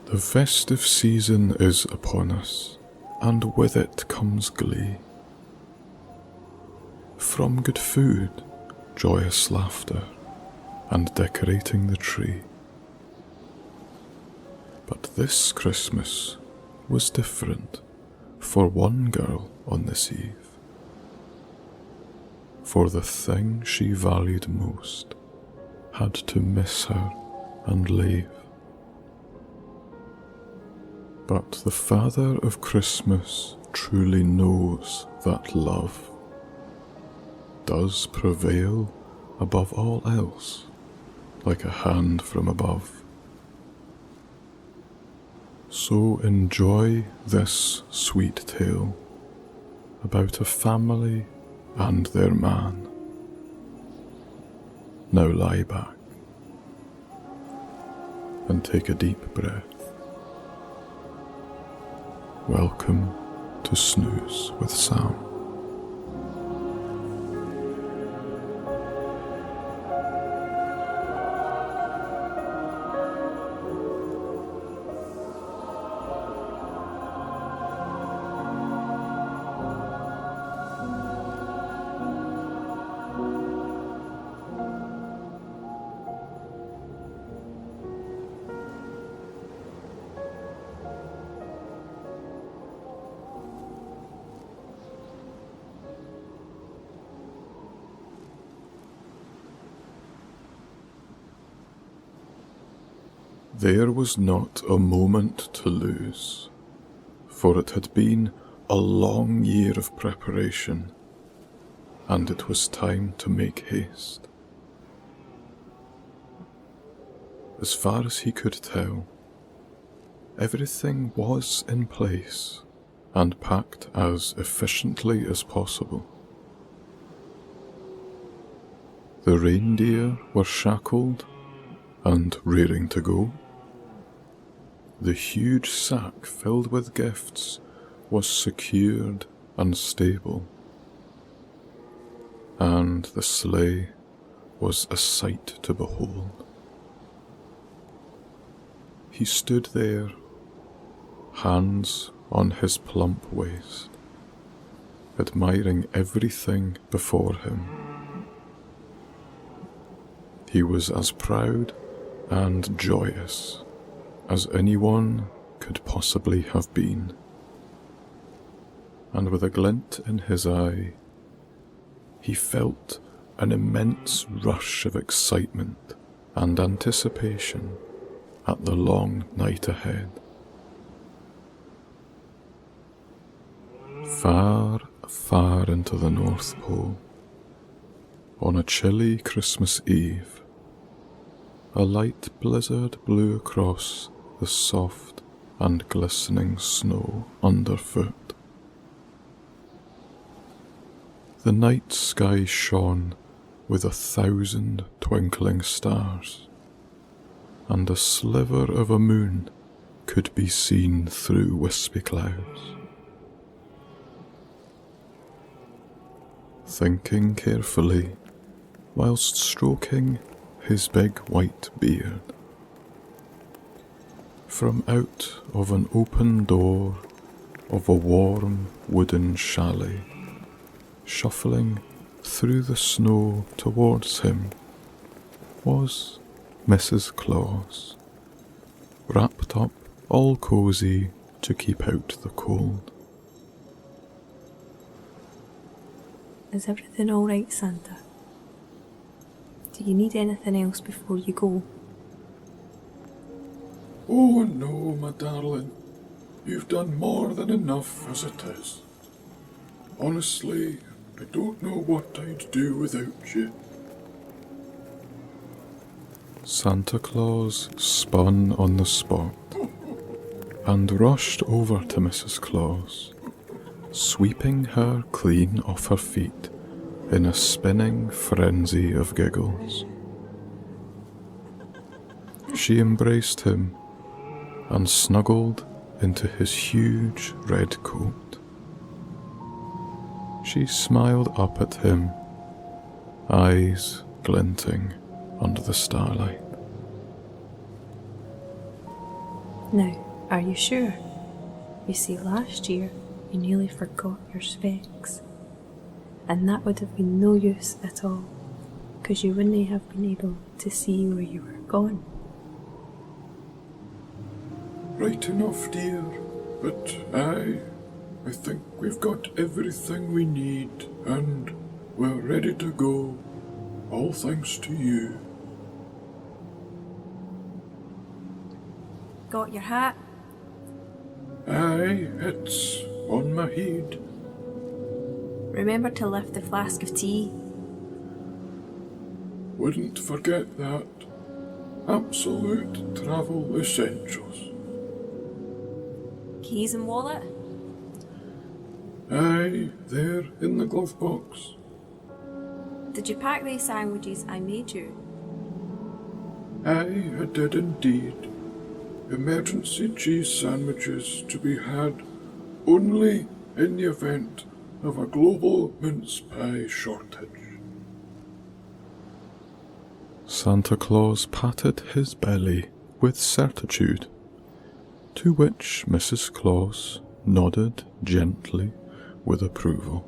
The festive season is upon us, and with it comes glee. From good food, joyous laughter, and decorating the tree. But this Christmas was different for one girl on this eve. For the thing she valued most had to miss her and leave. But the Father of Christmas truly knows that love does prevail above all else, like a hand from above. So enjoy this sweet tale about a family and their man. Now lie back and take a deep breath. Welcome to Snooze with Sam. There was not a moment to lose, for it had been a long year of preparation, and it was time to make haste. As far as he could tell, everything was in place and packed as efficiently as possible. The reindeer were shackled and rearing to go. The huge sack filled with gifts was secured and stable, and the sleigh was a sight to behold. He stood there, hands on his plump waist, admiring everything before him. He was as proud and joyous as anyone could possibly have been, and with a glint in his eye, he felt an immense rush of excitement and anticipation at the long night ahead. Far, far into the North Pole, on a chilly Christmas Eve, a light blizzard blew across the soft and glistening snow underfoot. The night sky shone with 1,000 twinkling stars, and a sliver of a moon could be seen through wispy clouds. Thinking carefully, whilst stroking his big white beard, from out of an open door of a warm wooden chalet, shuffling through the snow towards him, was Mrs. Claus, wrapped up all cosy to keep out the cold. Is everything all right, Santa? Do you need anything else before you go? Oh no, my darling. You've done more than enough as it is. Honestly, I don't know what I'd do without you. Santa Claus spun on the spot and rushed over to Mrs. Claus, sweeping her clean off her feet in a spinning frenzy of giggles. She embraced him and snuggled into his huge red coat. She smiled up at him, eyes glinting under the starlight. Now, are you sure? You see, last year you nearly forgot your specs, and that would have been no use at all, because you wouldn't have been able to see where you were going. Right enough, dear, but I think we've got everything we need, and we're ready to go, all thanks to you. Got your hat? Aye, it's on my head. Remember to lift the flask of tea. Wouldn't forget that. Absolute travel essentials. Keys and wallet? Aye, there in the glove box. Did you pack the sandwiches I made you? Aye, I did indeed. Emergency cheese sandwiches to be had only in the event of a global mince pie shortage. Santa Claus patted his belly with certitude, to which Mrs. Claus nodded gently with approval.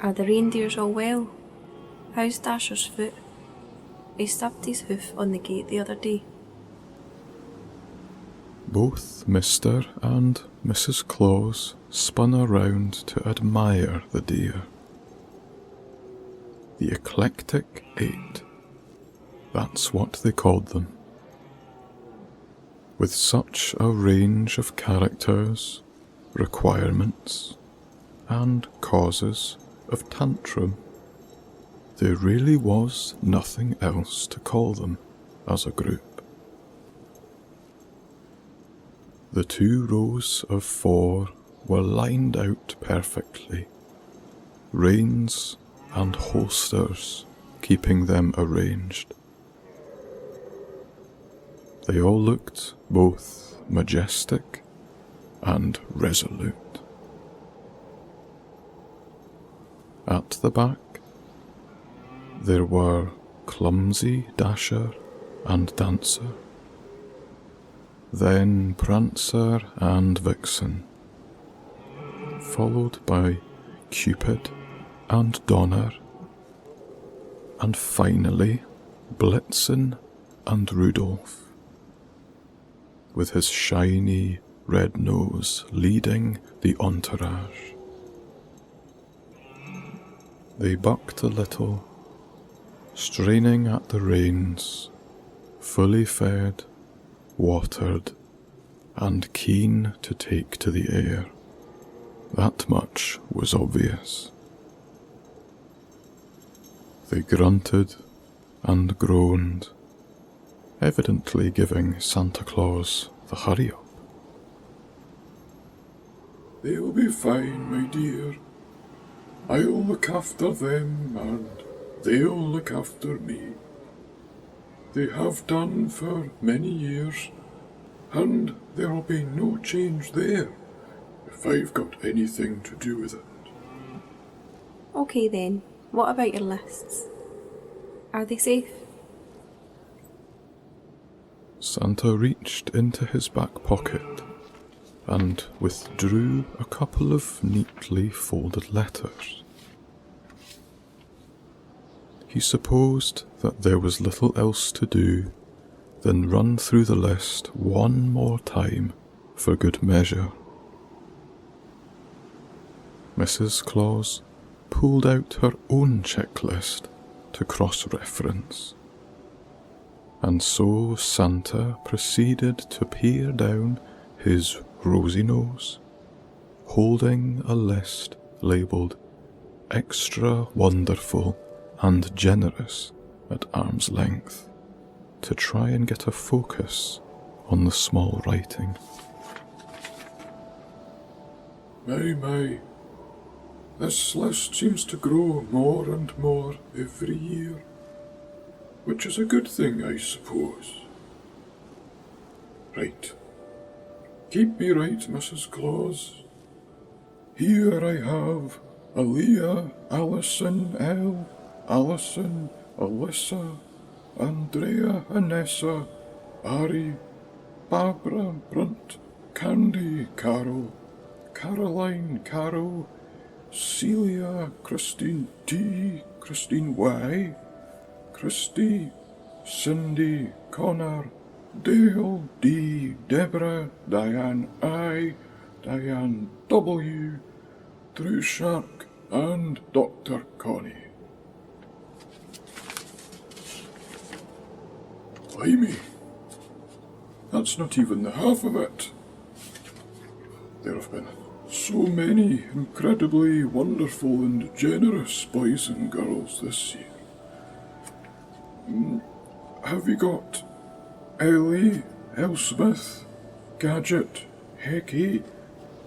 Are the reindeers all well? How's Dasher's foot? He stubbed his hoof on the gate the other day. Both Mr. and Mrs. Claus spun around to admire the deer. The Eclectic Eight, that's what they called them. With such a range of characters, requirements, and causes of tantrum, there really was nothing else to call them as a group. The 2 rows of 4 were lined out perfectly, reins and holsters keeping them arranged. They all looked both majestic and resolute. At the back, there were Clumsy Dasher and Dancer, then Prancer and Vixen, followed by Cupid and Donner, and finally Blitzen and Rudolph, with his shiny red nose leading the entourage. They bucked a little, straining at the reins, fully fed, watered, and keen to take to the air. That much was obvious. They grunted and groaned, evidently giving Santa Claus the hurry up. They'll be fine, my dear. I'll look after them and they'll look after me. They have done for many years, and there'll be no change there if I've got anything to do with it. Okay then, what about your lists? Are they safe? Santa reached into his back pocket and withdrew a couple of neatly folded letters. He supposed that there was little else to do than run through the list one more time for good measure. Mrs. Claus pulled out her own checklist to cross-reference, and so Santa proceeded to peer down his rosy nose, holding a list labelled Extra Wonderful and Generous at arm's length, to try and get a focus on the small writing. My, this list seems to grow more and more every year, which is a good thing, I suppose. Right. Keep me right, Mrs. Claus. Here I have Aaliyah, Alison, Elle, Alison, Alyssa, Andrea, Anessa, Ari, Barbara, Brunt, Candy, Carol, Caroline, Carol, Celia, Christine T, Christine Y, Christy, Cindy, Connor, Dale, D, Deborah, Diane I, Diane W, Drew Shark, and Dr. Connie. Blimey, that's not even the half of it. There have been so many incredibly wonderful and generous boys and girls this year. Have you got Ellie, Elsmith, Gadget, Hecky,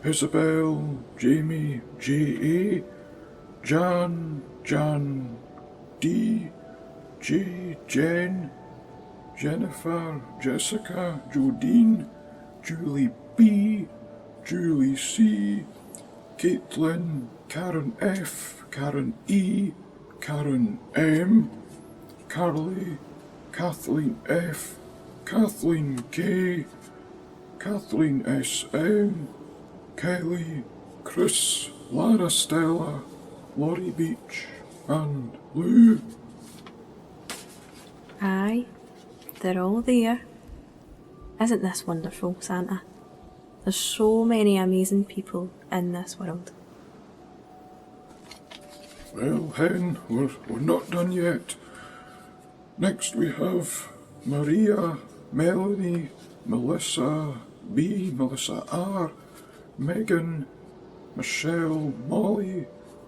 Isabel, Jamie, J.A., Jan, D, J, Jen, Jennifer, Jessica, Jodine, Julie B, Julie C, Caitlin, Karen F, Karen E, Karen M, Carly, Kathleen F, Kathleen K, Kathleen S.M, Kelly, Chris, Lara Stella, Laurie Beach, and Lou. Aye, they're all there. Isn't this wonderful, Santa? There's so many amazing people in this world. Well, Hen, we're not done yet. Next we have Maria, Melanie, Melissa B, Melissa R, Megan, Michelle, Molly,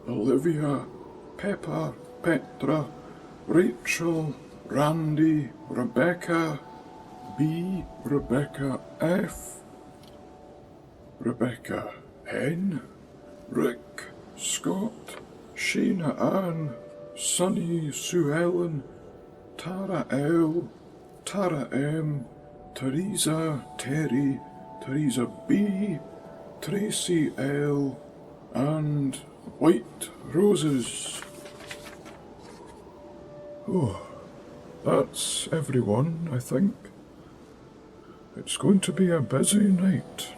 Olivia, Pepper, Petra, Rachel, Randy, Rebecca B, Rebecca F, Rebecca N, Rick, Scott, Shayna Ann, Sunny, Sue Ellen, Tara L, Tara M, Teresa, Terry, Teresa B, Tracy L, and White Roses. Oh, that's everyone, I think. It's going to be a busy night,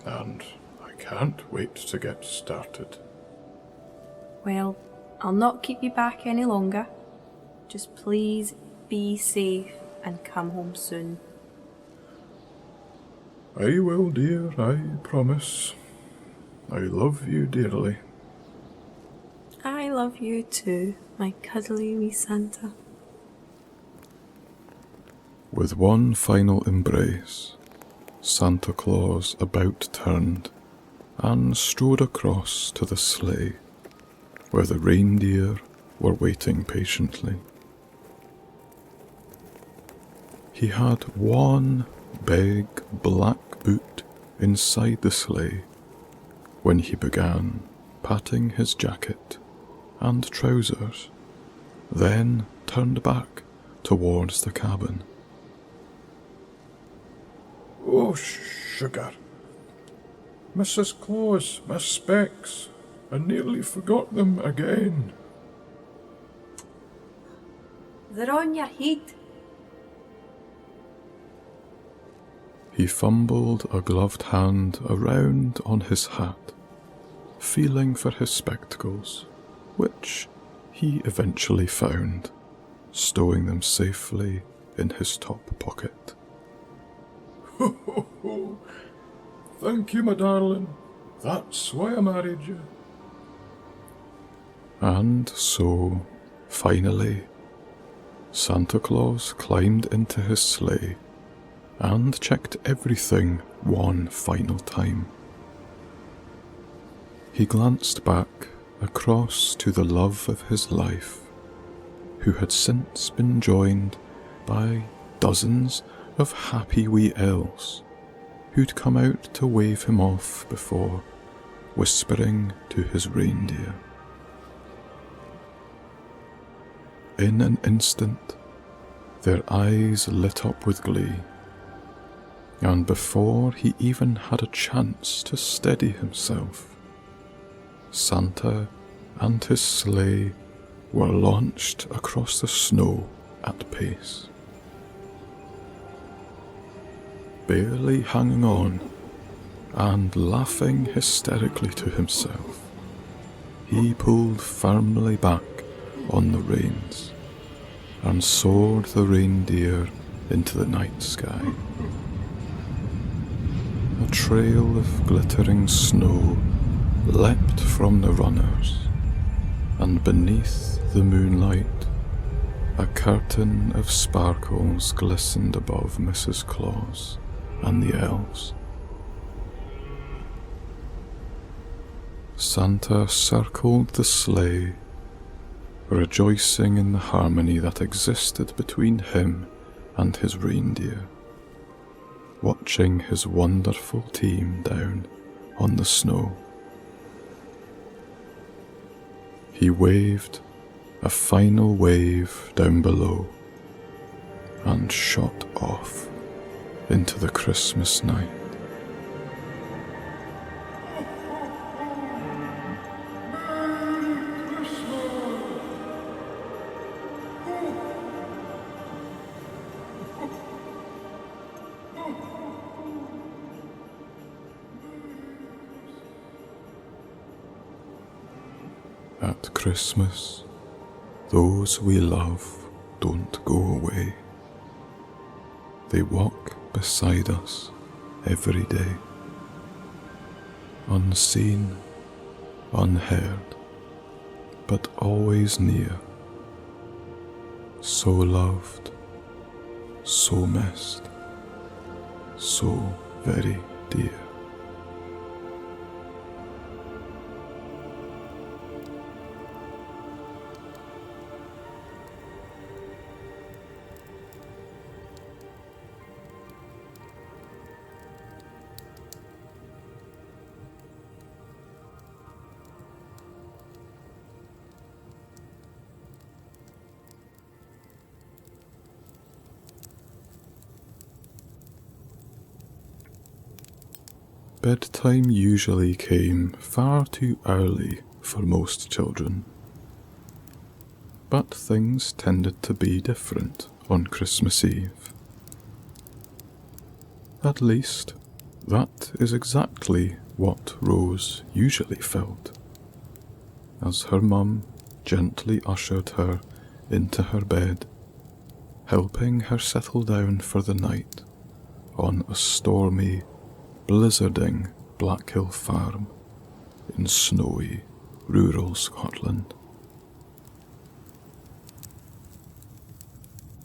and I can't wait to get started. Well, I'll not keep you back any longer. Just please be safe and come home soon. I will, dear, I promise. I love you dearly. I love you too, my cuddly wee Santa. With one final embrace, Santa Claus about turned and strode across to the sleigh, where the reindeer were waiting patiently. He had one big black boot inside the sleigh when he began patting his jacket and trousers, then turned back towards the cabin. Oh, sugar. Mrs. Claus, my specs. I nearly forgot them again. They're on your head. He fumbled a gloved hand around on his hat, feeling for his spectacles, which he eventually found, stowing them safely in his top pocket. Ho, ho, ho. Thank you, my darling. That's why I married you. And so, finally, Santa Claus climbed into his sleigh and checked everything one final time. He glanced back across to the love of his life, who had since been joined by dozens of happy wee elves who'd come out to wave him off before whispering to his reindeer. In an instant, their eyes lit up with glee, and before he even had a chance to steady himself, Santa and his sleigh were launched across the snow at pace. barely hanging on and laughing hysterically to himself, he pulled firmly back on the reins and soared the reindeer into the night sky. A trail of glittering snow leapt from the runners, and beneath the moonlight a curtain of sparkles glistened above Mrs. Claus and the elves. Santa circled the sleigh, rejoicing in the harmony that existed between him and his reindeer, watching his wonderful team down on the snow. He waved a final wave down below and shot off into the Christmas night. At Christmas, those we love don't go away. They walk beside us every day, unseen, unheard, but always near. So loved, so missed, so very dear. Bedtime usually came far too early for most children, but things tended to be different on Christmas Eve. At least, that is exactly what Rose usually felt, as her mum gently ushered her into her bed, helping her settle down for the night on a stormy, blizzarding Black Hill farm in snowy, rural Scotland.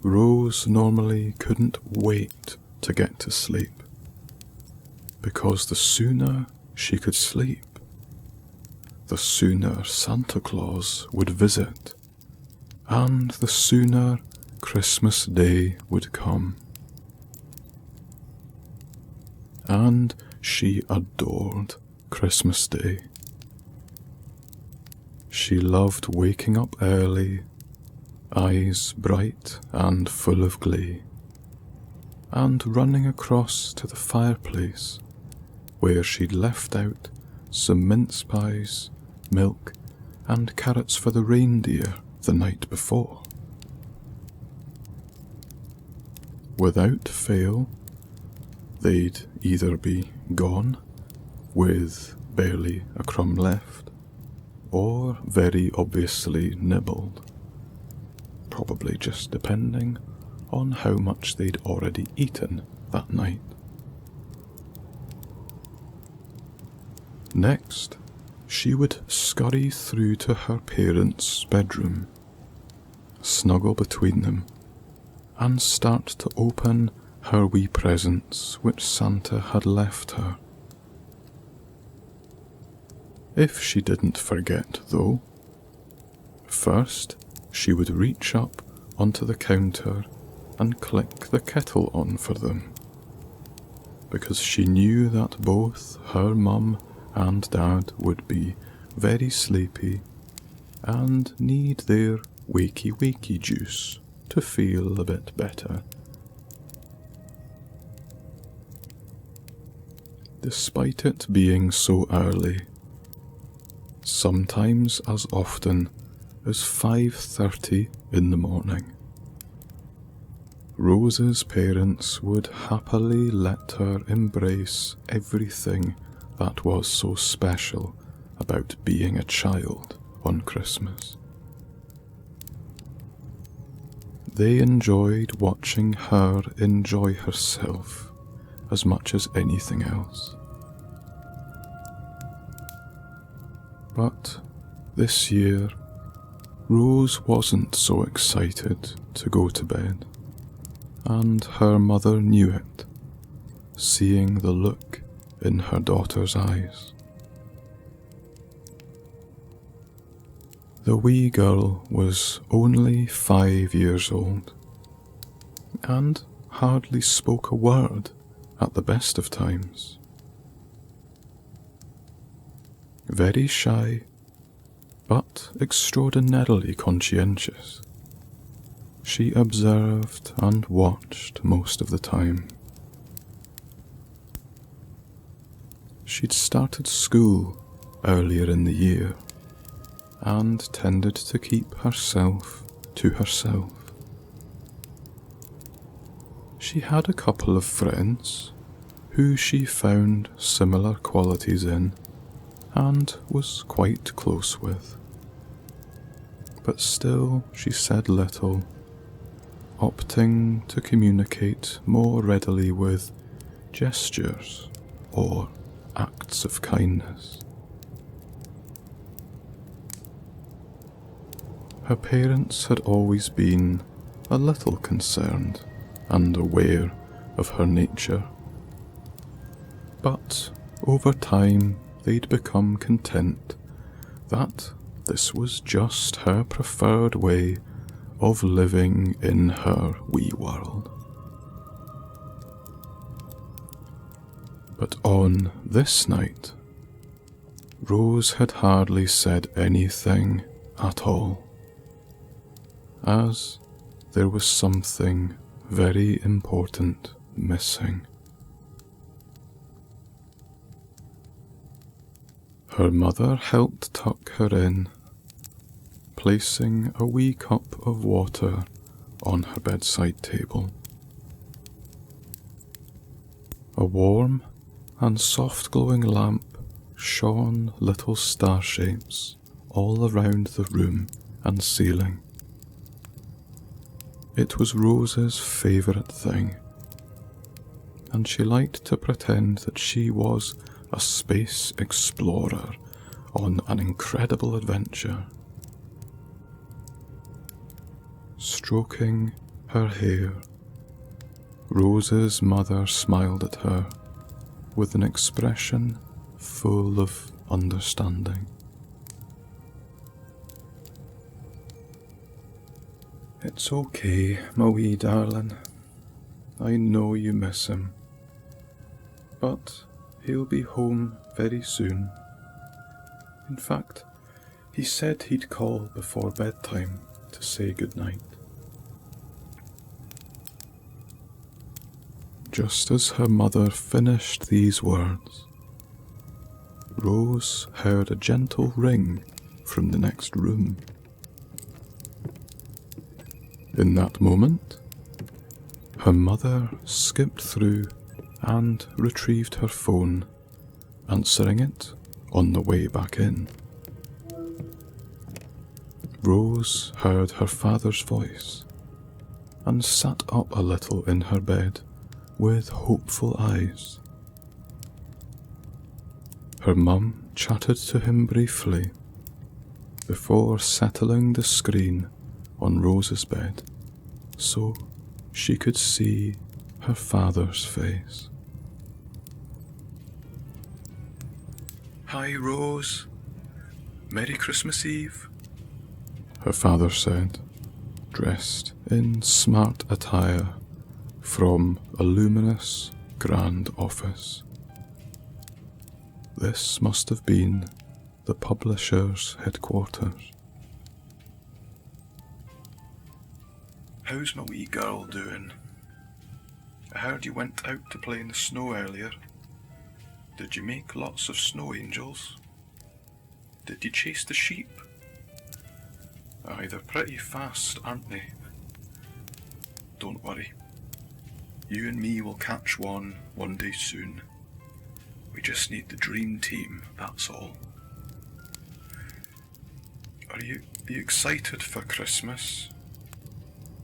Rose normally couldn't wait to get to sleep, because the sooner she could sleep, the sooner Santa Claus would visit, and the sooner Christmas Day would come. And she adored Christmas Day. She loved waking up early, eyes bright and full of glee, and running across to the fireplace where she'd left out some mince pies, milk, and carrots for the reindeer the night before. Without fail, they'd either be gone, with barely a crumb left, or very obviously nibbled, probably just depending on how much they'd already eaten that night. Next, she would scurry through to her parents' bedroom, snuggle between them, and start to open her wee presents which Santa had left her. If she didn't forget, though, first she would reach up onto the counter and click the kettle on for them, because she knew that both her mum and dad would be very sleepy and need their wakey juice to feel a bit better. Despite it being so early, sometimes as often as 5:30 in the morning, Rose's parents would happily let her embrace everything that was so special about being a child on Christmas. They enjoyed watching her enjoy herself as much as anything else. But this year, Rose wasn't so excited to go to bed, and her mother knew it, seeing the look in her daughter's eyes. The wee girl was only 5 years old, and hardly spoke a word at the best of times. Very shy, but extraordinarily conscientious, she observed and watched most of the time. She'd started school earlier in the year and tended to keep herself to herself. She had a couple of friends who she found similar qualities in and was quite close with. But still she said little, opting to communicate more readily with gestures or acts of kindness. Her parents had always been a little concerned and aware of her nature, but over time they'd become content that this was just her preferred way of living in her wee world. But on this night, Rose had hardly said anything at all, as there was something very important missing. Her mother helped tuck her in, placing a wee cup of water on her bedside table. A warm and soft glowing lamp shone little star shapes all around the room and ceiling. It was Rose's favourite thing, and she liked to pretend that she was a space explorer on an incredible adventure. Stroking her hair, Rose's mother smiled at her with an expression full of understanding. "It's okay, my wee darling. I know you miss him, but he'll be home very soon. In fact, he said he'd call before bedtime to say goodnight." Just as her mother finished these words, Rose heard a gentle ring from the next room. In that moment, her mother skipped through and retrieved her phone, answering it on the way back in. Rose heard her father's voice and sat up a little in her bed with hopeful eyes. Her mum chatted to him briefly before settling the screen on Rose's bed so she could see her father's face. "Hi, Rose. Merry Christmas Eve," her father said, dressed in smart attire from a luminous, grand office. This must have been the publisher's headquarters. "How's my wee girl doing? I heard you went out to play in the snow earlier. Did you make lots of snow angels? Did you chase the sheep? Aye, they're pretty fast, aren't they? Don't worry, You and me will catch one day soon. We just need the dream team, that's all. Are you excited for Christmas?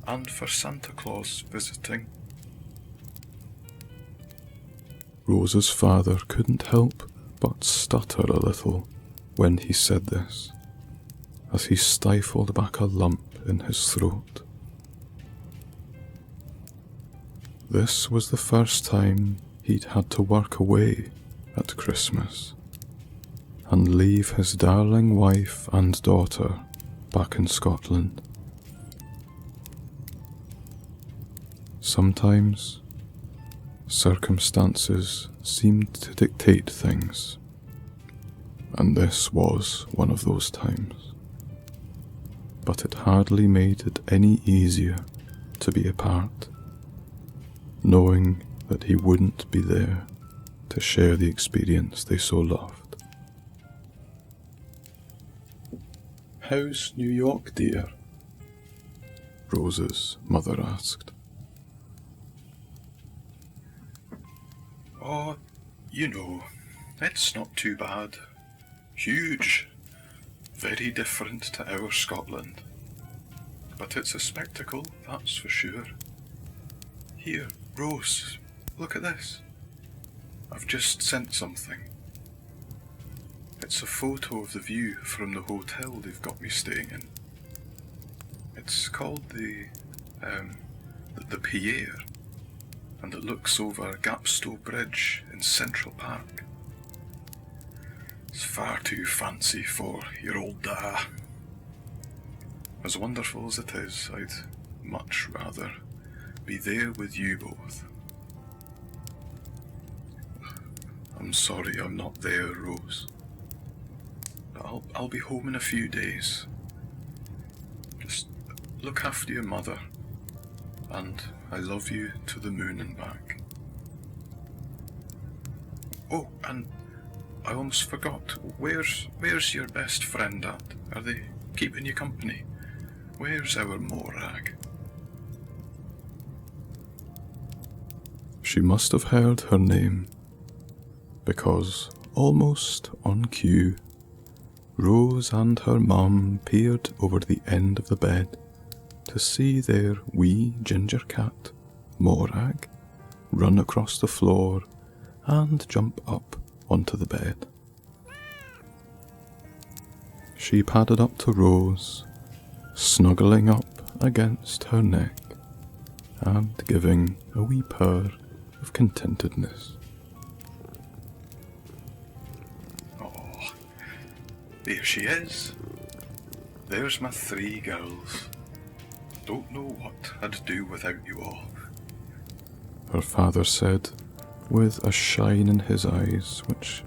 And for Santa Claus visiting? Rose's father couldn't help but stutter a little when he said this, as he stifled back a lump in his throat. This was the first time he'd had to work away at Christmas and leave his darling wife and daughter back in Scotland. Sometimes circumstances seemed to dictate things, and this was one of those times. But it hardly made it any easier to be apart, knowing that he wouldn't be there to share the experience they so loved. "How's New York, dear?" Rose's mother asked. "Oh, you know, it's not too bad. Huge. Very different to our Scotland. But it's a spectacle, that's for sure. Here, Rose, look at this. I've just sent something. It's a photo of the view from the hotel they've got me staying in. It's called the Pierre, and it looks over Gapstow Bridge in Central Park. It's far too fancy for your old da. As wonderful as it is, I'd much rather be there with you both. I'm sorry I'm not there, Rose. But I'll be home in a few days. Just look after your mother, and I love you to the moon and back. Oh, and I almost forgot. Where's your best friend at? Are they keeping you company? Where's our Morag? She must have heard her name, because almost on cue, Rose and her mum peered over the end of the bed to see their wee ginger cat, Morag, run across the floor and jump up onto the bed. She padded up to Rose, snuggling up against her neck and giving a wee purr of contentedness. Oh, there she is. There's my 3 girls. Don't know what I'd do without you all, her father said, with a shine in his eyes which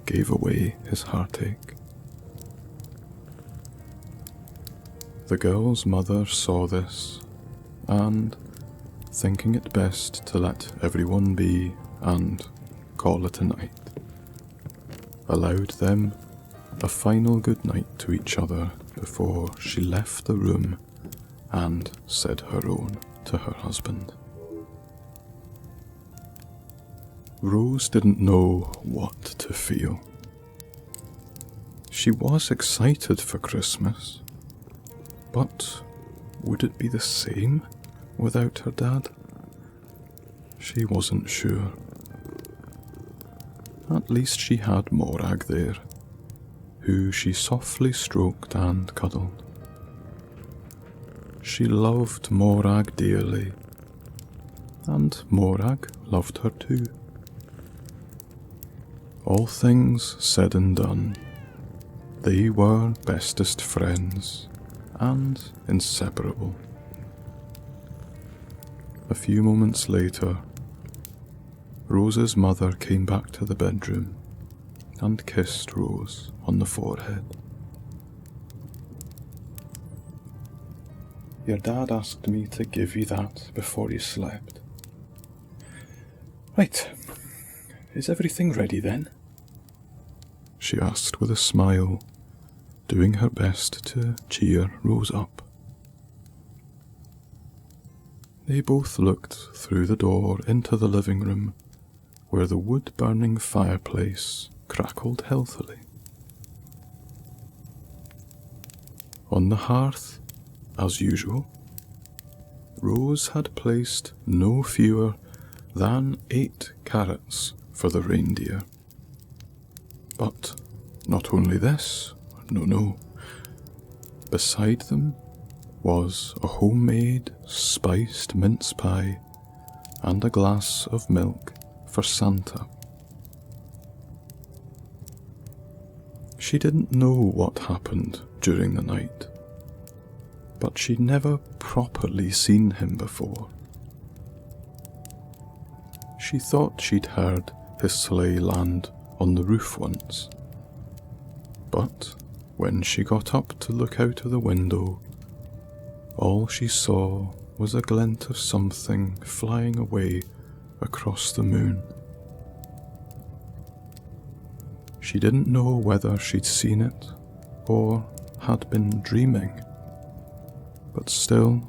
gave away his heartache. The girl's mother saw this, and, thinking it best to let everyone be and call it a night, allowed them a final good night to each other before she left the room and said her own to her husband. Rose didn't know what to feel. She was excited for Christmas, but would it be the same without her dad? She wasn't sure. At least she had Morag there, who she softly stroked and cuddled. She loved Morag dearly, and Morag loved her too. All things said and done, they were bestest friends and inseparable. A few moments later, Rose's mother came back to the bedroom and kissed Rose on the forehead. "Your dad asked me to give you that before you slept. Right, is everything ready then?" she asked with a smile, doing her best to cheer Rose up. They both looked through the door into the living room, where the wood-burning fireplace crackled healthily. On the hearth, as usual, Rose had placed no fewer than 8 carrots for the reindeer. But not only this, no. Beside them was a homemade spiced mince pie and a glass of milk for Santa. She didn't know what happened during the night, but she'd never properly seen him before. She thought she'd heard his sleigh land on the roof once, but when she got up to look out of the window, all she saw was a glint of something flying away across the moon. She didn't know whether she'd seen it or had been dreaming, but still,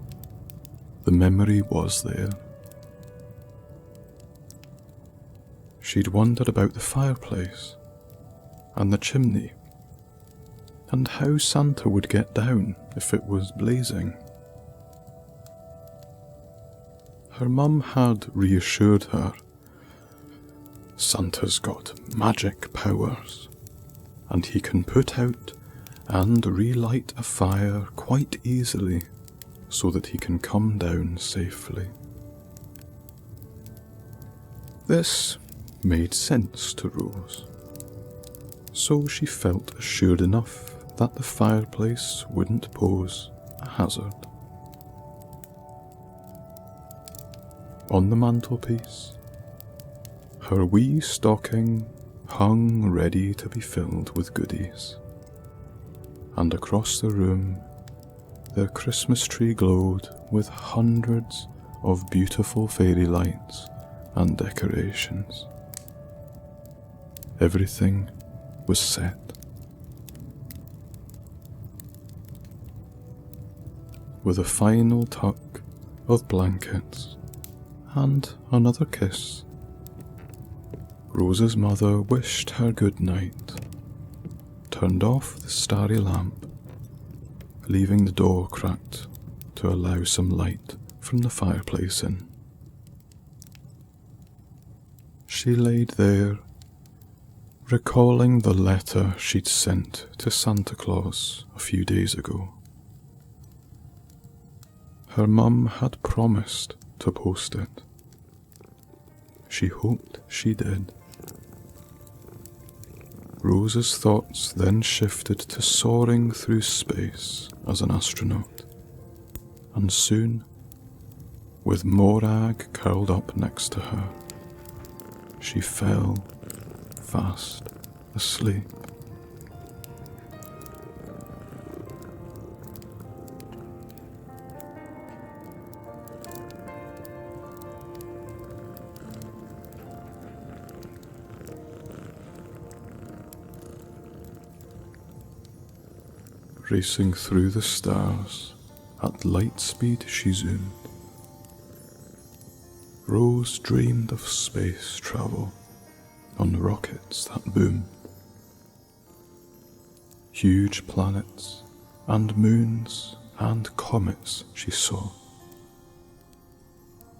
the memory was there. She'd wondered about the fireplace and the chimney, and how Santa would get down if it was blazing. Her mum had reassured her, Santa's got magic powers, and he can put out and relight a fire quite easily so that he can come down safely. This made sense to Rose, so she felt assured enough that the fireplace wouldn't pose a hazard. On the mantelpiece, her wee stocking hung ready to be filled with goodies, and across the room the Christmas tree glowed with hundreds of beautiful fairy lights and decorations. Everything was set. With a final tuck of blankets and another kiss, Rose's mother wished her good night, turned off the starry lamp, leaving the door cracked to allow some light from the fireplace in. She laid there, recalling the letter she'd sent to Santa Claus a few days ago. Her mum had promised to post it. She hoped she did. Rose's thoughts then shifted to soaring through space as an astronaut, and soon, with Morag curled up next to her, she fell fast asleep. Racing through the stars, at light speed she zoomed. Rose dreamed of space travel on rockets that boomed. Huge planets and moons and comets she saw.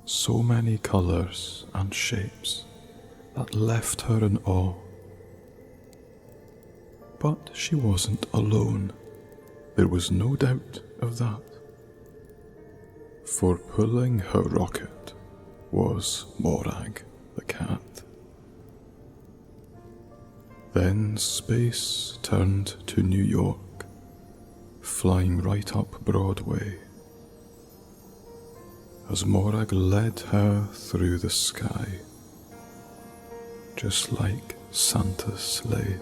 So many colours and shapes that left her in awe. But she wasn't alone. There was no doubt of that. For pulling her rocket was Morag the cat. Then space turned to New York, flying right up Broadway, as Morag led her through the sky, just like Santa's sleigh.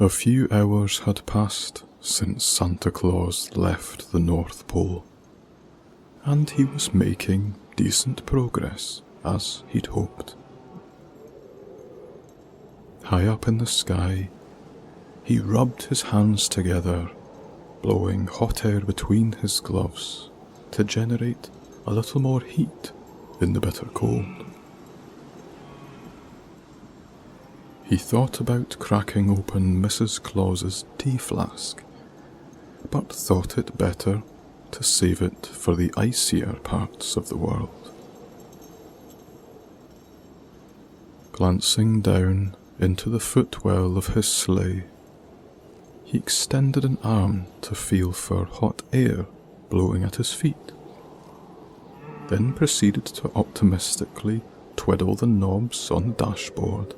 A few hours had passed since Santa Claus left the North Pole, and he was making decent progress as he'd hoped. High up in the sky, he rubbed his hands together, blowing hot air between his gloves to generate a little more heat in the bitter cold. He thought about cracking open Mrs. Claus's tea flask, but thought it better to save it for the icier parts of the world. Glancing down into the footwell of his sleigh, he extended an arm to feel for hot air blowing at his feet, then proceeded to optimistically twiddle the knobs on the dashboard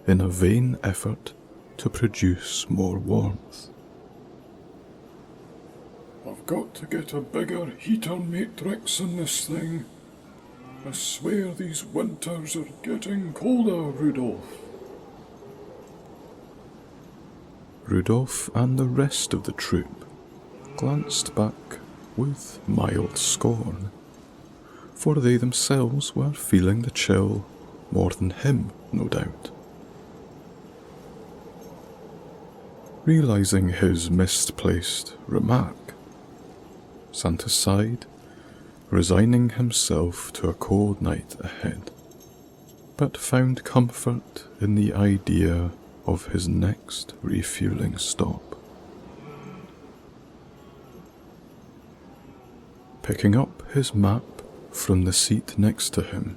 in a vain effort to produce more warmth. I've got to get a bigger heater matrix in this thing. I swear these winters are getting colder, Rudolph. Rudolph and the rest of the troop glanced back with mild scorn, for they themselves were feeling the chill more than him, no doubt. Realizing his misplaced remark, Santa sighed, resigning himself to a cold night ahead, but found comfort in the idea of his next refueling stop. Picking up his map from the seat next to him,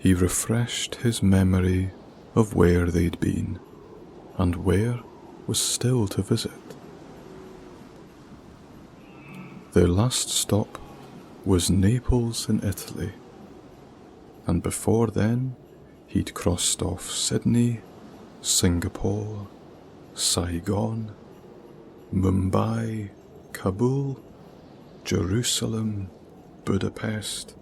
he refreshed his memory of where they'd been and where was still to visit. Their last stop was Naples in Italy, and before then he'd crossed off Sydney, Singapore, Saigon, Mumbai, Kabul, Jerusalem, Budapest,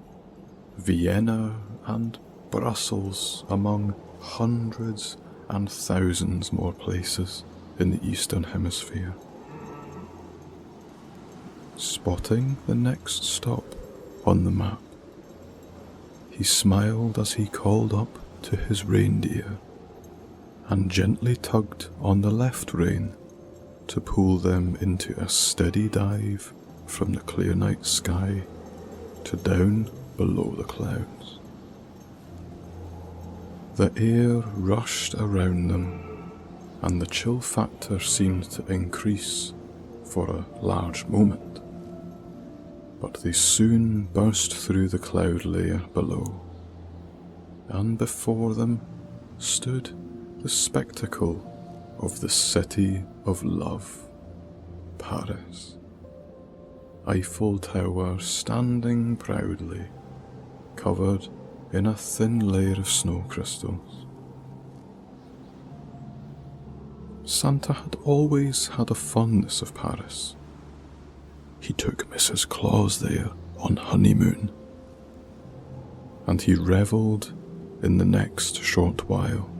Vienna and Brussels, among hundreds and thousands more places in the Eastern Hemisphere. Spotting the next stop on the map, he smiled as he called up to his reindeer and gently tugged on the left rein to pull them into a steady dive from the clear night sky to down below the clouds. The air rushed around them, and the chill factor seemed to increase for a large moment, but they soon burst through the cloud layer below, and before them stood the spectacle of the city of love, Paris. Eiffel Tower standing proudly, covered in a thin layer of snow crystals. Santa had always had a fondness of Paris. He took Mrs. Claus there on honeymoon, and he revelled in the next short while,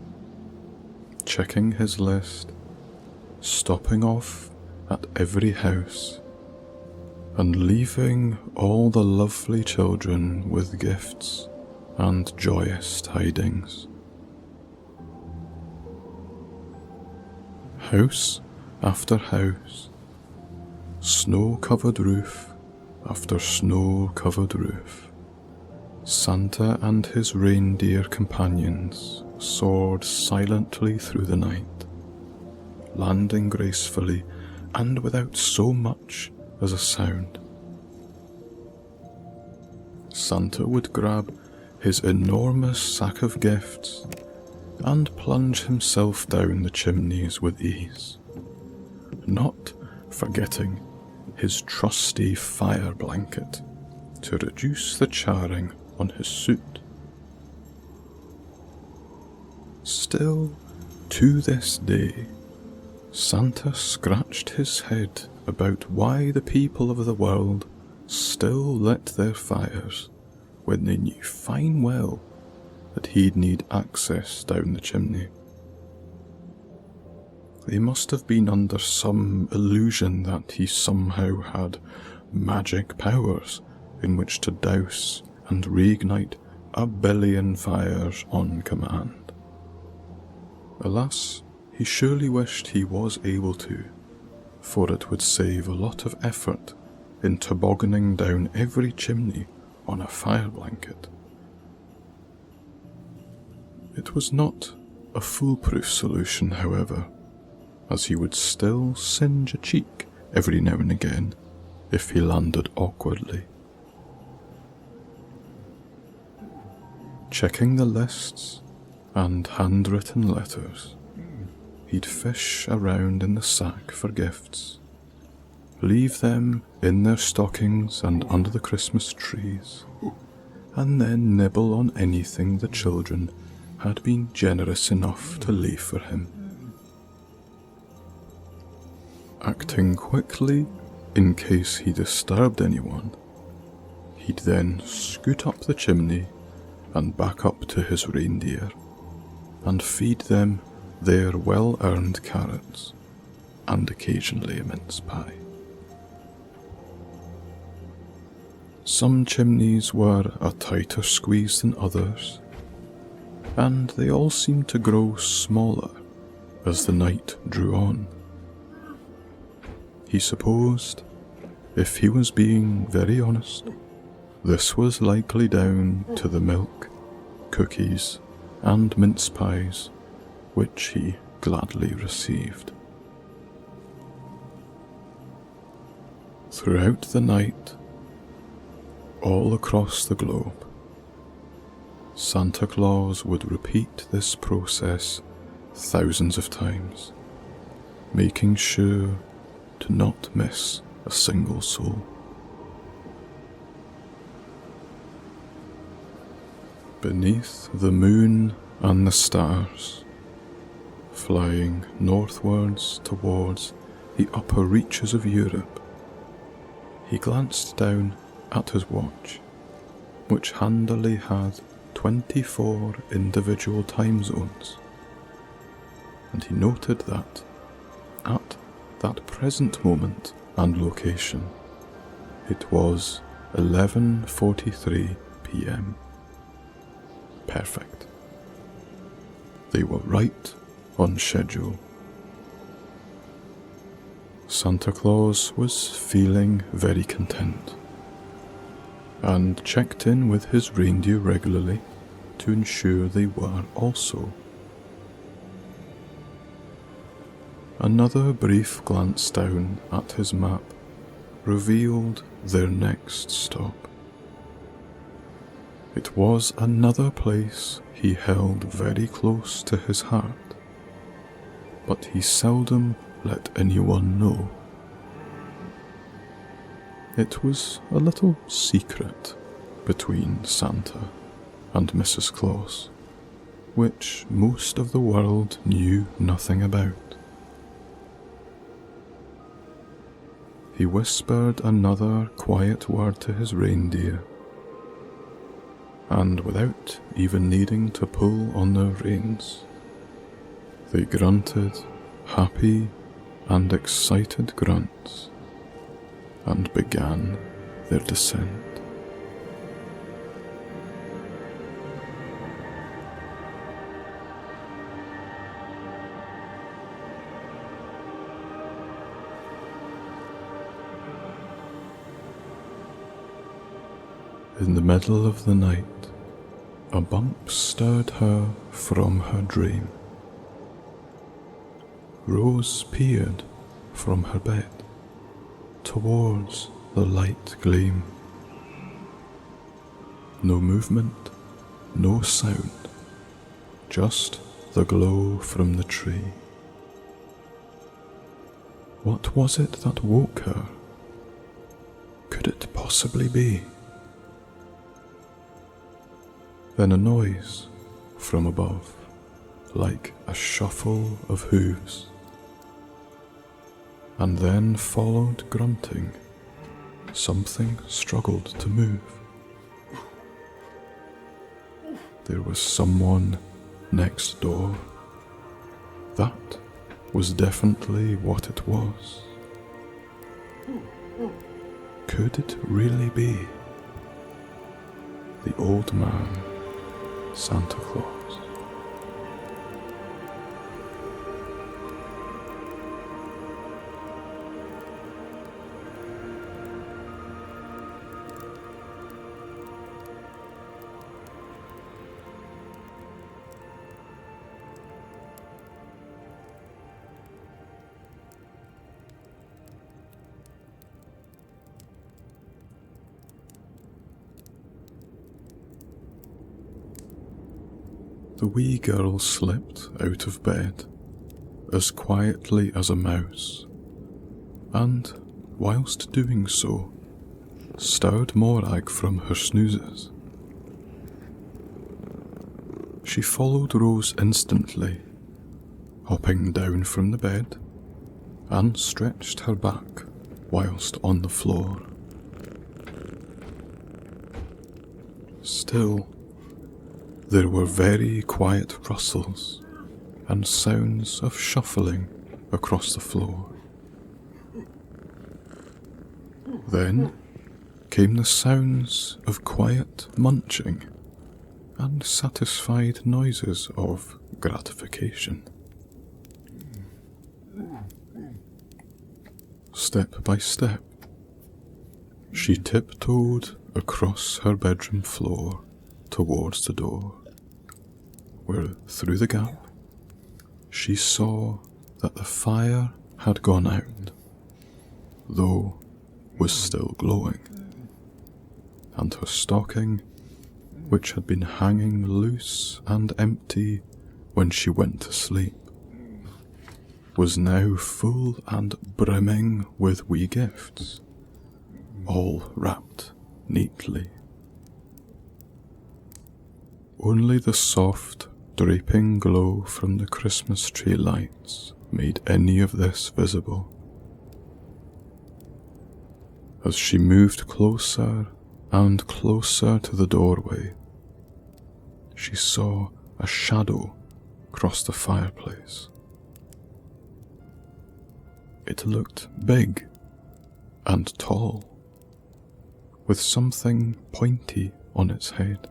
checking his list, stopping off at every house, and leaving all the lovely children with gifts and joyous tidings. House after house, snow-covered roof after snow-covered roof, Santa and his reindeer companions soared silently through the night, landing gracefully and without so much as a sound. Santa would grab his enormous sack of gifts and plunge himself down the chimneys with ease, not forgetting his trusty fire blanket to reduce the charring on his suit. Still, to this day, Santa scratched his head about why the people of the world still lit their fires when they knew fine well that he'd need access down the chimney. They must have been under some illusion that he somehow had magic powers in which to douse and reignite a billion fires on command. Alas, he surely wished he was able to, for it would save a lot of effort in tobogganing down every chimney on a fire blanket. It was not a foolproof solution, however, as he would still singe a cheek every now and again if he landed awkwardly. Checking the lists and handwritten letters, he'd fish around in the sack for gifts, leave them in their stockings and under the Christmas trees, and then nibble on anything the children had been generous enough to leave for him. Acting quickly in case he disturbed anyone, he'd then scoot up the chimney and back up to his reindeer and feed them their well-earned carrots and occasionally a mince pie. Some chimneys were a tighter squeeze than others, and they all seemed to grow smaller as the night drew on. He supposed, if he was being very honest, this was likely down to the milk, cookies, and mince pies, which he gladly received. Throughout the night, all across the globe, Santa Claus would repeat this process thousands of times, making sure to not miss a single soul. Beneath the moon and the stars, flying northwards towards the upper reaches of Europe, he glanced down at his watch, which handily had 24 individual time zones, and he noted that at that present moment and location, it was 11:43 p.m. Perfect. They were right on schedule. Santa Claus was feeling very content, and checked in with his reindeer regularly to ensure they were also. Another brief glance down at his map revealed their next stop. It was another place he held very close to his heart, but he seldom let anyone know. It was a little secret between Santa and Mrs. Claus, which most of the world knew nothing about. He whispered another quiet word to his reindeer, and without even needing to pull on their reins, they grunted happy and excited grunts and began their descent. In the middle of the night, a bump stirred her from her dream. Rose peered from her bed towards the light gleam. No movement, no sound, just the glow from the tree. What was it that woke her? Could it possibly be? Then a noise from above, like a shuffle of hooves, and then followed grunting. Something struggled to move. There was someone next door. That was definitely what it was. Could it really be the old man, Santa Claus? The wee girl slipped out of bed as quietly as a mouse, and, whilst doing so, stirred Morag from her snoozes. She followed Rose instantly, hopping down from the bed, and stretched her back whilst on the floor. Still, there were very quiet rustles and sounds of shuffling across the floor. Then came the sounds of quiet munching and satisfied noises of gratification. Step by step, she tiptoed across her bedroom floor towards the door, where through the gap she saw that the fire had gone out, though was still glowing, and her stocking, which had been hanging loose and empty when she went to sleep, was now full and brimming with wee gifts, all wrapped neatly. Only the soft, draping glow from the Christmas tree lights made any of this visible. As she moved closer and closer to the doorway, she saw a shadow cross the fireplace. It looked big and tall, with something pointy on its head.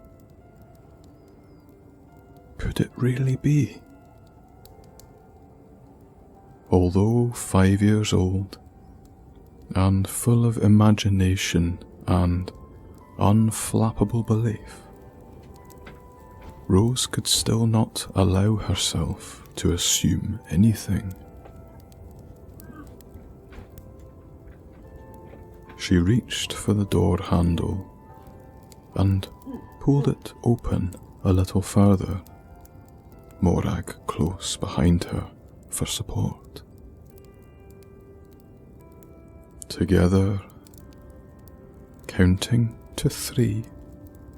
Could it really be? Although 5 years old, and full of imagination and unflappable belief, Rose could still not allow herself to assume anything. She reached for the door handle and pulled it open a little further, Morag close behind her for support. Together, counting to 3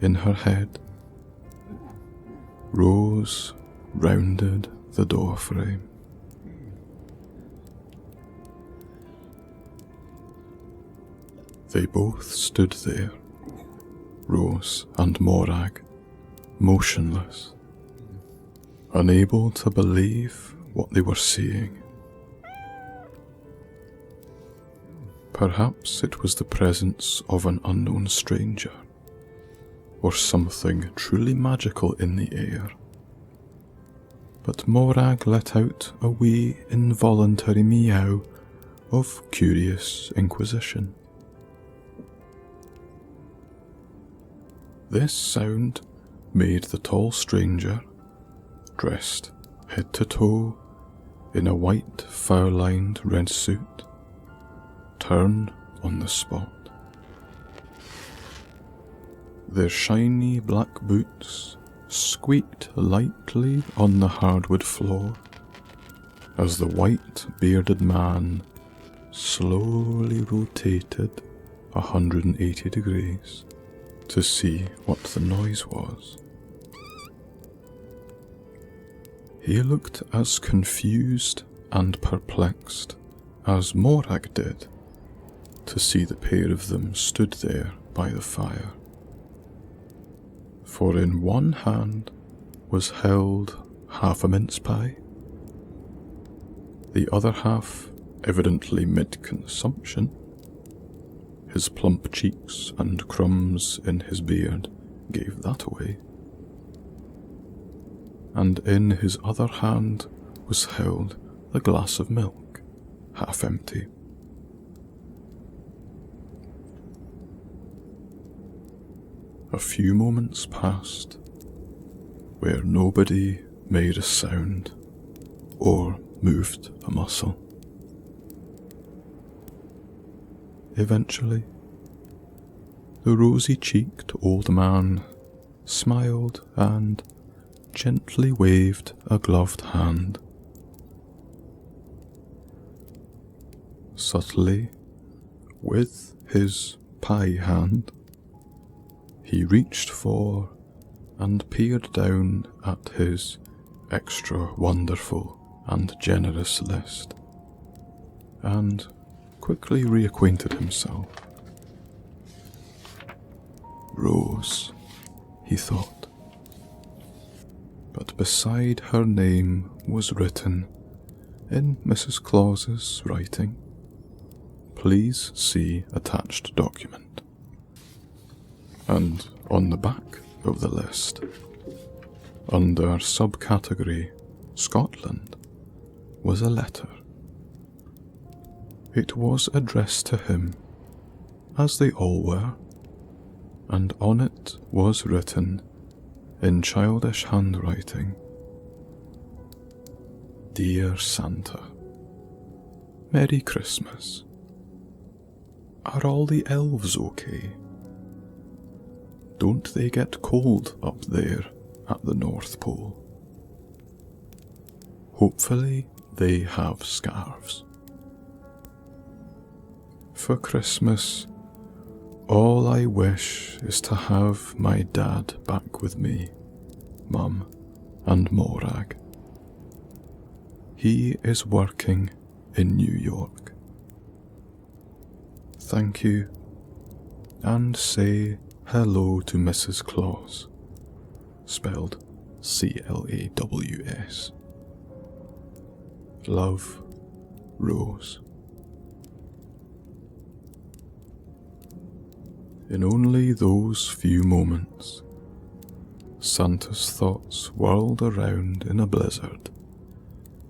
in her head, Rose rounded the doorframe. They both stood there, Rose and Morag, motionless, unable to believe what they were seeing. Perhaps it was the presence of an unknown stranger, or something truly magical in the air. But Morag let out a wee involuntary meow of curious inquisition. This sound made the tall stranger, dressed head to toe in a white fur-lined red suit, turn on the spot. Their shiny black boots squeaked lightly on the hardwood floor as the white bearded man slowly rotated 180 degrees to see what the noise was. He looked as confused and perplexed as Morag did to see the pair of them stood there by the fire. For in one hand was held half a mince pie, the other half evidently mid-consumption, his plump cheeks and crumbs in his beard gave that away, and in his other hand was held the glass of milk, half empty. A few moments passed, where nobody made a sound or moved a muscle. Eventually, the rosy-cheeked old man smiled and gently waved a gloved hand. Subtly, with his pie hand, he reached for and peered down at his extra wonderful and generous list, and quickly reacquainted himself. Rose, he thought. But beside her name was written, in Mrs. Claus's writing, "Please see attached document." And on the back of the list, under subcategory Scotland, was a letter. It was addressed to him, as they all were, and on it was written, in childish handwriting, "Dear Santa, Merry Christmas. Are all the elves okay? Don't they get cold up there at the North Pole? Hopefully they have scarves. For Christmas, all I wish is to have my dad back with me, Mum, and Morag. He is working in New York. Thank you, and say hello to Mrs. Claus, spelled Claws. Love, Rose." In only those few moments, Santa's thoughts whirled around in a blizzard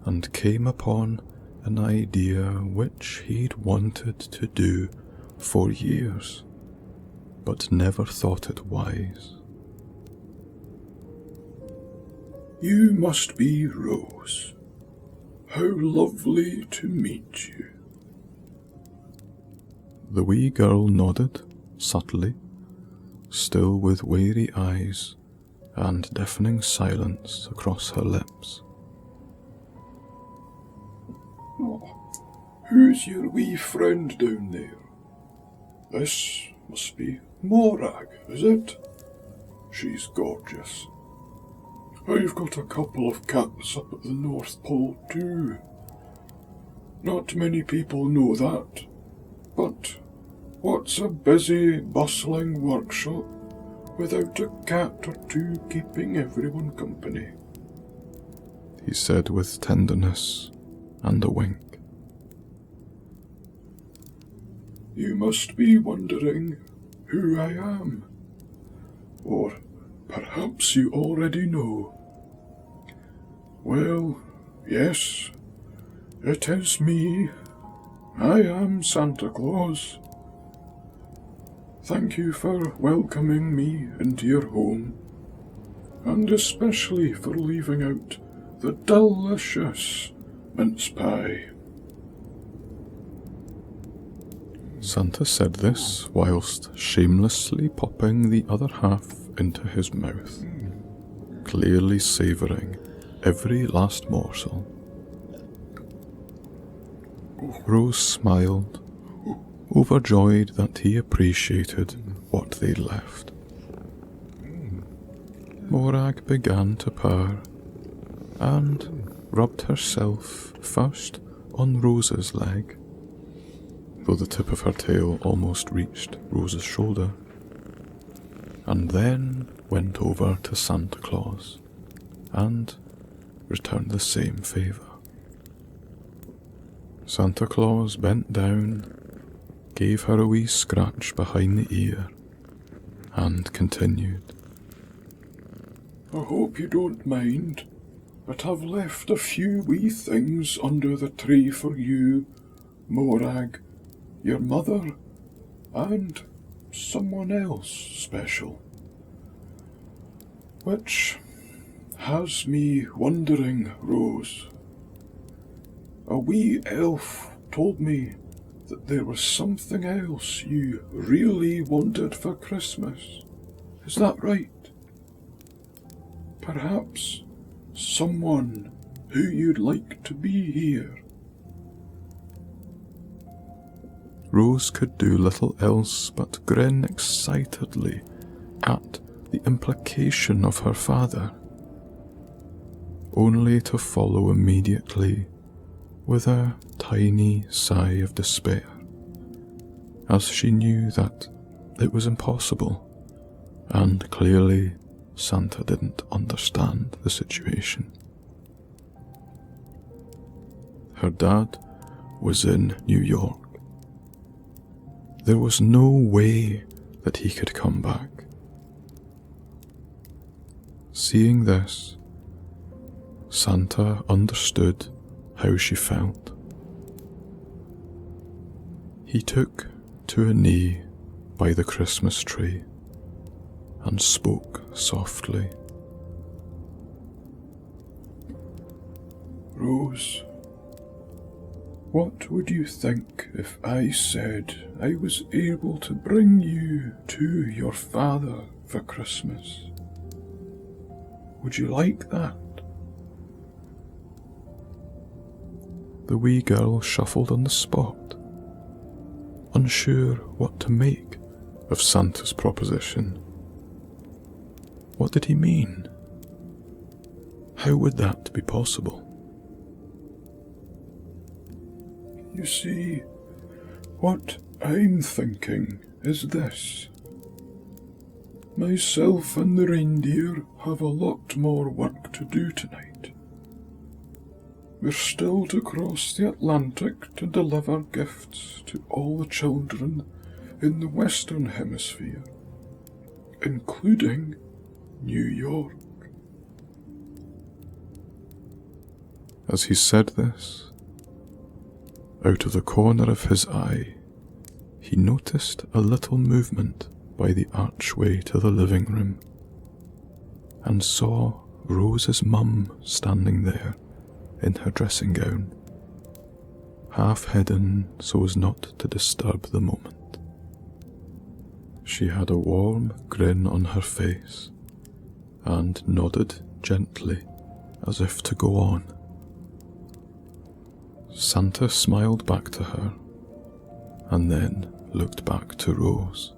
and came upon an idea which he'd wanted to do for years, but never thought it wise. "You must be Rose. How lovely to meet you." The wee girl nodded subtly, still with weary eyes and deafening silence across her lips. "Oh, who's your wee friend down there? This must be Morag, is it? She's gorgeous. I've got a couple of cats up at the North Pole too. Not many people know that, but what's a busy, bustling workshop without a cat or two keeping everyone company?" he said with tenderness and a wink. "You must be wondering who I am. Or perhaps you already know. Well, yes, it is me. I am Santa Claus. Thank you for welcoming me into your home, and especially for leaving out the delicious mince pie." Santa said this whilst shamelessly popping the other half into his mouth, clearly savouring every last morsel. Rose smiled, overjoyed that he appreciated what they'd left. Morag began to purr, and rubbed herself first on Rose's leg, though the tip of her tail almost reached Rose's shoulder, and then went over to Santa Claus and returned the same favour. Santa Claus bent down, gave her a wee scratch behind the ear, and continued. I hope you don't mind, but I've left a few wee things under the tree for you, Morag, your mother, and someone else special. Which has me wondering, Rose. A wee elf told me that there was something else you really wanted for Christmas. Is that right? Perhaps someone who you'd like to be here. Rose could do little else but grin excitedly at the implication of her father, only to follow immediately with a tiny sigh of despair, as she knew that it was impossible, and clearly Santa didn't understand the situation. Her dad was in New York. There was no way that he could come back. Seeing this, Santa understood how she felt. He took to a knee by the Christmas tree and spoke softly. Rose, what would you think if I said I was able to bring you to your father for Christmas? Would you like that? The wee girl shuffled on the spot, unsure what to make of Santa's proposition. What did he mean? How would that be possible? You see, what I'm thinking is this. Myself and the reindeer have a lot more work to do tonight. We're still to cross the Atlantic to deliver gifts to all the children in the Western Hemisphere, including New York. As he said this, out of the corner of his eye, he noticed a little movement by the archway to the living room, and saw Rose's mum standing there in her dressing gown, half hidden so as not to disturb the moment. She had a warm grin on her face, and nodded gently as if to go on. Santa smiled back to her, and then looked back to Rose.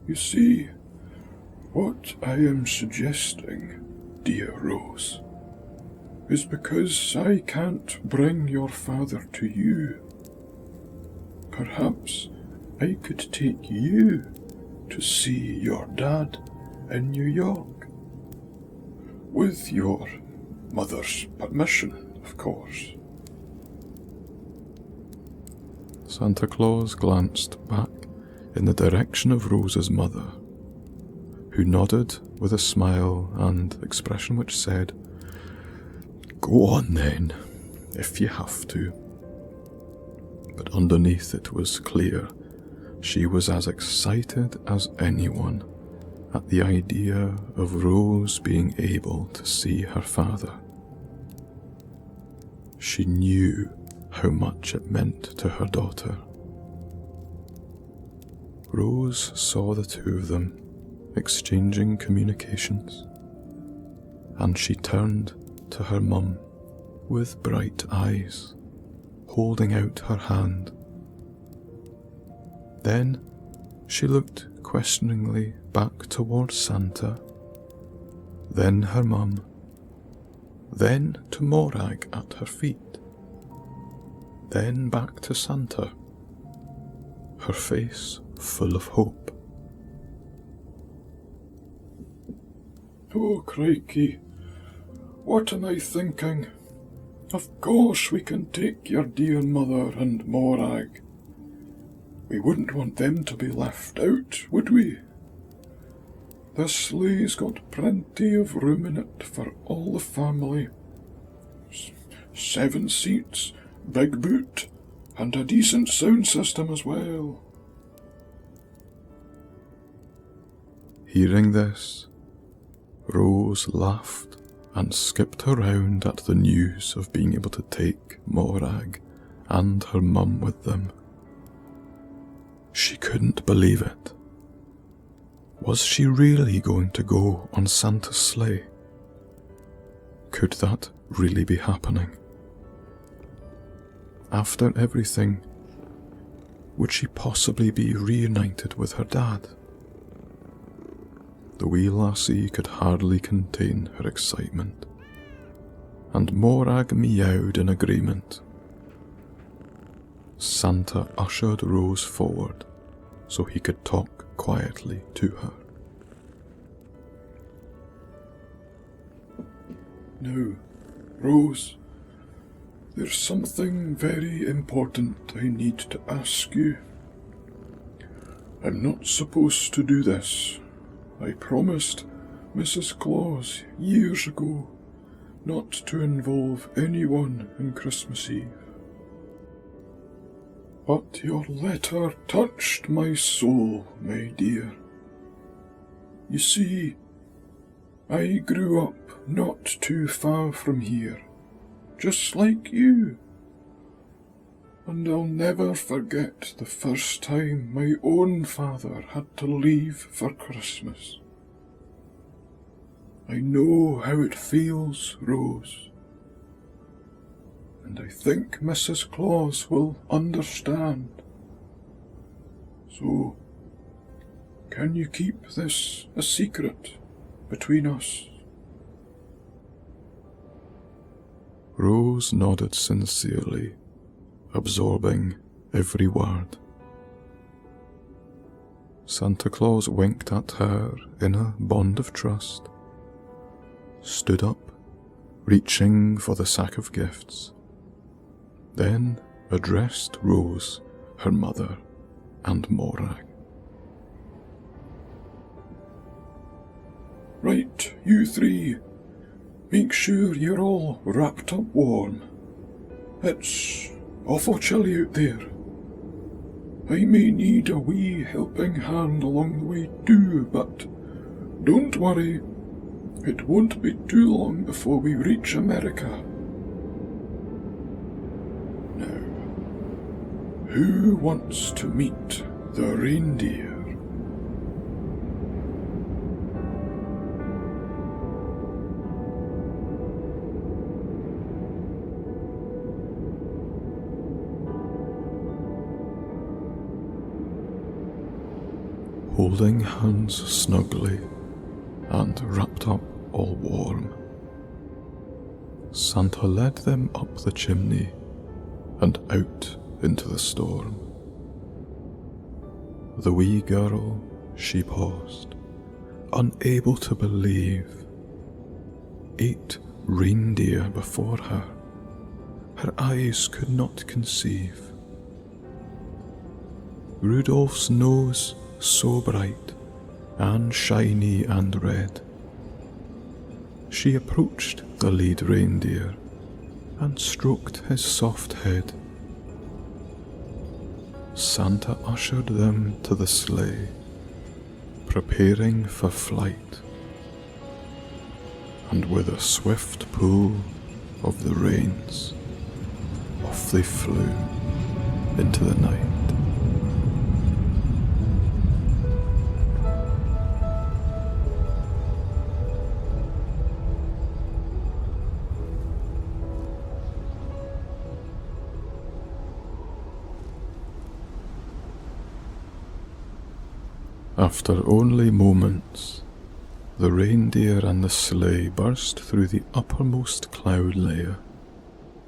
You see, what I am suggesting, dear Rose, is because I can't bring your father to you. Perhaps I could take you to see your dad in New York. With your mother's permission, of course. Santa Claus glanced back in the direction of Rose's mother, who nodded with a smile and expression which said, "Go on then, if you have to." But underneath it was clear she was as excited as anyone at the idea of Rose being able to see her father. She knew how much it meant to her daughter. Rose saw the two of them exchanging communications, and she turned to her mum with bright eyes, holding out her hand. Then she looked questioningly back towards Santa, then her mum, then to Morag at her feet, then back to Santa, her face full of hope. Oh, crikey, what am I thinking? Of course we can take your dear mother and Morag. We wouldn't want them to be left out, would we? The sleigh's got plenty of room in it for all the family. 7 seats, big boot, and a decent sound system as well. Hearing this, Rose laughed and skipped around at the news of being able to take Morag and her mum with them. She couldn't believe it. Was she really going to go on Santa's sleigh? Could that really be happening? After everything, would she possibly be reunited with her dad? The wee lassie could hardly contain her excitement, and Morag meowed in agreement. Santa ushered Rose forward so he could talk quietly to her. Now, Rose, there's something very important I need to ask you. I'm not supposed to do this. I promised Mrs. Claus years ago not to involve anyone in Christmas Eve. But your letter touched my soul, my dear. You see, I grew up not too far from here, just like you. And I'll never forget the first time my own father had to leave for Christmas. I know how it feels, Rose. And I think Mrs. Claus will understand. So, can you keep this a secret between us? Rose nodded sincerely, absorbing every word. Santa Claus winked at her in a bond of trust, stood up, reaching for the sack of gifts, then addressed Rose, her mother, and Morag. Right, you three. Make sure you're all wrapped up warm. It's awful chilly out there. I may need a wee helping hand along the way too, but don't worry. It won't be too long before we reach America. Now, who wants to meet the reindeer? Holding hands snugly and wrapped up all warm, Santa led them up the chimney and out into the storm. The wee girl, she paused, unable to believe. 8 reindeer before her. Her eyes could not conceive. Rudolph's nose so bright and shiny and red. She approached the lead reindeer and stroked his soft head. Santa ushered them to the sleigh, preparing for flight, and with a swift pull of the reins, off they flew into the night. After only moments, the reindeer and the sleigh burst through the uppermost cloud layer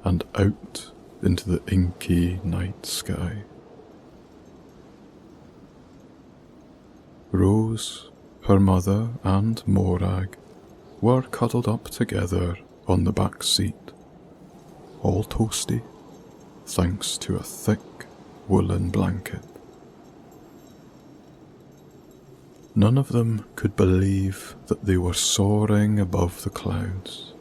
and out into the inky night sky. Rose, her mother, and Morag were cuddled up together on the back seat, all toasty, thanks to a thick woolen blanket. None of them could believe that they were soaring above the clouds,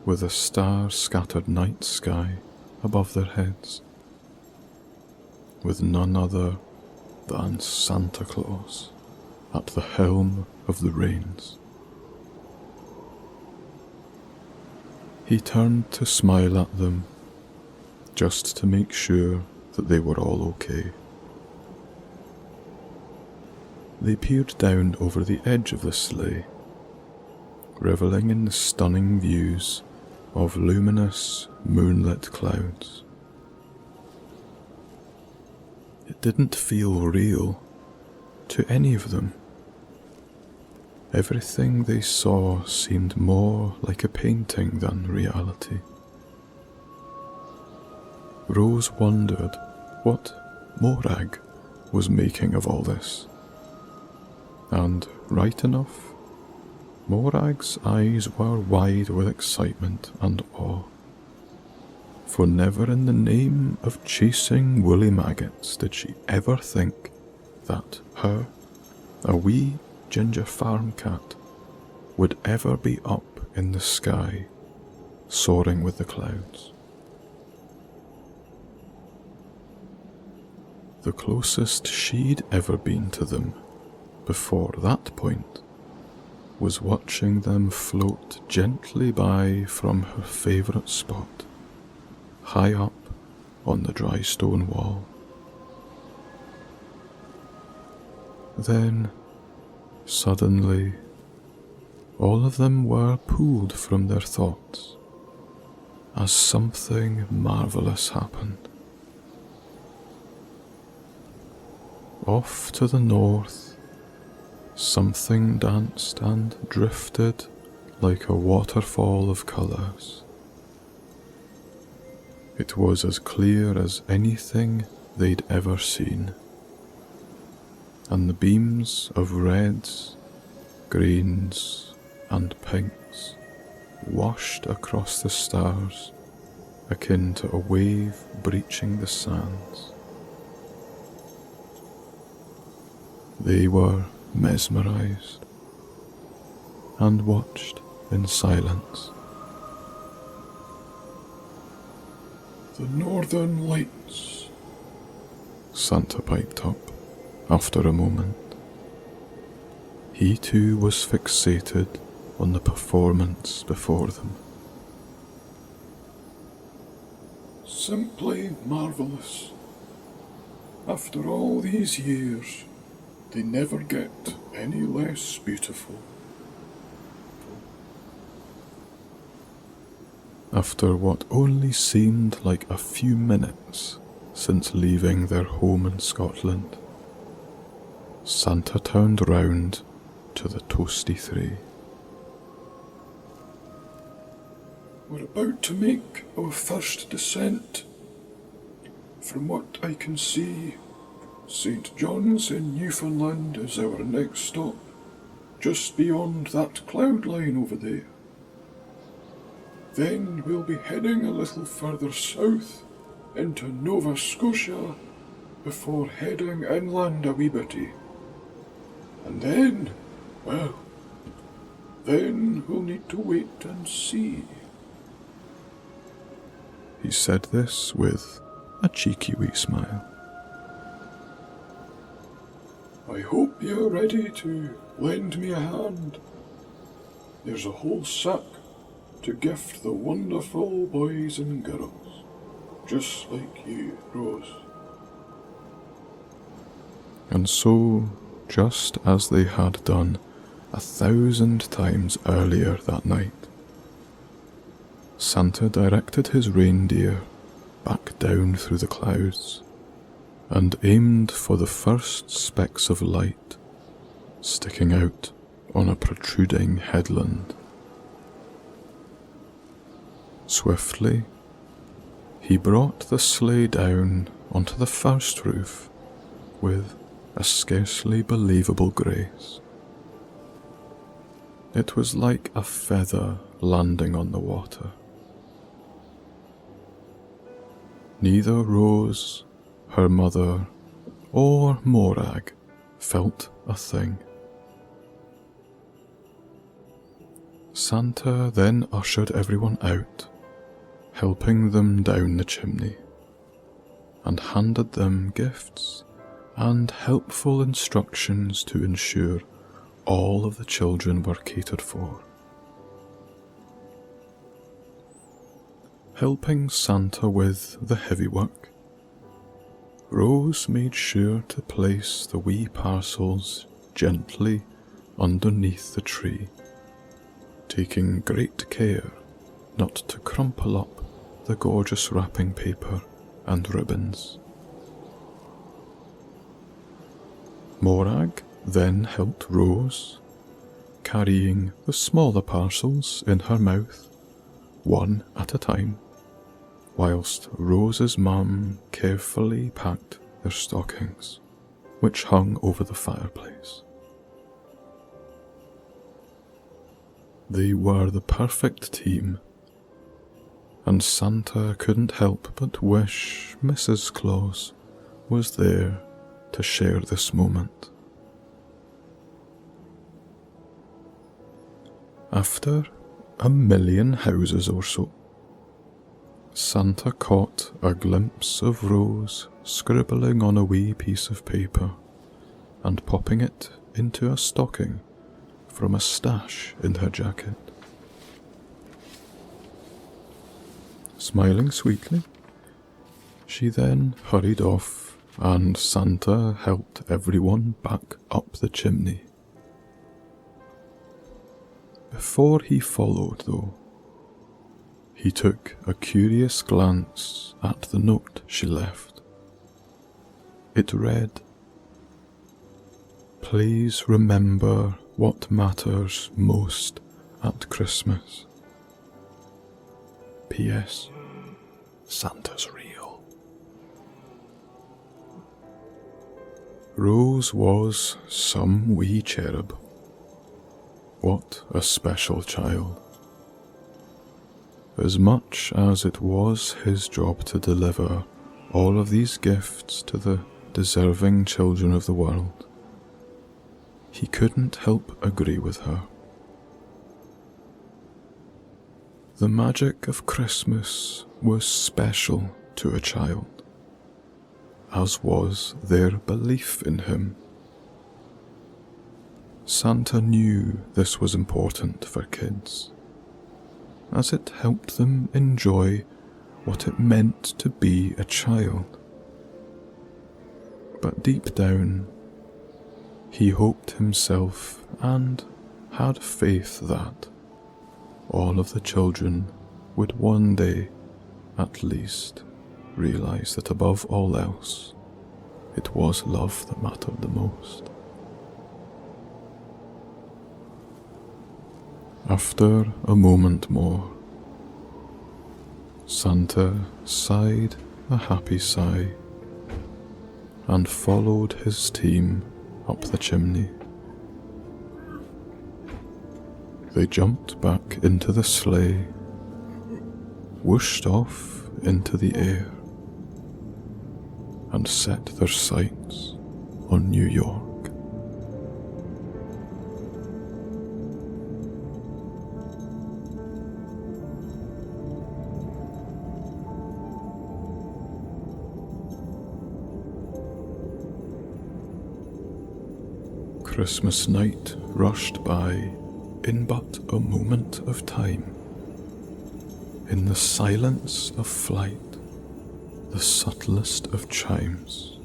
with a star-scattered night sky above their heads, with none other than Santa Claus at the helm of the reins. He turned to smile at them, just to make sure that they were all okay. They peered down over the edge of the sleigh, revelling in the stunning views of luminous, moonlit clouds. It didn't feel real to any of them. Everything they saw seemed more like a painting than reality. Rose wondered what Morag was making of all this. And right enough, Morag's eyes were wide with excitement and awe. For never in the name of chasing woolly maggots did she ever think that her, a wee ginger farm cat, would ever be up in the sky, soaring with the clouds. The closest she'd ever been to them before that point was watching them float gently by from her favourite spot, high up on the dry stone wall. Then, suddenly, all of them were pulled from their thoughts as something marvellous happened. Off to the north, something danced and drifted like a waterfall of colours. It was as clear as anything they'd ever seen, and the beams of reds, greens, and pinks washed across the stars, akin to a wave breaching the sands. They were mesmerized and watched in silence. The Northern Lights, Santa piped up after a moment. He too was fixated on the performance before them. simply marvellous. After all these years, they never get any less beautiful. After what only seemed like a few minutes since leaving their home in Scotland, Santa turned round to the toasty three. We're about to make our first descent. From what I can see, St. John's in Newfoundland is our next stop, just beyond that cloud line over there. Then we'll be heading a little further south into Nova Scotia before heading inland a wee bitty. And then, well, then we'll need to wait and see. He said this with a cheeky wee smile. I hope you're ready to lend me a hand. There's a whole sack to gift the wonderful boys and girls, just like you, Rose. And so, just as they had done 1,000 times earlier that night, Santa directed his reindeer back down through the clouds and aimed for the first specks of light sticking out on a protruding headland. Swiftly, he brought the sleigh down onto the first roof with a scarcely believable grace. It was like a feather landing on the water. Neither Rose, her mother, or Morag felt a thing. Santa then ushered everyone out, helping them down the chimney, and handed them gifts and helpful instructions to ensure all of the children were catered for. Helping Santa with the heavy work, Rose made sure to place the wee parcels gently underneath the tree, taking great care not to crumple up the gorgeous wrapping paper and ribbons. Morag then helped Rose, carrying the smaller parcels in her mouth, one at a time, whilst Rose's mum carefully packed their stockings, which hung over the fireplace. They were the perfect team, and Santa couldn't help but wish Mrs. Claus was there to share this moment. After 1,000,000 houses or so, Santa caught a glimpse of Rose scribbling on a wee piece of paper and popping it into a stocking from a stash in her jacket. Smiling sweetly, she then hurried off, and Santa helped everyone back up the chimney. Before he followed, though, he took a curious glance at the note she left. It read, "Please remember what matters most at Christmas. P.S. Santa's real." Rose was some wee cherub. What a special child. As much as it was his job to deliver all of these gifts to the deserving children of the world, he couldn't help agree with her. The magic of Christmas was special to a child, as was their belief in him. Santa knew this was important for kids, as it helped them enjoy what it meant to be a child. But deep down, he hoped himself and had faith that all of the children would one day, at least, realize that above all else, it was love that mattered the most. After a moment more, Santa sighed a happy sigh and followed his team up the chimney. They jumped back into the sleigh, whooshed off into the air, and set their sights on New York. Christmas night rushed by in but a moment of time. In the silence of flight, the subtlest of chimes,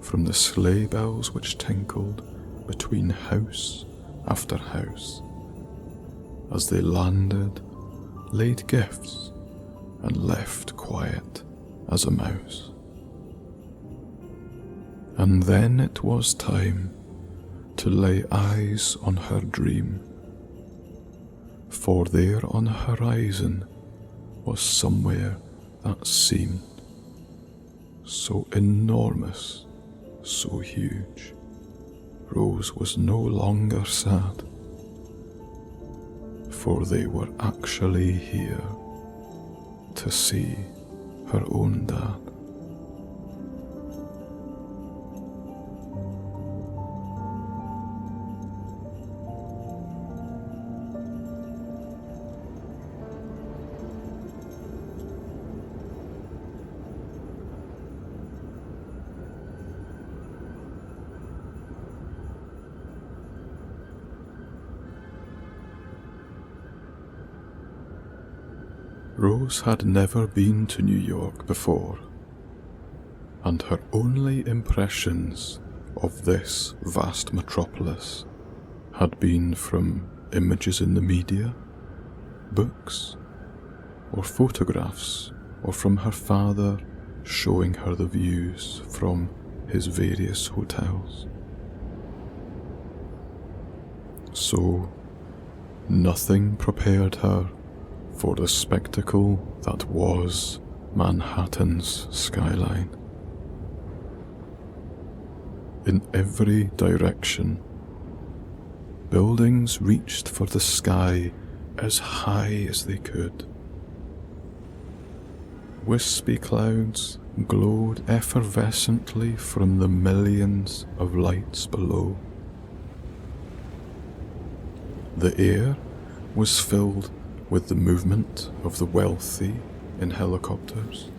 from the sleigh bells which tinkled between house after house, as they landed, laid gifts, and left quiet as a mouse. And then it was time to lay eyes on her dream, for there on the horizon was somewhere that seemed so enormous, so huge. Rose was no longer sad, for they were actually here to see her own dad. Rose had never been to New York before, and her only impressions of this vast metropolis had been from images in the media, books, or photographs, or from her father showing her the views from his various hotels. So, nothing prepared her for the spectacle that was Manhattan's skyline. In every direction, buildings reached for the sky as high as they could. Wispy clouds glowed effervescently from the millions of lights below. The air was filled with the movement of the wealthy in helicopters,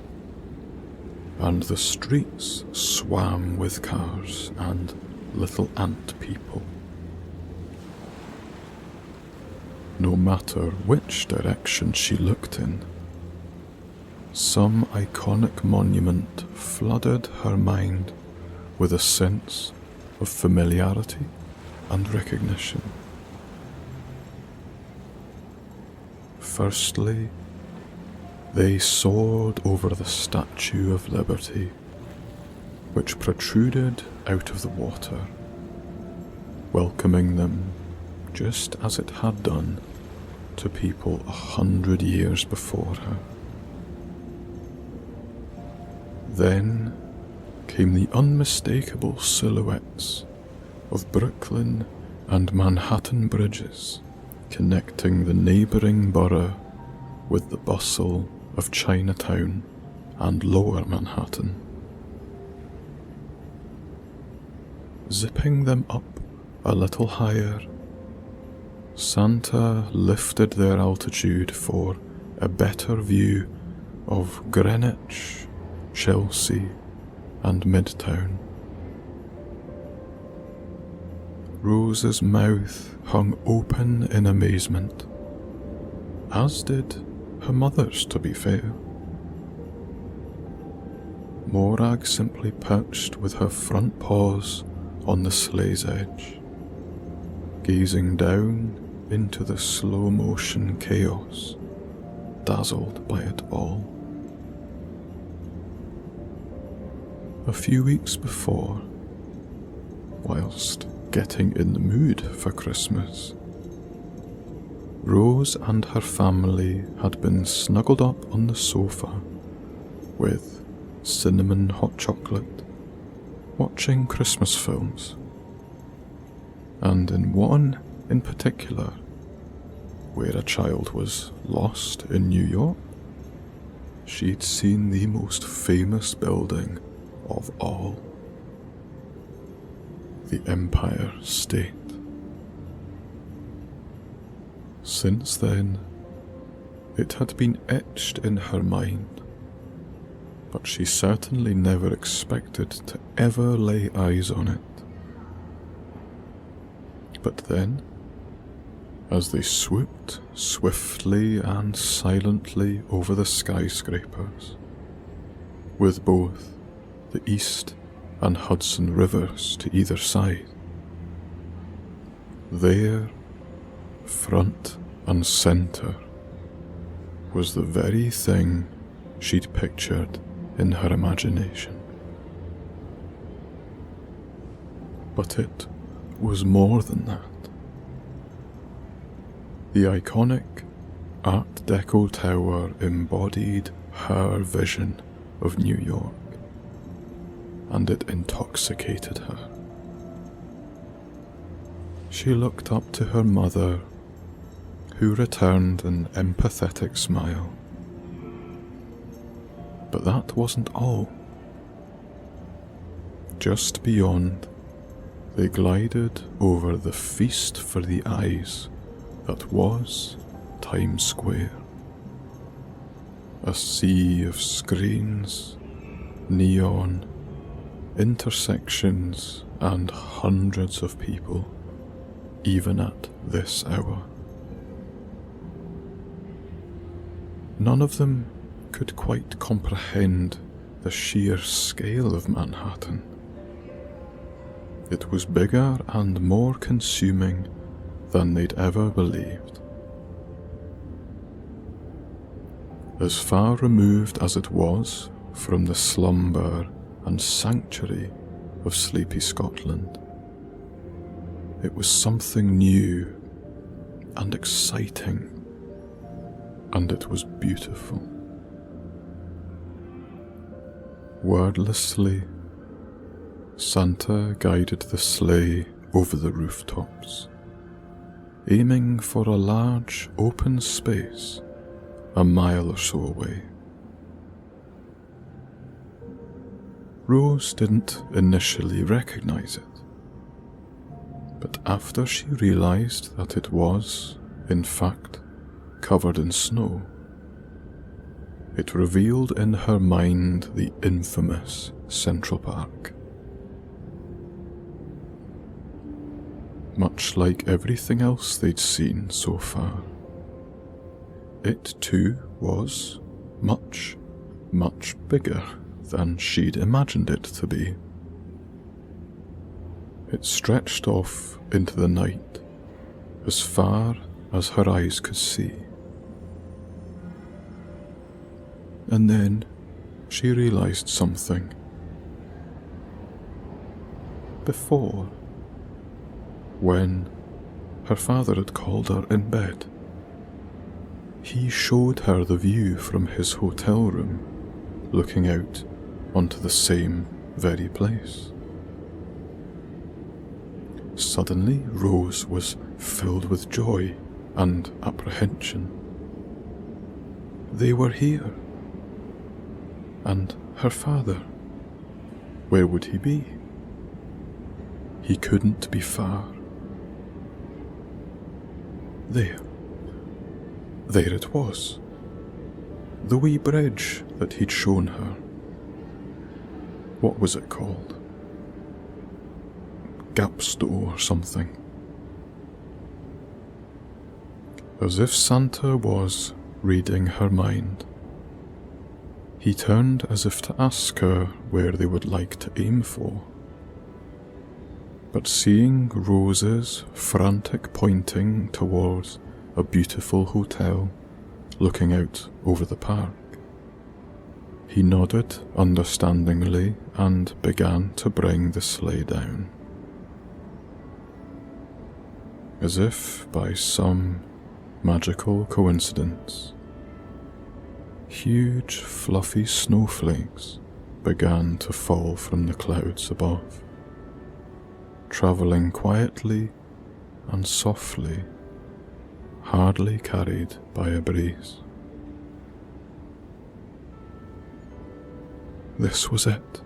and the streets swam with cars and little ant people. No matter which direction she looked in, some iconic monument flooded her mind with a sense of familiarity and recognition. Firstly, they soared over the Statue of Liberty, which protruded out of the water, welcoming them just as it had done to people 100 years before her. Then came the unmistakable silhouettes of Brooklyn and Manhattan bridges, connecting the neighbouring borough with the bustle of Chinatown and Lower Manhattan. Zipping them up a little higher, Santa lifted their altitude for a better view of Greenwich, Chelsea, and Midtown. Rose's mouth hung open in amazement, as did her mother's, to be fair. Morag simply perched with her front paws on the sleigh's edge, gazing down into the slow-motion chaos, dazzled by it all. A few weeks before, whilst getting in the mood for Christmas, Rose and her family had been snuggled up on the sofa with cinnamon hot chocolate, watching Christmas films, and in one in particular, where a child was lost in New York, she'd seen the most famous building of all, the Empire State. Since then, it had been etched in her mind, but she certainly never expected to ever lay eyes on it. But then, as they swooped swiftly and silently over the skyscrapers, with both the East and Hudson rivers to either side, there, front and centre, was the very thing she'd pictured in her imagination. But it was more than that. The iconic Art Deco tower embodied her vision of New York, and it intoxicated her. She looked up to her mother, who returned an empathetic smile. But that wasn't all. Just beyond, they glided over the feast for the eyes that was Times Square. A sea of screens, neon, intersections, and hundreds of people, even at this hour. None of them could quite comprehend the sheer scale of Manhattan. It was bigger and more consuming than they'd ever believed. As far removed as it was from the slumber and sanctuary of sleepy Scotland, it was something new and exciting, and it was beautiful. Wordlessly, Santa guided the sleigh over the rooftops, aiming for a large open space a mile or so away. Rose didn't initially recognize it, but after she realized that it was, in fact, covered in snow, it revealed in her mind the infamous Central Park. Much like everything else they'd seen so far, it too was much, much bigger than she'd imagined it to be. It stretched off into the night as far as her eyes could see. And then she realized something. Before, when her father had called her in bed, he showed her the view from his hotel room, looking out onto the same very place. Suddenly, Rose was filled with joy and apprehension. They were here. And her father, where would he be? He couldn't be far. There it was. The wee bridge that he'd shown her. What was it called? Gapstow or something. As if Santa was reading her mind, he turned as if to ask her where they would like to aim for. But seeing Rose's frantic pointing towards a beautiful hotel looking out over the park, he nodded understandingly and began to bring the sleigh down. As if by some magical coincidence, huge fluffy snowflakes began to fall from the clouds above, travelling quietly and softly, hardly carried by a breeze. This was it.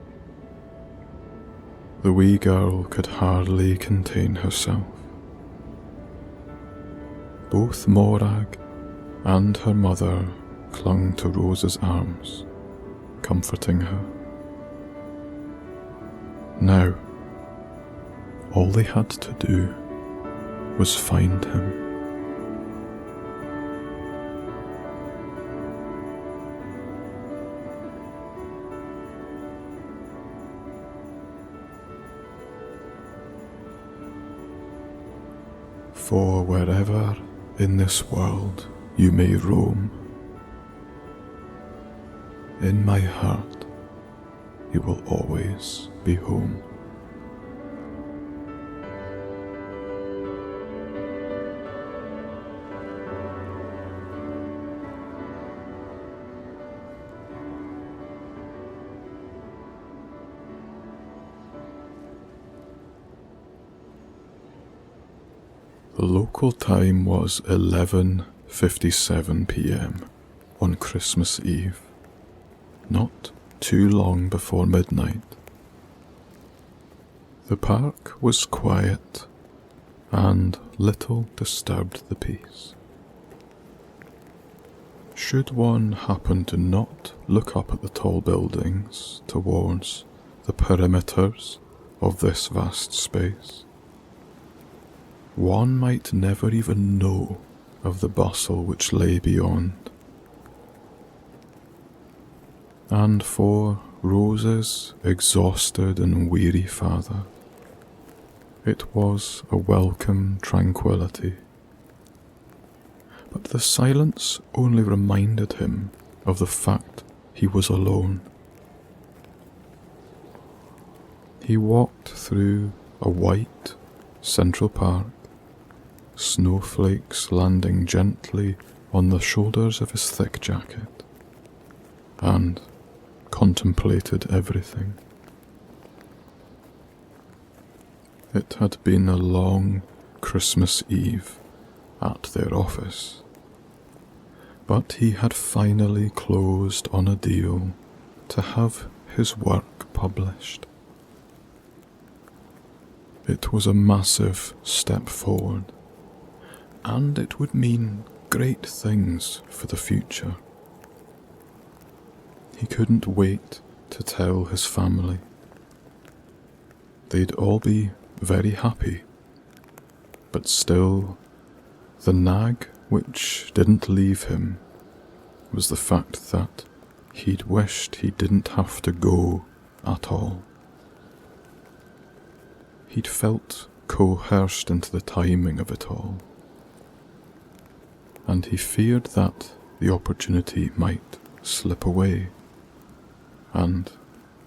The wee girl could hardly contain herself. Both Morag and her mother clung to Rose's arms, comforting her. Now, all they had to do was find him. For wherever in this world you may roam, in my heart you will always be home. The local time was 11:57 p.m. on Christmas Eve, not too long before midnight. The park was quiet, and little disturbed the peace. Should one happen to not look up at the tall buildings towards the perimeters of this vast space, one might never even know of the bustle which lay beyond. And for Rose's exhausted and weary father, it was a welcome tranquillity. But the silence only reminded him of the fact he was alone. He walked through a white Central Park, snowflakes landing gently on the shoulders of his thick jacket, and contemplated everything. It had been a long Christmas Eve at their office, but he had finally closed on a deal to have his work published. It was a massive step forward, and it would mean great things for the future. He couldn't wait to tell his family. They'd all be very happy, but still, the nag which didn't leave him was the fact that he'd wished he didn't have to go at all. He'd felt coerced into the timing of it all, and he feared that the opportunity might slip away, and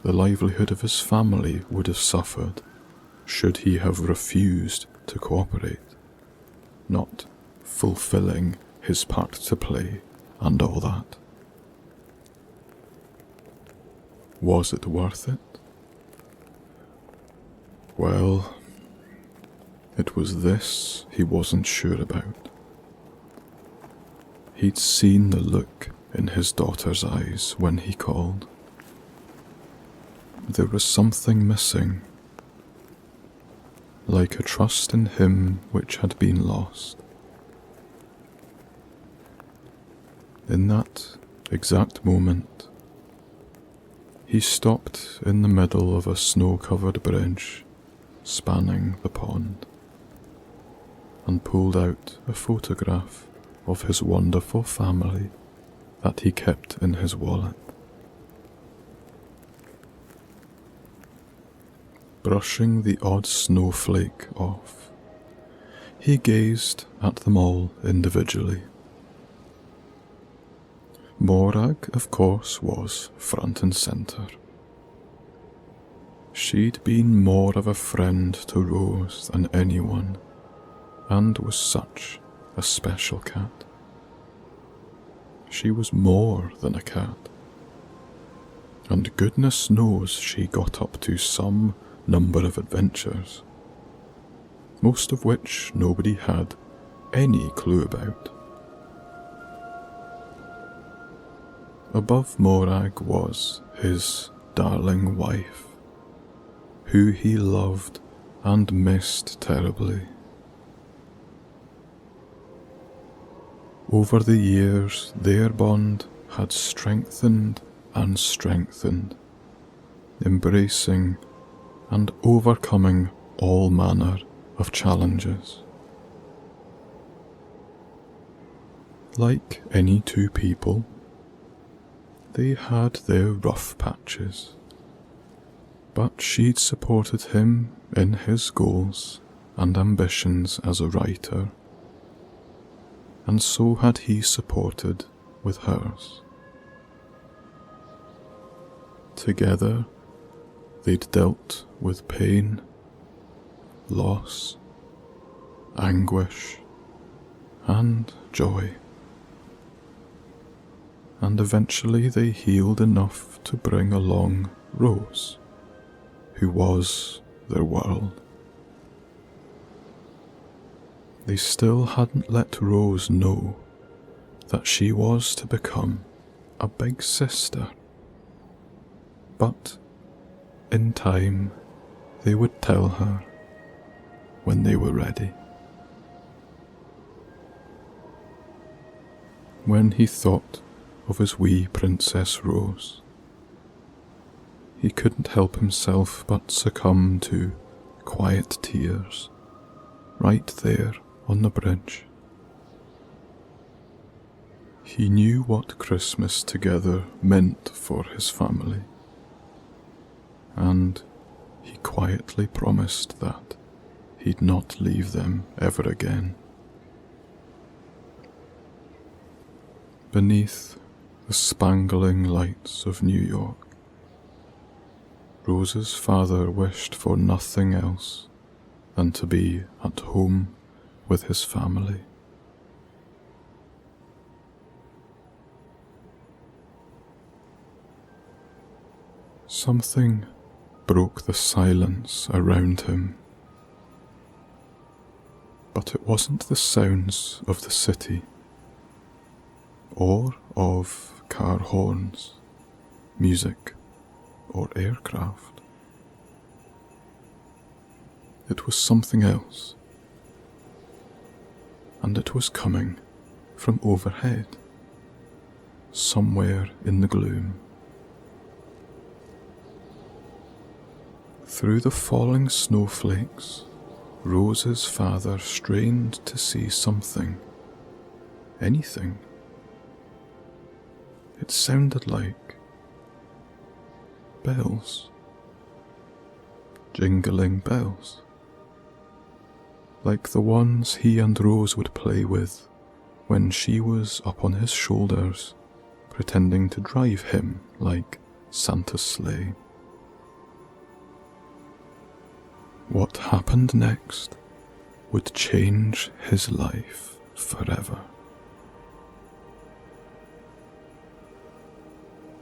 the livelihood of his family would have suffered should he have refused to cooperate, not fulfilling his part to play and all that. Was it worth it? Well, it was this he wasn't sure about. He'd seen the look in his daughter's eyes when he called. There was something missing, like a trust in him which had been lost. In that exact moment, he stopped in the middle of a snow-covered bridge spanning the pond and pulled out a photograph of his wonderful family that he kept in his wallet. Brushing the odd snowflake off, he gazed at them all individually. Morag, of course, was front and centre. She'd been more of a friend to Rose than anyone, and was such a special cat. She was more than a cat, and goodness knows she got up to some number of adventures, most of which nobody had any clue about. Above Morag was his darling wife, who he loved and missed terribly. Over the years, their bond had strengthened and strengthened, embracing and overcoming all manner of challenges. Like any two people, they had their rough patches, but she'd supported him in his goals and ambitions as a writer, and so had he supported with hers. Together, they'd dealt with pain, loss, anguish, and joy. And eventually they healed enough to bring along Rose, who was their world. They still hadn't let Rose know that she was to become a big sister But in time they would tell her when they were ready. When he thought of his wee Princess Rose, he couldn't help himself but succumb to quiet tears right there on the bridge. He knew what Christmas together meant for his family, and he quietly promised that he'd not leave them ever again. Beneath the spangling lights of New York, Rose's father wished for nothing else than to be at home with his family. Something broke the silence around him, but it wasn't the sounds of the city, or of car horns, music, or aircraft. It was something else, and it was coming from overhead, somewhere in the gloom. Through the falling snowflakes, Rose's father strained to see something, anything. It sounded like bells, jingling bells, like the ones he and Rose would play with when she was up on his shoulders, pretending to drive him like Santa's sleigh. What happened next would change his life forever.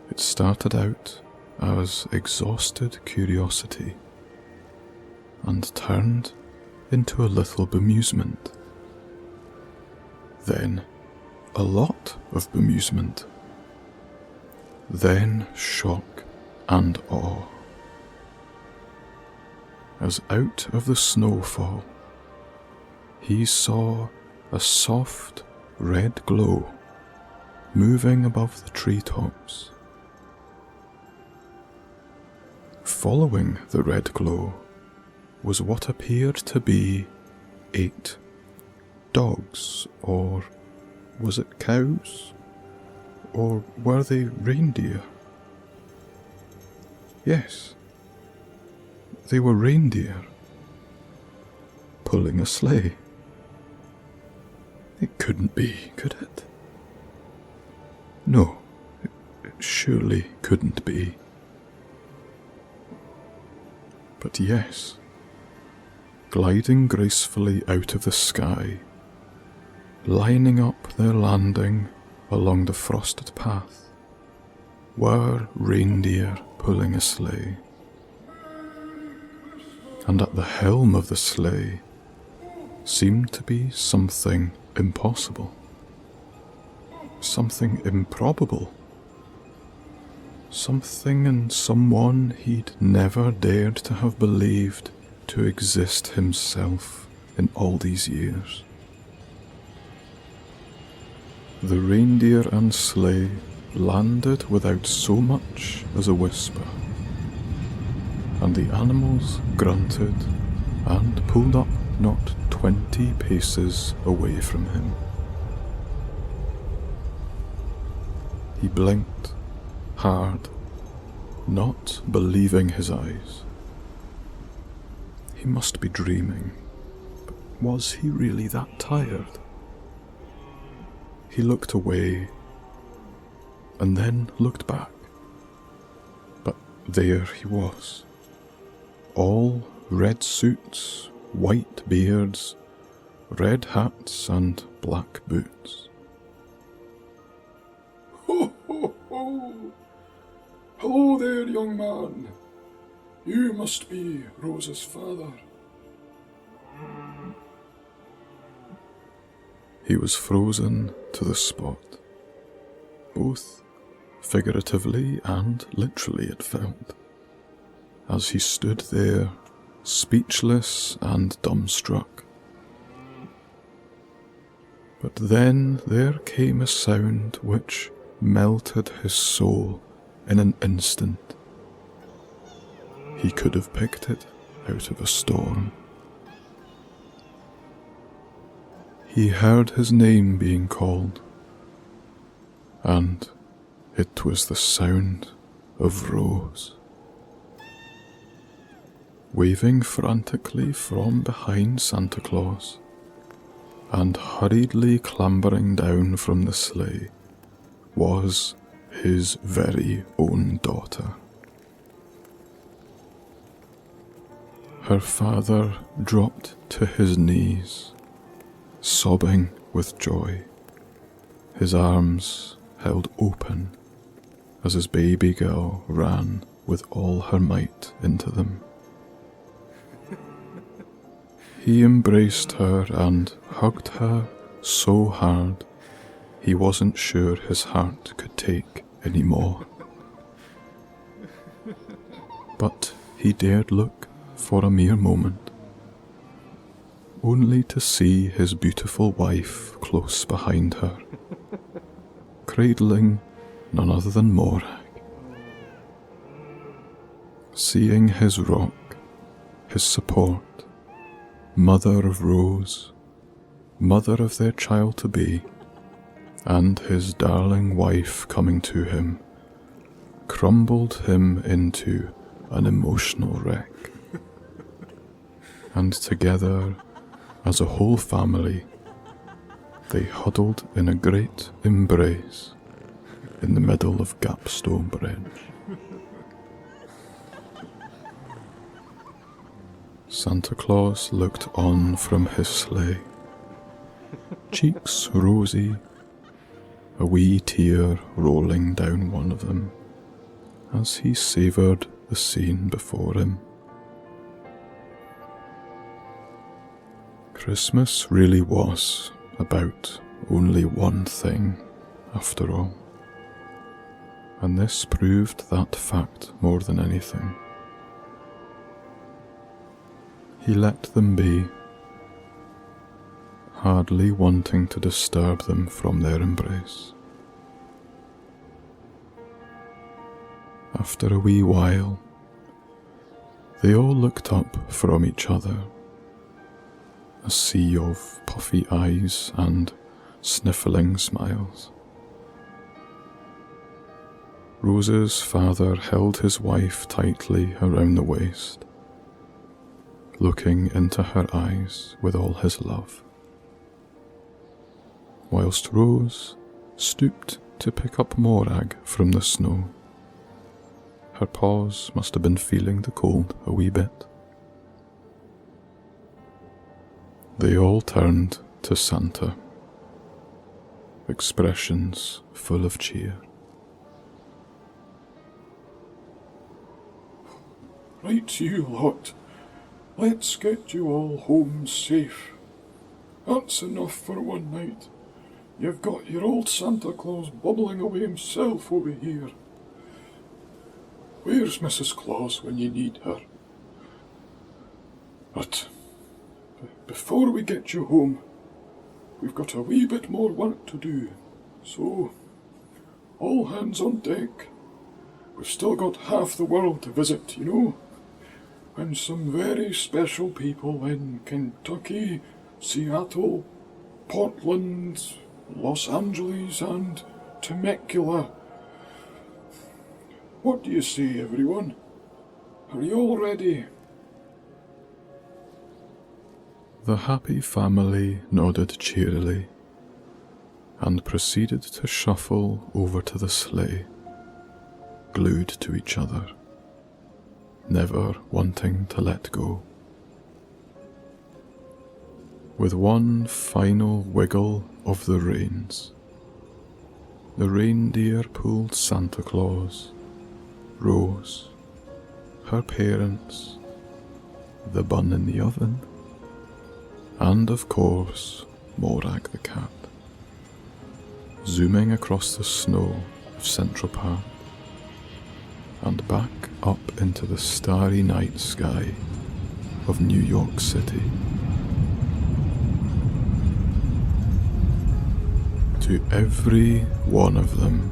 It started out as exhausted curiosity and turned into a little bemusement. Then a lot of bemusement. Then shock and awe. As out of the snowfall, he saw a soft red glow moving above the treetops. Following the red glow was what appeared to be 8 dogs, or was it cows? Or were they reindeer? Yes, they were reindeer, pulling a sleigh. It couldn't be, could it? No, it surely couldn't be. But yes, gliding gracefully out of the sky, lining up their landing along the frosted path, were reindeer pulling a sleigh. And at the helm of the sleigh seemed to be something impossible, something improbable, something and someone he'd never dared to have believed to exist himself in all these years. The reindeer and sleigh landed without so much as a whisper, and the animals grunted and pulled up not 20 paces away from him. He blinked hard, not believing his eyes. He must be dreaming, but was he really that tired? He looked away and then looked back, but there he was. All red suits, white beards, red hats and black boots. Ho, ho, ho! Hello there, young man. You must be Rose's father. He was frozen to the spot, both figuratively and literally it felt, as he stood there, speechless and dumbstruck. But then there came a sound which melted his soul in an instant. He could have picked it out of a storm. He heard his name being called, and it was the sound of Rose. Waving frantically from behind Santa Claus, and hurriedly clambering down from the sleigh, was his very own daughter. Her father dropped to his knees, sobbing with joy, his arms held open as his baby girl ran with all her might into them. He embraced her and hugged her so hard he wasn't sure his heart could take any more. But he dared look for a mere moment, only to see his beautiful wife close behind her, cradling none other than Morag. Seeing his rock, his support, mother of Rose, mother of their child-to-be, and his darling wife coming to him, crumbled him into an emotional wreck. And together, as a whole family, they huddled in a great embrace in the middle of Gapstone Bridge. Santa Claus looked on from his sleigh, cheeks rosy, a wee tear rolling down one of them as he savoured the scene before him. Christmas really was about only one thing, after all, and this proved that fact more than anything. He let them be, hardly wanting to disturb them from their embrace. After a wee while, they all looked up from each other, a sea of puffy eyes and sniffling smiles. Rose's father held his wife tightly around the waist, looking into her eyes with all his love, whilst Rose stooped to pick up Morag from the snow. Her paws must have been feeling the cold a wee bit. They all turned to Santa, expressions full of cheer. Right, you lot. Let's get you all home safe. That's enough for one night. You've got your old Santa Claus bubbling away himself over here. Where's Mrs. Claus when you need her? But before we get you home, we've got a wee bit more work to do. So, all hands on deck. We've still got half the world to visit, you know. And some very special people in Kentucky, Seattle, Portland, Los Angeles and Temecula. What do you say, everyone? Are you all ready? The happy family nodded cheerily and proceeded to shuffle over to the sleigh, glued to each other, never wanting to let go. With one final wiggle of the reins, the reindeer pulled Santa Claus, Rose, her parents, the bun in the oven, and of course Morag the cat, zooming across the snow of Central Park and back up into the starry night sky of New York City. To every one of them,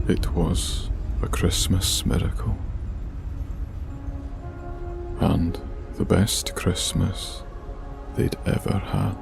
it was a Christmas miracle, and the best Christmas they'd ever had.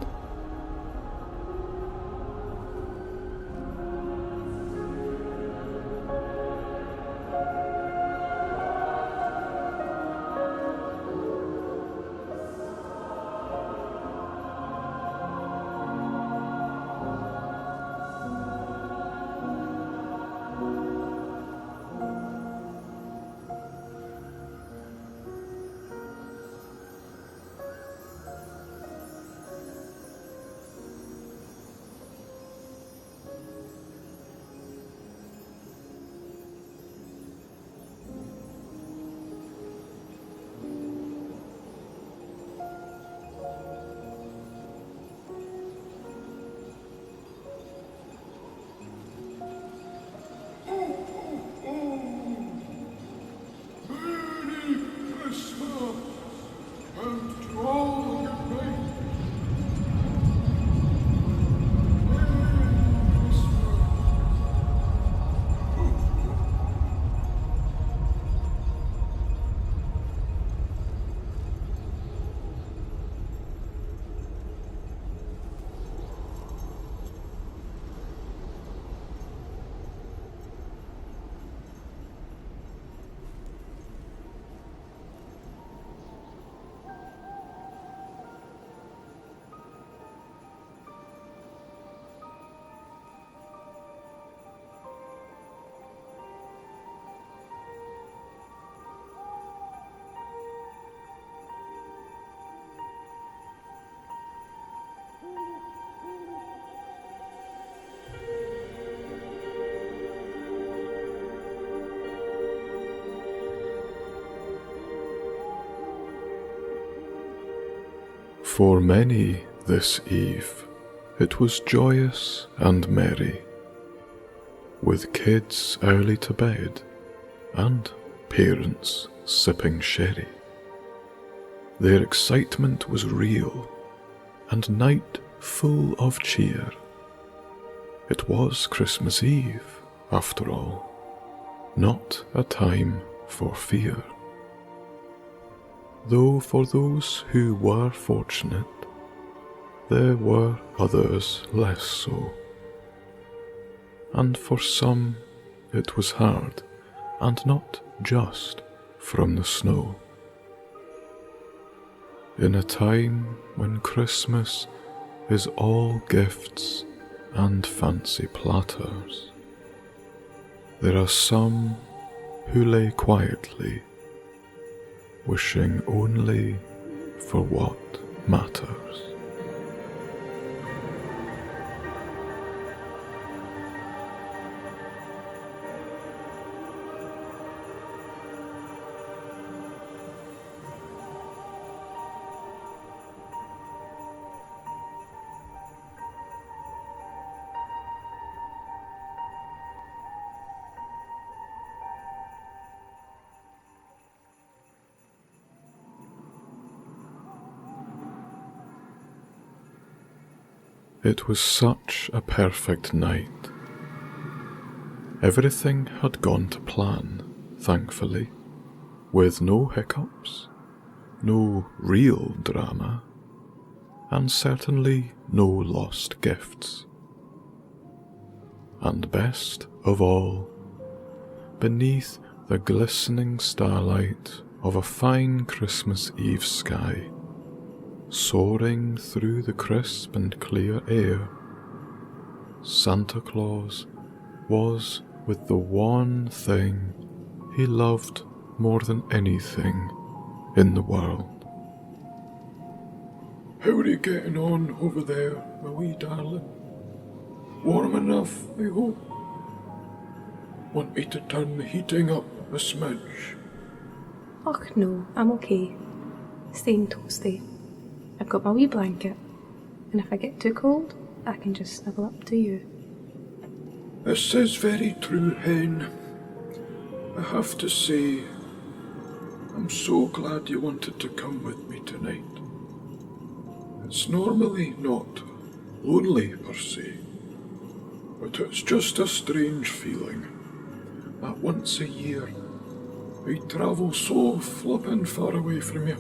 For many this eve, it was joyous and merry, with kids early to bed and parents sipping sherry. Their excitement was real, and night full of cheer. It was Christmas Eve, after all, not a time for fear. Though for those who were fortunate, there were others less so. And for some it was hard, and not just from the snow. In a time when Christmas is all gifts and fancy platters, there are some who lay quietly, wishing only for what matters. It was such a perfect night. Everything had gone to plan, thankfully, with no hiccups, no real drama, and certainly no lost gifts. And best of all, beneath the glistening starlight of a fine Christmas Eve sky, soaring through the crisp and clear air, Santa Claus was with the one thing he loved more than anything in the world. How are you getting on over there, my wee darling? Warm enough, I hope? Want me to turn the heating up a smidge? Och no, I'm okay. Staying toasty. I've got my wee blanket, and if I get too cold, I can just snuggle up to you. This is very true, Hen. I have to say, I'm so glad you wanted to come with me tonight. It's normally not lonely per se, but it's just a strange feeling that once a year I travel so flippin' far away from you,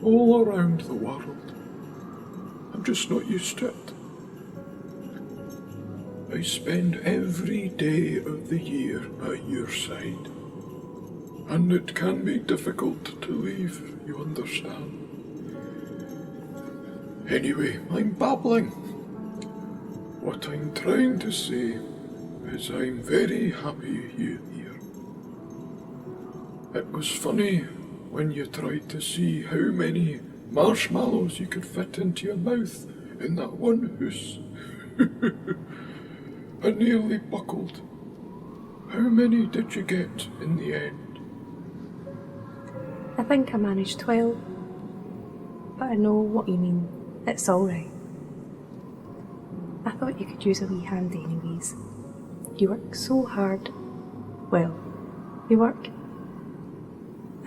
all around the world. I'm just not used to it. I spend every day of the year at your side, and it can be difficult to leave, you understand. Anyway, I'm babbling. What I'm trying to say is I'm very happy you're here. It was funny when you tried to see how many marshmallows you could fit into your mouth in that one house. I nearly buckled. How many did you get in the end? I think I managed 12. But I know what you mean. It's alright. I thought you could use a wee hand anyways. You work so hard. Well, you work.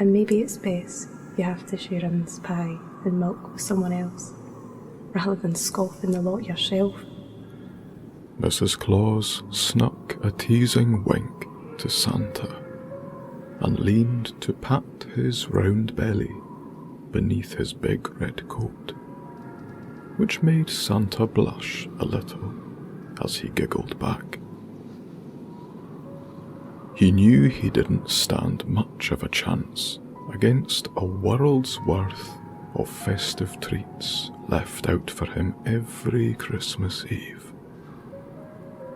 And maybe it's best you have to share in this pie and milk with someone else, rather than scoffing the lot yourself. Mrs. Claus snuck a teasing wink to Santa and leaned to pat his round belly beneath his big red coat, which made Santa blush a little as he giggled back. He knew he didn't stand much of a chance against a world's worth of festive treats left out for him every Christmas Eve.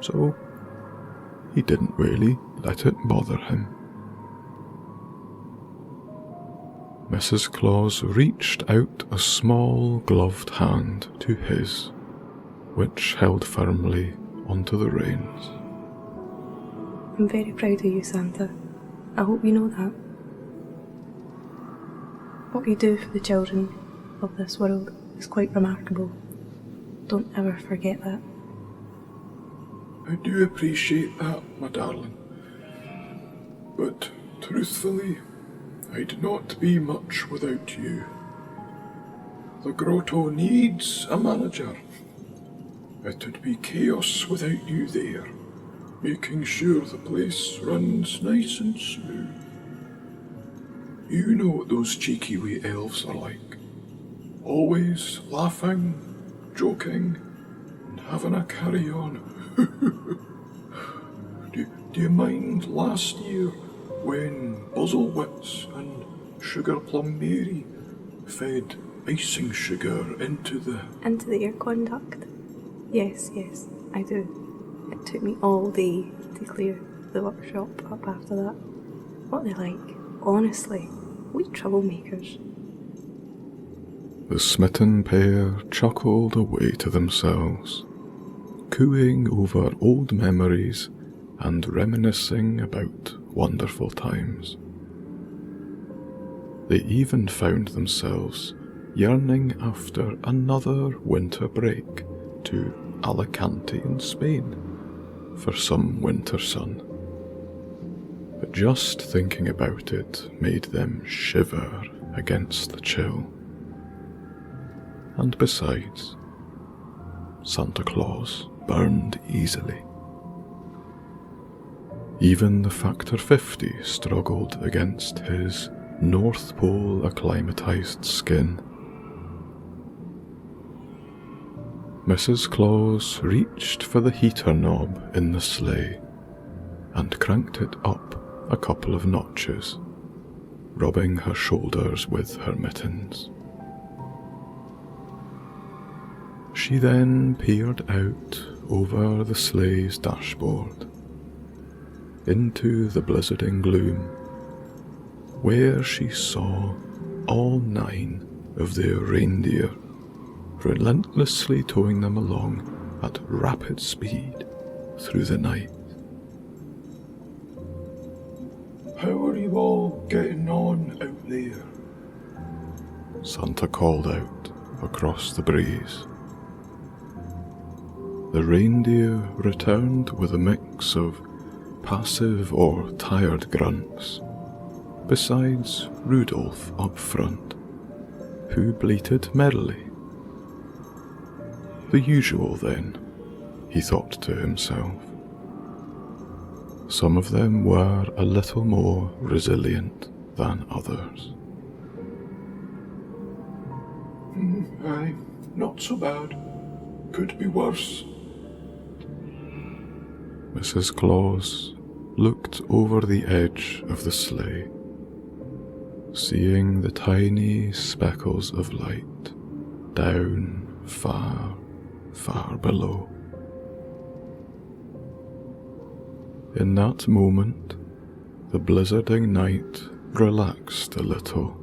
So he didn't really let it bother him. Mrs. Claus reached out a small gloved hand to his, which held firmly onto the reins. I'm very proud of you, Santa. I hope you know that. What you do for the children of this world is quite remarkable. Don't ever forget that. I do appreciate that, my darling. But truthfully, I'd not be much without you. The grotto needs a manager. It'd be chaos without you there, making sure the place runs nice and smooth. You know what those cheeky wee elves are like. Always laughing, joking, and having a carry-on. Do you mind last year when Buzzlewits and Sugar Plum Mary fed icing sugar into the air conduct? Yes, I do. It took me all day to clear the workshop up after that. What they like, honestly, we troublemakers. The smitten pair chuckled away to themselves, cooing over old memories and reminiscing about wonderful times. They even found themselves yearning after another winter break to Alicante in Spain for some winter sun. But just thinking about it made them shiver against the chill. And besides, Santa Claus burned easily. Even the Factor 50 struggled against his North Pole acclimatized skin. Mrs. Claus reached for the heater knob in the sleigh and cranked it up a couple of notches, rubbing her shoulders with her mittens. She then peered out over the sleigh's dashboard into the blizzarding gloom, where she saw all 9 of their reindeer relentlessly towing them along at rapid speed through the night. How are you all getting on out there? Santa called out across the breeze. the reindeer returned with a mix of passive or tired grunts, besides Rudolph up front, who bleated merrily. The usual then, he thought to himself. Some of them were a little more resilient than others. Aye, not so bad. Could be worse. Mrs. Claus looked over the edge of the sleigh, seeing the tiny speckles of light down far, far below. In that moment, the blizzarding night relaxed a little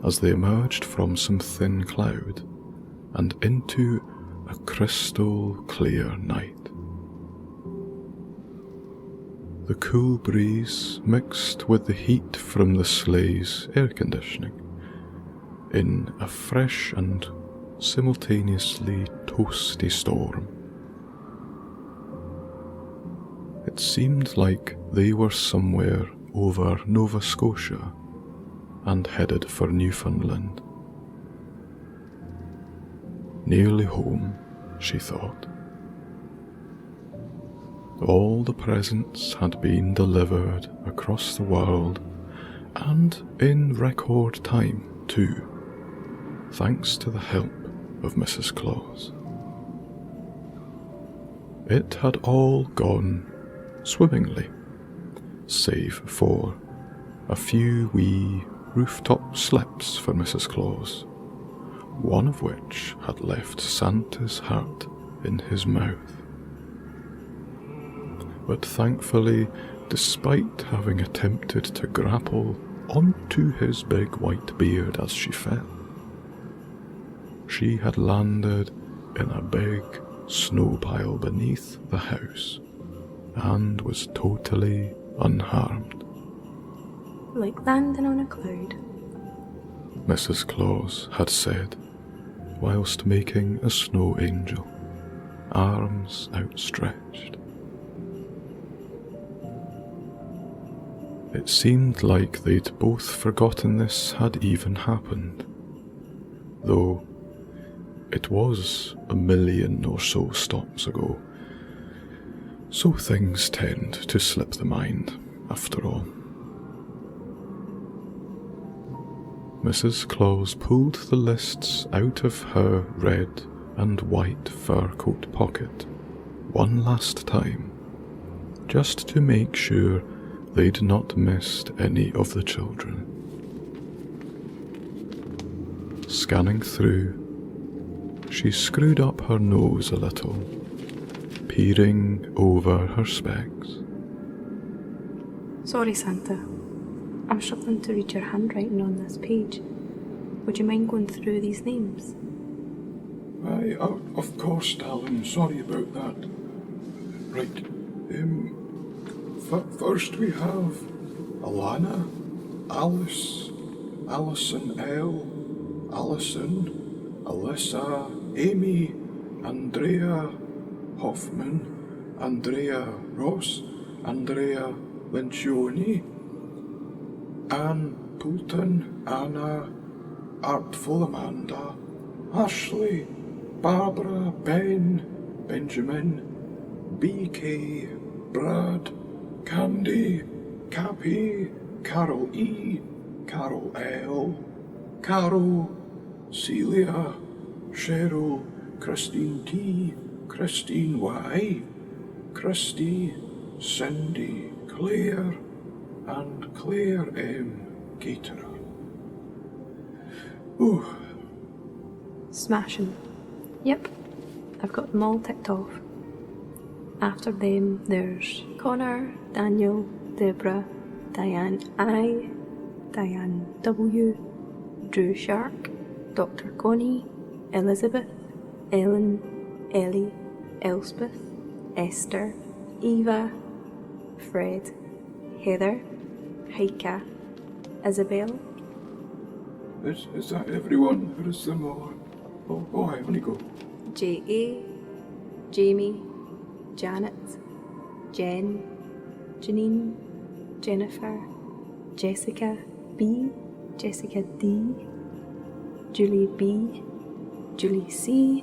as they emerged from some thin cloud and into a crystal clear night. The cool breeze mixed with the heat from the sleigh's air conditioning in a fresh and simultaneously toasty storm. It seemed like they were somewhere over Nova Scotia and headed for Newfoundland. Nearly home, she thought. All the presents had been delivered across the world, and in record time too, thanks to the help of Mrs. Claus. It had all gone swimmingly, save for a few wee rooftop slips for Mrs. Claus, one of which had left Santa's heart in his mouth. But thankfully, despite having attempted to grapple onto his big white beard as she fell, she had landed in a big snow pile beneath the house and was totally unharmed. Like landing on a cloud, Mrs. Claus had said, whilst making a snow angel, arms outstretched. It seemed like they'd both forgotten this had even happened, though it was 1,000,000 or so stops ago, so things tend to slip the mind after all. Mrs. Claus pulled the lists out of her red and white fur coat pocket one last time, just to make sure they'd not missed any of the children. Scanning through, she screwed up her nose a little, peering over her specs. Sorry, Santa. I'm struggling to read your handwriting on this page. Would you mind going through these names? Aye, of course, darling. Sorry about that. Right. First we have Alana, Alice, Alison L, Alison, Alyssa, Amy, Andrea Hoffman, Andrea Ross, Andrea Lencioni, Anne Poulton, Anna, Artful Amanda, Ashley, Barbara, Ben, Benjamin, BK, Brad, Candy, Cappy, Carol E, Carol L, Carol, Celia, Cheryl, Christine T, Christine Y, Christy, Cindy, Claire, and Claire M. Gaterer. Ooh. Smashing. Yep, I've got them all ticked off. After them, there's Connor, Daniel, Deborah, Diane I, Diane W, Drew Shark, Dr. Connie, Elizabeth, Ellen, Ellie, Elspeth, Esther, Eva, Fred, Heather, Heike, Isabel. Is that everyone, or is there more? Oh, I only go. J.A., Jamie, Janet, Jen, Janine, Jennifer, Jessica B, Jessica D, Julie B, Julie C,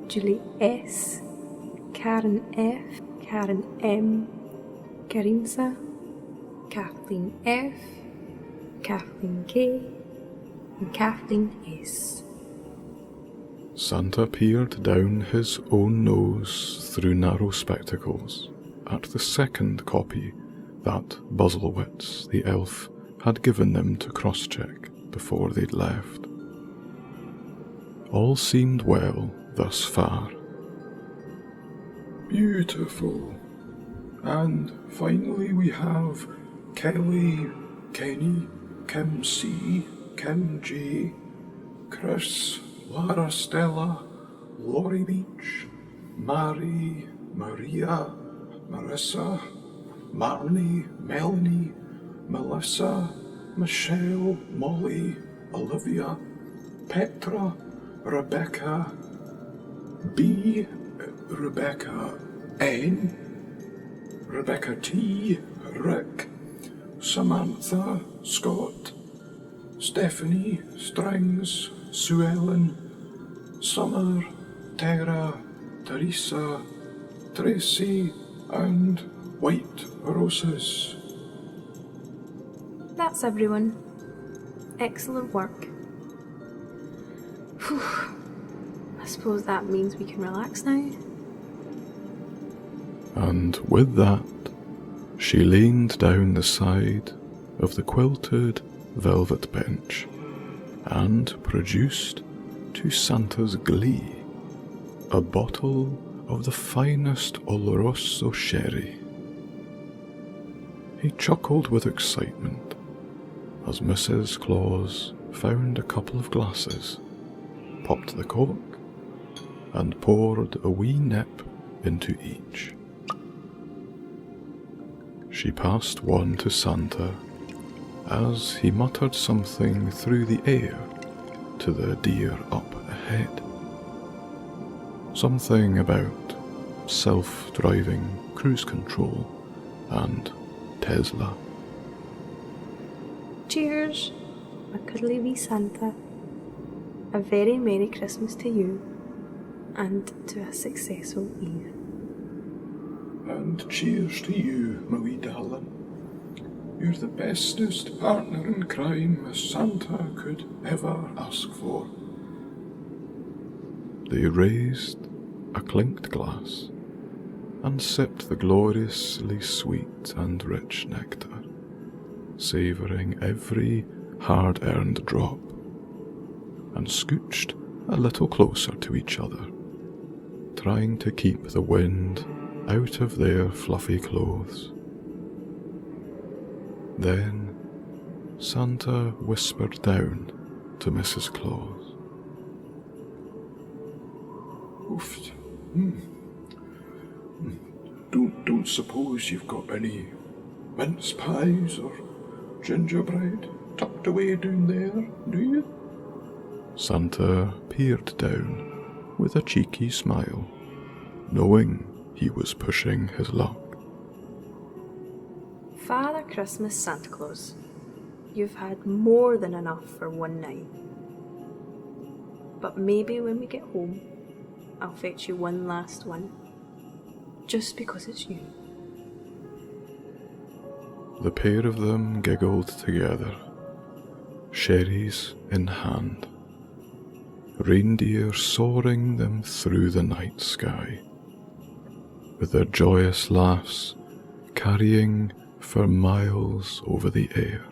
Julie S, Karen F, Karen M, Karimsa, Kathleen F, Kathleen K, and Kathleen S. Santa peered down his own nose through narrow spectacles at the second copy that Buzzlewitz, the elf, had given them to cross-check before they'd left. All seemed well thus far. Beautiful. And finally we have Kelly, Kenny, Kim C, Kim J, Chris, Lara Stella, Laurie Beach, Mary, Maria, Marissa, Marnie, Melanie, Melissa, Michelle, Molly, Olivia, Petra, Rebecca, B, Rebecca N, Rebecca T, Rick, Samantha, Scott, Stephanie, Strings, Sue Ellen, Summer, Tara, Teresa, Tracy, and White Roses. That's everyone. Excellent work. Whew. I suppose that means we can relax now. And with that, she leaned down the side of the quilted velvet bench and produced, to Santa's glee, a bottle of the finest Oloroso sherry. He chuckled with excitement as Mrs. Claus found a couple of glasses, popped the cork, and poured a wee nip into each. She passed one to Santa as he muttered something through the air to the deer up ahead. Something about self-driving cruise control and Tesla. Cheers, my cuddly wee Santa. A very Merry Christmas to you, and to a successful Eve. And cheers to you, my wee darling. You're the bestest partner in crime a Santa could ever ask for. They raised a clinked glass and sipped the gloriously sweet and rich nectar, savouring every hard-earned drop, and scooched a little closer to each other, trying to keep the wind out of their fluffy clothes. Then Santa whispered down to Mrs. Claus. Oof. Don't suppose you've got any mince pies or gingerbread tucked away down there, do you? Santa peered down with a cheeky smile, knowing he was pushing his luck. Father Christmas Santa Claus, you've had more than enough for one night. But maybe when we get home, I'll fetch you one last one. Just because it's you. The pair of them giggled together, sherries in hand, reindeer soaring them through the night sky, with their joyous laughs carrying for miles over the air.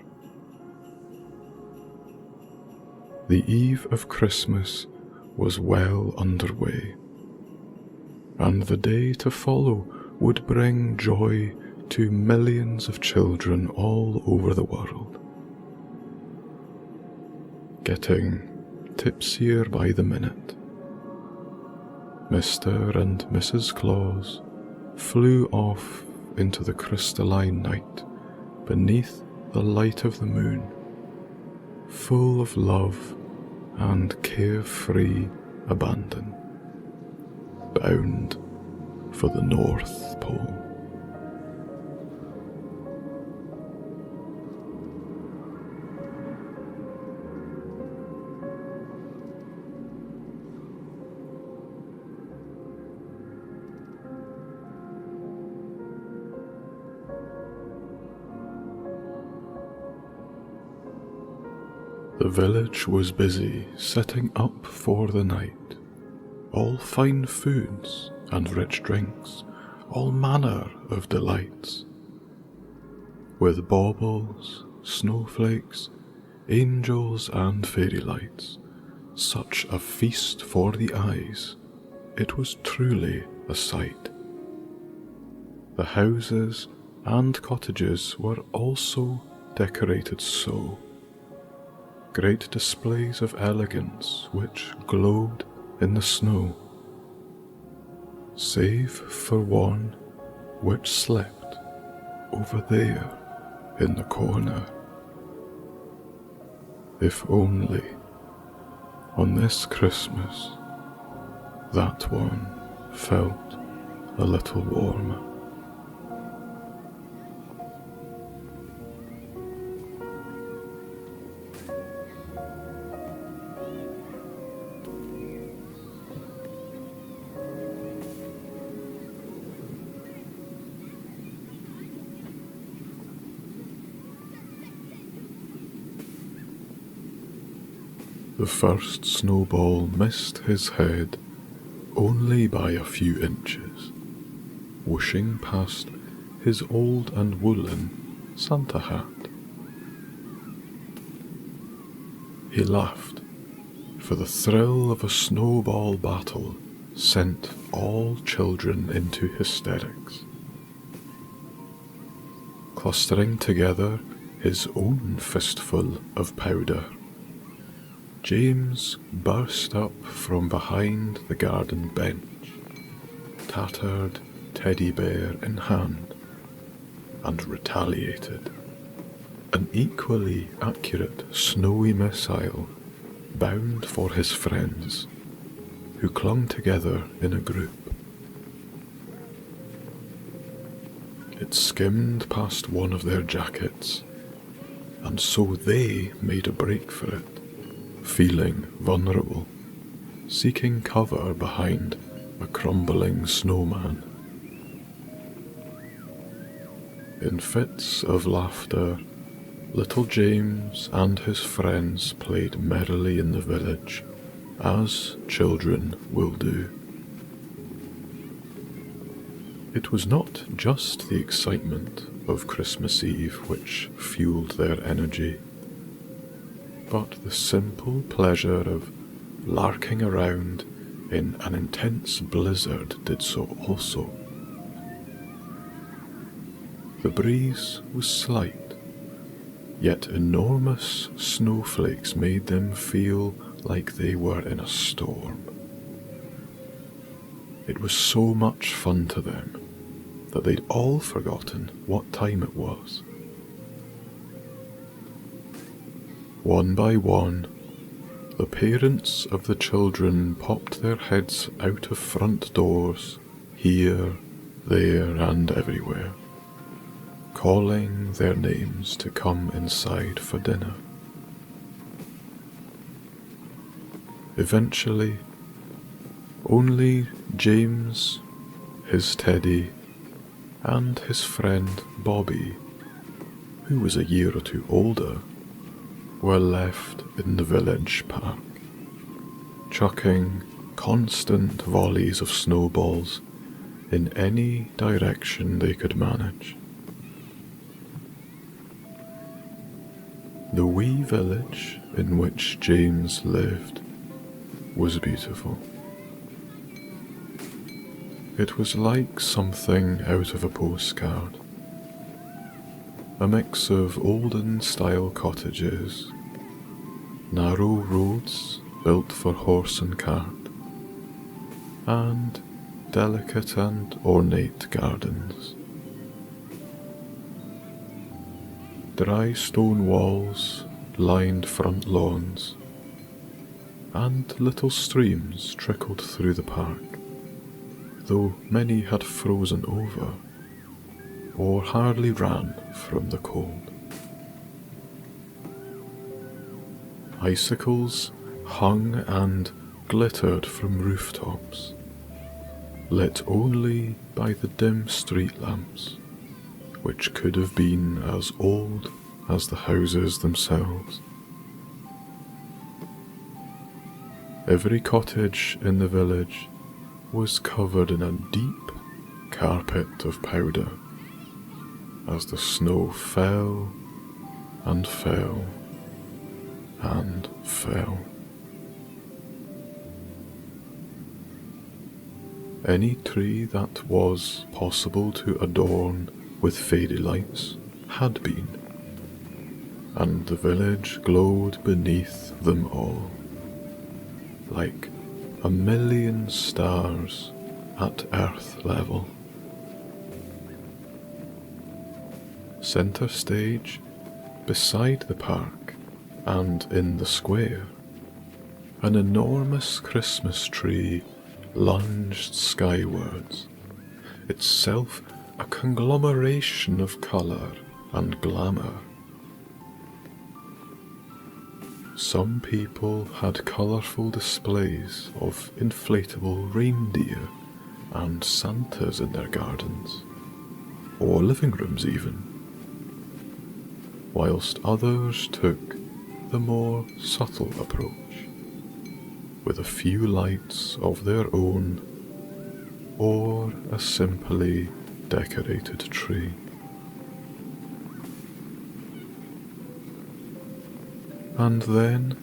The eve of Christmas was well underway, and the day to follow would bring joy to millions of children all over the world. Getting tipsier by the minute, Mr. and Mrs. Claus flew off into the crystalline night beneath the light of the moon, full of love and carefree abandon, bound for the North Pole. The village was busy setting up for the night, all fine foods and rich drinks, all manner of delights, with baubles, snowflakes, angels and fairy lights, such a feast for the eyes, it was truly a sight. The houses and cottages were also decorated so. Great displays of elegance which glowed in the snow, save for one which slept over there in the corner. If only, on this Christmas, that one felt a little warmer. The first Snowball missed his head only by a few inches, whooshing past his old and woolen Santa hat. He laughed, for the thrill of a snowball battle sent all children into hysterics. Clustering together his own fistful of powder, James burst up from behind the garden bench, tattered teddy bear in hand, and retaliated. An equally accurate snowy missile bound for his friends, who clung together in a group. It skimmed past one of their jackets, and so they made a break for it, feeling vulnerable, seeking cover behind a crumbling snowman. In fits of laughter, little James and his friends played merrily in the village, as children will do. It was not just the excitement of Christmas Eve which fueled their energy, but the simple pleasure of larking around in an intense blizzard did so also. The breeze was slight, yet enormous snowflakes made them feel like they were in a storm. It was so much fun to them that they'd all forgotten what time it was. One by one, the parents of the children popped their heads out of front doors, here, there, and everywhere, calling their names to come inside for dinner. Eventually, only James, his Teddy, and his friend Bobby, who was a year or two older, were left in the village park, chucking constant volleys of snowballs in any direction they could manage. The wee village in which James lived was beautiful. It was like something out of a postcard. A mix of olden-style cottages, narrow roads built for horse and cart, and delicate and ornate gardens. Dry stone walls lined front lawns, and little streams trickled through the park, though many had frozen over or hardly ran from the cold. Icicles hung and glittered from rooftops, lit only by the dim street lamps, which could have been as old as the houses themselves. Every cottage in the village was covered in a deep carpet of powder as the snow fell and fell and fell. Any tree that was possible to adorn with fairy lights had been, and the village glowed beneath them all, like a million stars at earth level. Centre stage, beside the park and in the square, an enormous Christmas tree lunged skywards, itself a conglomeration of colour and glamour. Some people had colourful displays of inflatable reindeer and Santas in their gardens, or living rooms even, whilst others took the more subtle approach, with a few lights of their own or a simply decorated tree. And then,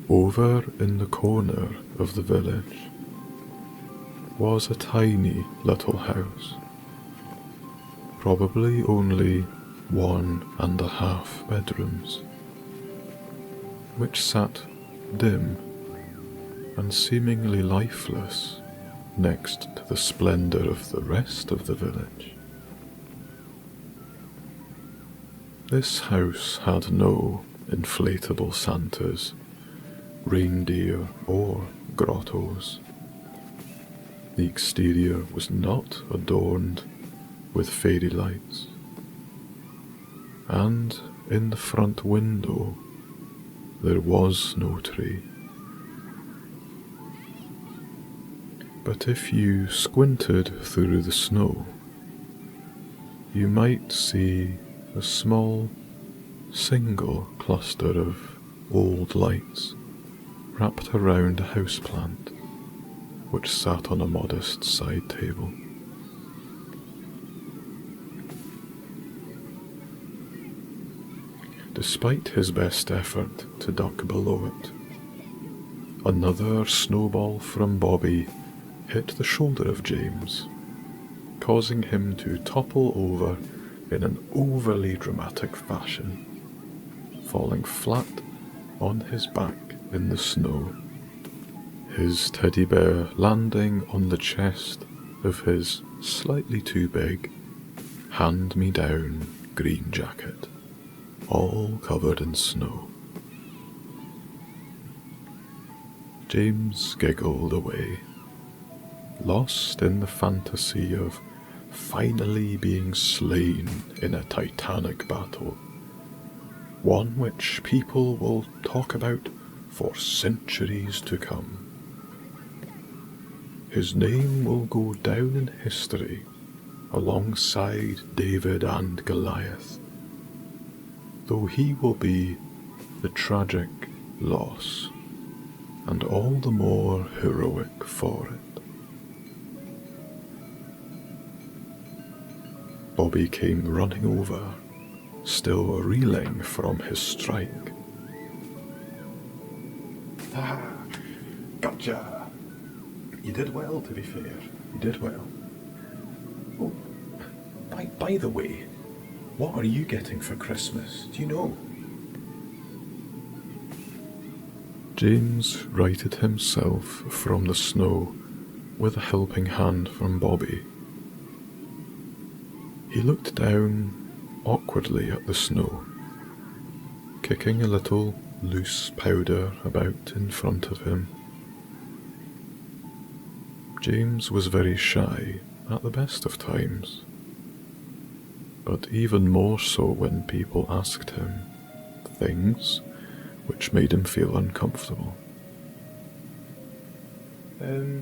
over in the corner of the village, was a tiny little house, probably only 1.5 bedrooms, which sat dim and seemingly lifeless next to the splendour of the rest of the village. This house had no inflatable Santas, reindeer or grottos. The exterior was not adorned with fairy lights, and in the front window there was no tree. But if you squinted through the snow, you might see a small, single cluster of old lights wrapped around a houseplant which sat on a modest side table. Despite his best effort to duck below it, another snowball from Bobby hit the shoulder of James, causing him to topple over in an overly dramatic fashion, falling flat on his back in the snow, his teddy bear landing on the chest of his slightly too big hand-me-down green jacket, all covered in snow. James giggled away, lost in the fantasy of finally being slain in a titanic battle, one which people will talk about for centuries to come. His name will go down in history alongside David and Goliath, though he will be the tragic loss, and all the more heroic for it. Bobby came running over, still reeling from his strike. Ah, gotcha. You did well, to be fair. You did well. Oh, by the way, what are you getting for Christmas? Do you know? James righted himself from the snow with a helping hand from Bobby. He looked down awkwardly at the snow, kicking a little loose powder about in front of him. James was very shy at the best of times, but even more so when people asked him things which made him feel uncomfortable. I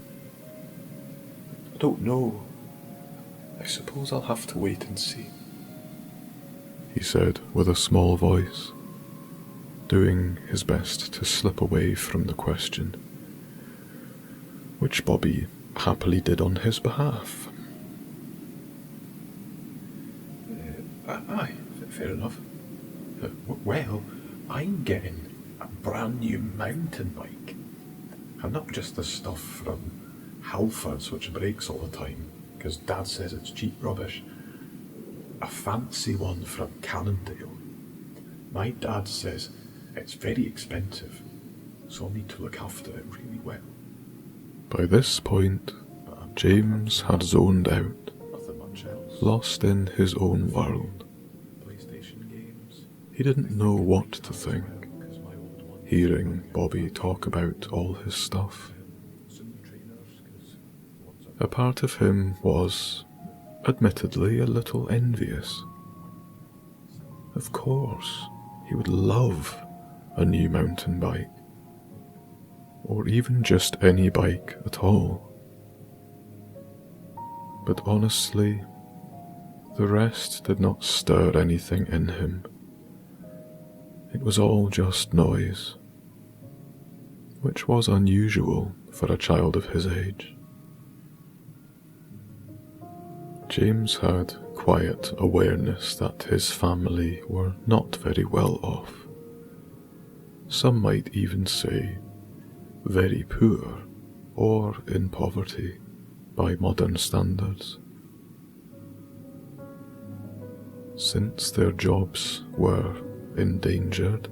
don't know. I suppose I'll have to wait and see, he said with a small voice, doing his best to slip away from the question, which Bobby happily did on his behalf. Aye, fair enough. Well, I'm getting a brand new mountain bike, and not just the stuff from Halfords which breaks all the time, because Dad says it's cheap rubbish. A fancy one from Cannondale. My dad says it's very expensive, so I'll need to look after it really well. By this point, James had zoned out, Nothing much else. lost in his own world. PlayStation games. He didn't know what to think, hearing Bobby talk about all his stuff. A part of him was, admittedly, a little envious. Of course, he would love a new mountain bike, or even just any bike at all. But honestly, the rest did not stir anything in him. It was all just noise, which was unusual for a child of his age. James had quiet awareness that his family were not very well off. Some might even say very poor or in poverty by modern standards. Since their jobs were endangered,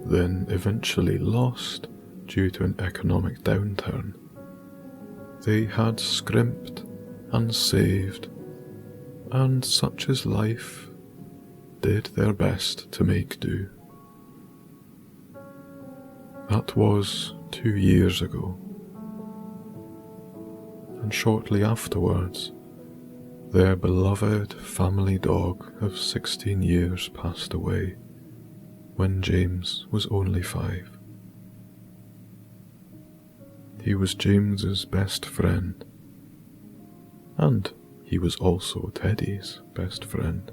then eventually lost due to an economic downturn, they had scrimped and saved, and such is life, did their best to make do. That was 2 years ago, and shortly afterwards, their beloved family dog of 16 years passed away when James was only 5. He was James's best friend, and he was also Teddy's best friend.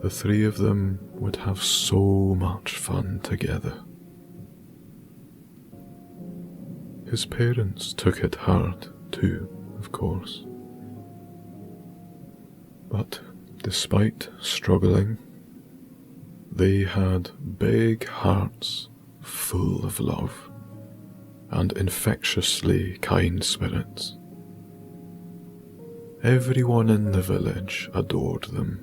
The three of them would have so much fun together. His parents took it hard too, of course. But despite struggling, they had big hearts full of love and infectiously kind spirits. Everyone in the village adored them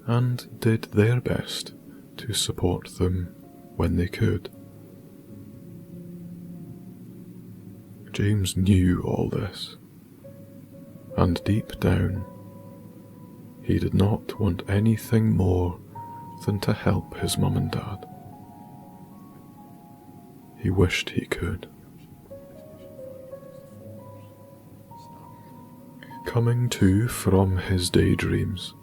and did their best to support them when they could. James knew all this, and deep down, he did not want anything more than to help his mum and dad. He wished he could. Coming to from his daydreams,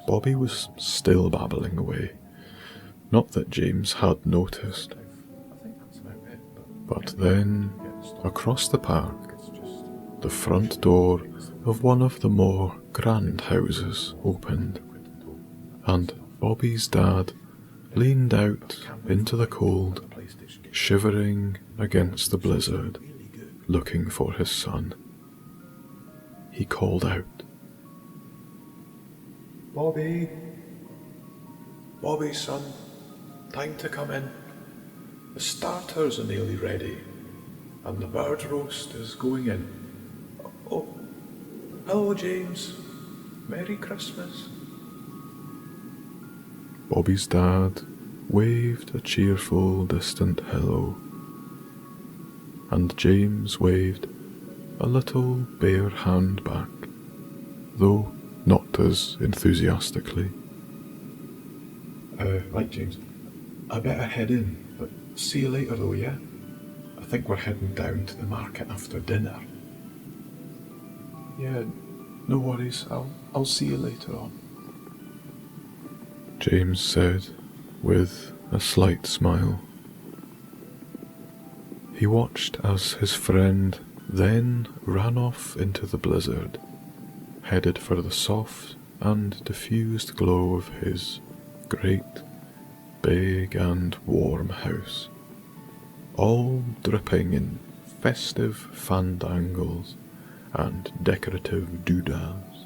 Bobby was still babbling away. Not that James had noticed. But then, across the park, the front door of one of the more grand houses opened, and Bobby's dad leaned out into the cold, shivering against the blizzard, looking for his son. He called out, "Bobby! Bobby, son, time to come in. The starters are nearly ready, and the bird roast is going in. Oh, hello, James. Merry Christmas." Bobby's dad waved a cheerful, distant hello, and James waved a little bare hand back, though not as enthusiastically. Right, James, I better head in, but see you later though, yeah? I think we're heading down to the market after dinner. Yeah, no worries. I'll see you later on, James said with a slight smile. He watched as his friend then ran off into the blizzard, headed for the soft and diffused glow of his great, big and warm house, all dripping in festive fandangles and decorative doodads.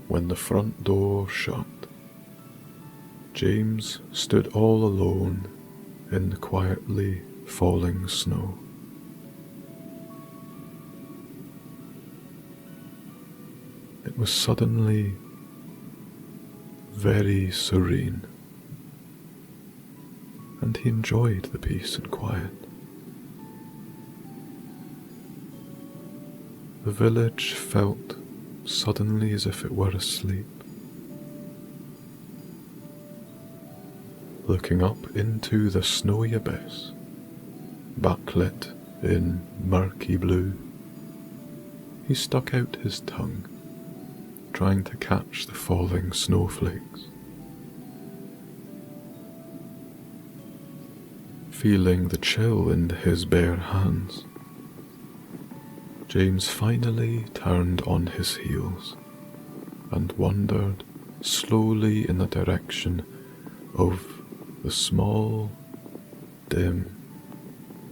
When the front door shut, James stood all alone in the quietly falling snow. It was suddenly very serene, and he enjoyed the peace and quiet. The village felt suddenly as if it were asleep. Looking up into the snowy abyss, backlit in murky blue, he stuck out his tongue, trying to catch the falling snowflakes. Feeling the chill in his bare hands, James finally turned on his heels and wandered slowly in the direction of the small, dim,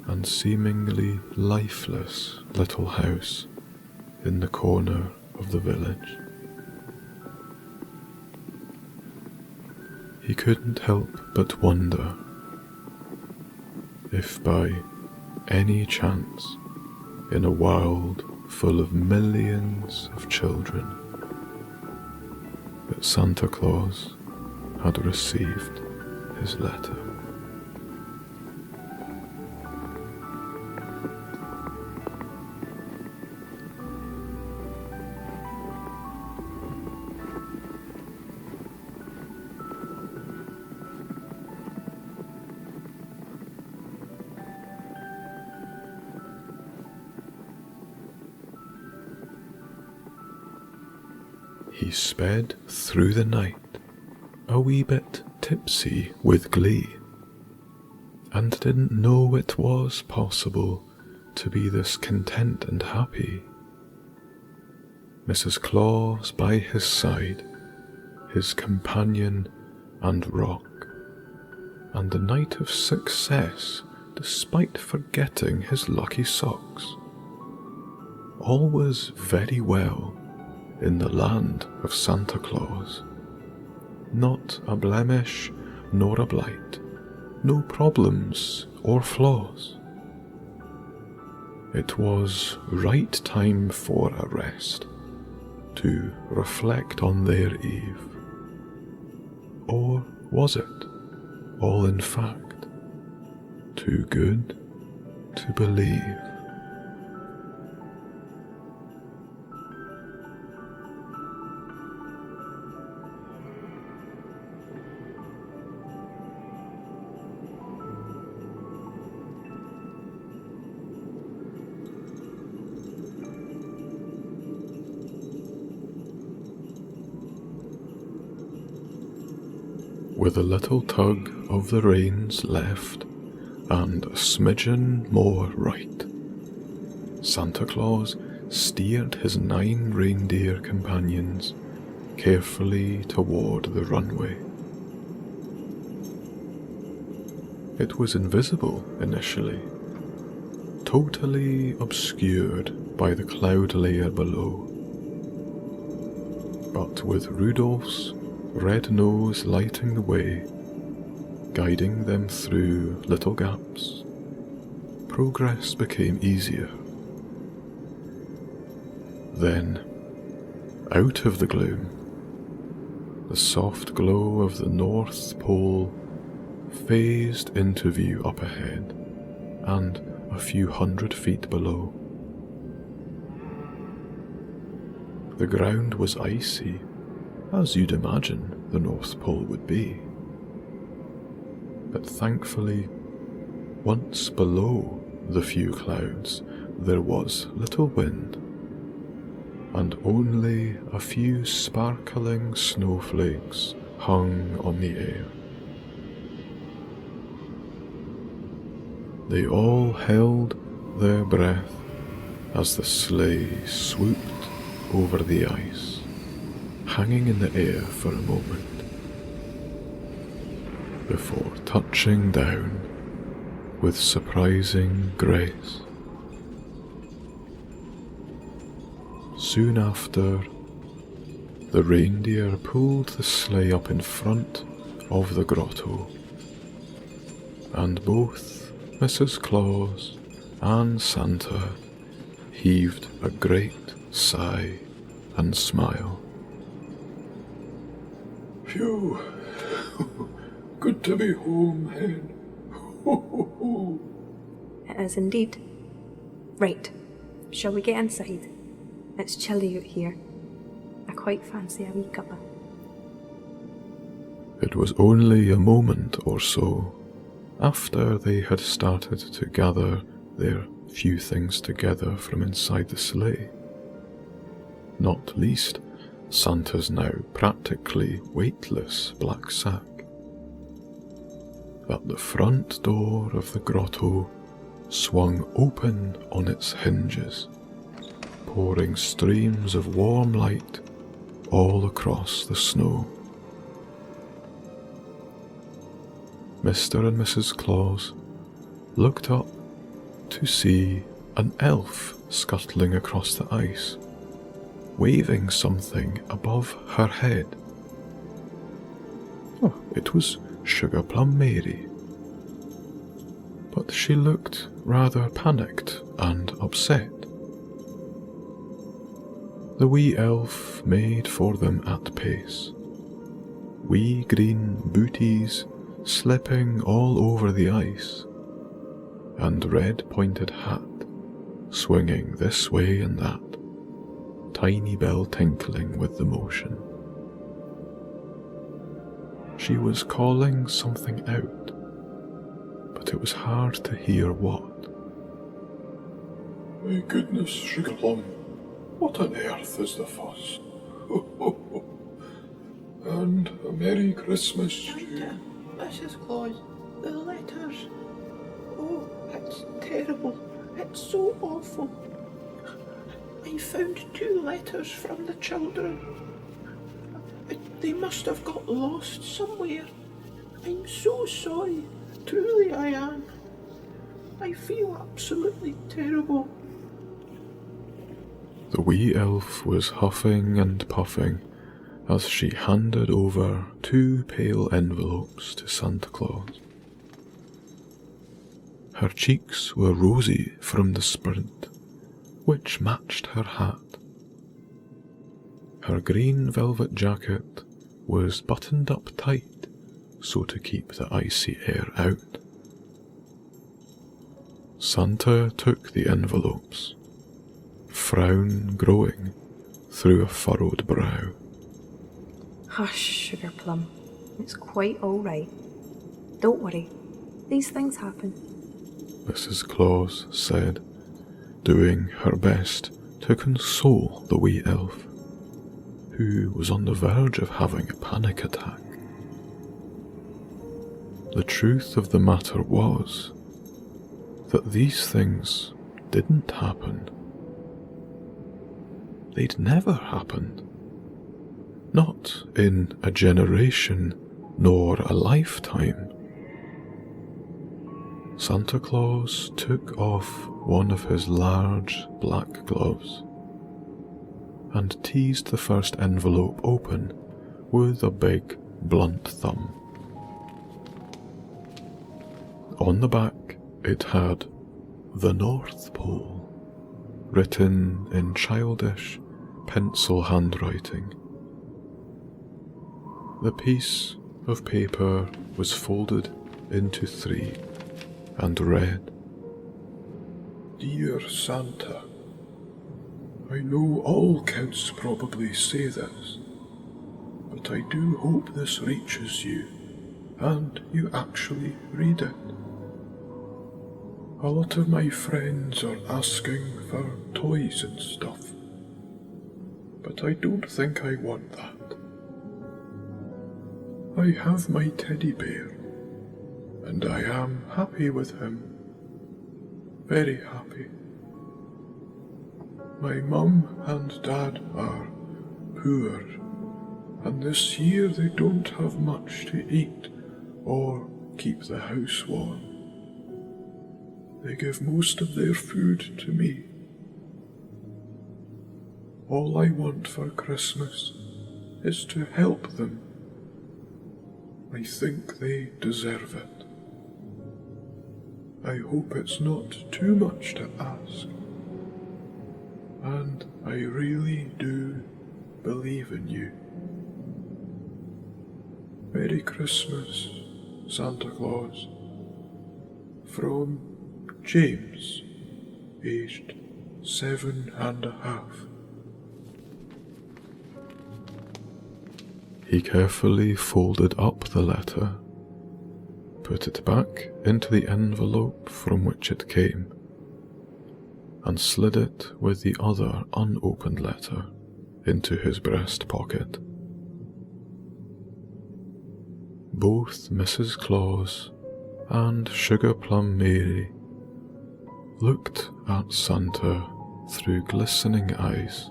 and seemingly lifeless little house in the corner of the village. He couldn't help but wonder if by any chance, in a world full of millions of children, that Santa Claus had received his letter. He sped through the night, a wee bit tipsy with glee, and didn't know it was possible to be this content and happy. Mrs. Claus by his side, his companion and rock, and a night of success despite forgetting his lucky socks. All was very well in the land of Santa Claus. Not a blemish nor a blight, no problems or flaws. It was right time for a rest, to reflect on their eve. Or was it, all in fact, too good to believe? With a little tug of the reins left and a smidgen more right, Santa Claus steered his 9 reindeer companions carefully toward the runway. It was invisible initially, totally obscured by the cloud layer below, but with Rudolph's red nose lighting the way, guiding them through little gaps, progress became easier. Then, out of the gloom, the soft glow of the North Pole phased into view up ahead and a few 100 feet below. The ground was icy, as you'd imagine the North Pole would be. But thankfully, once below the few clouds there was little wind, and only a few sparkling snowflakes hung on the air. They all held their breath as the sleigh swooped over the ice, hanging in the air for a moment, before touching down with surprising grace. Soon after, the reindeer pulled the sleigh up in front of the grotto, and both Mrs. Claus and Santa heaved a great sigh and smile. Phew! Good to be home, Hen. It is indeed. Right, shall we get inside? It's chilly out here. I quite fancy a wee cuppa. It was only a moment or so after they had started to gather their few things together from inside the sleigh, not least Santa's now practically weightless black sack, that the front door of the grotto swung open on its hinges, pouring streams of warm light all across the snow. Mr. and Mrs. Claus looked up to see an elf scuttling across the ice, waving something above her head. Oh, it was Sugar Plum Mary. But she looked rather panicked and upset. The wee elf made for them at pace, wee green booties slipping all over the ice, and red-pointed hat swinging this way and that, tiny bell tinkling with the motion. She was calling something out, but it was hard to hear what. My goodness, Sugarplum, what on earth is the fuss? And a Merry Christmas to you. Mrs. Claus, the letters. Oh, it's terrible. It's so awful. I found 2 letters from the children. They must have got lost somewhere. I'm so sorry. Truly I am. I feel absolutely terrible. The wee elf was huffing and puffing as she handed over 2 pale envelopes to Santa Claus. Her cheeks were rosy from the sprint, which matched her hat. Her green velvet jacket was buttoned up tight so to keep the icy air out. Santa took the envelopes, frown growing through a furrowed brow. Hush, Sugar Plum. It's quite all right. Don't worry. These things happen. Mrs. Claus said, doing her best to console the wee elf, who was on the verge of having a panic attack. The truth of the matter was that these things didn't happen. They'd never happened. Not in a generation nor a lifetime. Santa Claus took off one of his large black gloves and teased the first envelope open with a big blunt thumb. On the back it had "The North Pole" written in childish pencil handwriting. The piece of paper was folded into 3 and read, Dear Santa, I know all kids probably say this, but I do hope this reaches you and you actually read it. A lot of my friends are asking for toys and stuff, but I don't think I want that. I have my teddy bear, and I am happy with him. Very happy. My mum and dad are poor, and this year they don't have much to eat or keep the house warm. They give most of their food to me. All I want for Christmas is to help them. I think they deserve it. I hope it's not too much to ask. And I really do believe in you. Merry Christmas, Santa Claus. From James, aged 7.5. He carefully folded up the letter, put it back into the envelope from which it came, and slid it with the other unopened letter into his breast pocket. Both Mrs. Claus and Sugar Plum Mary looked at Santa through glistening eyes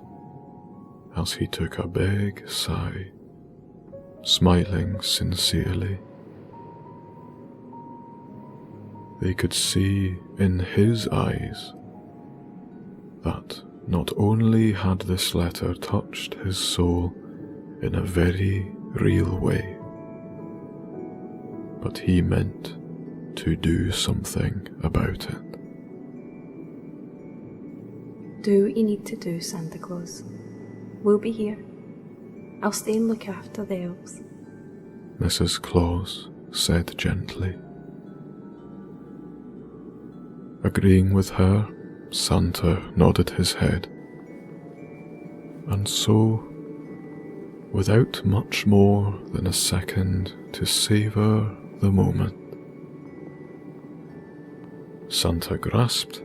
as he took a big sigh, smiling sincerely. They could see in his eyes that not only had this letter touched his soul in a very real way, but he meant to do something about it. Do what you need to do, Santa Claus. We'll be here. I'll stay and look after the elves. Mrs. Claus said gently. Agreeing with her, Santa nodded his head. And so, without much more than a second to savour the moment, Santa grasped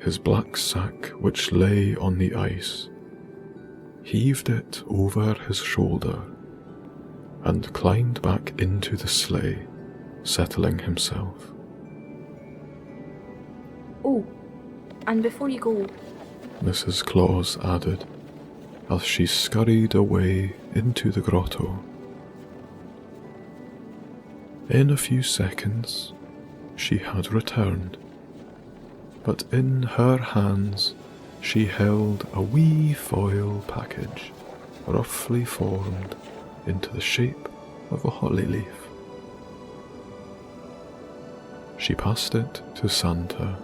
his black sack which lay on the ice, heaved it over his shoulder, and climbed back into the sleigh, settling himself. Oh, and before you go, Mrs. Claus added, as she scurried away into the grotto. In a few seconds, she had returned, but in her hands she held a wee foil package, roughly formed into the shape of a holly leaf. She passed it to Santa,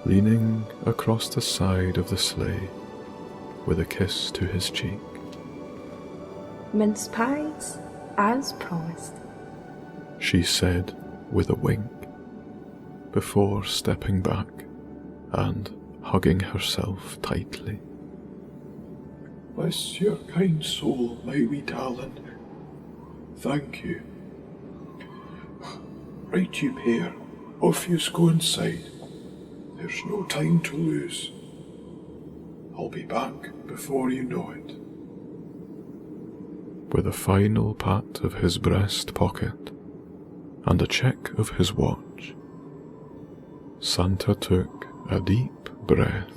leaning across the side of the sleigh with a kiss to his cheek. mince pies, as promised, She said with a wink, before stepping back and hugging herself tightly. Bless your kind soul, my wee darling. Thank you. Right you pair, off yous go inside. There's no time to lose. I'll be back before you know it. With a final pat of his breast pocket and a check of his watch, Santa took a deep breath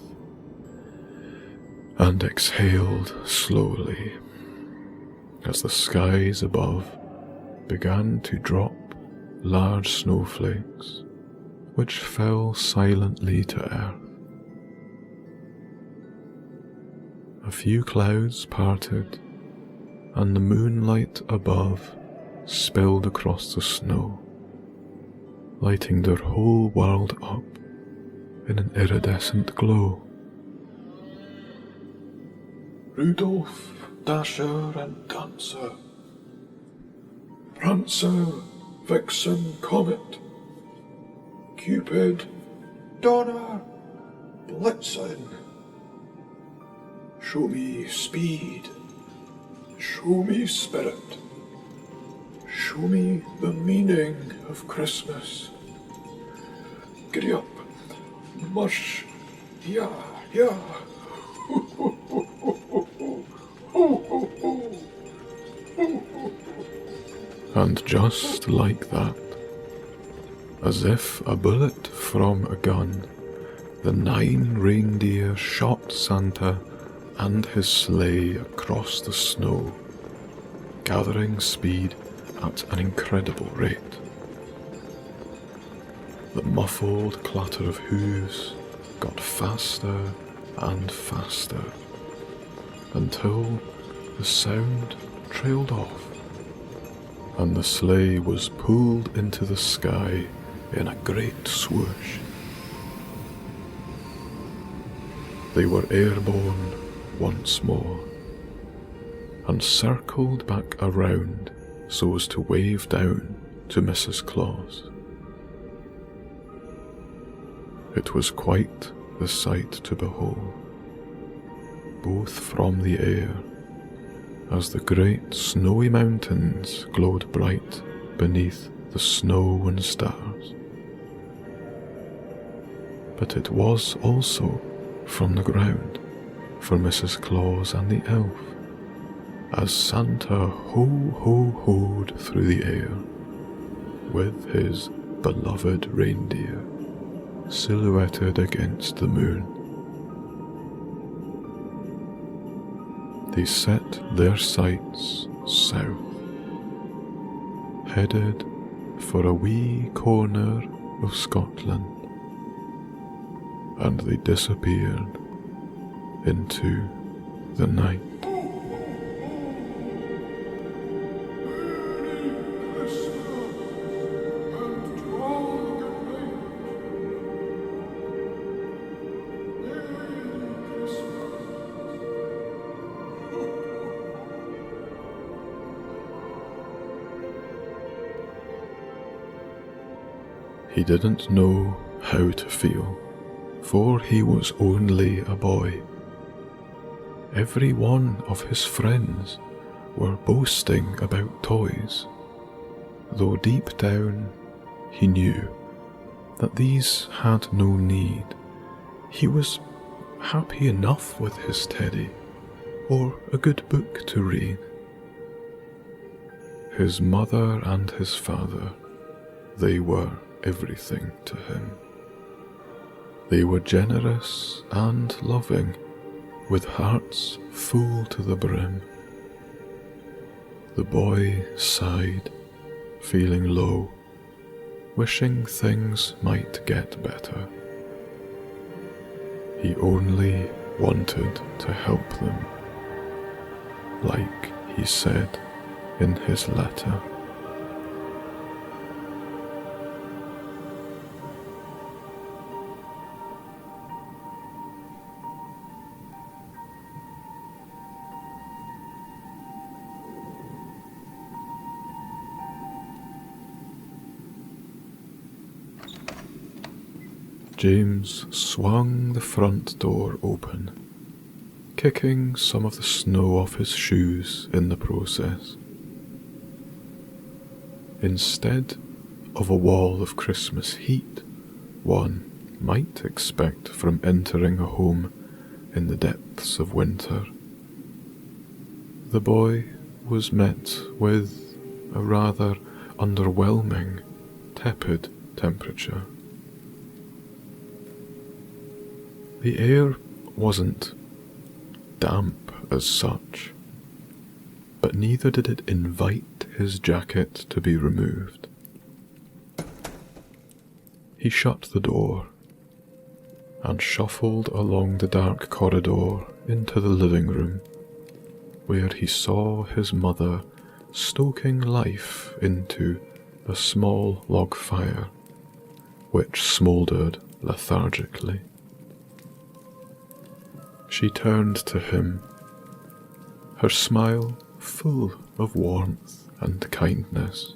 and exhaled slowly as the skies above began to drop large snowflakes which fell silently to earth. A few clouds parted and the moonlight above spilled across the snow, lighting their whole world up in an iridescent glow. Rudolph, Dasher and Dancer, Prancer, Vixen, Comet, Cupid, Donner, Blitzen. Show me speed, show me spirit, show me the meaning of Christmas. Giddy up. Mush. Yeah, yeah. And just like that, as if a bullet from a gun, the 9 reindeer shot Santa and his sleigh across the snow, gathering speed at an incredible rate. The muffled clatter of hooves got faster and faster, until the sound trailed off, and the sleigh was pulled into the sky in a great swoosh. They were airborne once more, and circled back around so as to wave down to Mrs. Claus. It was quite the sight to behold, both from the air, as the great snowy mountains glowed bright beneath the snow and stars. But it was also from the ground for Mrs. Claus and the elf, as Santa ho-ho-hoed through the air, with his beloved reindeer silhouetted against the moon. They set their sights south, headed for a wee corner of Scotland, and they disappeared into the night. He didn't know how to feel, for he was only a boy. Every one of his friends were boasting about toys, though deep down he knew that these had no need. He was happy enough with his teddy, or a good book to read. His mother and his father, they were everything to him. They were generous and loving, with hearts full to the brim. The boy sighed, feeling low, wishing things might get better. He only wanted to help them, like he said in his letter. James swung the front door open, kicking some of the snow off his shoes in the process. Instead of a wall of Christmas heat one might expect from entering a home in the depths of winter, the boy was met with a rather underwhelming, tepid temperature. The air wasn't damp as such, but neither did it invite his jacket to be removed. He shut the door and shuffled along the dark corridor into the living room, where he saw his mother stoking life into a small log fire, which smouldered lethargically. She turned to him, her smile full of warmth and kindness.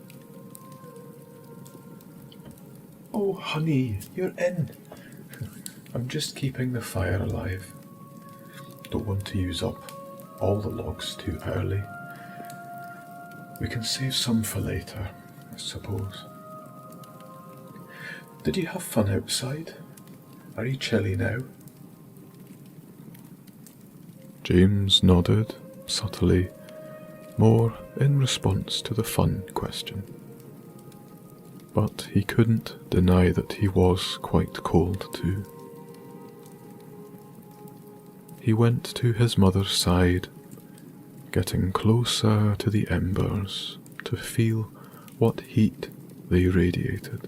Oh, honey, you're in. I'm just keeping the fire alive. Don't want to use up all the logs too early. We can save some for later, I suppose. Did you have fun outside? Are you chilly now? James nodded subtly, more in response to the fun question. But he couldn't deny that he was quite cold too. He went to his mother's side, getting closer to the embers to feel what heat they radiated.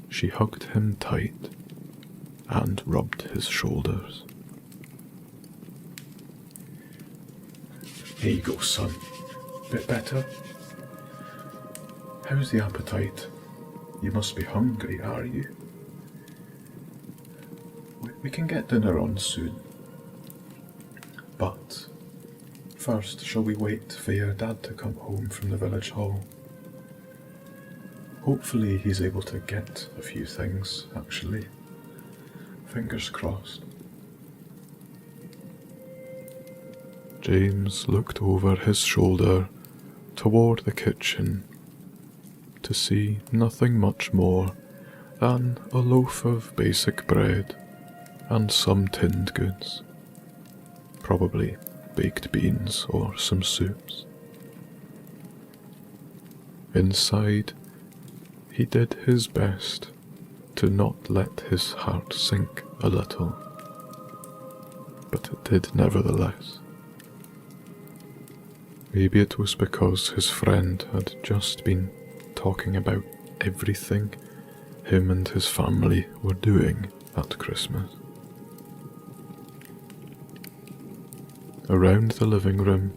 She hugged him tight and rubbed his shoulders. Here you go, son. Bit better? How's the appetite? You must be hungry, are you? We can get dinner on soon. But first, shall we wait for your dad to come home from the village hall? Hopefully he's able to get a few things, actually. Fingers crossed. James looked over his shoulder toward the kitchen to see nothing much more than a loaf of basic bread and some tinned goods, probably baked beans or some soups. Inside, he did his best to not let his heart sink a little, but it did nevertheless. Maybe it was because his friend had just been talking about everything him and his family were doing at Christmas. Around the living room,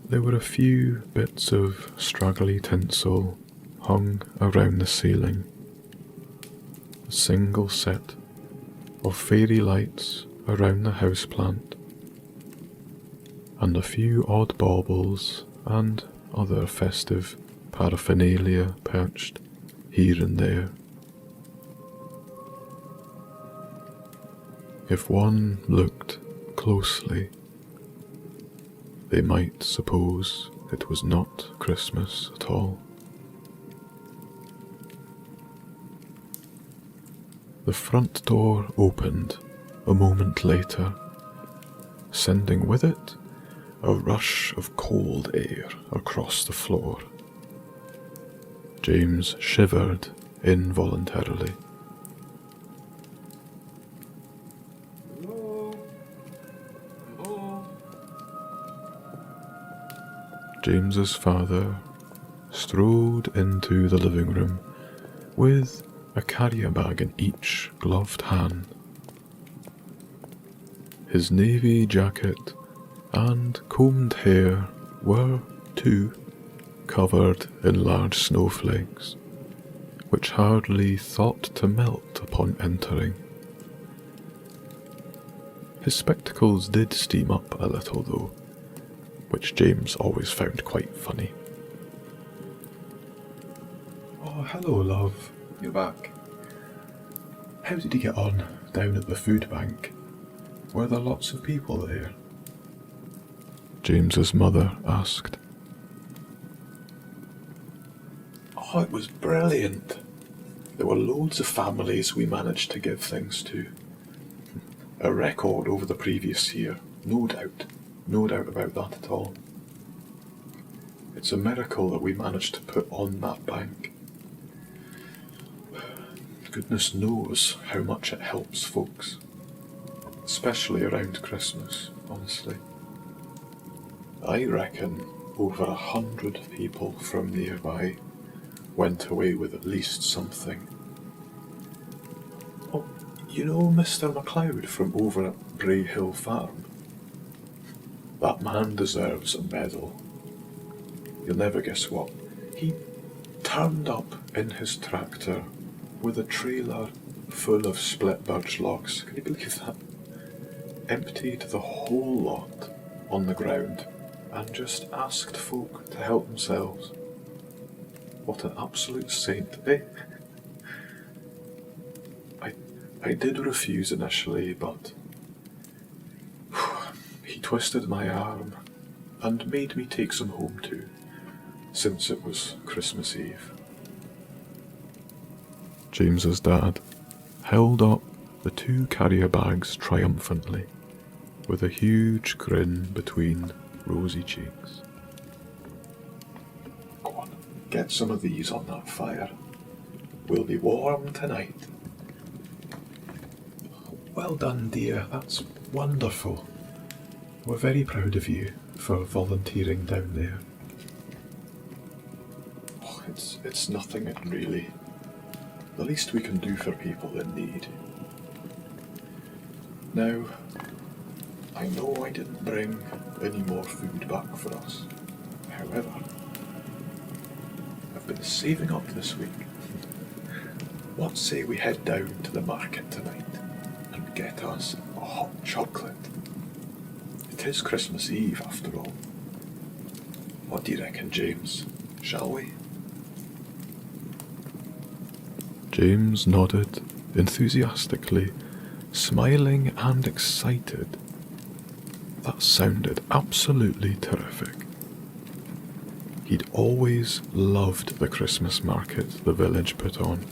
there were a few bits of straggly tinsel hung around the ceiling, a single set of fairy lights around the houseplant, and a few odd baubles and other festive paraphernalia perched here and there. If one looked closely, they might suppose it was not Christmas at all. The front door opened a moment later, sending with it a rush of cold air across the floor. James shivered involuntarily. Hello? Hello? James's father strode into the living room with a carrier bag in each gloved hand. His navy jacket and combed hair were, too, covered in large snowflakes, which hardly thought to melt upon entering. His spectacles did steam up a little, though, which James always found quite funny. Oh, hello, love. You're back. How did you get on down at the food bank? Were there lots of people there? James's mother asked. Oh, it was brilliant. There were loads of families we managed to give things to. A record over the previous year, no doubt. No doubt about that at all. It's a miracle that we managed to put on that bank. Goodness knows how much it helps folks. Especially around Christmas, honestly. I reckon over 100 people from nearby went away with at least something. Oh, you know Mr. MacLeod from over at Bray Hill Farm? That man deserves a medal. You'll never guess what. He turned up in his tractor with a trailer full of split birch logs. Can you believe that? Emptied the whole lot on the ground and just asked folk to help themselves. What an absolute saint, eh? I did refuse initially, but he twisted my arm and made me take some home too, since it was Christmas Eve. James's dad, held up the 2 carrier bags triumphantly, with a huge grin between rosy cheeks. Go on, get some of these on that fire. We'll be warm tonight. Well done, dear. That's wonderful. We're very proud of you for volunteering down there. Oh, it's nothing, really. The least we can do for people in need. Now, I know I didn't bring any more food back for us. However, I've been saving up this week. What say we head down to the market tonight and get us a hot chocolate? It is Christmas Eve, after all. What do you reckon, James? Shall we? James nodded enthusiastically, smiling and excited. That sounded absolutely terrific. He'd always loved the Christmas market the village put on,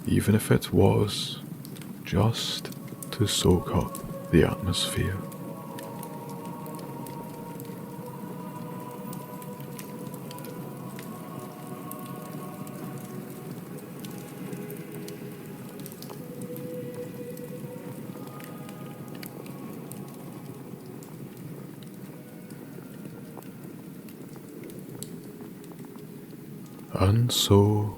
even if it was just to soak up the atmosphere. And so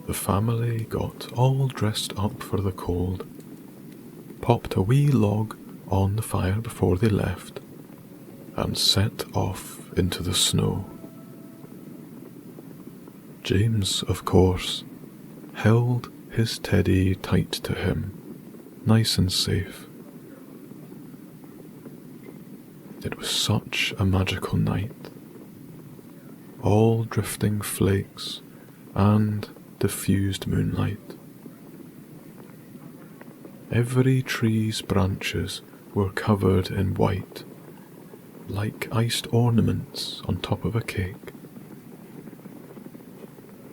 the family got all dressed up for the cold, popped a wee log on the fire before they left, and set off into the snow. James, of course, held his teddy tight to him, nice and safe. It was such a magical night. All drifting flakes and diffused moonlight. Every tree's branches were covered in white, like iced ornaments on top of a cake.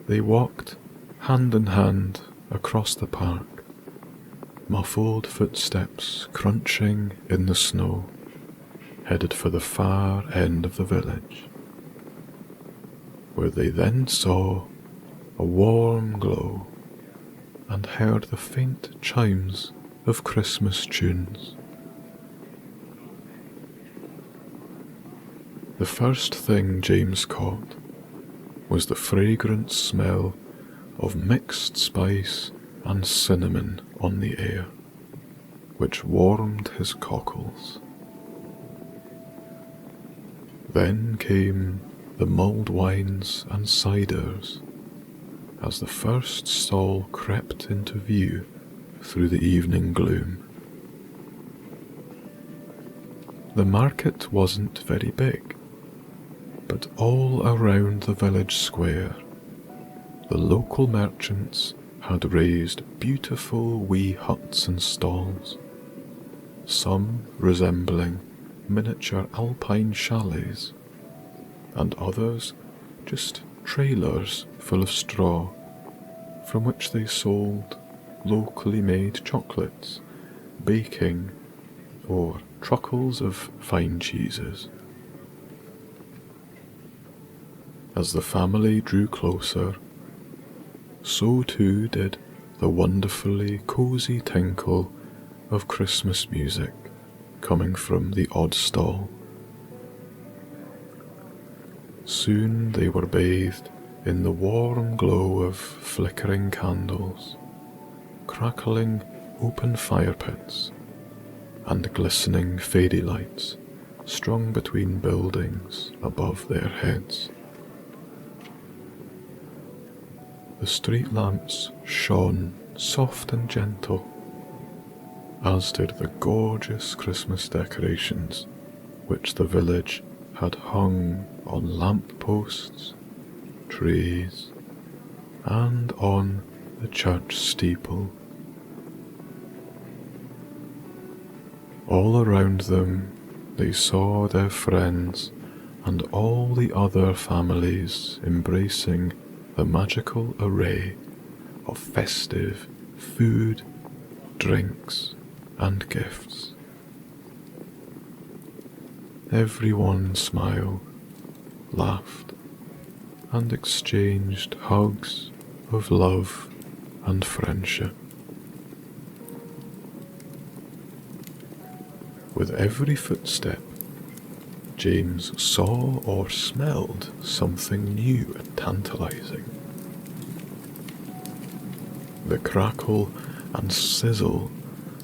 They walked hand in hand across the park, muffled footsteps crunching in the snow, headed for the far end of the village, where they then saw a warm glow and heard the faint chimes of Christmas tunes. The first thing James caught was the fragrant smell of mixed spice and cinnamon on the air, which warmed his cockles. Then came the mulled wines and ciders, as the first stall crept into view through the evening gloom. The market wasn't very big, but all around the village square, the local merchants had raised beautiful wee huts and stalls, some resembling miniature alpine chalets, and others just trailers full of straw, from which they sold locally made chocolates, baking, or truckles of fine cheeses. As the family drew closer, so too did the wonderfully cosy tinkle of Christmas music coming from the odd stall. Soon they were bathed in the warm glow of flickering candles, crackling open fire pits, and glistening fairy lights strung between buildings above their heads. The street lamps shone soft and gentle, as did the gorgeous Christmas decorations which the village had hung on lamp posts, trees, and on the church steeple. All around them they saw their friends and all the other families embracing the magical array of festive food, drinks, and gifts. Everyone smiled, laughed, and exchanged hugs of love and friendship. With every footstep, James saw or smelled something new and tantalizing. The crackle and sizzle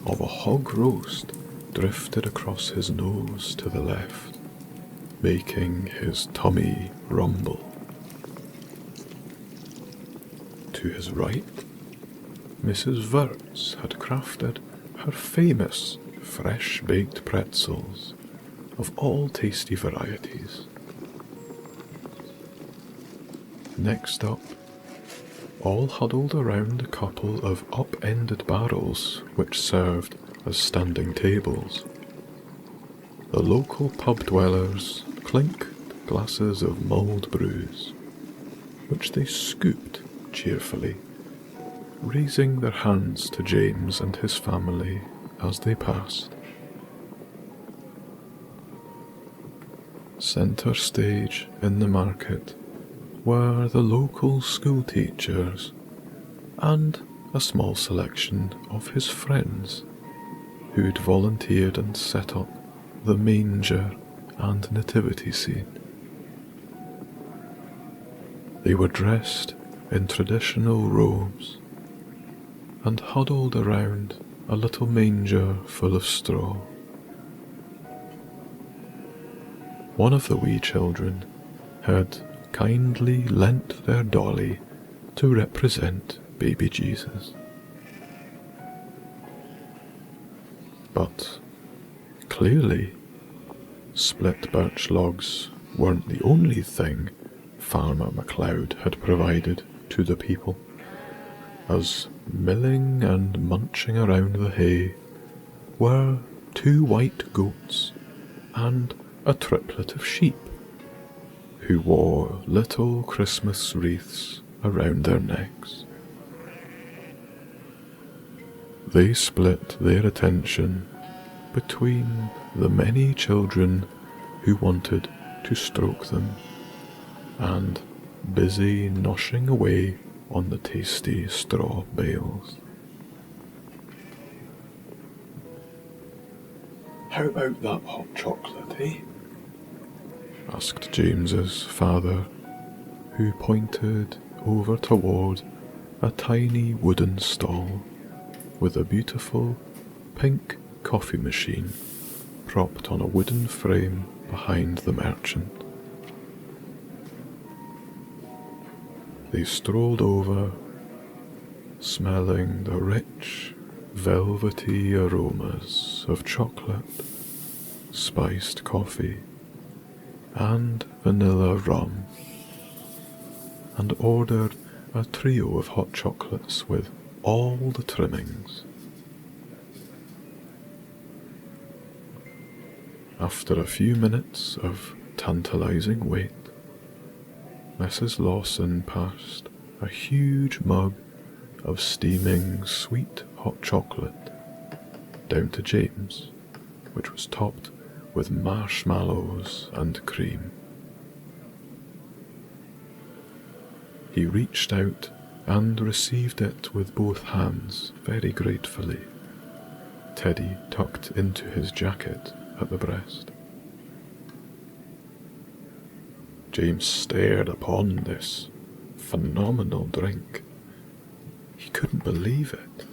of a hog roast drifted across his nose to the left, making his tummy rumble. To his right, Mrs. Wirtz had crafted her famous fresh-baked pretzels of all tasty varieties. Next up, all huddled around a couple of up-ended barrels which served as standing tables. The local pub dwellers clinked glasses of mulled brews, which they scooped cheerfully, raising their hands to James and his family as they passed. Centre stage in the market were the local school teachers and a small selection of his friends who'd volunteered and set up the manger and nativity scene. They were dressed in traditional robes and huddled around a little manger full of straw. One of the wee children had kindly lent their dolly to represent baby Jesus. But clearly, split birch logs weren't the only thing Farmer MacLeod had provided to the people, as milling and munching around the hay were 2 white goats and a triplet of sheep, who wore little Christmas wreaths around their necks. They split their attention between the many children who wanted to stroke them and busy noshing away on the tasty straw bales. How about that hot chocolate, eh? Asked James's father, who pointed over toward a tiny wooden stall with a beautiful pink coffee machine propped on a wooden frame behind the merchant. They strolled over, smelling the rich, velvety aromas of chocolate, spiced coffee, and vanilla rum, and ordered a trio of hot chocolates with all the trimmings. After a few minutes of tantalizing wait, Mrs. Lawson passed a huge mug of steaming sweet hot chocolate down to James, which was topped with marshmallows and cream. He reached out and received it with both hands very gratefully, Teddy tucked into his jacket at the breast. James stared upon this phenomenal drink. He couldn't believe it.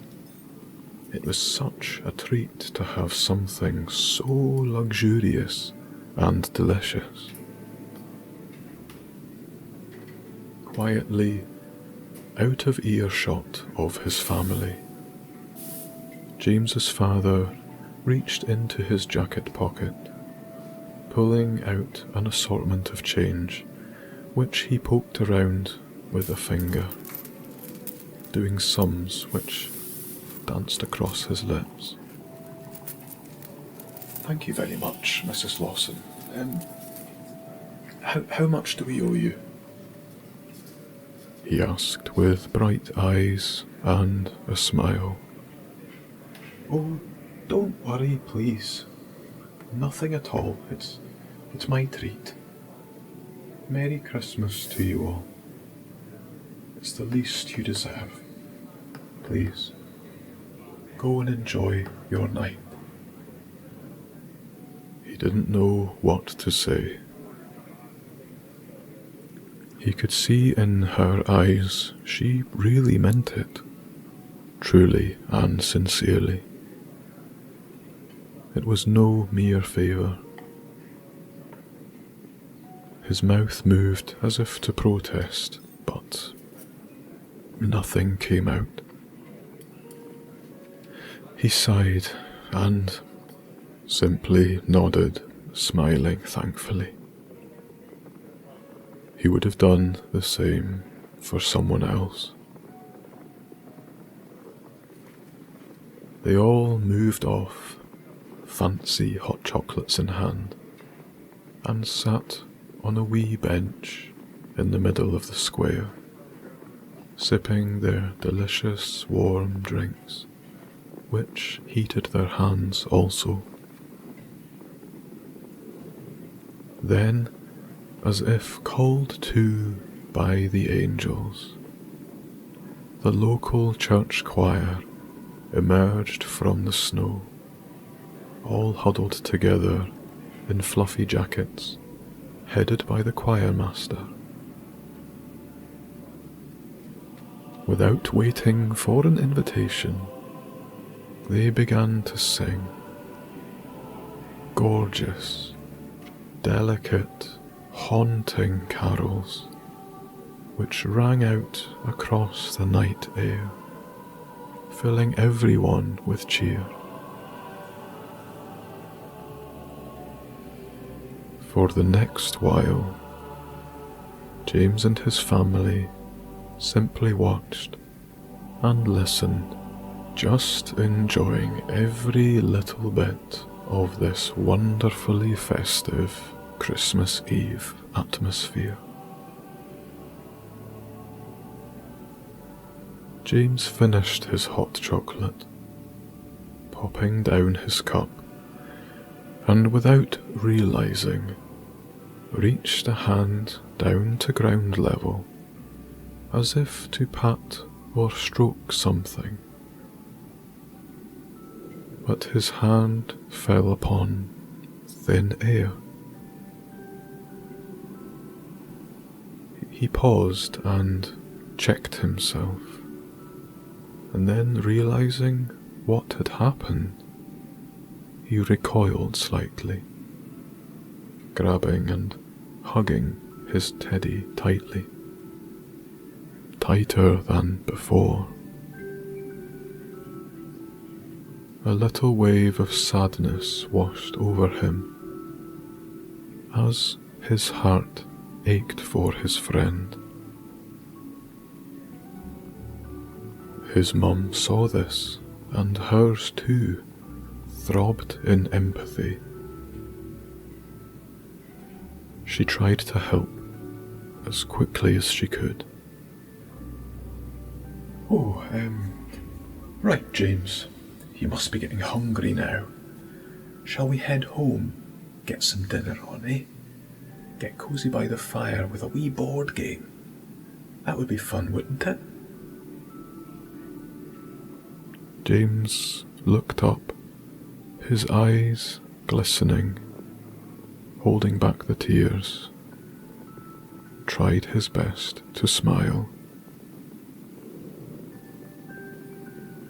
It was such a treat to have something so luxurious and delicious. Quietly, out of earshot of his family, James's father reached into his jacket pocket, pulling out an assortment of change, which he poked around with a finger, doing sums which danced across his lips. Thank you very much, Mrs. Lawson. How much do we owe you? he asked with bright eyes and a smile. Oh, don't worry, please. Nothing at all. It's my treat. Merry Christmas to you all. It's the least you deserve. Please, go and enjoy your night. He didn't know what to say. He could see in her eyes she really meant it, truly and sincerely. It was no mere favour. His mouth moved as if to protest, but nothing came out. He sighed and simply nodded, smiling thankfully. He would have done the same for someone else. They all moved off, fancy hot chocolates in hand, and sat on a wee bench in the middle of the square, sipping their delicious warm drinks, which heated their hands also. Then, as if called to by the angels, the local church choir emerged from the snow, all huddled together in fluffy jackets, headed by the choir master. Without waiting for an invitation, they began to sing. Gorgeous, delicate, haunting carols, which rang out across the night air, filling everyone with cheer. For the next while, James and his family simply watched and listened, just enjoying every little bit of this wonderfully festive Christmas Eve atmosphere. James finished his hot chocolate, popping down his cup, and without realizing, reached a hand down to ground level, as if to pat or stroke something. But his hand fell upon thin air. He paused and checked himself, and then realizing what had happened, he recoiled slightly, grabbing and hugging his teddy tightly, tighter than before. A little wave of sadness washed over him as his heart ached for his friend. His mum saw this, and hers too throbbed in empathy. She tried to help as quickly as she could. Oh, right, James. You must be getting hungry now. Shall we head home, get some dinner on, eh? Get cosy by the fire with a wee board game. That would be fun, wouldn't it? James looked up, his eyes glistening, holding back the tears, tried his best to smile.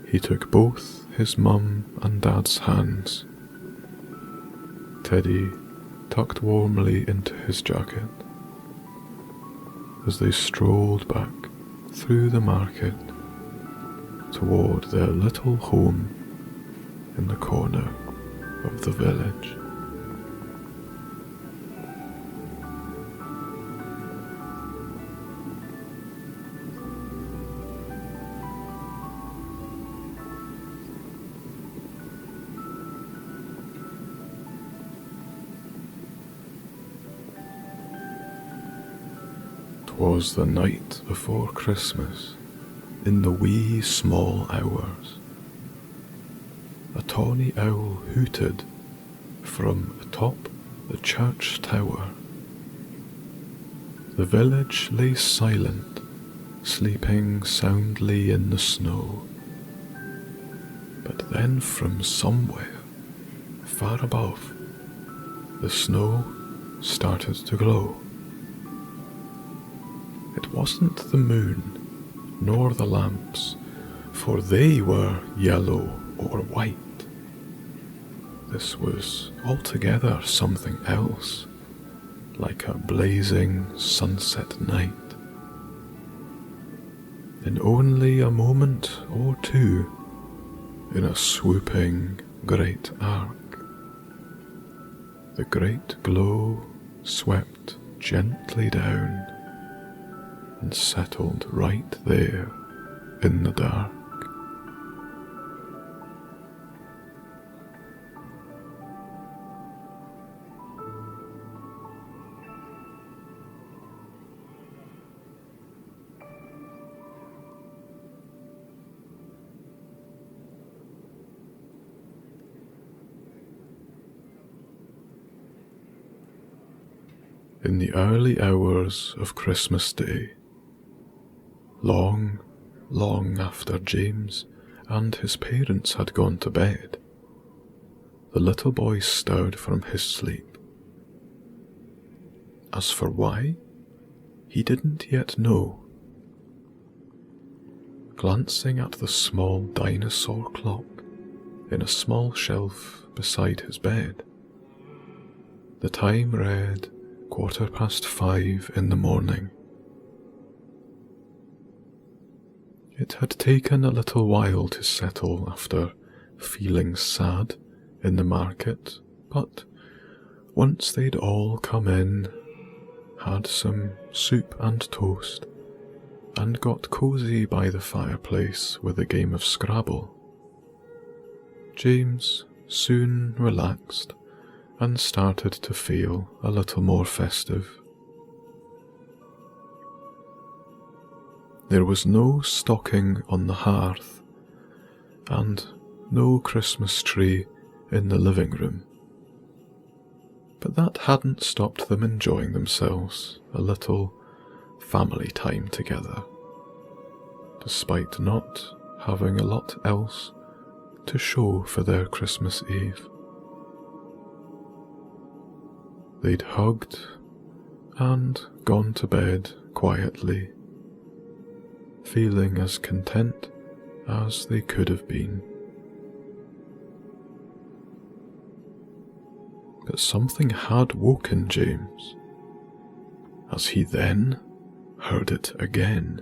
He took both his mum and dad's hands, Teddy tucked warmly into his jacket, as they strolled back through the market toward their little home in the corner of the village. was the night before Christmas, in the wee small hours. A tawny owl hooted from atop the church tower. The village lay silent, sleeping soundly in the snow. But then from somewhere, far above, the snow started to glow. It wasn't the moon, nor the lamps, for they were yellow or white. This was altogether something else, like a blazing sunset night. In only a moment or two, in a swooping great arc, the great glow swept gently down and settled right there in the dark. In the early hours of Christmas Day, long, long after James and his parents had gone to bed, the little boy stirred from his sleep. As for why, he didn't yet know. Glancing at the small dinosaur clock in a small shelf beside his bed, the time read 5:15 in the morning. It had taken a little while to settle after feeling sad in the market, but once they'd all come in, had some soup and toast, and got cosy by the fireplace with a game of Scrabble, James soon relaxed and started to feel a little more festive. There was no stocking on the hearth, and no Christmas tree in the living room, but that hadn't stopped them enjoying themselves a little family time together, despite not having a lot else to show for their Christmas Eve. They'd hugged and gone to bed quietly, feeling as content as they could have been. But something had woken James, as he then heard it again.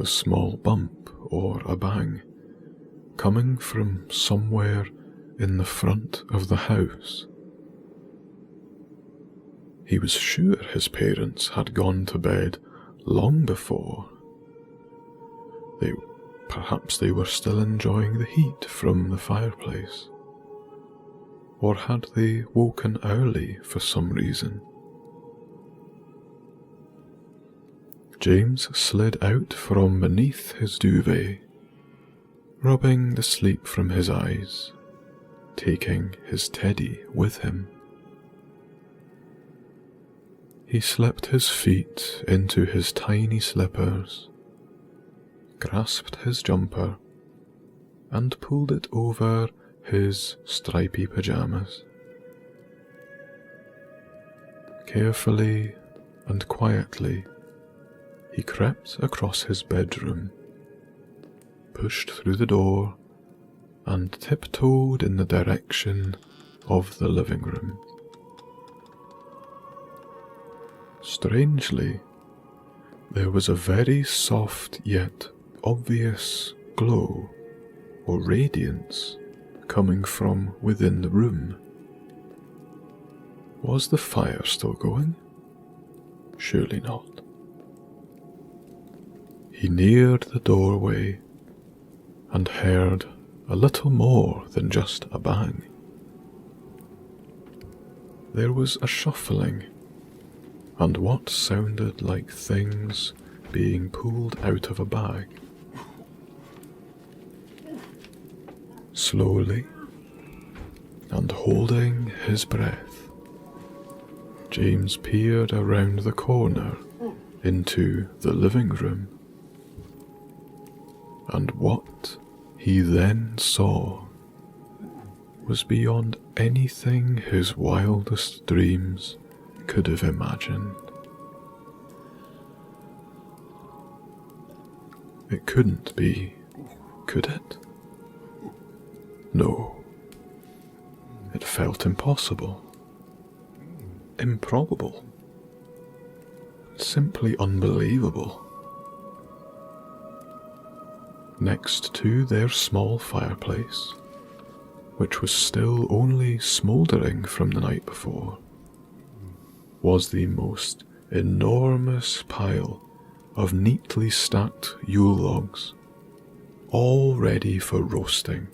A small bump or a bang, coming from somewhere in the front of the house. He was sure his parents had gone to bed long before. Perhaps they were still enjoying the heat from the fireplace, or had they woken early for some reason? James slid out from beneath his duvet, rubbing the sleep from his eyes, taking his teddy with him. He slipped his feet into his tiny slippers, grasped his jumper, and pulled it over his stripy pyjamas. Carefully and quietly, he crept across his bedroom, pushed through the door, and tiptoed in the direction of the living room. Strangely, there was a very soft yet obvious glow or radiance coming from within the room. Was the fire still going? Surely not. He neared the doorway and heard a little more than just a bang. There was a shuffling, and what sounded like things being pulled out of a bag. Slowly, and holding his breath, James peered around the corner into the living room. And what he then saw was beyond anything his wildest dreams could have imagined. It couldn't be, could it? No. It felt impossible. Improbable. Simply unbelievable. Next to their small fireplace, which was still only smouldering from the night before, was the most enormous pile of neatly stacked Yule logs, all ready for roasting.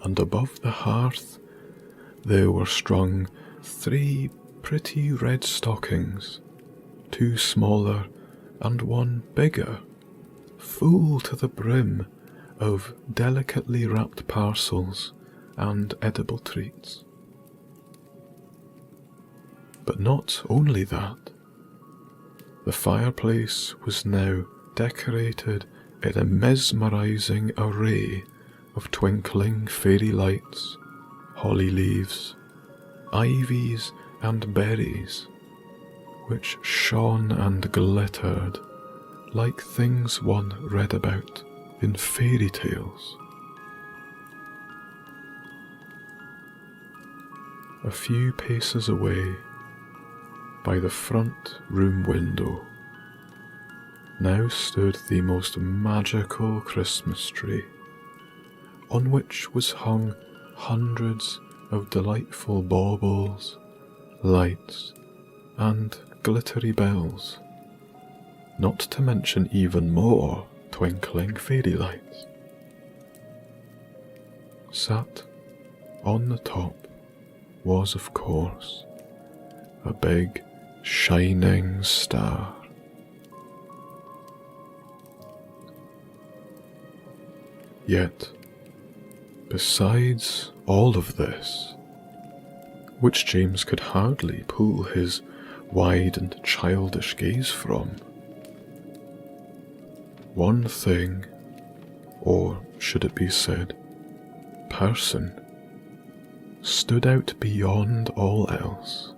And above the hearth there were strung 3 pretty red stockings, 2 smaller and 1 bigger, full to the brim of delicately wrapped parcels and edible treats. But not only that, the fireplace was now decorated in a mesmerizing array of twinkling fairy lights, holly leaves, ivies and berries, which shone and glittered like things one read about in fairy tales. A few paces away, by the front room window, now stood the most magical Christmas tree, on which was hung hundreds of delightful baubles, lights, and glittery bells, not to mention even more twinkling fairy lights. Sat on the top was, of course, a big, shining star. Yet, besides all of this, which James could hardly pull his wide and childish gaze from, one thing, or should it be said, person, stood out beyond all else.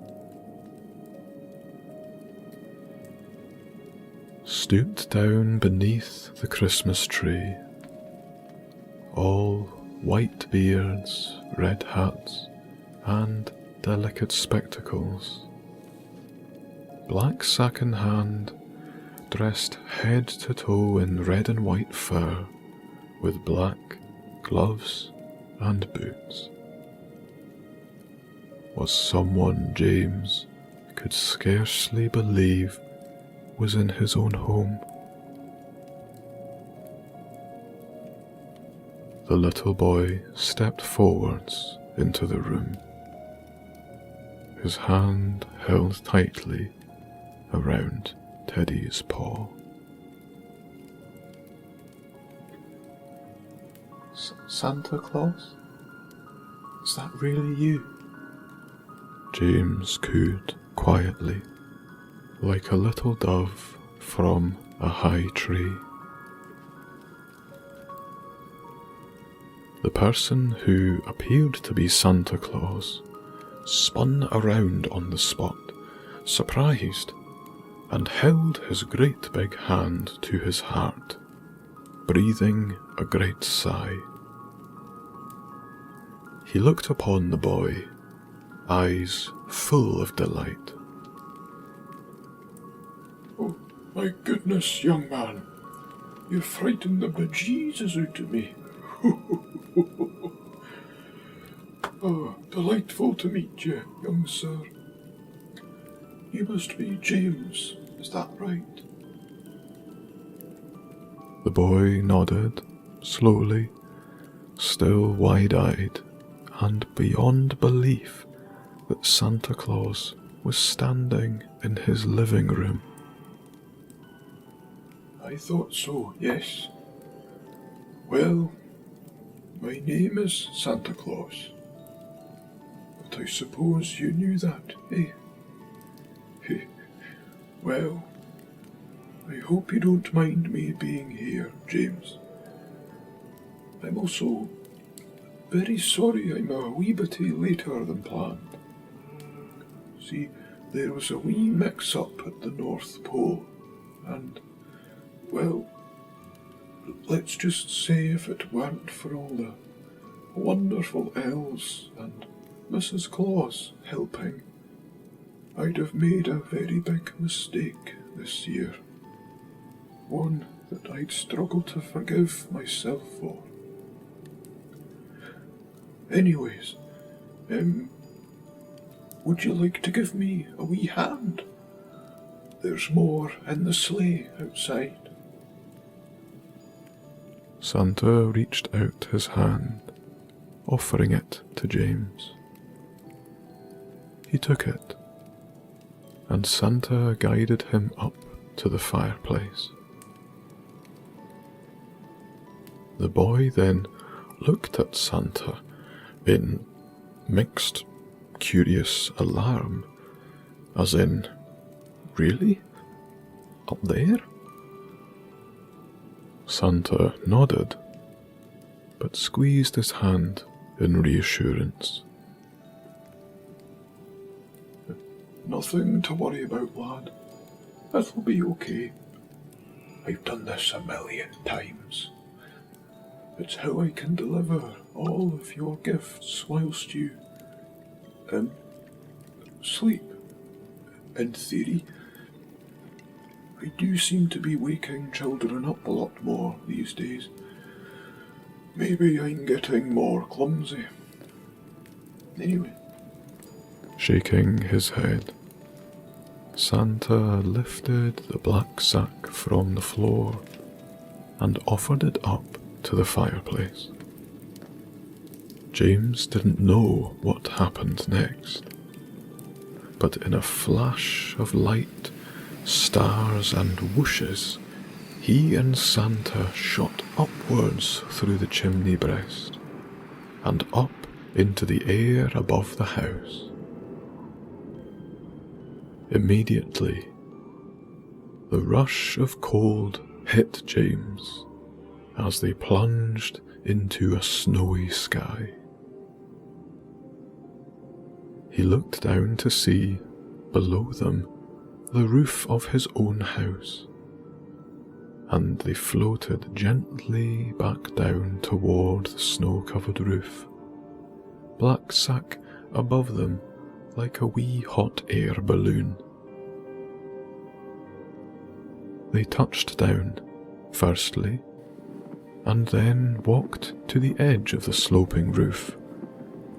Stooped down beneath the Christmas tree, all white beards, red hats, and delicate spectacles, black sack in hand, dressed head to toe in red and white fur, with black gloves and boots, was someone James could scarcely believe was in his own home. The little boy stepped forwards into the room, his hand held tightly around Teddy's paw. Santa Claus? Is that really you? James cooed quietly, like a little dove from a high tree. The person who appeared to be Santa Claus spun around on the spot, surprised, and held his great big hand to his heart, breathing a great sigh. He looked upon the boy, eyes full of delight. Oh, my goodness, young man. You frightened the bejesus out of me. Oh, delightful to meet you, young sir. You must be James, is that right? The boy nodded, slowly, still wide-eyed, and beyond belief that Santa Claus was standing in his living room. I thought so, yes. Well, my name is Santa Claus. But I suppose you knew that, eh? Well, I hope you don't mind me being here, James. I'm also very sorry I'm a wee bit later than planned. See, there was a wee mix-up at the North Pole, and, well, let's just say if it weren't for all the wonderful elves and Mrs. Claus helping, I'd have made a very big mistake this year. One that I'd struggle to forgive myself for. Anyways, would you like to give me a wee hand? There's more in the sleigh outside. Santa reached out his hand, offering it to James. He took it, and Santa guided him up to the fireplace. The boy then looked at Santa in mixed, curious alarm, as in, really? Up there? Santa nodded, but squeezed his hand in reassurance. Nothing to worry about, lad. It'll be okay. I've done this a million times. It's how I can deliver all of your gifts whilst you, sleep. In theory, I do seem to be waking children up a lot more these days. Maybe I'm getting more clumsy. Anyway. Shaking his head, Santa lifted the black sack from the floor and offered it up to the fireplace. James didn't know what happened next, but in a flash of light, stars and whooshes, he and Santa shot upwards through the chimney breast and up into the air above the house. Immediately, the rush of cold hit James as they plunged into a snowy sky. He looked down to see, below them, the roof of his own house, and they floated gently back down toward the snow-covered roof, black sack above them like a wee hot air balloon. They touched down, firstly, and then walked to the edge of the sloping roof,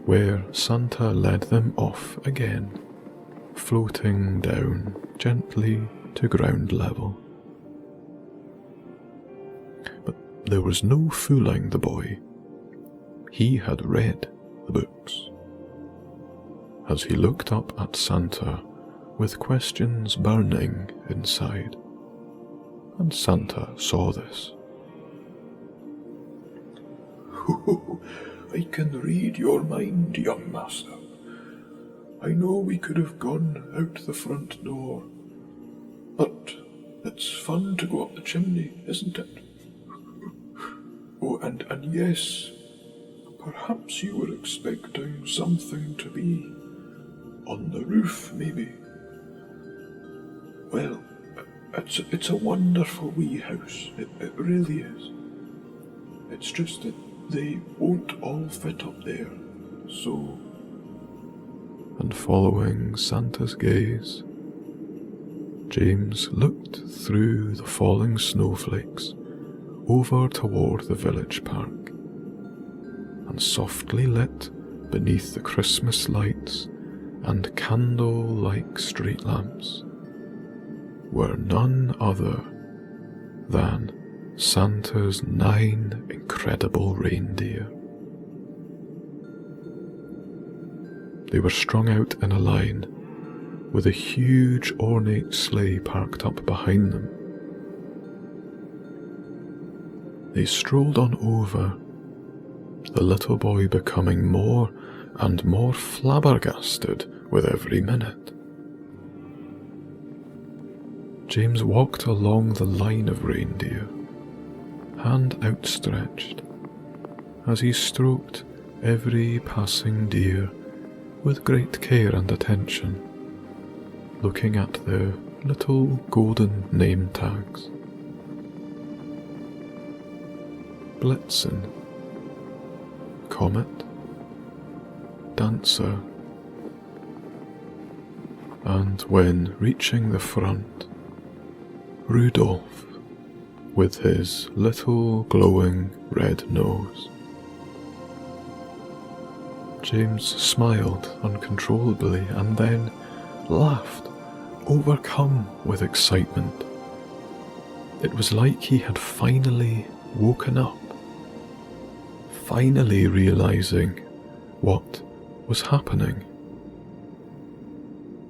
where Santa led them off again, floating down gently to ground level. But there was no fooling the boy. He had read the books. As he looked up at Santa with questions burning inside, and Santa saw this. I can read your mind, young master. I know we could have gone out the front door, but it's fun to go up the chimney, isn't it? Oh, and yes, perhaps you were expecting something to be on the roof, maybe. Well, it's a wonderful wee house, it really is. It's just that they won't all fit up there, so... And following Santa's gaze, James looked through the falling snowflakes over toward the village park, and softly lit beneath the Christmas lights and candle-like street lamps were none other than Santa's 9 incredible reindeer. They were strung out in a line, with a huge ornate sleigh parked up behind them. They strolled on over, the little boy becoming more and more flabbergasted with every minute. James walked along the line of reindeer, hand outstretched, as he stroked every passing deer with great care and attention, looking at their little golden name tags. Blitzen, Comet, Dancer, and when reaching the front, Rudolph, with his little glowing red nose. James smiled uncontrollably and then laughed, overcome with excitement. It was like he had finally woken up, finally realizing what was happening.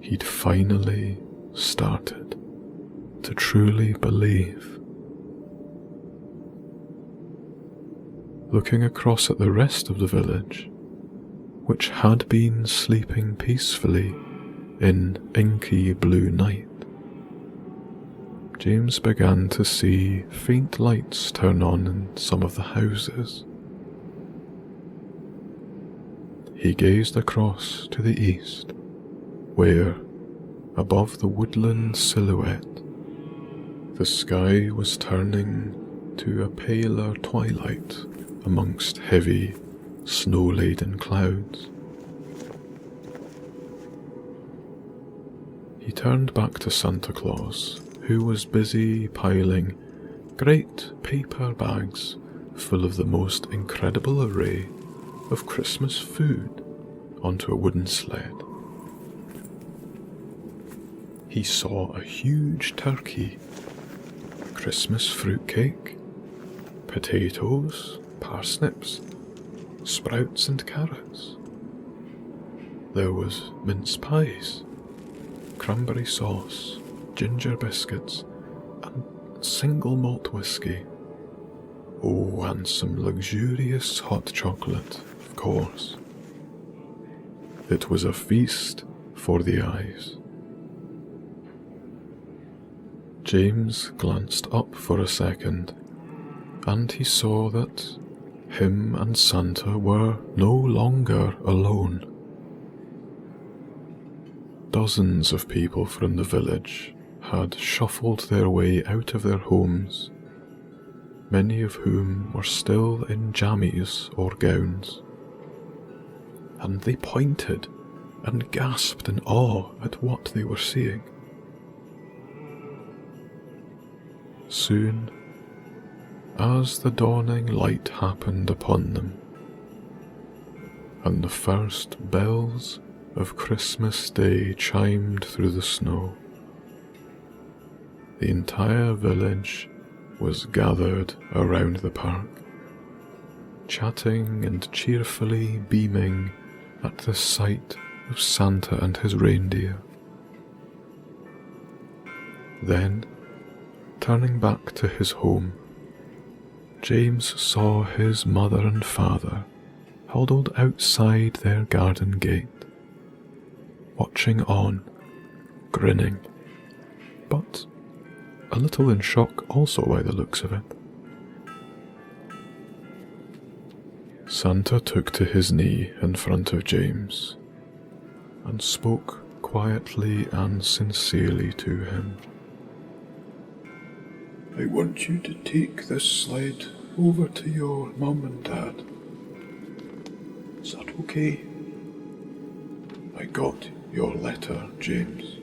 He'd finally started to truly believe. Looking across at the rest of the village, which had been sleeping peacefully in inky blue night, James began to see faint lights turn on in some of the houses. He gazed across to the east, where, above the woodland silhouette, the sky was turning to a paler twilight amongst heavy, snow-laden clouds. He turned back to Santa Claus, who was busy piling great paper bags full of the most incredible array of Christmas food onto a wooden sled. He saw a huge turkey, Christmas fruitcake, potatoes, parsnips, sprouts and carrots. There was mince pies, cranberry sauce, ginger biscuits, and single malt whiskey. Oh, and some luxurious hot chocolate, of course. It was a feast for the eyes. James glanced up for a second, and he saw that him and Santa were no longer alone. Dozens of people from the village had shuffled their way out of their homes, many of whom were still in jammies or gowns, and they pointed and gasped in awe at what they were seeing. Soon, as the dawning light happened upon them, and the first bells of Christmas Day chimed through the snow, the entire village was gathered around the park, chatting and cheerfully beaming at the sight of Santa and his reindeer. Then, turning back to his home, James saw his mother and father huddled outside their garden gate, watching on, grinning, but a little in shock also by the looks of it. Santa took to his knee in front of James and spoke quietly and sincerely to him. I want you to take this sled over to your mum and dad. Is that okay? I got your letter, James.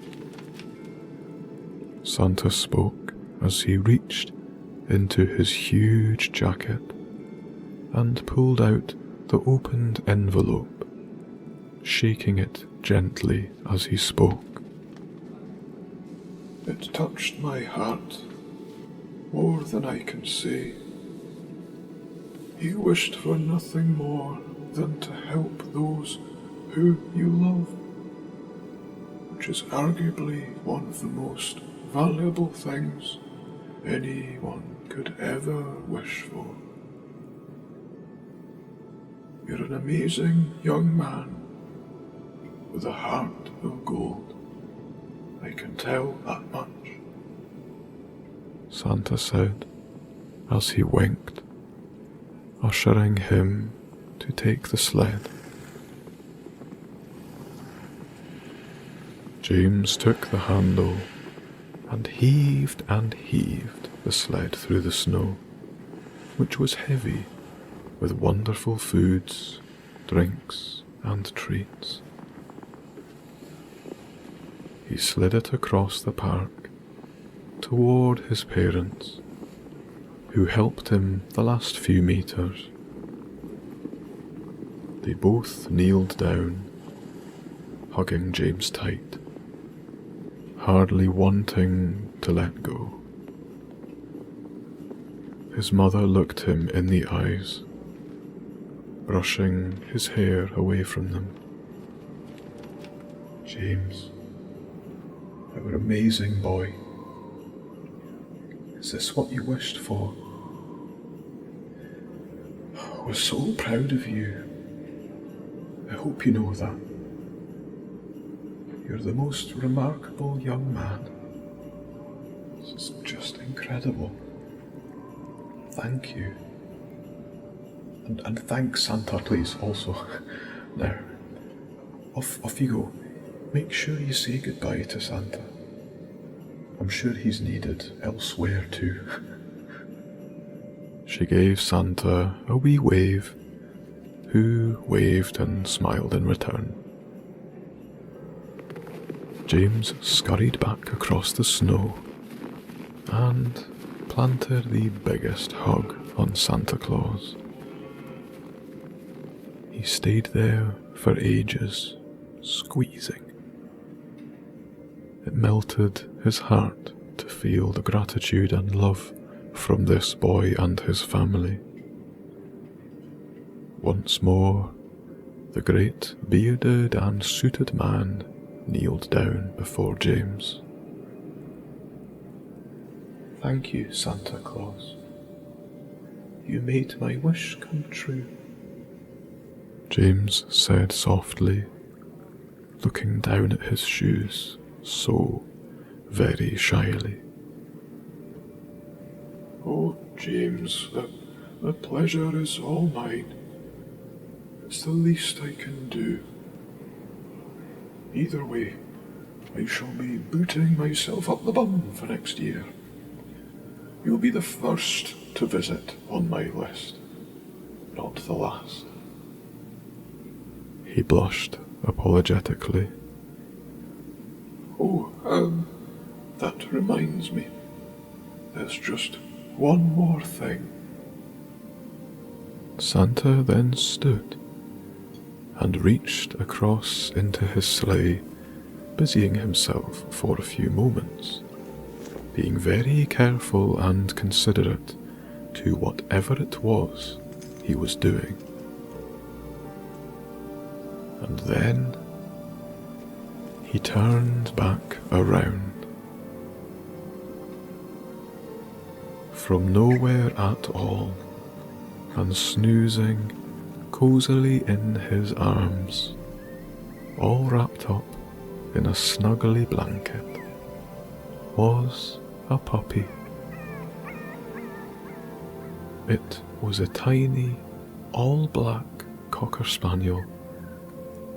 Santa spoke as he reached into his huge jacket and pulled out the opened envelope, shaking it gently as he spoke. It touched my heart more than I can say. You wished for nothing more than to help those who you love. which is arguably one of the most valuable things anyone could ever wish for. You're an amazing young man with a heart of gold. I can tell that much. Santa said as he winked, ushering him to take the sled. James took the handle and heaved the sled through the snow, which was heavy with wonderful foods, drinks, and treats. He slid it across the park toward his parents, who helped him the last few meters. They both kneeled down, hugging James tight, hardly wanting to let go. His mother looked him in the eyes, brushing his hair away from them. James, our amazing boy. Is this what you wished for? We're so proud of you. I hope you know that. You're the most remarkable young man. It's just incredible. Thank you. And thank Santa, please, also. Now, off you go. Make sure you say goodbye to Santa. I'm sure he's needed elsewhere too. She gave Santa a wee wave, who waved and smiled in return. James scurried back across the snow and planted the biggest hug on Santa Claus. He stayed there for ages, squeezing. It melted his heart to feel the gratitude and love from this boy and his family. Once more, the great bearded and suited man kneeled down before James. Thank you, Santa Claus. You made my wish come true. James said softly, looking down at his shoes so very shyly. Oh, James, the pleasure is all mine. It's the least I can do. Either way, I shall be booting myself up the bum for next year. You'll be the first to visit on my list, not the last. He blushed apologetically. Oh, that reminds me. There's just one more thing. Santa then stood and reached across into his sleigh, busying himself for a few moments, being very careful and considerate to whatever it was he was doing. And then he turned back around. From nowhere at all, and snoozing cosily in his arms, all wrapped up in a snuggly blanket, was a puppy. It was a tiny, all-black cocker spaniel,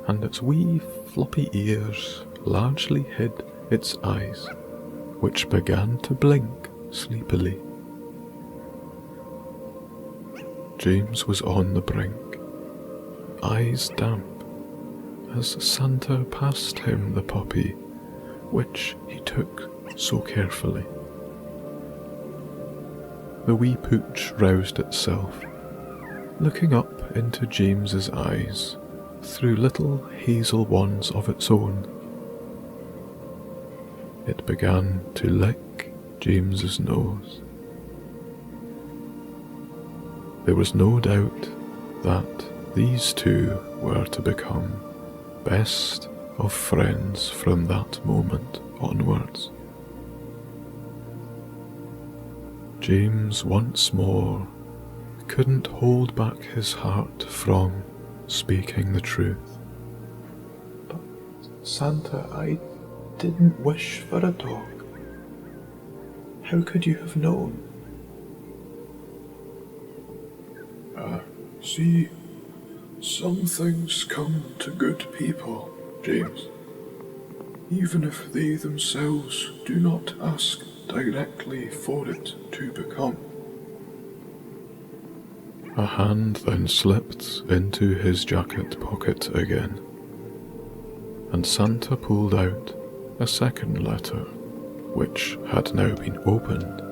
and its wee floppy ears largely hid its eyes, which began to blink sleepily. James was on the brink, eyes damp, as Santa passed him the puppy, which he took so carefully. The wee pooch roused itself, looking up into James's eyes through little hazel ones of its own. It began to lick James's nose. There was no doubt that these two were to become best of friends from that moment onwards. James once more couldn't hold back his heart from speaking the truth. But Santa, I didn't wish for a dog. How could you have known? See, some things come to good people, James, even if they themselves do not ask directly for it to become. A hand then slipped into his jacket pocket again, and Santa pulled out a second letter, which had now been opened.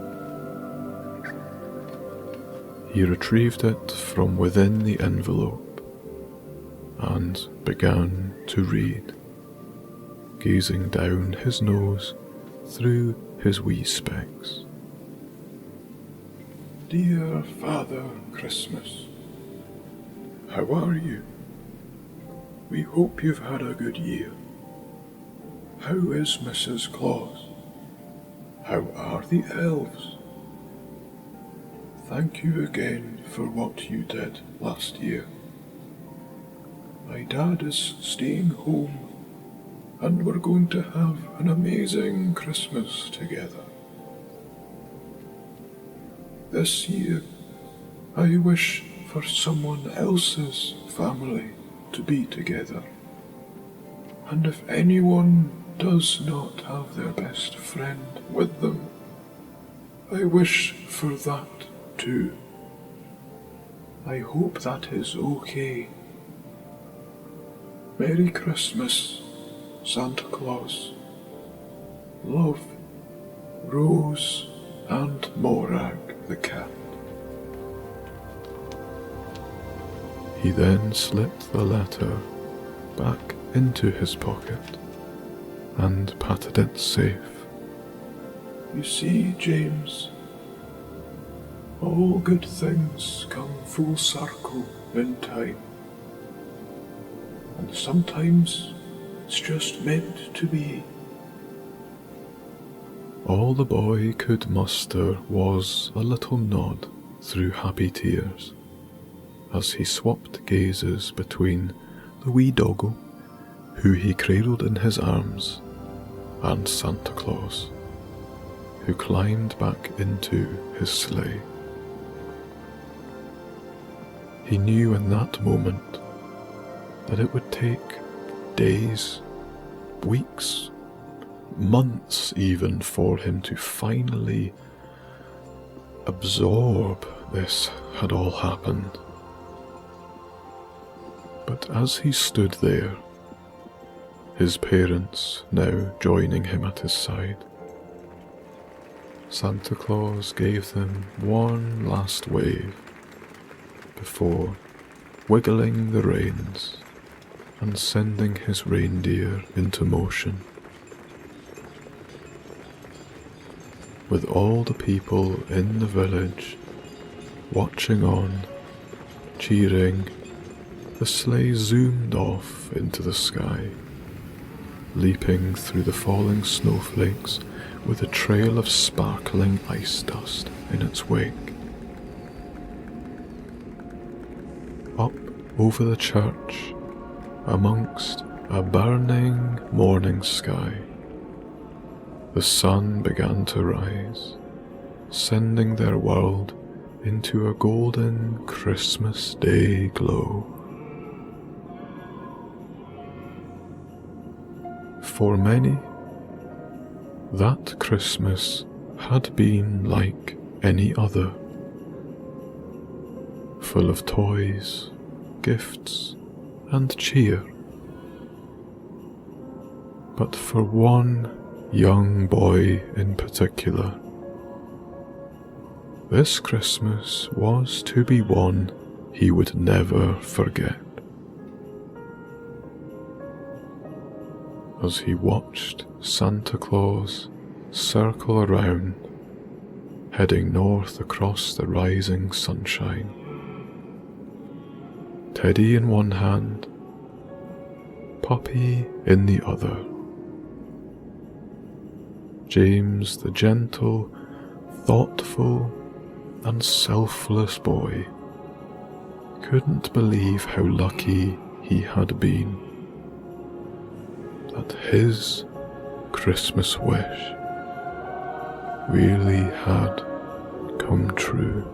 He retrieved it from within the envelope and began to read, gazing down his nose through his wee specs. Dear Father Christmas, how are you? We hope you've had a good year. How is Mrs. Claus? How are the elves? Thank you again for what you did last year. My dad is staying home and we're going to have an amazing Christmas together. This year, I wish for someone else's family to be together. And if anyone does not have their best friend with them, I wish for that too. I hope that is okay. Merry Christmas, Santa Claus. Love, Rose and Morag the cat. He then slipped the letter back into his pocket and patted it safe. You see, James, all good things come full circle in time. And sometimes it's just meant to be. All the boy could muster was a little nod through happy tears as he swapped gazes between the wee doggo, who he cradled in his arms, and Santa Claus, who climbed back into his sleigh. He knew in that moment that it would take days, weeks, months even for him to finally absorb this had all happened. But as he stood there, his parents now joining him at his side, Santa Claus gave them one last wave before wiggling the reins and sending his reindeer into motion. With all the people in the village watching on, cheering, the sleigh zoomed off into the sky, leaping through the falling snowflakes with a trail of sparkling ice dust in its wake. Up over the church, amongst a burning morning sky, the sun began to rise, sending their world into a golden Christmas Day glow. For many, that Christmas had been like any other, full of toys, gifts, and cheer. But for one young boy in particular, this Christmas was to be one he would never forget. As he watched Santa Claus circle around, heading north across the rising sunshine, Teddy in one hand, puppy in the other. James, the gentle, thoughtful, and selfless boy, couldn't believe how lucky he had been, that his Christmas wish really had come true.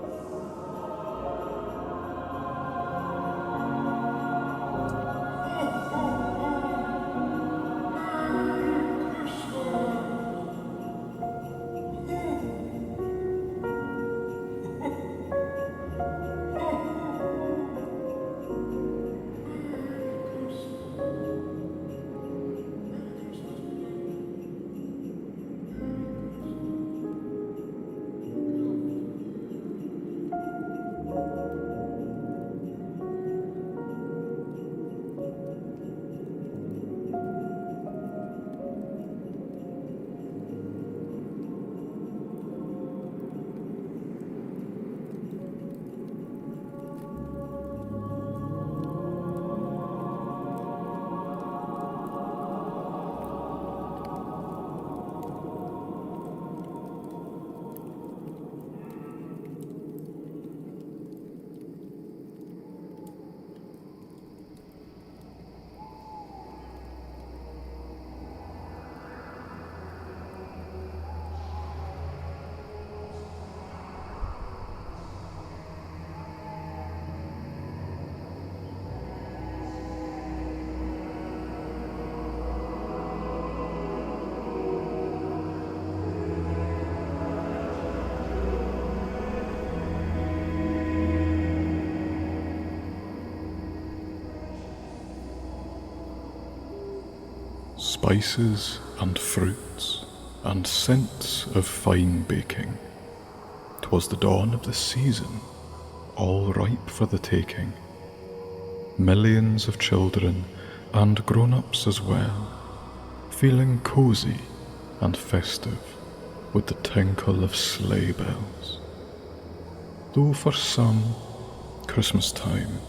Spices and fruits and scents of fine baking. 'Twas the dawn of the season, all ripe for the taking. Millions of children and grown-ups as well, feeling cosy and festive with the tinkle of sleigh bells. Though for some, Christmas time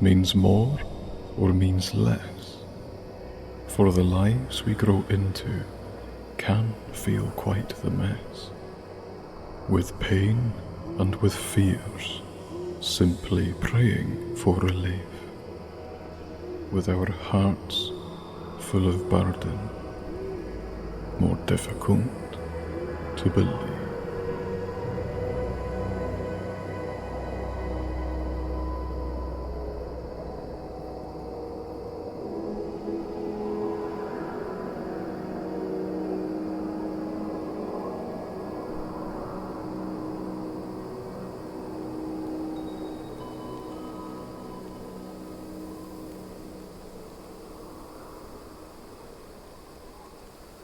means more or means less, for the lives we grow into can feel quite the mess, with pain and with fears, simply praying for relief, with our hearts full of burden, more difficult to believe.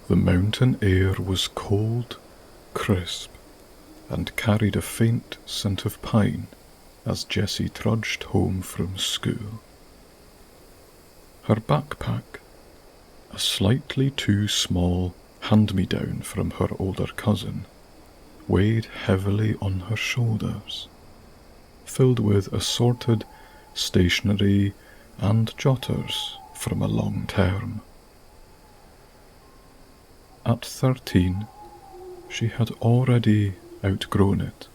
The mountain air was cold, crisp, and carried a faint scent of pine as Jessie trudged home from school. Her backpack, a slightly too small hand-me-down from her older cousin, weighed heavily on her shoulders, filled with assorted stationery and jotters from a long term. At 13, she had already outgrown it,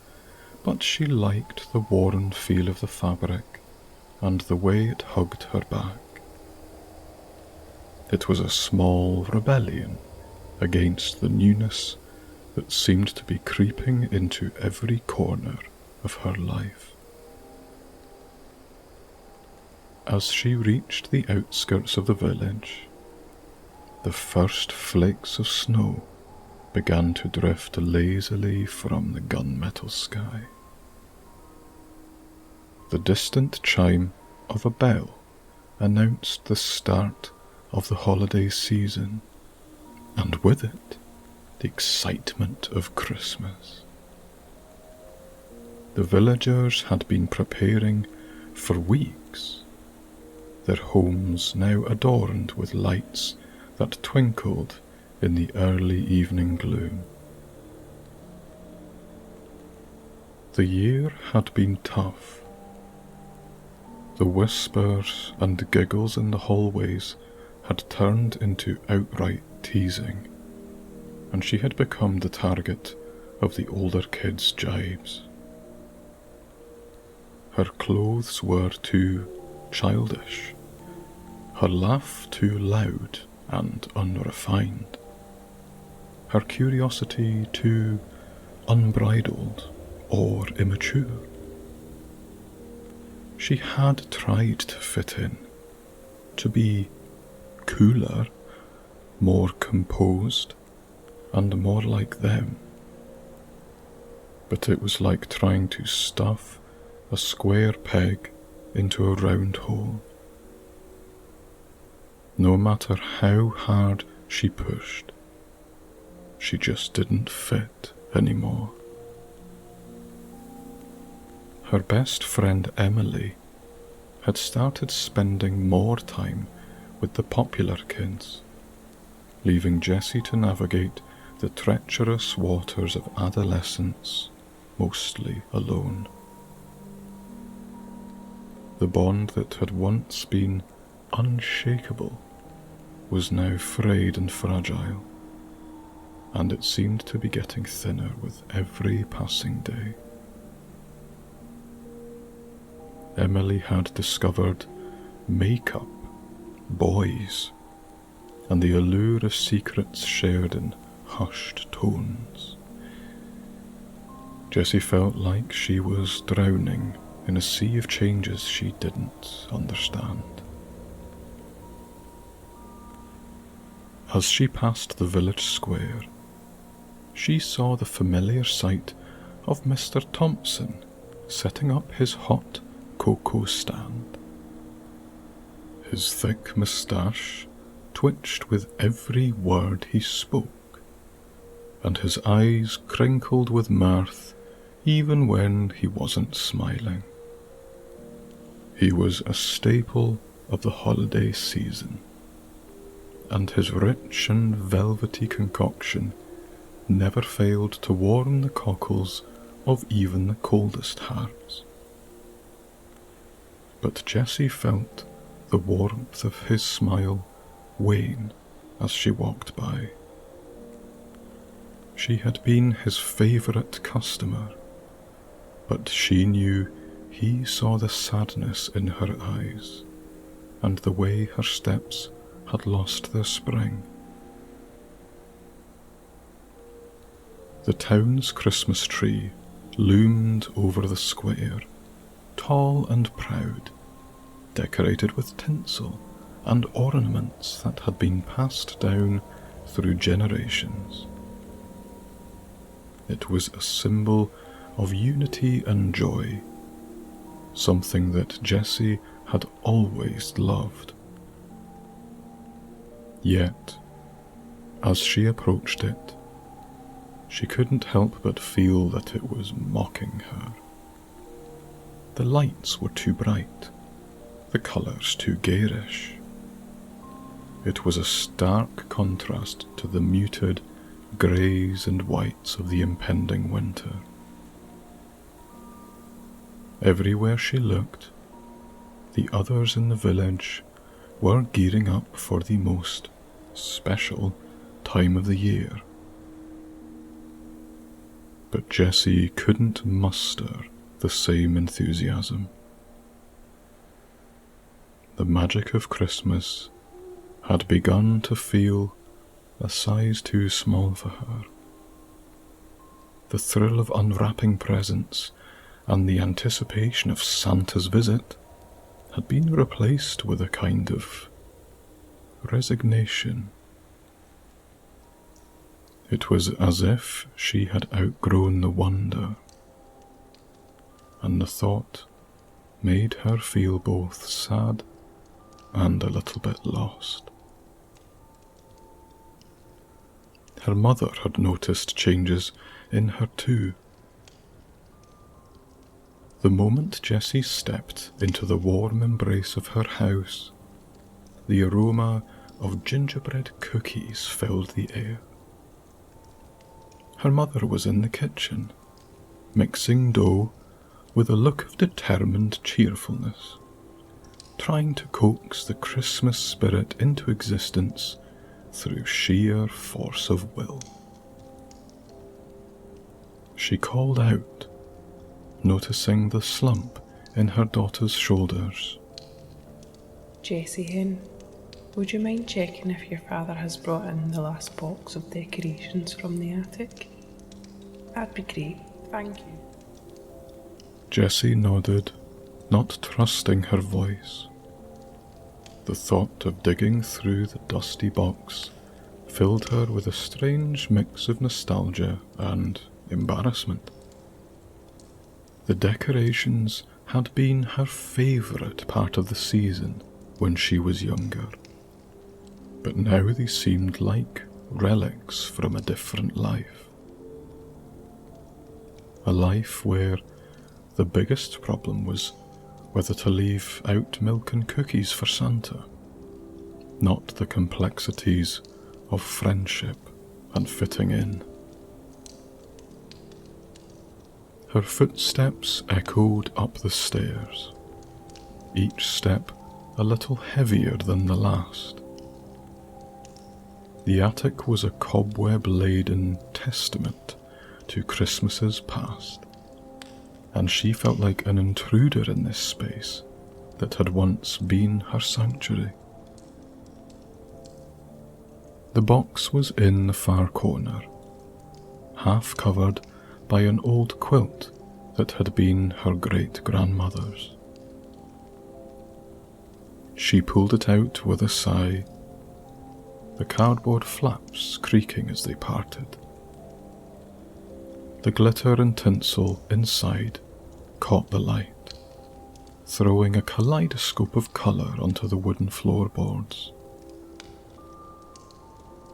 but she liked the worn feel of the fabric and the way it hugged her back. It was a small rebellion against the newness that seemed to be creeping into every corner of her life. As she reached the outskirts of the village, the first flakes of snow began to drift lazily from the gunmetal sky. The distant chime of a bell announced the start of the holiday season, and with it, the excitement of Christmas. The villagers had been preparing for weeks, their homes now adorned with lights that twinkled in the early evening gloom. The year had been tough. The whispers and giggles in the hallways had turned into outright teasing, and she had become the target of the older kids' jibes. Her clothes were too childish, her laugh too loud and unrefined, her curiosity too unbridled or immature. She had tried to fit in, to be cooler, more composed, and more like them. But it was like trying to stuff a square peg into a round hole. No matter how hard she pushed, she just didn't fit anymore. Her best friend Emily had started spending more time with the popular kids, leaving Jessie to navigate the treacherous waters of adolescence mostly alone. The bond that had once been unshakable was now frayed and fragile, and it seemed to be getting thinner with every passing day. Emily had discovered makeup, boys, and the allure of secrets shared in hushed tones. Jessie felt like she was drowning in a sea of changes she didn't understand. As she passed the village square, she saw the familiar sight of Mr. Thompson setting up his hot cocoa stand. His thick moustache twitched with every word he spoke, and his eyes crinkled with mirth even when he wasn't smiling. He was a staple of the holiday season, and his rich and velvety concoction never failed to warm the cockles of even the coldest hearts. But Jessie felt the warmth of his smile wane as she walked by. She had been his favourite customer, but she knew he saw the sadness in her eyes and the way her steps had lost their spring. The town's Christmas tree loomed over the square, tall and proud, decorated with tinsel and ornaments that had been passed down through generations. It was a symbol of unity and joy, something that Jessie had always loved. Yet, as she approached it, she couldn't help but feel that it was mocking her. The lights were too bright, the colours too garish. It was a stark contrast to the muted greys and whites of the impending winter. Everywhere she looked, the others in the village were gearing up for the most special time of the year. But Jessie couldn't muster the same enthusiasm. The magic of Christmas had begun to feel a size too small for her. The thrill of unwrapping presents and the anticipation of Santa's visit had been replaced with a kind of resignation. It was as if she had outgrown the wonder, and the thought made her feel both sad and a little bit lost. Her mother had noticed changes in her too. The moment Jessie stepped into the warm embrace of her house, the aroma of gingerbread cookies filled the air. Her mother was in the kitchen, mixing dough with a look of determined cheerfulness, trying to coax the Christmas spirit into existence through sheer force of will. She called out, noticing the slump in her daughter's shoulders. Jessie hen, would you mind checking if your father has brought in the last box of decorations from the attic? That'd be great, thank you. Jessie nodded, not trusting her voice. The thought of digging through the dusty box filled her with a strange mix of nostalgia and embarrassment. The decorations had been her favourite part of the season when she was younger, but now they seemed like relics from a different life. A life where the biggest problem was whether to leave out milk and cookies for Santa, not the complexities of friendship and fitting in. Her footsteps echoed up the stairs, each step a little heavier than the last. The attic was a cobweb-laden testament to Christmases past, and she felt like an intruder in this space that had once been her sanctuary. The box was in the far corner, half covered by an old quilt that had been her great-grandmother's. She pulled it out with a sigh, the cardboard flaps creaking as they parted. The glitter and tinsel inside caught the light, throwing a kaleidoscope of colour onto the wooden floorboards.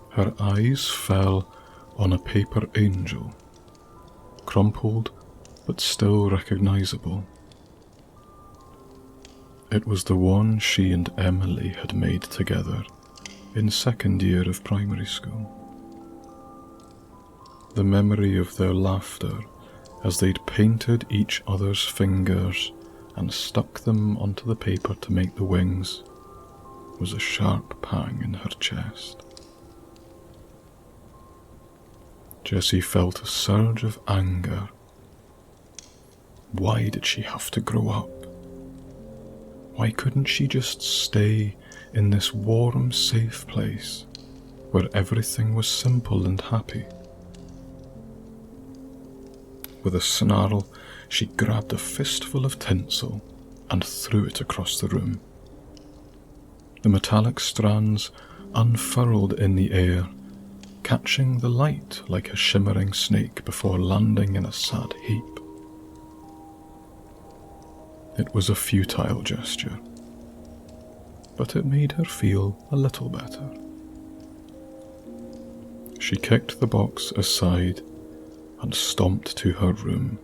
Her eyes fell on a paper angel, crumpled but still recognisable. It was the one she and Emily had made together in second year of primary school. The memory of their laughter as they'd painted each other's fingers and stuck them onto the paper to make the wings was a sharp pang in her chest. Jessie felt a surge of anger. Why did she have to grow up? Why couldn't she just stay in this warm, safe place where everything was simple and happy? With a snarl, she grabbed a fistful of tinsel and threw it across the room. The metallic strands unfurled in the air, catching the light like a shimmering snake before landing in a sad heap. It was a futile gesture, but it made her feel a little better. She kicked the box aside and stomped to her room,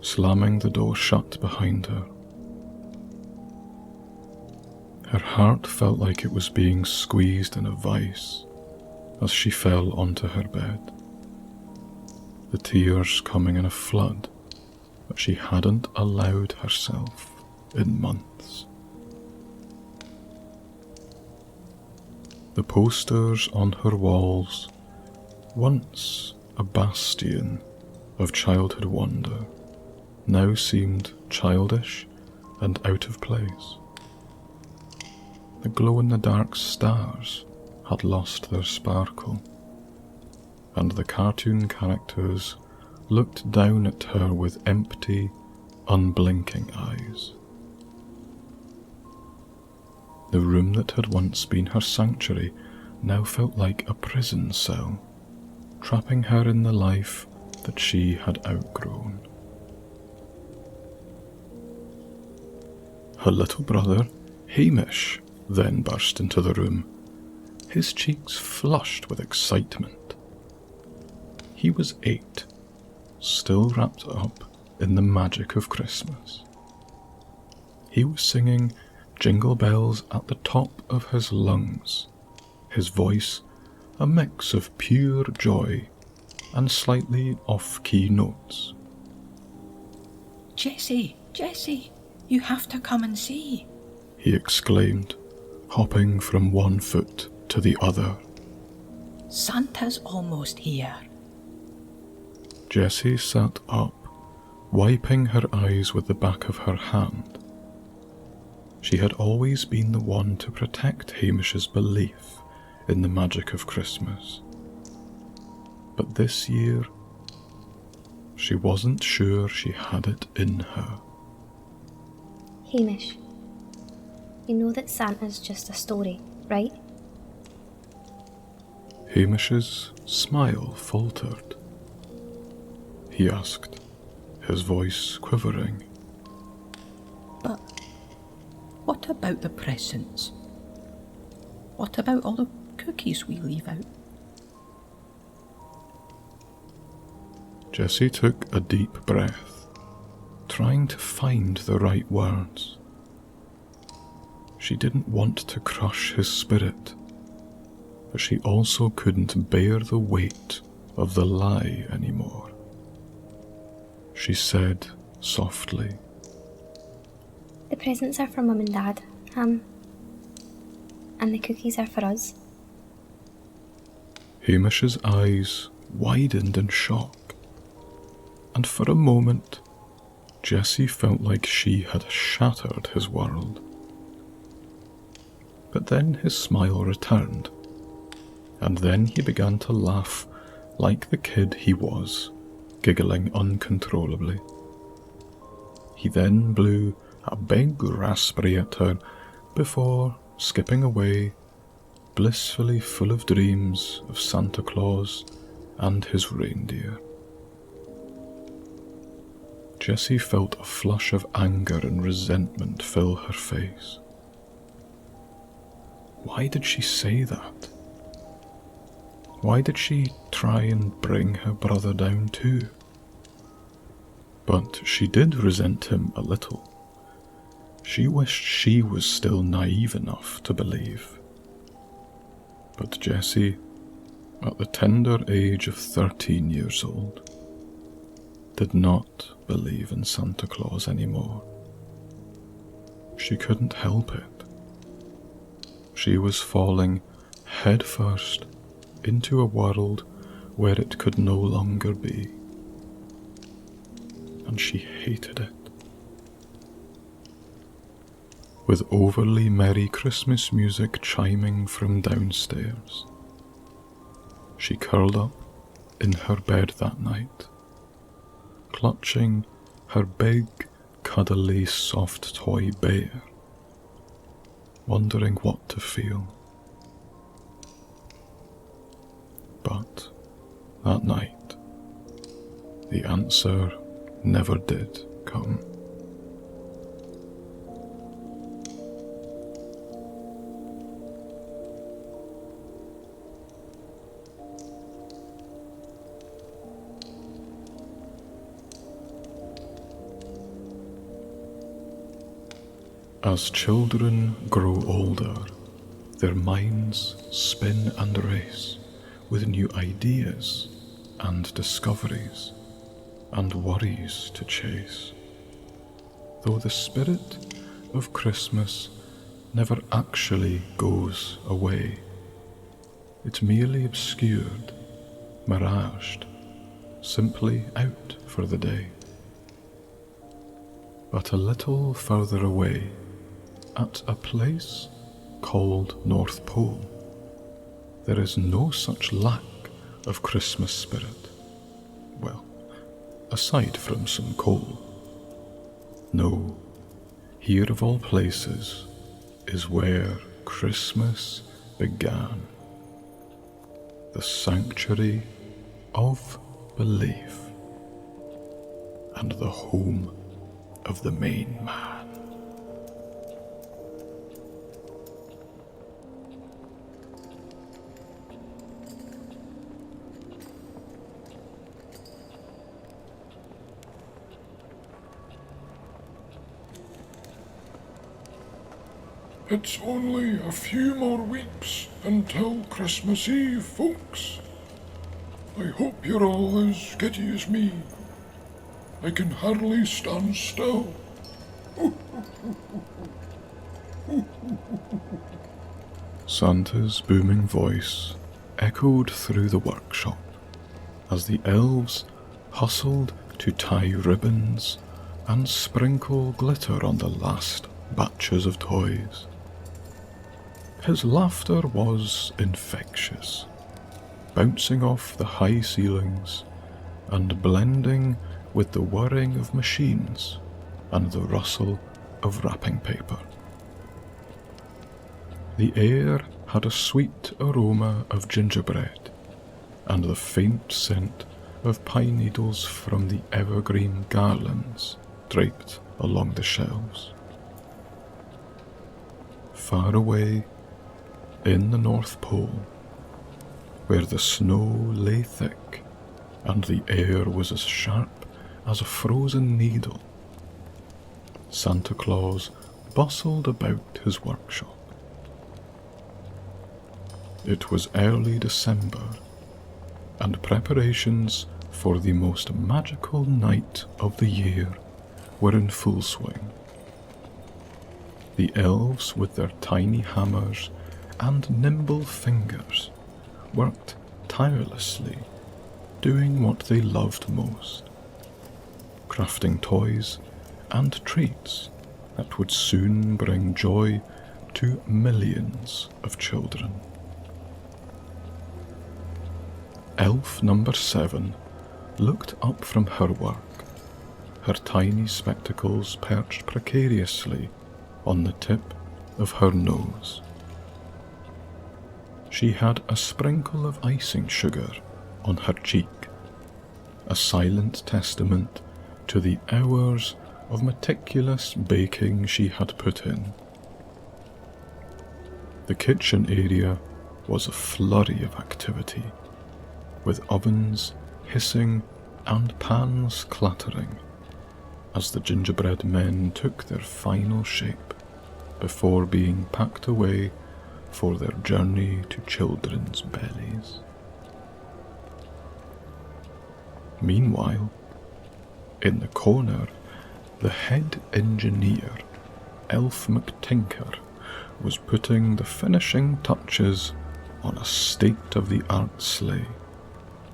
slamming the door shut behind her. Her heart felt like it was being squeezed in a vice as she fell onto her bed, the tears coming in a flood that she hadn't allowed herself in months. The posters on her walls, once a bastion of childhood wonder, now seemed childish and out of place. The glow-in-the-dark stars had lost their sparkle, and the cartoon characters looked down at her with empty, unblinking eyes. The room that had once been her sanctuary now felt like a prison cell, trapping her in the life that she had outgrown. Her little brother, Hamish, then burst into the room, his cheeks flushed with excitement. He was 8, still wrapped up in the magic of Christmas. He was singing Jingle Bells at the top of his lungs, his voice a mix of pure joy and slightly off-key notes. Jessie, you have to come and see. he exclaimed, hopping from one foot to the other. Santa's almost here. Jessie sat up, wiping her eyes with the back of her hand. She had always been the one to protect Hamish's belief in the magic of Christmas. But this year, she wasn't sure she had it in her. Hamish, you know that Santa's just a story, right? Hamish's smile faltered. He asked, his voice quivering. But what about the presents? What about all the cookies we leave out? Jessie took a deep breath, trying to find the right words. She didn't want to crush his spirit, but she also couldn't bear the weight of the lie anymore. She said softly, The presents are for Mum and Dad, and the cookies are for us. Hamish's eyes widened in shock, and for a moment, Jessie felt like she had shattered his world. But then his smile returned, and then he began to laugh like the kid he was, giggling uncontrollably. He then blew a big raspberry at her before skipping away, blissfully full of dreams of Santa Claus and his reindeer. Jessie felt a flush of anger and resentment fill her face. Why did she say that? Why did she try and bring her brother down too? But she did resent him a little. She wished she was still naive enough to believe. But Jessie, at the tender age of 13 years old, did not believe in Santa Claus anymore. She couldn't help it. She was falling headfirst into a world where it could no longer be. And she hated it. With overly merry Christmas music chiming from downstairs, she curled up in her bed that night, clutching her big, cuddly, soft toy bear, wondering what to feel. But that night, the answer never did come. As children grow older, their minds spin and race with new ideas and discoveries and worries to chase. Though the spirit of Christmas never actually goes away, it's merely obscured, miraged, simply out for the day. But a little further away, at a place called North Pole, there is no such lack of Christmas spirit. Well, aside from some coal. No, here of all places is where Christmas began. The sanctuary of belief and the home of the main man. It's only a few more weeks until Christmas Eve, folks. I hope you're all as giddy as me. I can hardly stand still. Santa's booming voice echoed through the workshop as the elves hustled to tie ribbons and sprinkle glitter on the last batches of toys. His laughter was infectious, bouncing off the high ceilings and blending with the whirring of machines and the rustle of wrapping paper. The air had a sweet aroma of gingerbread and the faint scent of pine needles from the evergreen garlands draped along the shelves. Far away, in the North Pole, where the snow lay thick and the air was as sharp as a frozen needle, Santa Claus bustled about his workshop. It was early December, and preparations for the most magical night of the year were in full swing. The elves, with their tiny hammers and nimble fingers, worked tirelessly, doing what they loved most, crafting toys and treats that would soon bring joy to millions of children. Elf number 7 looked up from her work, her tiny spectacles perched precariously on the tip of her nose. She had a sprinkle of icing sugar on her cheek, a silent testament to the hours of meticulous baking she had put in. The kitchen area was a flurry of activity, with ovens hissing and pans clattering as the gingerbread men took their final shape before being packed away for their journey to children's bellies. Meanwhile, in the corner, the head engineer, Elf McTinker, was putting the finishing touches on a state-of-the-art sleigh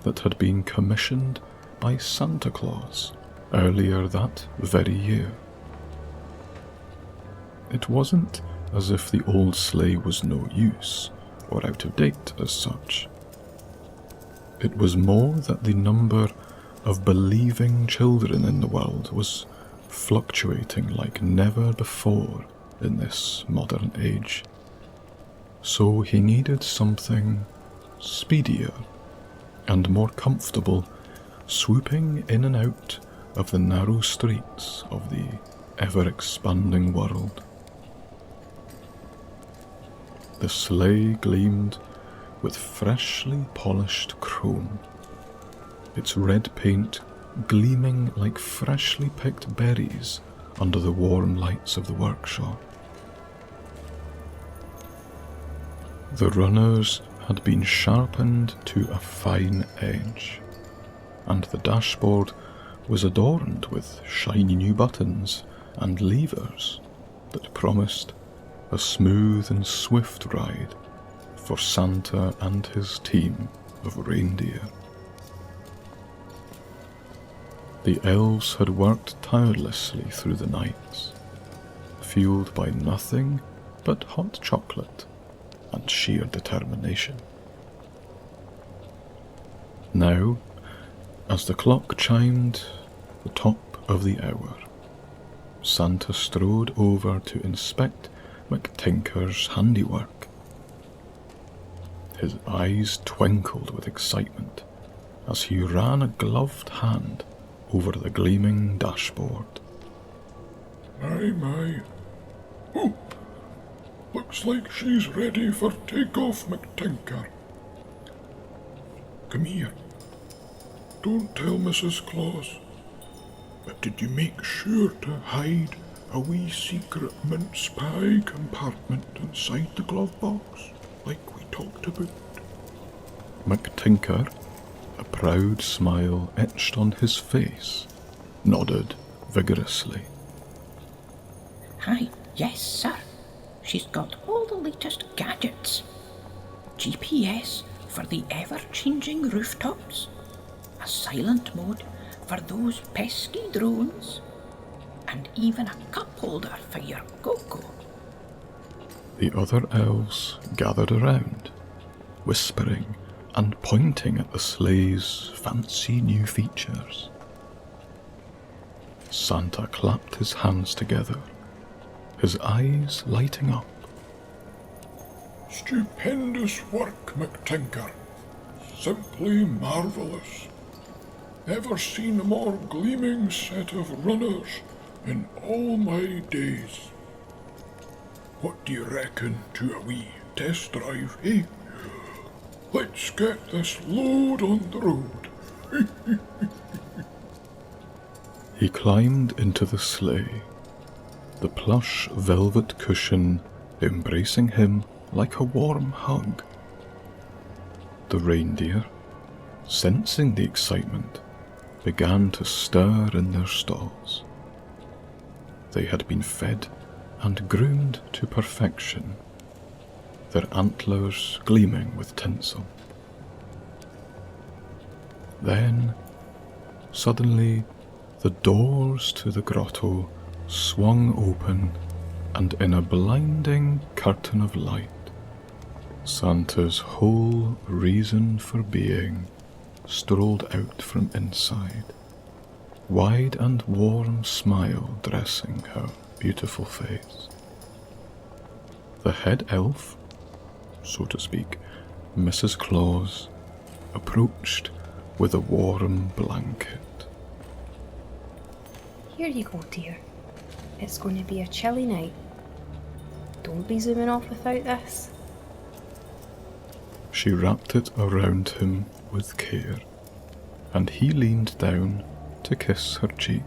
that had been commissioned by Santa Claus earlier that very year. It wasn't as if the old sleigh was no use or out of date as such. It was more that the number of believing children in the world was fluctuating like never before in this modern age. So he needed something speedier and more comfortable, swooping in and out of the narrow streets of the ever-expanding world. The sleigh gleamed with freshly polished chrome, its red paint gleaming like freshly picked berries under the warm lights of the workshop. The runners had been sharpened to a fine edge, and the dashboard was adorned with shiny new buttons and levers that promised a smooth and swift ride for Santa and his team of reindeer. The elves had worked tirelessly through the nights, fueled by nothing but hot chocolate and sheer determination. Now, as the clock chimed the top of the hour, Santa strode over to inspect McTinker's handiwork. His eyes twinkled with excitement as he ran a gloved hand over the gleaming dashboard. My. Oh, looks like she's ready for takeoff, McTinker. Come here. Don't tell Mrs. Claus, but did you make sure to hide a wee secret mince pie compartment inside the glove box, like we talked about? McTinker, a proud smile etched on his face, nodded vigorously. Aye, yes, sir. She's got all the latest gadgets. GPS for the ever-changing rooftops, a silent mode for those pesky drones, and even a cup holder for your cocoa. The other elves gathered around, whispering and pointing at the sleigh's fancy new features. Santa clapped his hands together, his eyes lighting up. Stupendous work, McTinker. Simply marvellous. Never seen a more gleaming set of runners in all my days. What do you reckon to a wee test drive, eh? Let's get this load on the road. He climbed into the sleigh, the plush velvet cushion embracing him like a warm hug. The reindeer, sensing the excitement, began to stir in their stalls. They had been fed and groomed to perfection, their antlers gleaming with tinsel. Then, suddenly, the doors to the grotto swung open, and in a blinding curtain of light, Santa's whole reason for being strolled out from inside, wide and warm smile dressing her beautiful face. The head elf, so to speak, Mrs. Claus, approached with a warm blanket. Here you go, dear. It's going to be a chilly night. Don't be zooming off without this. She wrapped it around him with care, and he leaned down to kiss her cheek.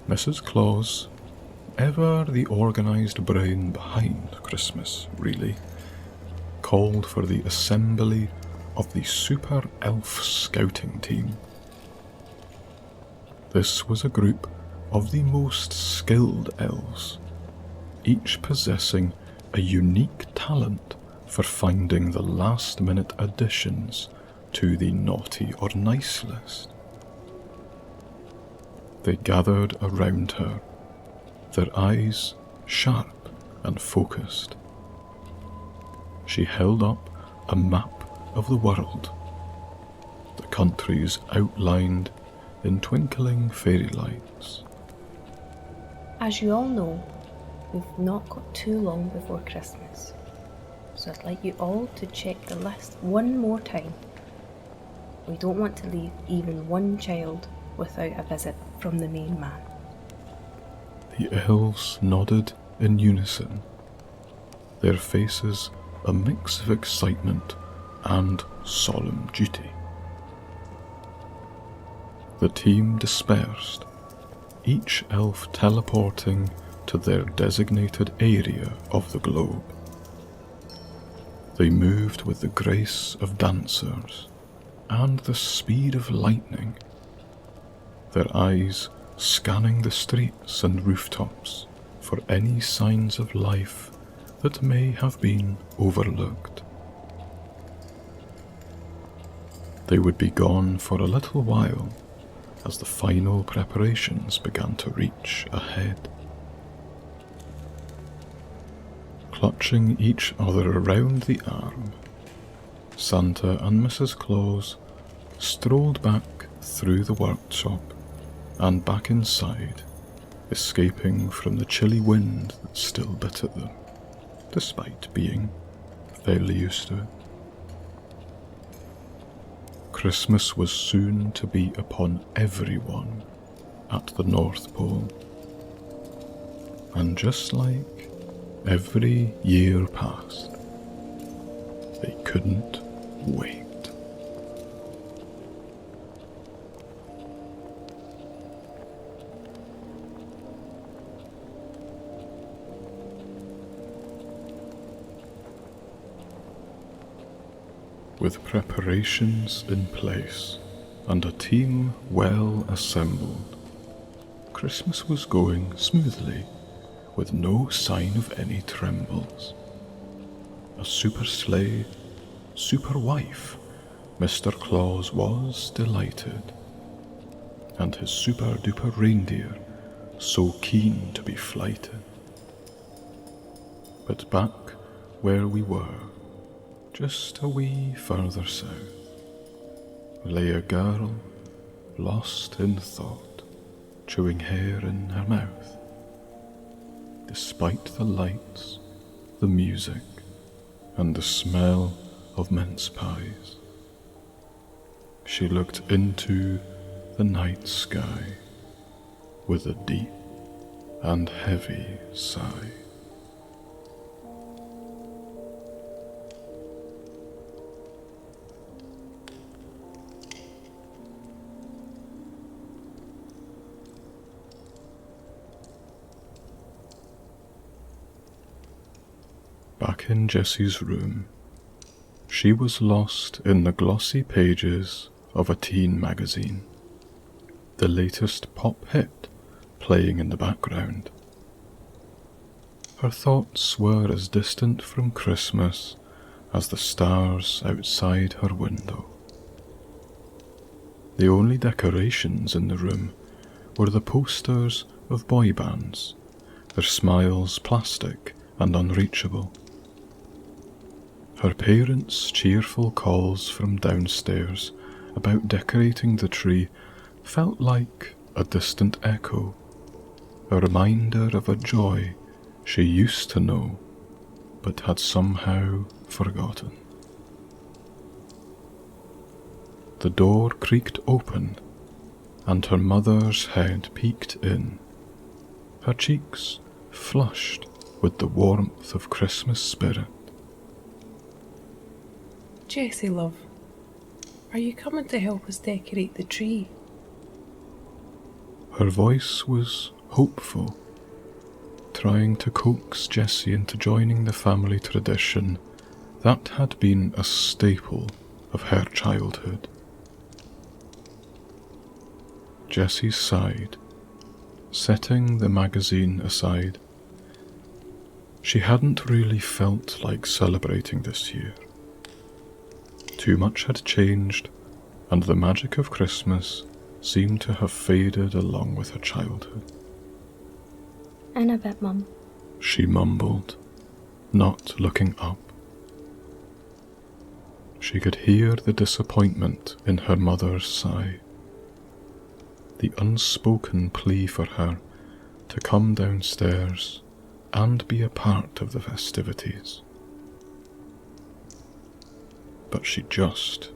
Mrs. Claus, ever the organised brain behind Christmas, really, called for the assembly of the Super Elf Scouting Team. This was a group of the most skilled elves, each possessing a unique talent for finding the last-minute additions to the naughty or nice list. They gathered around her, their eyes sharp and focused. She held up a map of the world, the countries outlined in twinkling fairy lights. As you all know, we've not got too long before Christmas, so I'd like you all to check the list one more time. We don't want to leave even one child without a visit from the main man. The elves nodded in unison, their faces a mix of excitement and solemn duty. The team dispersed, each elf teleporting to their designated area of the globe. They moved with the grace of dancers and the speed of lightning, their eyes scanning the streets and rooftops for any signs of life that may have been overlooked. They would be gone for a little while as the final preparations began to reach a head. Clutching each other around the arm, Santa and Mrs. Claus strolled back through the workshop and back inside, escaping from the chilly wind that still bit at them, despite being fairly used to it. Christmas was soon to be upon everyone at the North Pole, and just like every year passed, they couldn't wait. With preparations in place and a team well assembled, Christmas was going smoothly with no sign of any trembles. A super sleigh, super wife, Mr. Claus was delighted, and his super duper reindeer so keen to be flighted. But back where we were, just a wee further south, lay a girl lost in thought, chewing hair in her mouth. Despite the lights, the music, and the smell of mince pies, she looked into the night sky with a deep and heavy sigh. Back in Jessie's room, she was lost in the glossy pages of a teen magazine, the latest pop hit playing in the background. Her thoughts were as distant from Christmas as the stars outside her window. The only decorations in the room were the posters of boy bands, their smiles plastic and unreachable. Her parents' cheerful calls from downstairs about decorating the tree felt like a distant echo, a reminder of a joy she used to know but had somehow forgotten. The door creaked open and her mother's head peeked in, her cheeks flushed with the warmth of Christmas spirit. Jessie, love, are you coming to help us decorate the tree? Her voice was hopeful, trying to coax Jessie into joining the family tradition that had been a staple of her childhood. Jessie sighed, setting the magazine aside. She hadn't really felt like celebrating this year. Too much had changed, and the magic of Christmas seemed to have faded along with her childhood. In a bit, Mum. She mumbled, not looking up. She could hear the disappointment in her mother's sigh, the unspoken plea for her to come downstairs and be a part of the festivities. But she just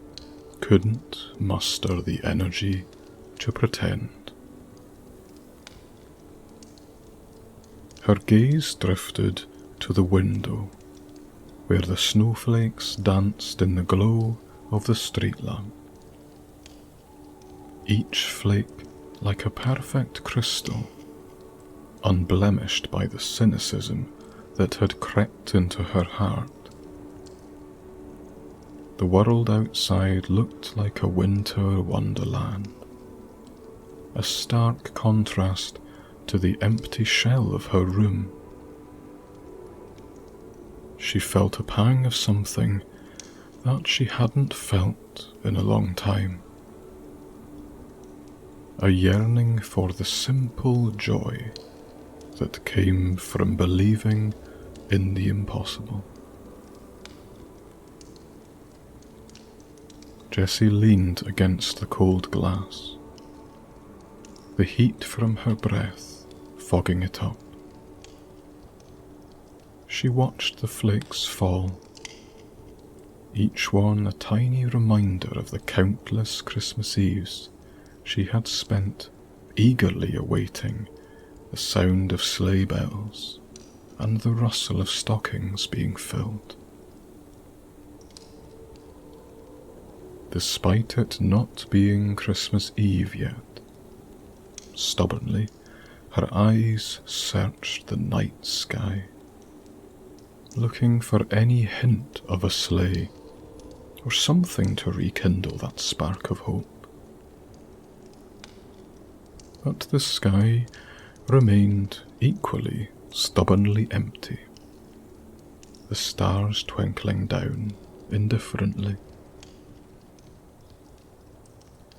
couldn't muster the energy to pretend. Her gaze drifted to the window, where the snowflakes danced in the glow of the street lamp. Each flake like a perfect crystal, unblemished by the cynicism that had crept into her heart. The world outside looked like a winter wonderland, a stark contrast to the empty shell of her room. She felt a pang of something that she hadn't felt in a long time, a yearning for the simple joy that came from believing in the impossible. Jessie leaned against the cold glass, the heat from her breath fogging it up. She watched the flakes fall, each one a tiny reminder of the countless Christmas Eves she had spent eagerly awaiting the sound of sleigh bells and the rustle of stockings being filled. Despite it not being Christmas Eve yet, stubbornly, her eyes searched the night sky, looking for any hint of a sleigh or something to rekindle that spark of hope. But the sky remained equally stubbornly empty, the stars twinkling down indifferently.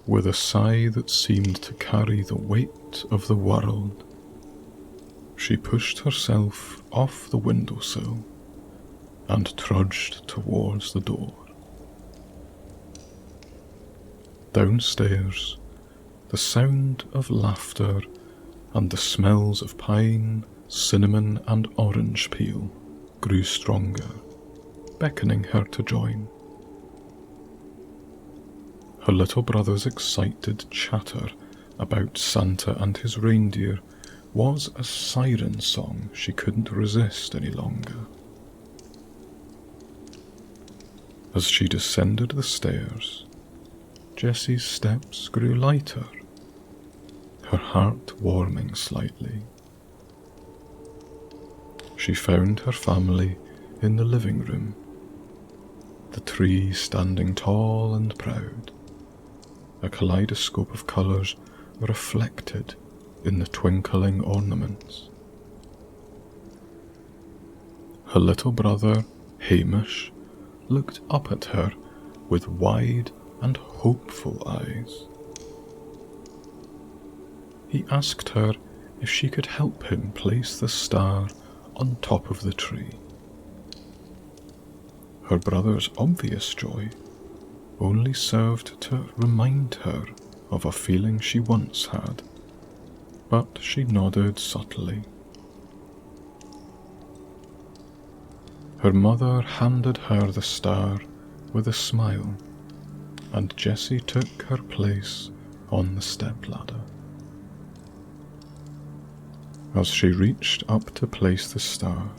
With a sigh that seemed to carry the weight of the world, she pushed herself off the windowsill and trudged towards the door. Downstairs, the sound of laughter and the smells of pine, cinnamon, and orange peel grew stronger, beckoning her to join. Her little brother's excited chatter about Santa and his reindeer was a siren song she couldn't resist any longer. As she descended the stairs, Jessie's steps grew lighter, her heart warming slightly. She found her family in the living room, the tree standing tall and proud, a kaleidoscope of colours reflected in the twinkling ornaments. Her little brother, Hamish, looked up at her with wide and hopeful eyes. He asked her if she could help him place the star on top of the tree. Her brother's obvious joy only served to remind her of a feeling she once had, but she nodded subtly. Her mother handed her the star with a smile, and Jessie took her place on the stepladder. As she reached up to place the star,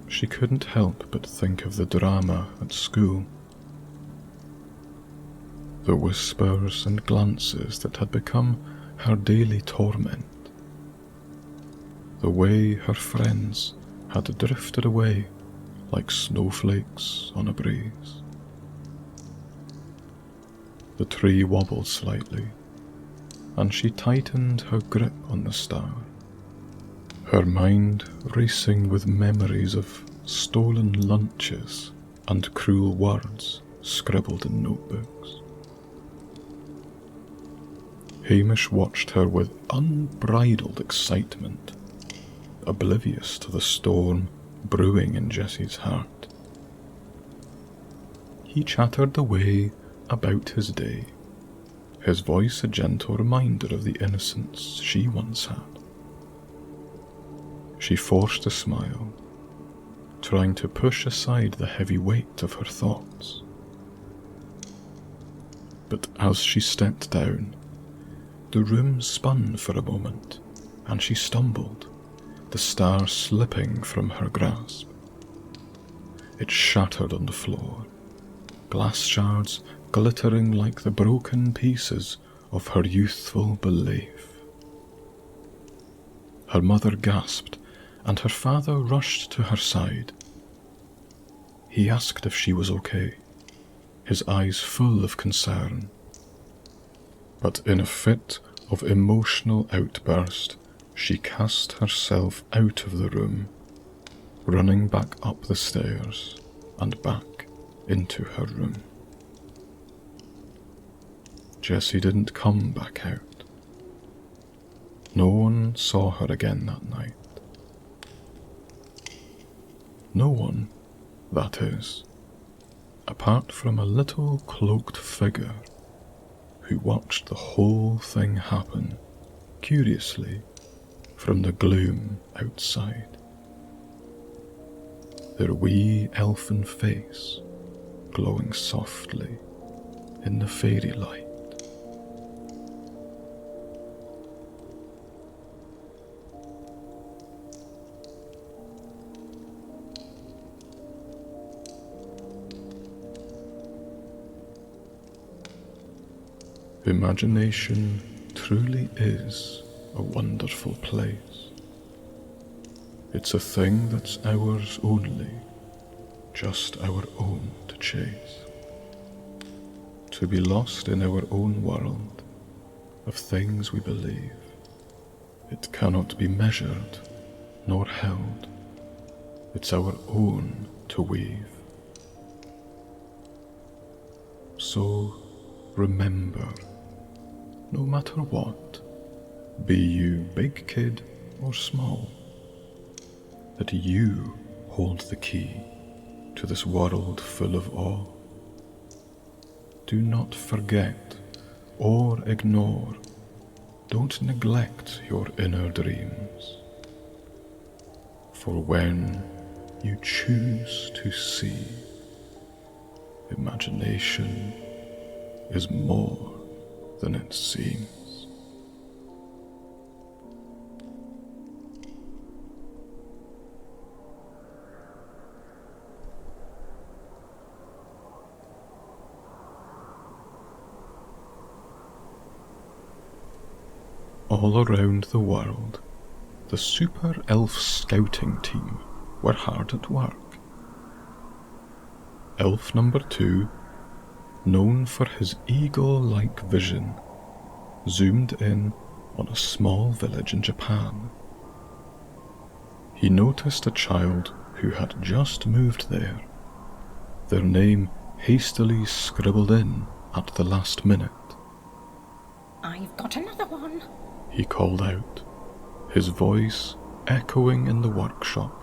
she couldn't help but think of the drama at school. The whispers and glances that had become her daily torment. The way her friends had drifted away like snowflakes on a breeze. The tree wobbled slightly, and she tightened her grip on the star, her mind racing with memories of stolen lunches and cruel words scribbled in notebooks. Hamish watched her with unbridled excitement, oblivious to the storm brewing in Jessie's heart. He chattered away about his day, his voice a gentle reminder of the innocence she once had. She forced a smile, trying to push aside the heavy weight of her thoughts. But as she stepped down, the room spun for a moment, and she stumbled, the star slipping from her grasp. It shattered on the floor, glass shards glittering like the broken pieces of her youthful belief. Her mother gasped, and her father rushed to her side. He asked if she was okay, his eyes full of concern. But in a fit of emotional outburst, she cast herself out of the room, running back up the stairs and back into her room. Jessie didn't come back out. No one saw her again that night. No one, that is, apart from a little cloaked figure who watched the whole thing happen, curiously, from the gloom outside. Their wee elfin face glowing softly in the fairy light. Imagination truly is a wonderful place. It's a thing that's ours only, just our own to chase. To be lost in our own world of things we believe. It cannot be measured nor held. It's our own to weave. So remember, no matter what, be you big kid or small, that you hold the key to this world full of awe. Do not forget or ignore, don't neglect your inner dreams. For when you choose to see, imagination is more than it seems. All around the world, the super elf scouting team were hard at work. Elf number 2, known for his eagle-like vision, zoomed in on a small village in Japan. He noticed a child who had just moved there, their name hastily scribbled in at the last minute. I've got another one, he called out, his voice echoing in the workshop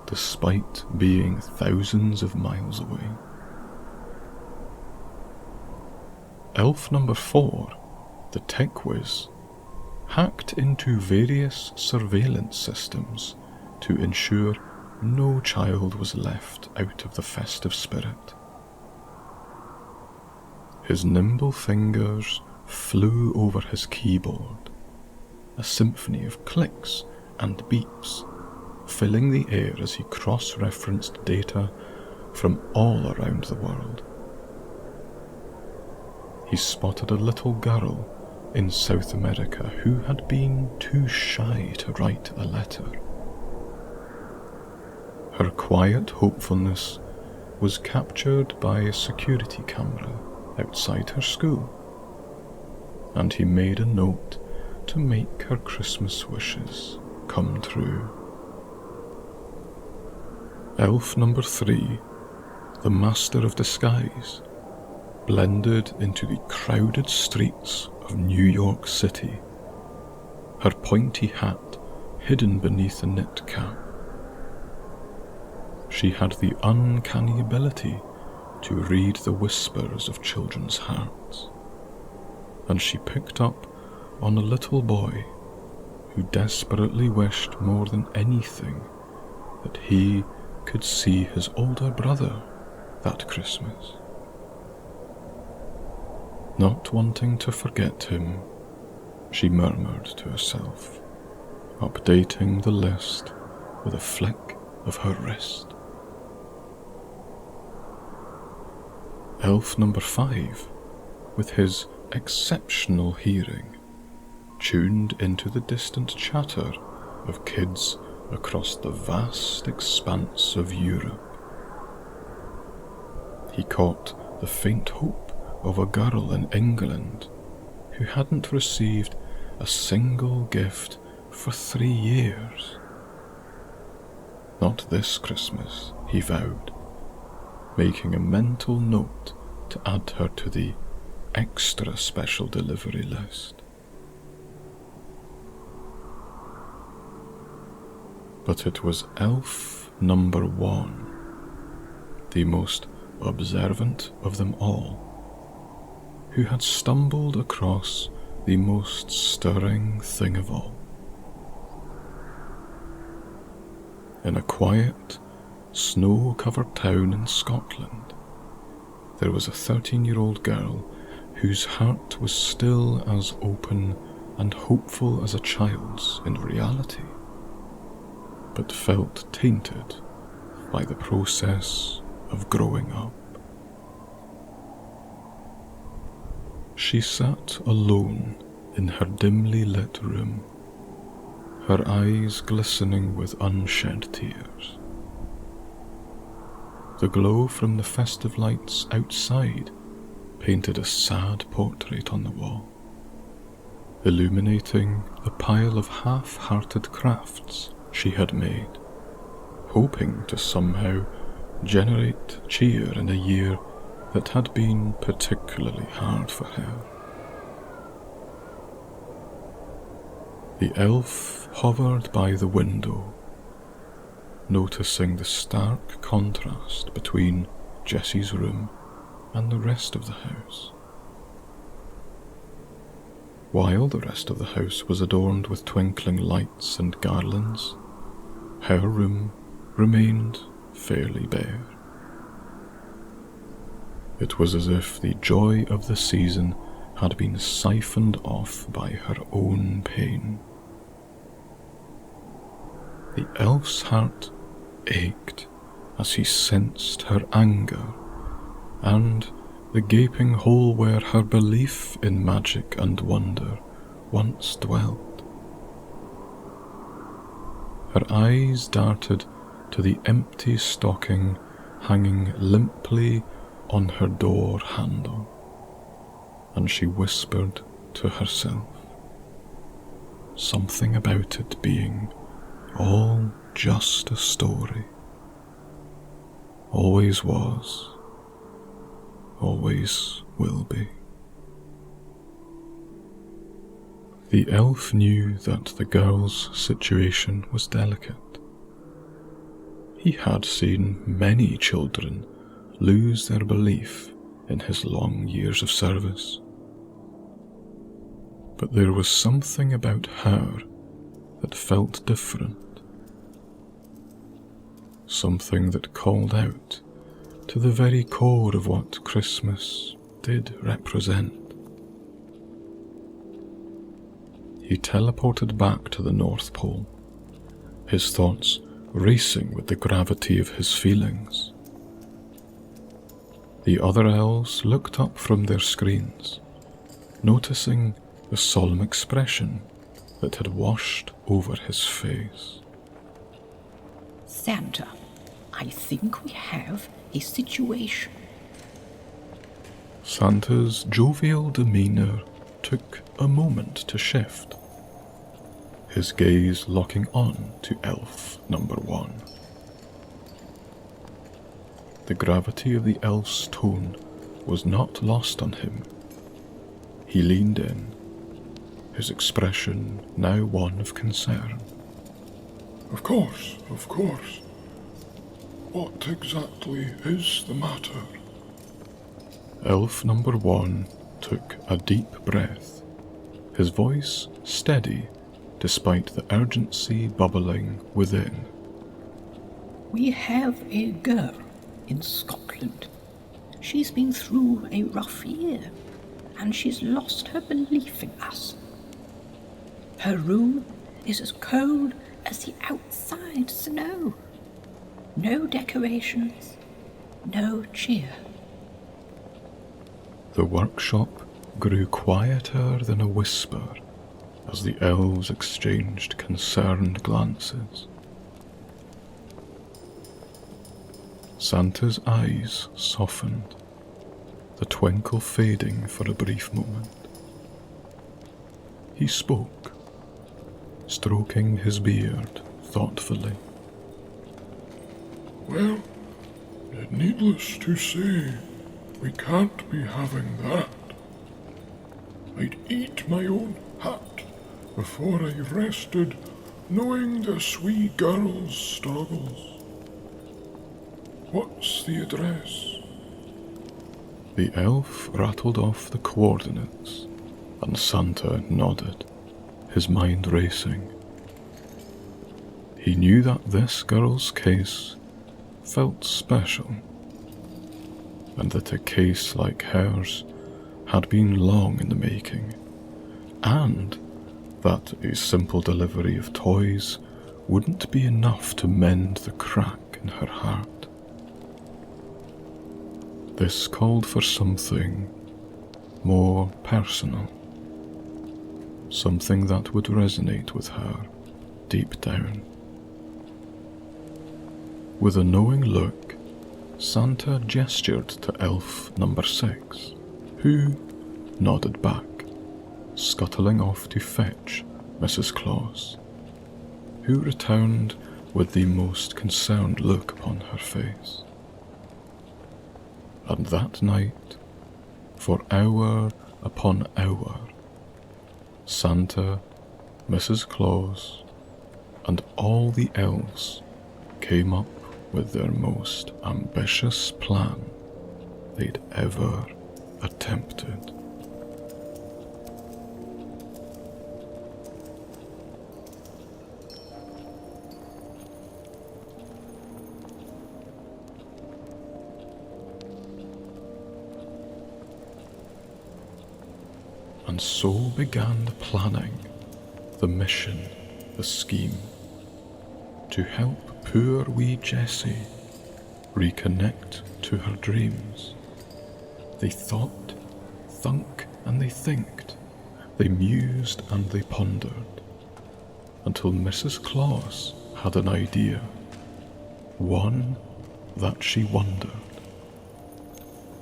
despite being thousands of miles away. Elf number 4, the tech whiz, hacked into various surveillance systems to ensure no child was left out of the festive spirit. His nimble fingers flew over his keyboard, a symphony of clicks and beeps, filling the air as he cross-referenced data from all around the world. He spotted a little girl in South America who had been too shy to write a letter. Her quiet hopefulness was captured by a security camera outside her school, and he made a note to make her Christmas wishes come true. Elf number 3, the master of disguise, blended into the crowded streets of New York City, her pointy hat hidden beneath a knit cap. She had the uncanny ability to read the whispers of children's hearts, and she picked up on a little boy who desperately wished more than anything that he could see his older brother that Christmas. Not wanting to forget him, she murmured to herself, updating the list with a flick of her wrist. Elf number 5, with his exceptional hearing, tuned into the distant chatter of kids across the vast expanse of Europe. He caught the faint hope of a girl in England who hadn't received a single gift for 3 years. Not this Christmas, he vowed, making a mental note to add her to the extra special delivery list. But it was elf number 1, the most observant of them all, who had stumbled across the most stirring thing of all. In a quiet, snow-covered town in Scotland, there was a 13-year-old girl whose heart was still as open and hopeful as a child's in reality, but felt tainted by the process of growing up. She sat alone in her dimly lit room, her eyes glistening with unshed tears. The glow from the festive lights outside painted a sad portrait on the wall, illuminating the pile of half-hearted crafts she had made, hoping to somehow generate cheer in a year that had been particularly hard for her. The elf hovered by the window, noticing the stark contrast between Jessie's room and the rest of the house. While the rest of the house was adorned with twinkling lights and garlands, her room remained fairly bare. It was as if the joy of the season had been siphoned off by her own pain. The elf's heart ached as he sensed her anger and the gaping hole where her belief in magic and wonder once dwelt. Her eyes darted to the empty stocking hanging limply on her door handle, and she whispered to herself, something about it being all just a story. Always was, always will be. The elf knew that the girl's situation was delicate. He had seen many children lose their belief in his long years of service. But there was something about her that felt different. Something that called out to the very core of what Christmas did represent. He teleported back to the North Pole, his thoughts racing with the gravity of his feelings. The other elves looked up from their screens, noticing the solemn expression that had washed over his face. Santa, I think we have a situation. Santa's jovial demeanour took a moment to shift, his gaze locking on to elf number 1. The gravity of the elf's tone was not lost on him. He leaned in, his expression now one of concern. Of course, of course. What exactly is the matter? Elf number 1 took a deep breath, his voice steady despite the urgency bubbling within. We have a girl in Scotland. She's been through a rough year, and she's lost her belief in us. Her room is as cold as the outside snow. No decorations, no cheer. The workshop grew quieter than a whisper as the elves exchanged concerned glances. Santa's eyes softened, the twinkle fading for a brief moment. He spoke, stroking his beard thoughtfully. Well, needless to say, we can't be having that. I'd eat my own hat before I rested, knowing this wee girl's struggles. What's the address? The elf rattled off the coordinates, and Santa nodded, his mind racing. He knew that this girl's case felt special, and that a case like hers had been long in the making, and that a simple delivery of toys wouldn't be enough to mend the crack in her heart. This called for something more personal, something that would resonate with her deep down. With a knowing look, Santa gestured to elf number 6, who nodded back, scuttling off to fetch Mrs. Claus, who returned with the most concerned look upon her face. And that night, for hour upon hour, Santa, Mrs. Claus, and all the elves came up with their most ambitious plan they'd ever attempted. And so began the planning, the mission, the scheme, to help poor wee Jessie reconnect to her dreams. They thought, thunk, and they thinked. They mused and they pondered, until Mrs. Claus had an idea, one that she wondered.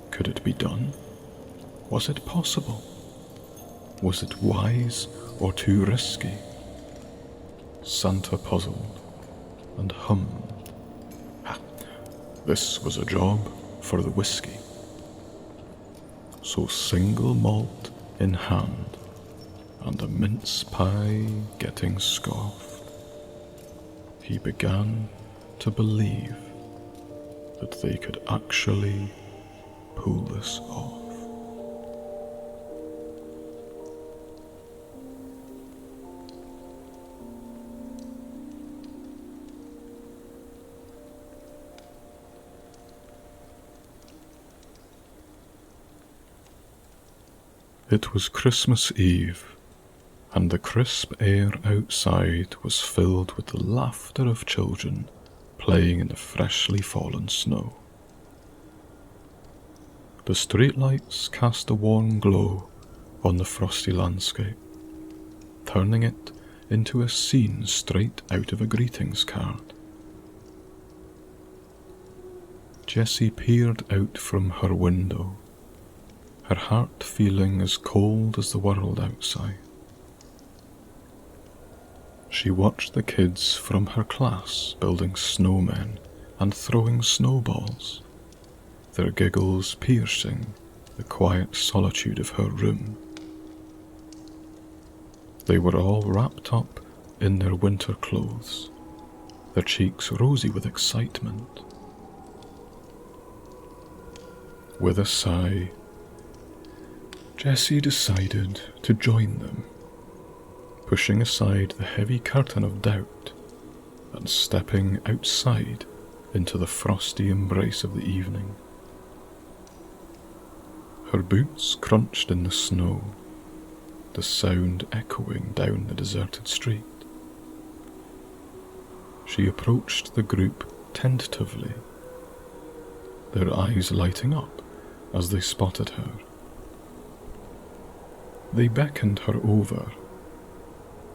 Could it be done? Was it possible? Was it wise or too risky? Santa puzzled and hummed. This was a job for the whiskey. So single malt in hand and a mince pie getting scoffed, he began to believe that they could actually pull this off. It was Christmas Eve, and the crisp air outside was filled with the laughter of children playing in the freshly fallen snow. The streetlights cast a warm glow on the frosty landscape, turning it into a scene straight out of a greetings card. Jessie peered out from her window, her heart feeling as cold as the world outside. She watched the kids from her class building snowmen and throwing snowballs, their giggles piercing the quiet solitude of her room. They were all wrapped up in their winter clothes, their cheeks rosy with excitement. With a sigh, Jessie decided to join them, pushing aside the heavy curtain of doubt and stepping outside into the frosty embrace of the evening. Her boots crunched in the snow, the sound echoing down the deserted street. She approached the group tentatively, their eyes lighting up as they spotted her. They beckoned her over,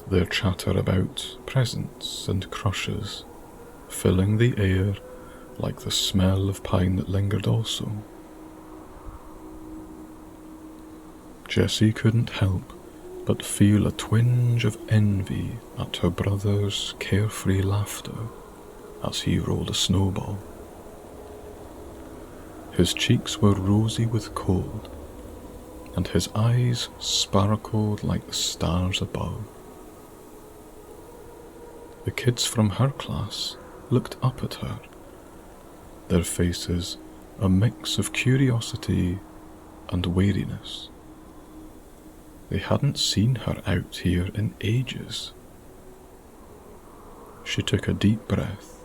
their chatter about presents and crushes filling the air like the smell of pine that lingered also. Jessie couldn't help but feel a twinge of envy at her brother's carefree laughter as he rolled a snowball. His cheeks were rosy with cold, and his eyes sparkled like the stars above. The kids from her class looked up at her, their faces a mix of curiosity and weariness. They hadn't seen her out here in ages. She took a deep breath,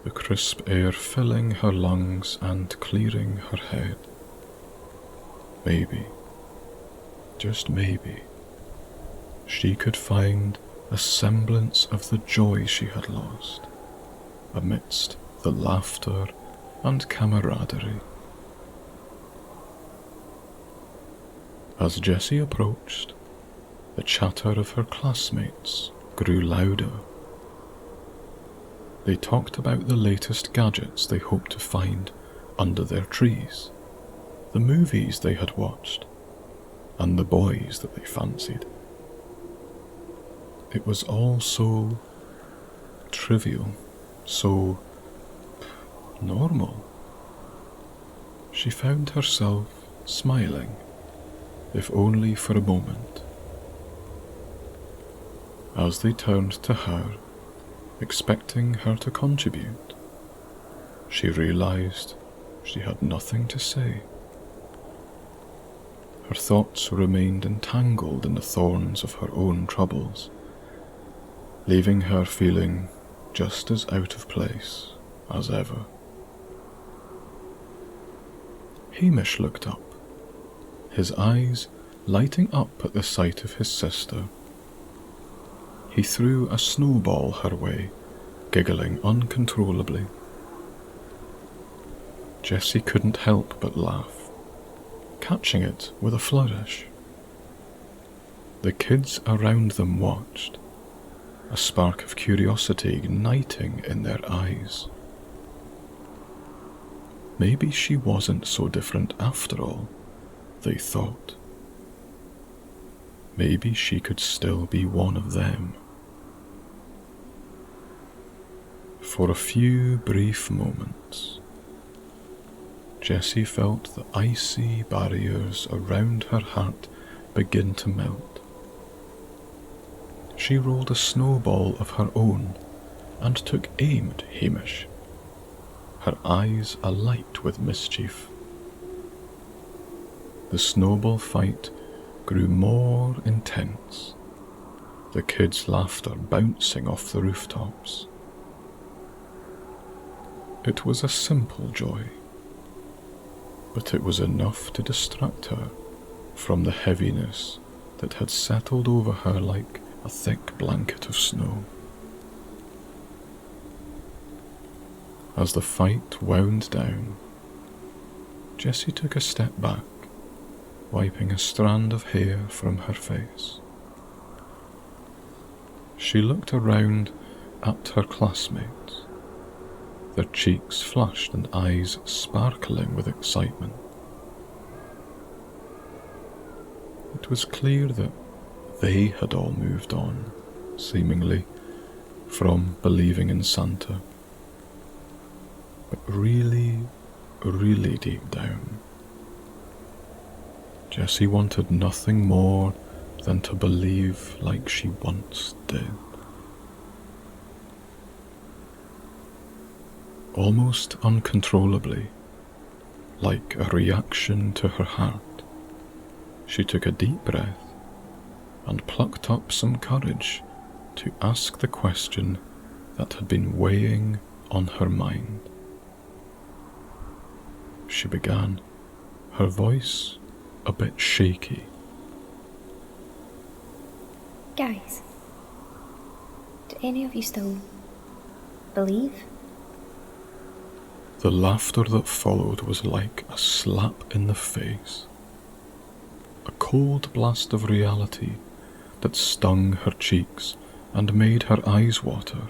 the crisp air filling her lungs and clearing her head. Maybe, just maybe, she could find a semblance of the joy she had lost amidst the laughter and camaraderie. As Jessie approached, the chatter of her classmates grew louder. They talked about the latest gadgets they hoped to find under their trees, the movies they had watched, and the boys that they fancied. It was all so trivial, so normal. She found herself smiling, if only for a moment. As they turned to her, expecting her to contribute, she realized she had nothing to say. Her thoughts remained entangled in the thorns of her own troubles, leaving her feeling just as out of place as ever. Hamish looked up, his eyes lighting up at the sight of his sister. He threw a snowball her way, giggling uncontrollably. Jessie couldn't help but laugh, catching it with a flourish. The kids around them watched, a spark of curiosity igniting in their eyes. Maybe she wasn't so different after all, they thought. Maybe she could still be one of them. For a few brief moments, Jessie felt the icy barriers around her heart begin to melt. She rolled a snowball of her own and took aim at Hamish, her eyes alight with mischief. The snowball fight grew more intense, the kids' laughter bouncing off the rooftops. It was a simple joy, but it was enough to distract her from the heaviness that had settled over her like a thick blanket of snow. As the fight wound down, Jessie took a step back, wiping a strand of hair from her face. She looked around at her classmates, their cheeks flushed and eyes sparkling with excitement. It was clear that they had all moved on, seemingly, from believing in Santa. But really, really deep down, Jessie wanted nothing more than to believe like she once did. Almost uncontrollably, like a reaction to her heart, she took a deep breath and plucked up some courage to ask the question that had been weighing on her mind. She began, her voice a bit shaky. Guys, do any of you still believe? The laughter that followed was like a slap in the face, a cold blast of reality that stung her cheeks and made her eyes water.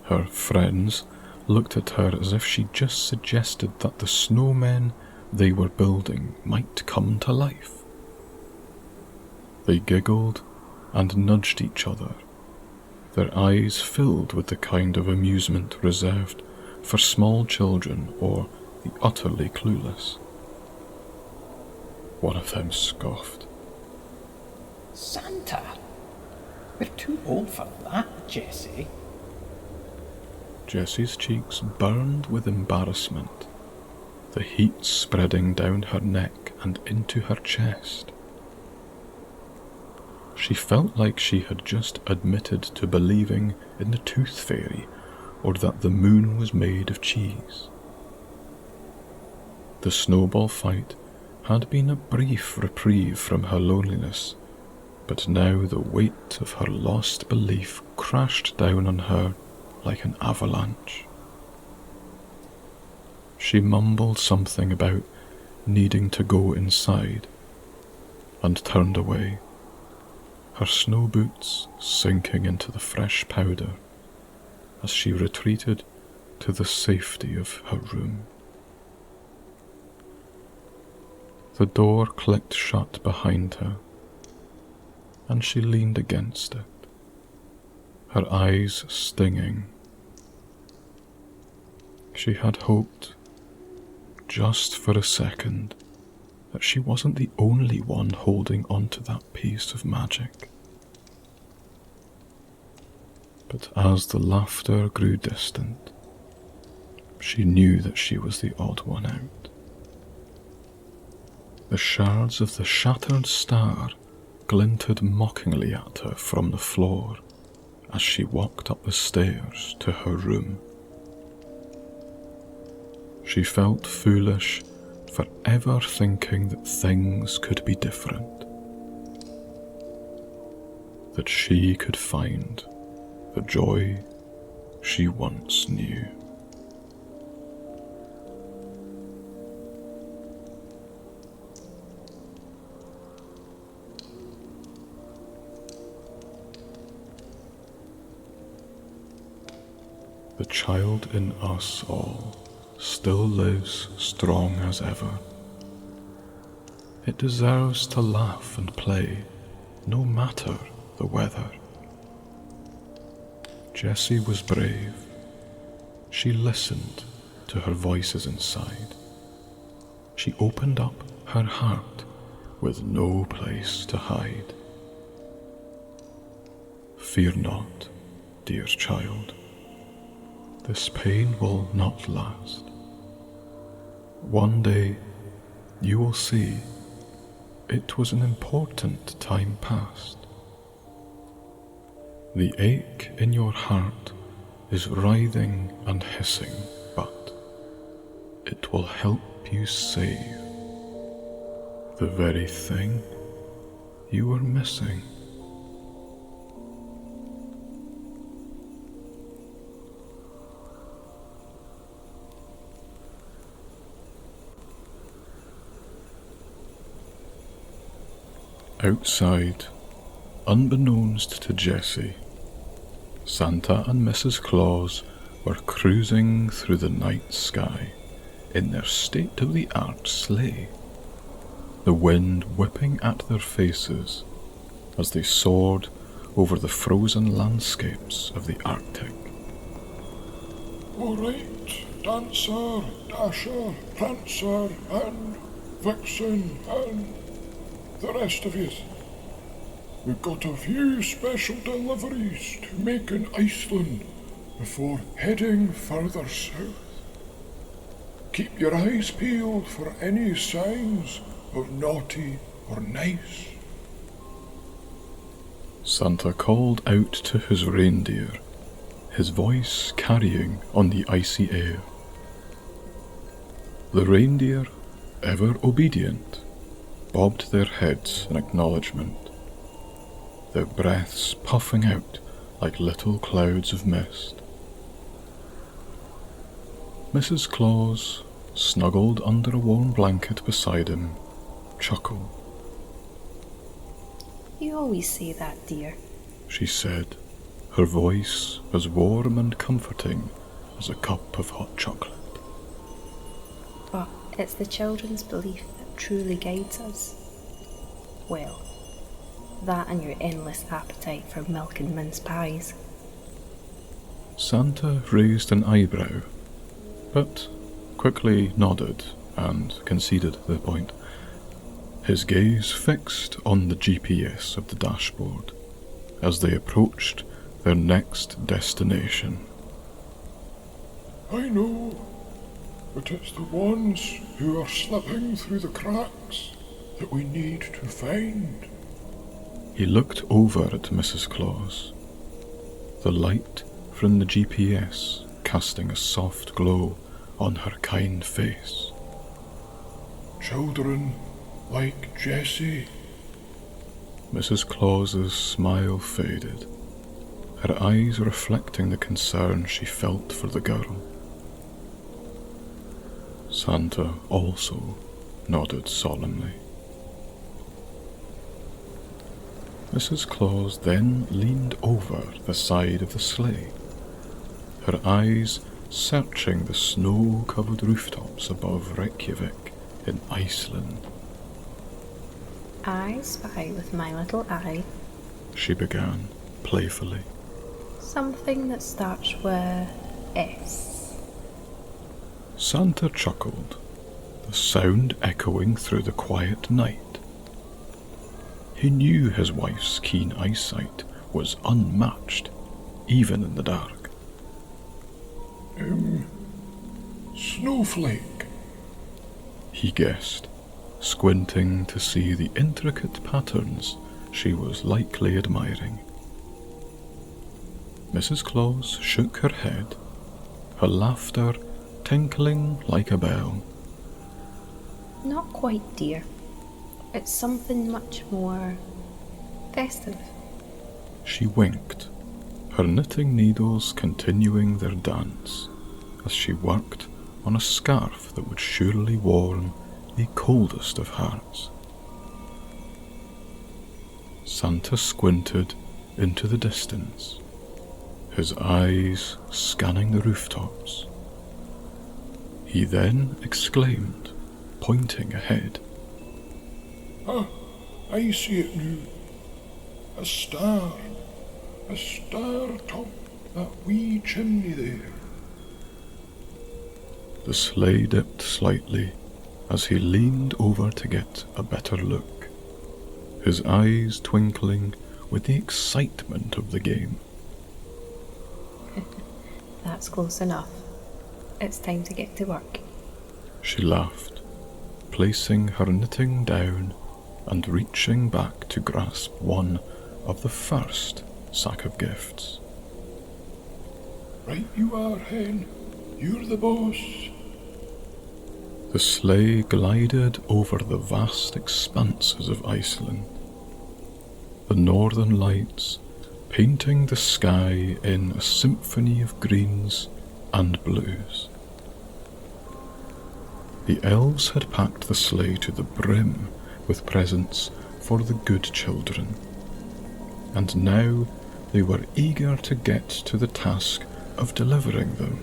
Her friends looked at her as if she just suggested that the snowmen they were building might come to life. They giggled and nudged each other, their eyes filled with the kind of amusement reserved for small children or the utterly clueless. One of them scoffed. Santa? We're too old for that, Jessie. Jessie's cheeks burned with embarrassment, the heat spreading down her neck and into her chest. She felt like she had just admitted to believing in the Tooth Fairy or that the moon was made of cheese. The snowball fight had been a brief reprieve from her loneliness, but now the weight of her lost belief crashed down on her like an avalanche. She mumbled something about needing to go inside and turned away, her snow boots sinking into the fresh powder as she retreated to the safety of her room. The door clicked shut behind her, and she leaned against it, her eyes stinging. She had hoped, just for a second, that she wasn't the only one holding onto that piece of magic. But as the laughter grew distant, she knew that she was the odd one out. The shards of the shattered star glinted mockingly at her from the floor as she walked up the stairs to her room. She felt foolish for ever thinking that things could be different, that she could find the joy she once knew. The child in us all still lives strong as ever. It deserves to laugh and play, no matter the weather. Jessie was brave. She listened to her voices inside. She opened up her heart with no place to hide. Fear not, dear child. This pain will not last. One day you will see it was an important time past. The ache in your heart is writhing and hissing, but it will help you save the very thing you were missing. Outside, unbeknownst to Jessie, Santa and Mrs. Claus were cruising through the night sky in their state-of-the-art sleigh, the wind whipping at their faces as they soared over the frozen landscapes of the Arctic. All right, Dancer, Dasher, Prancer, and Vixen, and the rest of you. We've got a few special deliveries to make in Iceland before heading further south. Keep your eyes peeled for any signs of naughty or nice. Santa called out to his reindeer, his voice carrying on the icy air. The reindeer, ever obedient, bobbed their heads in acknowledgement, their breaths puffing out like little clouds of mist. Mrs. Claus, snuggled under a warm blanket beside him, chuckled. You always say that, dear, she said, her voice as warm and comforting as a cup of hot chocolate. but it's the children's belief that truly guides us. Well, that and your endless appetite for milk and mince pies. Santa raised an eyebrow, but quickly nodded and conceded the point, his gaze fixed on the GPS of the dashboard as they approached their next destination. I know, but it's the ones who are slipping through the cracks that we need to find. He looked over at Mrs. Claus, the light from the GPS casting a soft glow on her kind face. Children like Jessie. Mrs. Claus's smile faded, her eyes reflecting the concern she felt for the girl. Santa also nodded solemnly. Mrs. Claus then leaned over the side of the sleigh, her eyes searching the snow-covered rooftops above Reykjavik in Iceland. I spy with my little eye she began, playfully. Something that starts with S. Santa chuckled, the sound echoing through the quiet night. He knew his wife's keen eyesight was unmatched, even in the dark. Snowflake, he guessed, squinting to see the intricate patterns she was likely admiring. Mrs. Claus shook her head, her laughter tinkling like a bell. Not quite, dear. It's something much more festive. She winked, her knitting needles continuing their dance as she worked on a scarf that would surely warm the coldest of hearts. Santa squinted into the distance, his eyes scanning the rooftops. He then exclaimed, pointing ahead. Ah, I see it now. A star atop that wee chimney there. The sleigh dipped slightly as he leaned over to get a better look, his eyes twinkling with the excitement of the game. That's close enough. It's time to get to work. She laughed, placing her knitting down and reaching back to grasp one of the first sack of gifts. Right you are, Hen. You're the boss. The sleigh glided over the vast expanses of Iceland, the northern lights painting the sky in a symphony of greens and blues. The elves had packed the sleigh to the brim with presents for the good children, and now they were eager to get to the task of delivering them.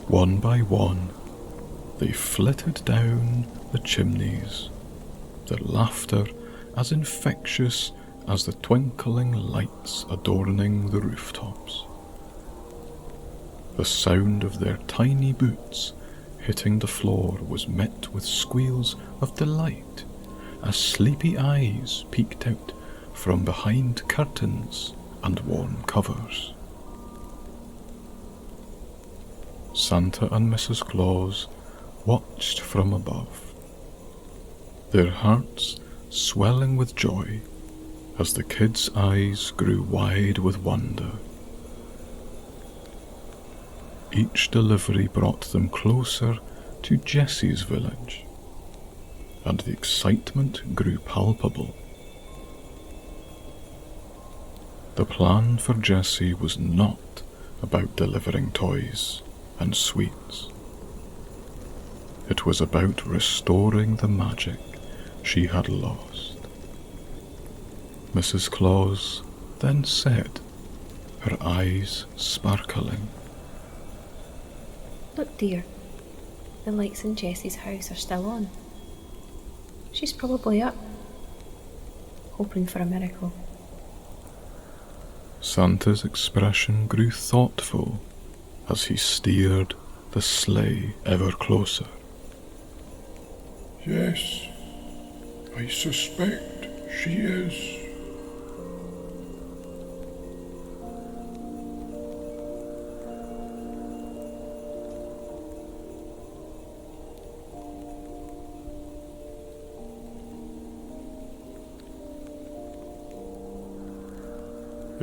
One by one, they flitted down the chimneys, their laughter as infectious as the twinkling lights adorning the rooftops. The sound of their tiny boots hitting the floor was met with squeals of delight as sleepy eyes peeked out from behind curtains and warm covers. Santa and Mrs. Claus watched from above, their hearts swelling with joy as the kids' eyes grew wide with wonder. Each delivery brought them closer to Jessie's village, and the excitement grew palpable. The plan for Jessie was not about delivering toys and sweets. It was about restoring the magic she had lost. Mrs. Claus then said, her eyes sparkling, Look, dear, the lights in Jessie's house are still on. She's probably up, hoping for a miracle. Santa's expression grew thoughtful as he steered the sleigh ever closer. Yes, I suspect she is.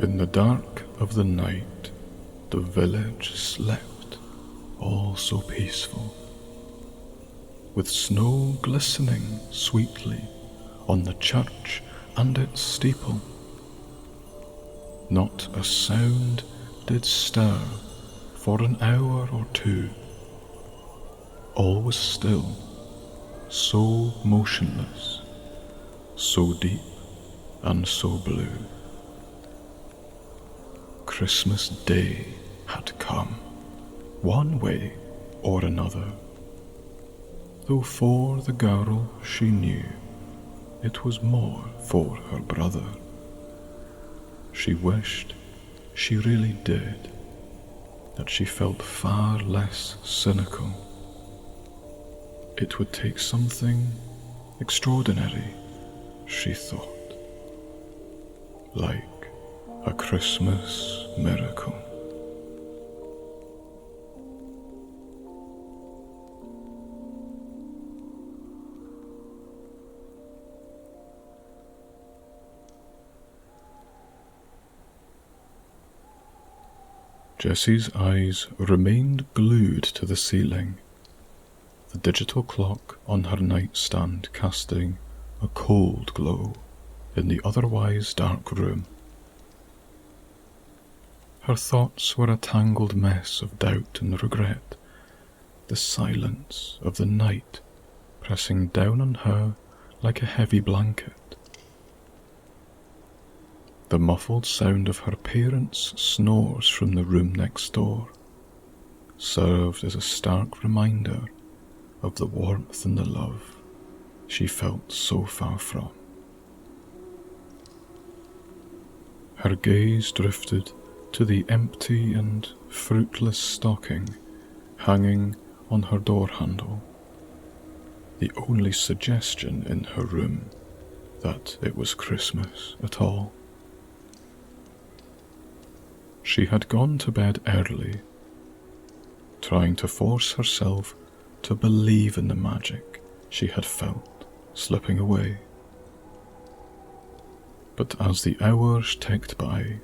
In the dark of the night, the village slept, all so peaceful, with snow glistening sweetly on the church and its steeple. Not a sound did stir for an hour or two. All was still, so motionless, so deep and so blue. Christmas Day had come, one way or another, though for the girl she knew it was more for her brother. She wished, she really did, that she felt far less cynical. It would take something extraordinary, she thought, like a Christmas miracle. Jessie's eyes remained glued to the ceiling, the digital clock on her nightstand casting a cold glow in the otherwise dark room. Her thoughts were a tangled mess of doubt and regret, the silence of the night pressing down on her like a heavy blanket. The muffled sound of her parents' snores from the room next door served as a stark reminder of the warmth and the love she felt so far from. Her gaze drifted to the empty and fruitless stocking hanging on her door handle, the only suggestion in her room that it was Christmas at all. She had gone to bed early, trying to force herself to believe in the magic she had felt slipping away. But as the hours ticked by,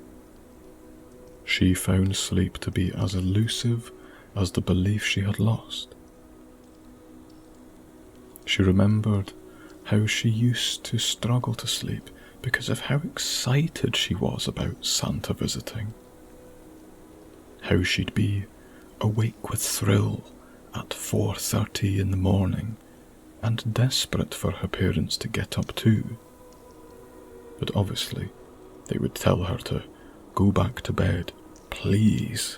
she found sleep to be as elusive as the belief she had lost. She remembered how she used to struggle to sleep because of how excited she was about Santa visiting. How she'd be awake with thrill at 4:30 in the morning and desperate for her parents to get up too. But obviously they would tell her to go back to bed, please.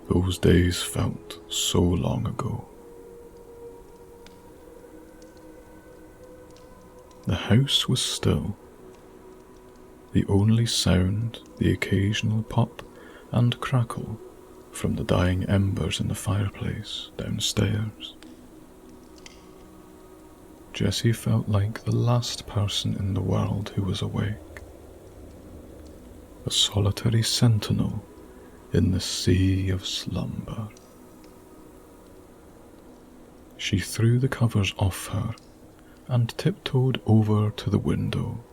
Those days felt so long ago. The house was still. The only sound, the occasional pop and crackle from the dying embers in the fireplace downstairs. Jessie felt like the last person in the world who was awake, a solitary sentinel in the sea of slumber. She threw the covers off her and tiptoed over to the window,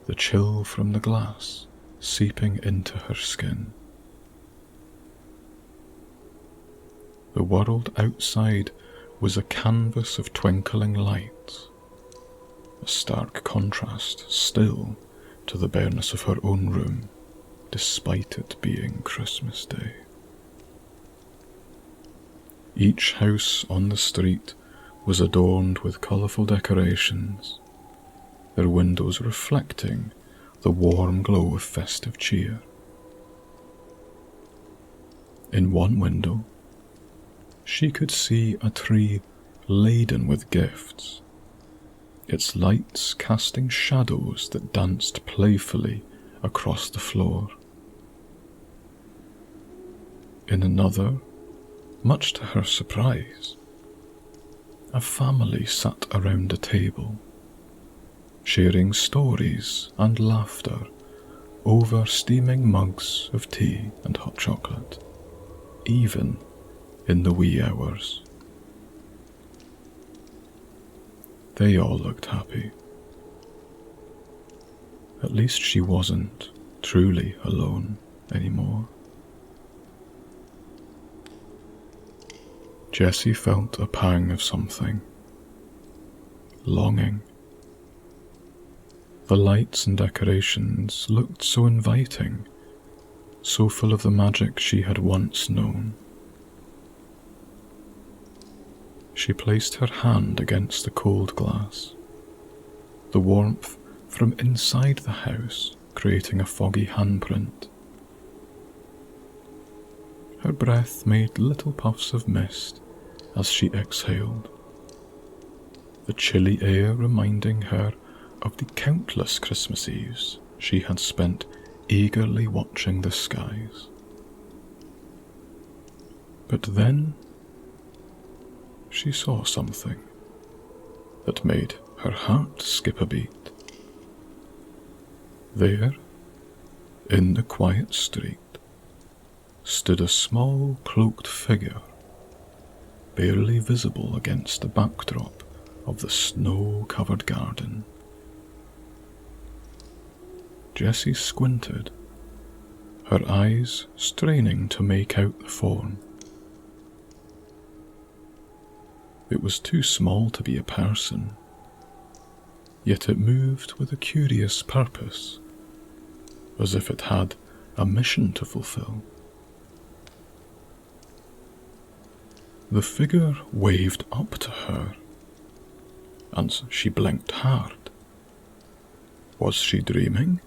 the chill from the glass seeping into her skin. The world outside was a canvas of twinkling lights, a stark contrast still to the bareness of her own room, despite it being Christmas Day. Each house on the street was adorned with colourful decorations, their windows reflecting the warm glow of festive cheer. In one window, she could see a tree laden with gifts, its lights casting shadows that danced playfully across the floor. In another, much to her surprise, a family sat around a table, sharing stories and laughter over steaming mugs of tea and hot chocolate, even in the wee hours. They all looked happy. At least she wasn't truly alone anymore. Jessie felt a pang of something. Longing. The lights and decorations looked so inviting, so full of the magic she had once known. She placed her hand against the cold glass, the warmth from inside the house creating a foggy handprint. Her breath made little puffs of mist as she exhaled, the chilly air reminding her of the countless Christmas Eves she had spent eagerly watching the skies. But then she saw something that made her heart skip a beat. There, in the quiet street, stood a small cloaked figure, barely visible against the backdrop of the snow-covered garden. Jessie squinted, her eyes straining to make out the form. It was too small to be a person, yet it moved with a curious purpose, as if it had a mission to fulfill. The figure waved up to her, and she blinked hard. Was she dreaming?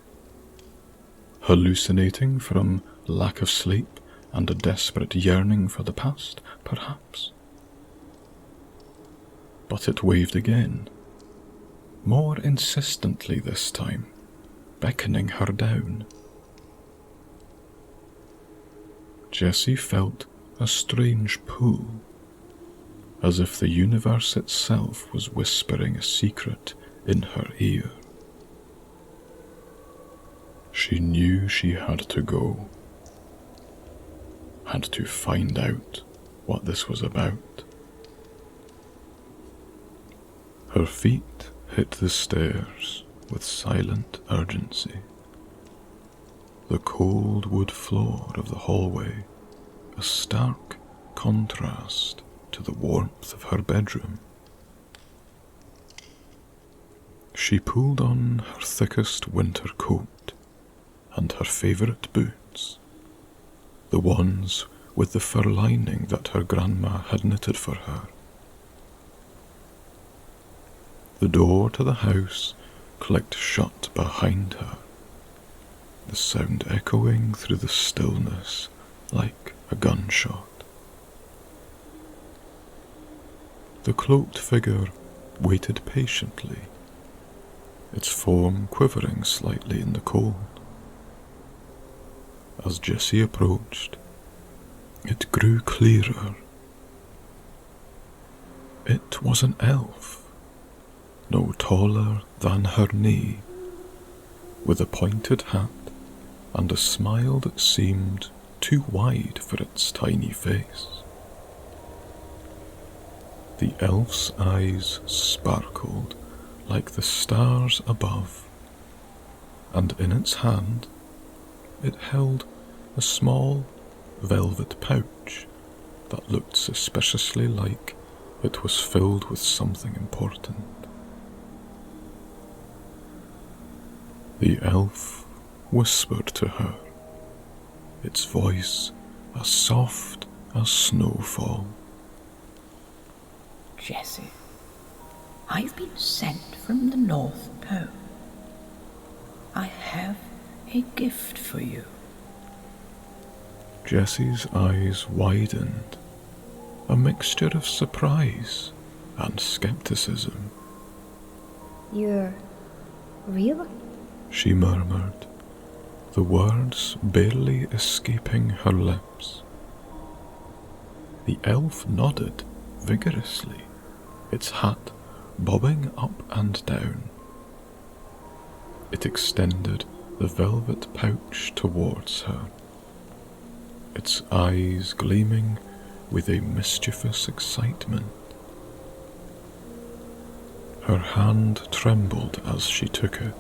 Hallucinating from lack of sleep and a desperate yearning for the past, perhaps? But it waved again, more insistently this time, beckoning her down. Jessie felt a strange pull, as if the universe itself was whispering a secret in her ear. She knew she had to go, had to find out what this was about. Her feet hit the stairs with silent urgency. The cold wood floor of the hallway, a stark contrast to the warmth of her bedroom. She pulled on her thickest winter coat and her favourite boots, the ones with the fur lining that her grandma had knitted for her. The door to the house clicked shut behind her, the sound echoing through the stillness like a gunshot. The cloaked figure waited patiently, its form quivering slightly in the cold. As Jessie approached, it grew clearer. It was an elf, no taller than her knee, with a pointed hat and a smile that seemed too wide for its tiny face. The elf's eyes sparkled like the stars above, and in its hand it held a small velvet pouch that looked suspiciously like it was filled with something important. The elf whispered to her, its voice as soft as snowfall. Jessie, I've been sent from the North Pole. I have a gift for you. Jessie's eyes widened, a mixture of surprise and skepticism. You're real? She murmured, the words barely escaping her lips. The elf nodded vigorously, its hat bobbing up and down. It extended the velvet pouch towards her, its eyes gleaming with a mischievous excitement. Her hand trembled as she took it,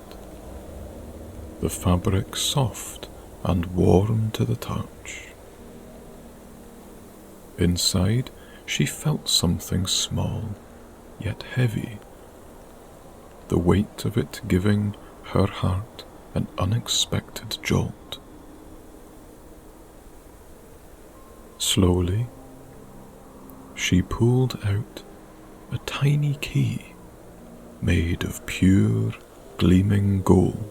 the fabric soft and warm to the touch. Inside, she felt something small, yet heavy, the weight of it giving her heart an unexpected jolt. Slowly, she pulled out a tiny key made of pure, gleaming gold.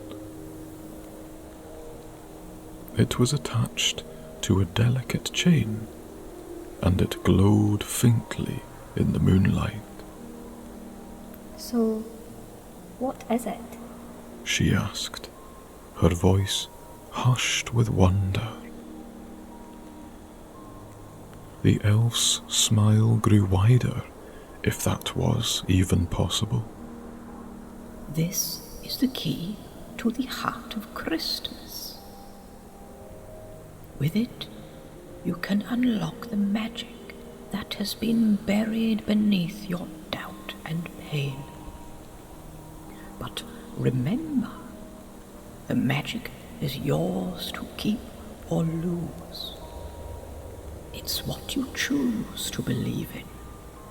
It was attached to a delicate chain, and it glowed faintly in the moonlight. So, what is it? She asked, her voice hushed with wonder. The elf's smile grew wider, if that was even possible. This is the key to the heart of Christmas. With it, you can unlock the magic that has been buried beneath your doubt and pain. But remember, the magic is yours to keep or lose. It's what you choose to believe in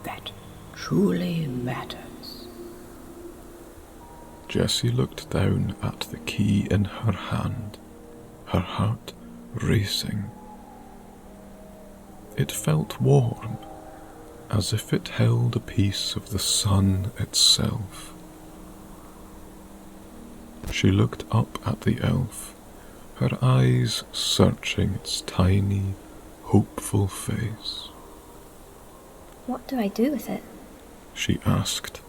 that truly matters. Jessie looked down at the key in her hand, her heart racing. It felt warm, as if it held a piece of the sun itself. She looked up at the elf, her eyes searching its tiny, hopeful face. What do I do with it? She asked,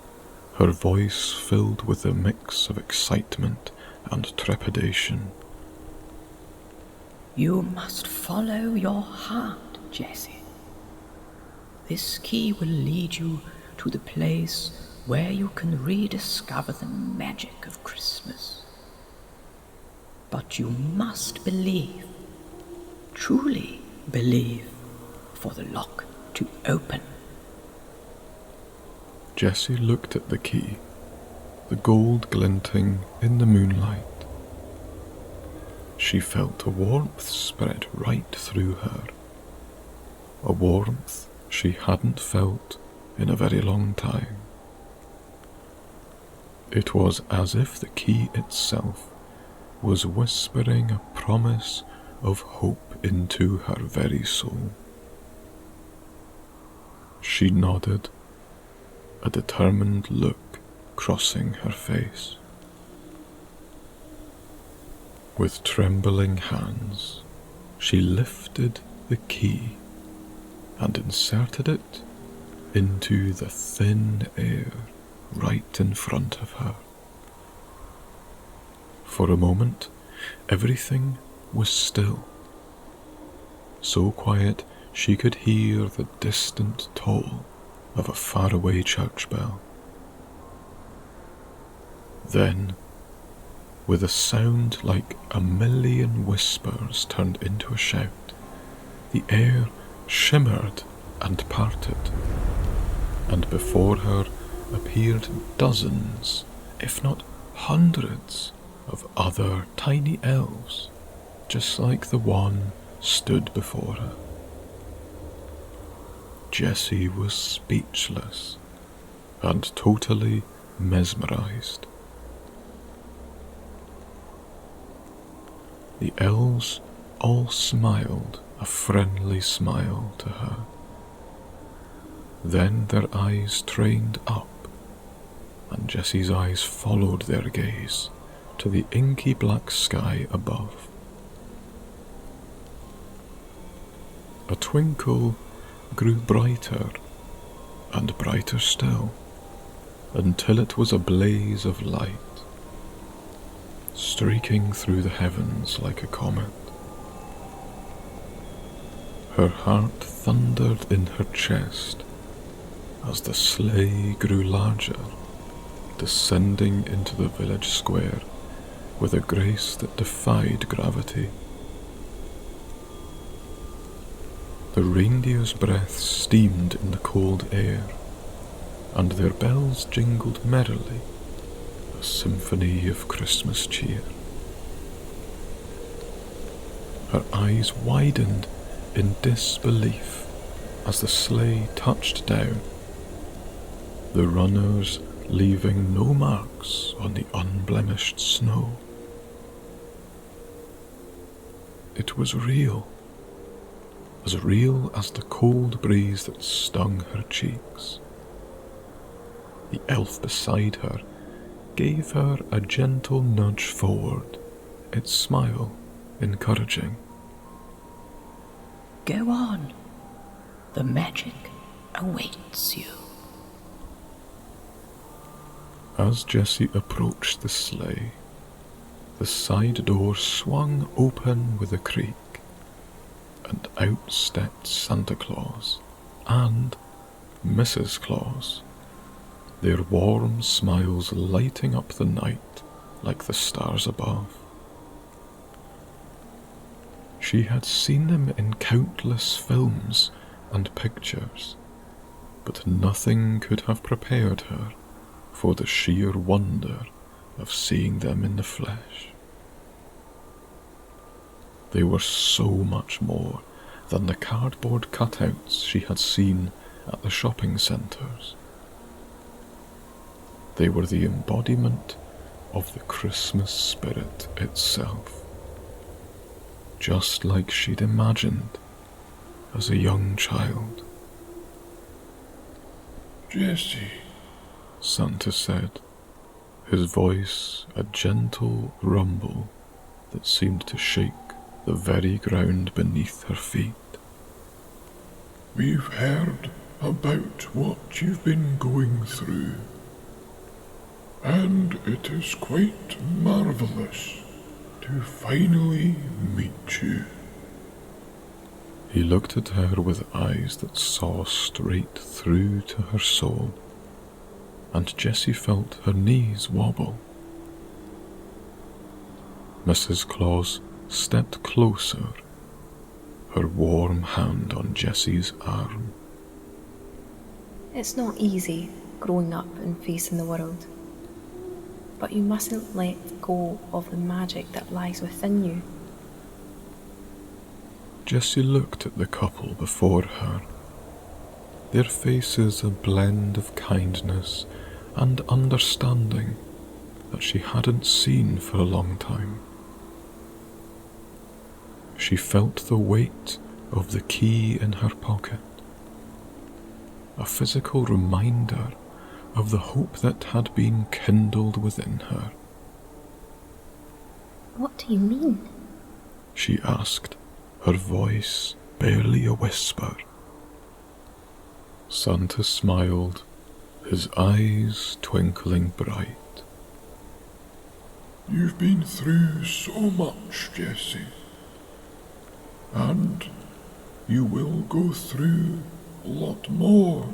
her voice filled with a mix of excitement and trepidation. You must follow your heart, Jessie. This key will lead you to the place where you can rediscover the magic of Christmas. But you must believe, truly believe, for the lock to open. Jessie looked at the key, the gold glinting in the moonlight. She felt a warmth spread right through her, a warmth she hadn't felt in a very long time. It was as if the key itself was whispering a promise of hope into her very soul. She nodded, a determined look crossing her face. With trembling hands, she lifted the key and inserted it into the thin air right in front of her. For a moment, everything was still, so quiet she could hear the distant toll of a faraway church bell. Then, with a sound like a million whispers turned into a shout, the air shimmered and parted, and before her appeared dozens, if not hundreds, of other tiny elves, just like the one stood before her. Jessie was speechless and totally mesmerized. The elves all smiled a friendly smile to her. Then their eyes trained up, and Jessie's eyes followed their gaze to the inky black sky above. A twinkle grew brighter and brighter still, until it was a blaze of light, streaking through the heavens like a comet. Her heart thundered in her chest as the sleigh grew larger, descending into the village square with a grace that defied gravity. The reindeer's breath steamed in the cold air, and their bells jingled merrily, a symphony of Christmas cheer. Her eyes widened in disbelief as the sleigh touched down, the runners leaving no marks on the unblemished snow. It was real as the cold breeze that stung her cheeks. The elf beside her gave her a gentle nudge forward, its smile encouraging. Go on. The magic awaits you. As Jessie approached the sleigh, the side door swung open with a creak, and out stepped Santa Claus and Mrs. Claus, their warm smiles lighting up the night like the stars above. She had seen them in countless films and pictures, but nothing could have prepared her for the sheer wonder of seeing them in the flesh. They were so much more than the cardboard cutouts she had seen at the shopping centres. They were the embodiment of the Christmas spirit itself, just like she'd imagined as a young child. Jessie, Santa said, his voice a gentle rumble that seemed to shake the very ground beneath her feet. we've heard about what you've been going through, and it is quite marvellous to finally meet you. He looked at her with eyes that saw straight through to her soul, and Jessie felt her knees wobble. Mrs. Claus stepped closer, her warm hand on Jessie's arm. It's not easy growing up and facing the world, but you mustn't let go of the magic that lies within you. Jessie looked at the couple before her, their faces a blend of kindness and understanding that she hadn't seen for a long time. She felt the weight of the key in her pocket, a physical reminder of the hope that had been kindled within her. What do you mean? She asked, her voice barely a whisper. Santa smiled, his eyes twinkling bright. You've been through so much, Jessie, and you will go through a lot more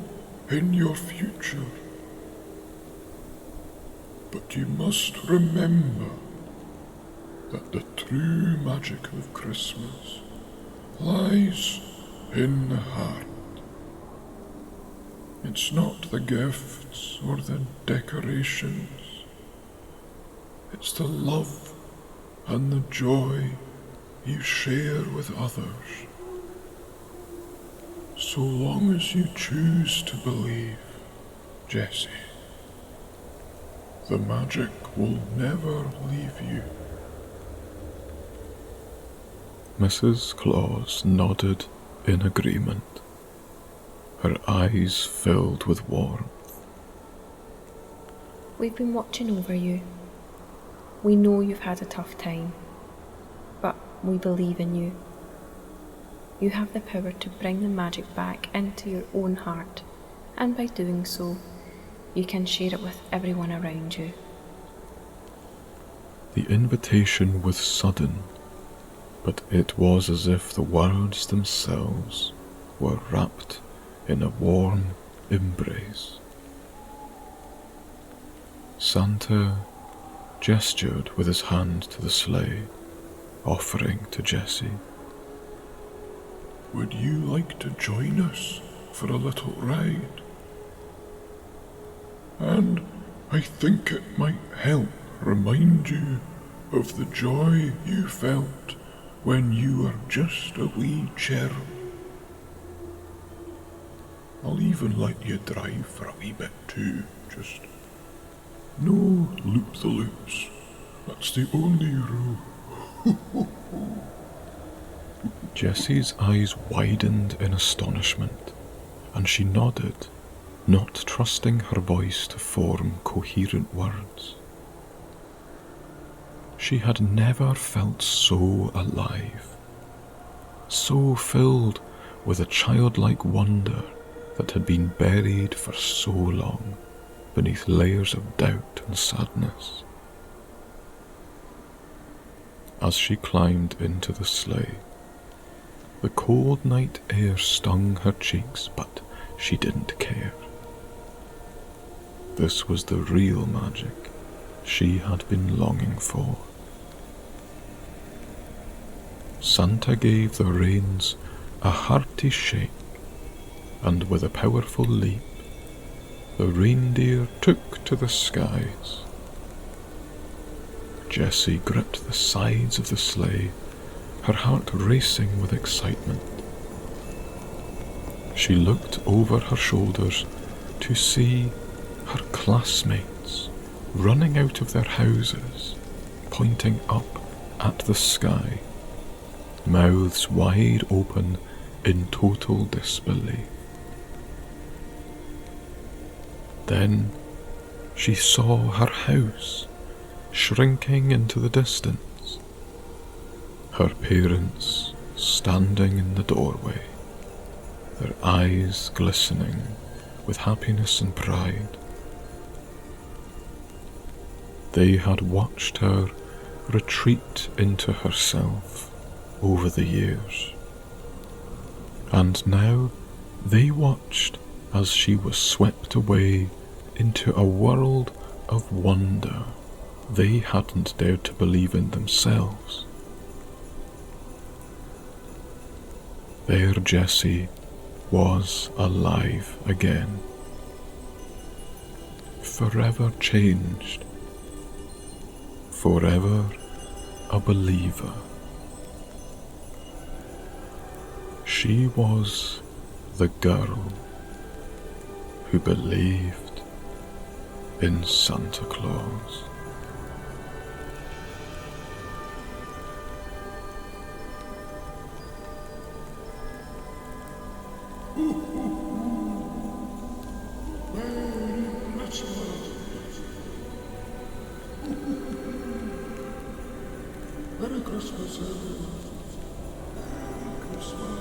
in your future. But you must remember that the true magic of Christmas lies in the heart. It's not the gifts or the decorations. It's the love and the joy you share with others. So long as you choose to believe, Jessie, the magic will never leave you. Mrs. Claus nodded in agreement, her eyes filled with warmth. We've been watching over you. We know you've had a tough time, but we believe in you. You have the power to bring the magic back into your own heart, and by doing so, you can share it with everyone around you. The invitation was sudden, but it was as if the words themselves were wrapped in a warm embrace. Santa gestured with his hand to the sleigh, offering to Jessie. Would you like to join us for a little ride? And I think it might help remind you of the joy you felt when you were just a wee cherub. I'll even let you drive for a wee bit too, just no loop-the-loops. That's the only rule. Jessie's eyes widened in astonishment, and she nodded, not trusting her voice to form coherent words. She had never felt so alive, so filled with a childlike wonder that had been buried for so long beneath layers of doubt and sadness. As she climbed into the sleigh, the cold night air stung her cheeks, but she didn't care. This was the real magic she had been longing for. Santa gave the reins a hearty shake, and with a powerful leap, the reindeer took to the skies. Jessie gripped the sides of the sleigh, her heart racing with excitement. She looked over her shoulders to see her classmates running out of their houses, pointing up at the sky, mouths wide open in total disbelief. Then she saw her house shrinking into the distance, her parents standing in the doorway, their eyes glistening with happiness and pride. They had watched her retreat into herself over the years, and now they watched as she was swept away into a world of wonder they hadn't dared to believe in themselves. There Jessie was alive again, forever changed, forever a believer. She was the girl who believed in Santa Claus. Merry Christmas, everyone. Merry Christmas.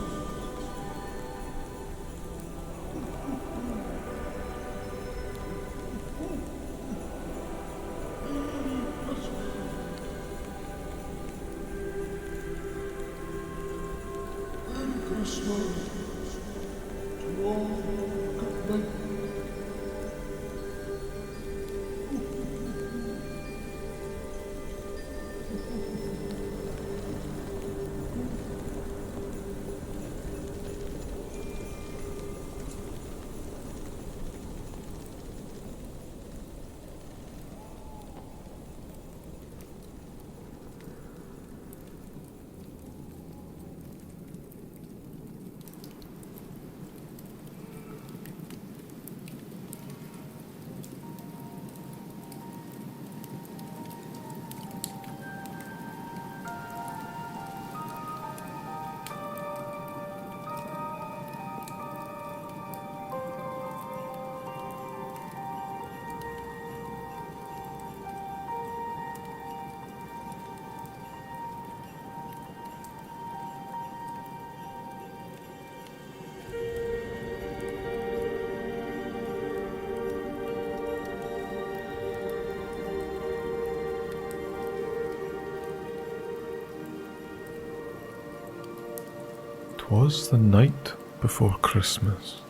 Was the night before Christmas,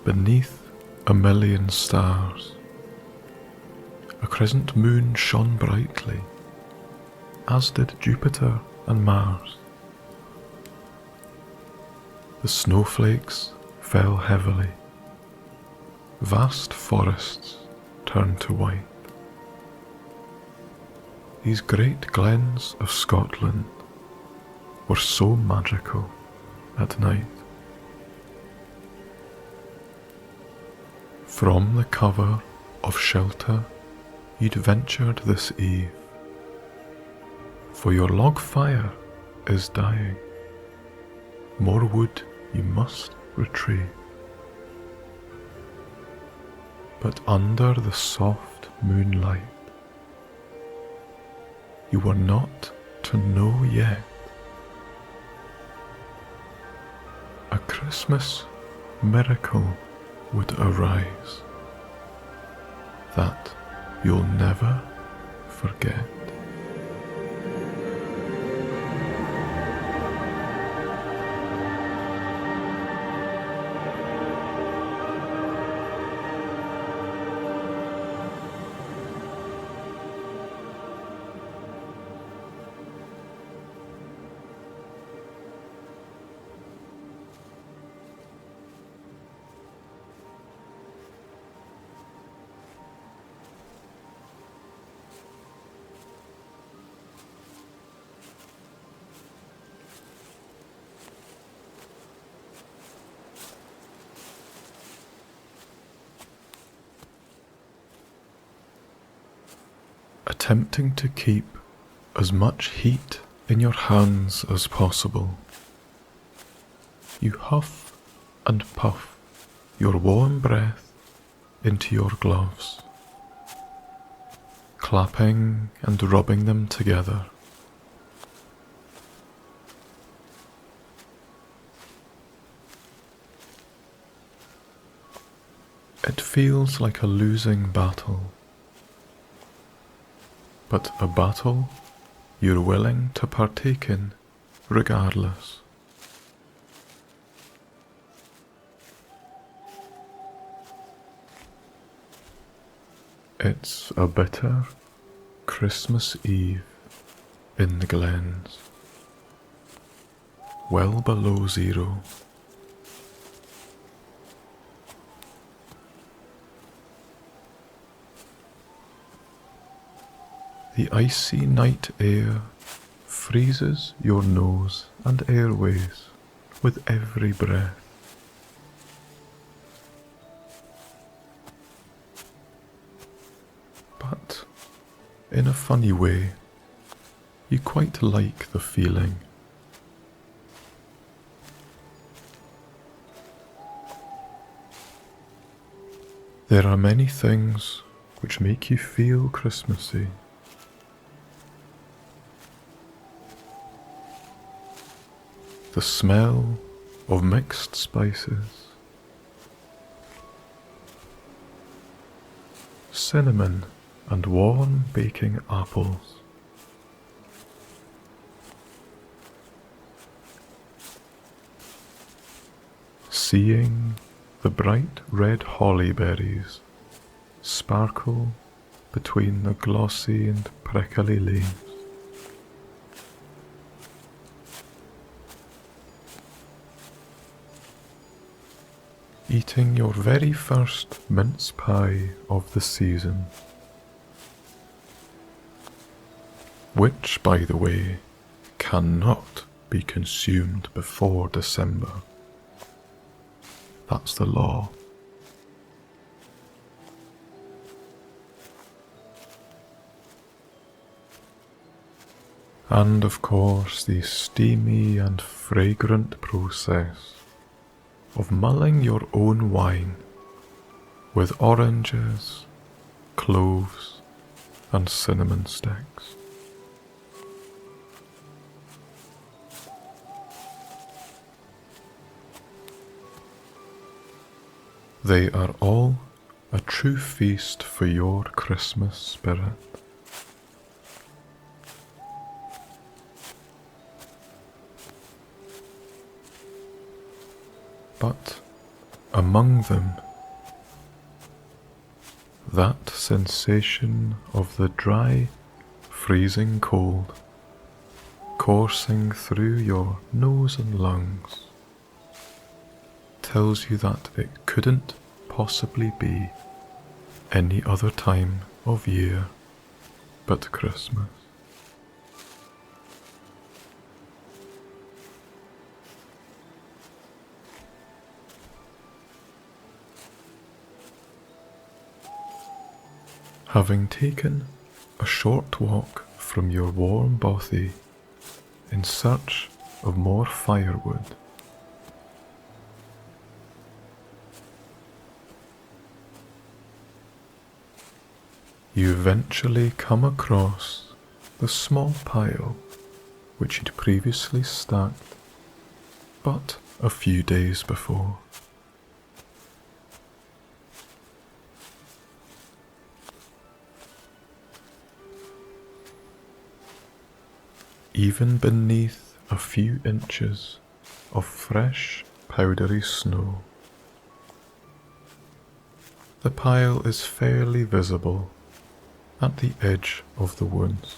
beneath a million stars. A crescent moon shone brightly, as did Jupiter and Mars. The snowflakes fell heavily. Vast forests turned to white. These great glens of Scotland were so magical at night. From the cover of shelter you'd ventured this eve, for your log fire is dying. More wood you must retrieve. But under the soft moonlight, you were not to know yet. A Christmas miracle would arise. that you'll never forget. Attempting to keep as much heat in your hands as possible, you huff and puff your warm breath into your gloves, clapping and rubbing them together. It feels like a losing battle, but a battle you're willing to partake in regardless. It's a bitter Christmas Eve in the Glens, well below zero. The icy night air freezes your nose and airways with every breath. But in a funny way, you quite like the feeling. There are many things which make you feel Christmassy. The smell of mixed spices, cinnamon and warm baking apples, seeing the bright red holly berries sparkle between the glossy and prickly leaves. Eating your very first mince pie of the season, which, by the way, cannot be consumed before December. That's the law. And of course, the steamy and fragrant process of mulling your own wine with oranges, cloves, and cinnamon sticks. They are all a true feast for your Christmas spirit. But among them, that sensation of the dry, freezing cold coursing through your nose and lungs tells you that it couldn't possibly be any other time of year but Christmas. Having taken a short walk from your warm bothy in search of more firewood, you eventually come across the small pile which you'd previously stacked but a few days before. even beneath a few inches of fresh, powdery snow. The pile is fairly visible at the edge of the woods.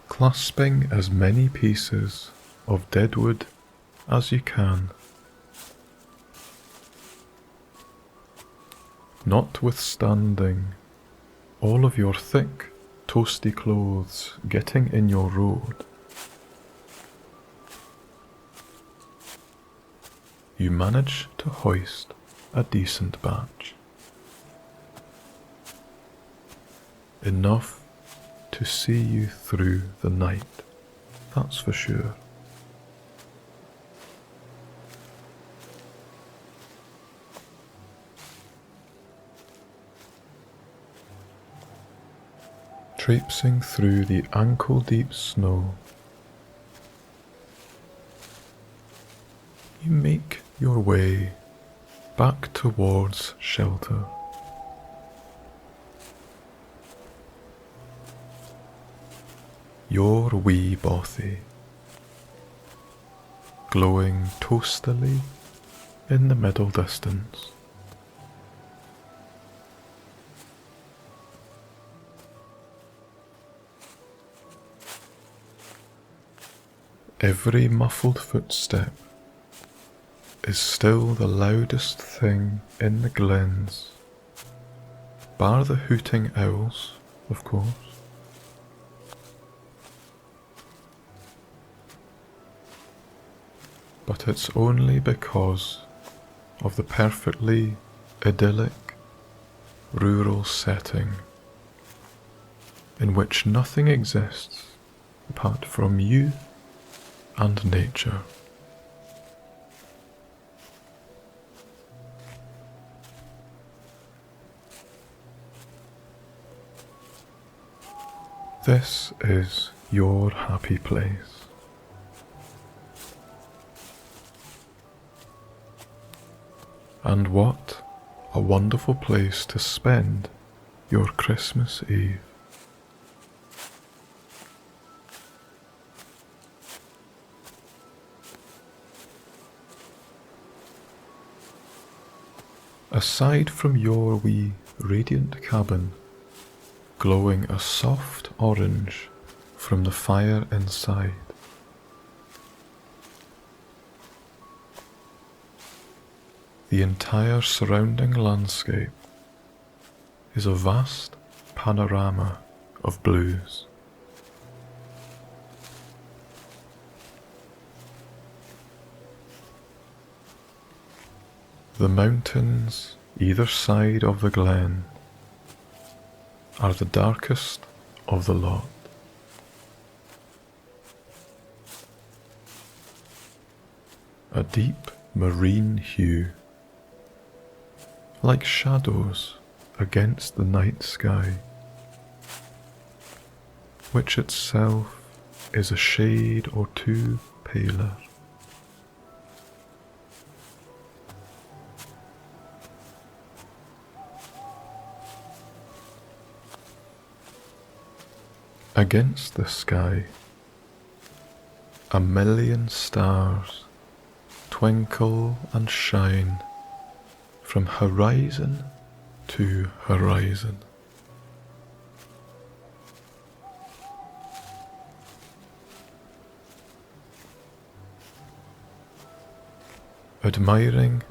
Clasping as many pieces of deadwood as you can, notwithstanding all of your thick, toasty clothes getting in your road, you manage to hoist a decent batch. Enough to see you through the night, that's for sure. Traipsing through the ankle-deep snow, you make your way back towards shelter. Your wee BOTHY, glowing toastily in the middle distance. Every muffled footstep is still the loudest thing in the glens, bar the hooting owls, of course. But it's only because of the perfectly idyllic rural setting in which nothing exists apart from you and nature. This is your happy place. And what a wonderful place to spend your Christmas Eve. Aside from your wee radiant cabin, glowing a soft orange from the fire inside, the entire surrounding landscape is a vast panorama of blues. The mountains either side of the glen are the darkest of the lot. A deep marine hue, like shadows against the night sky, which itself is a shade or two paler. Against the sky, a million stars twinkle and shine from horizon to horizon. Admiring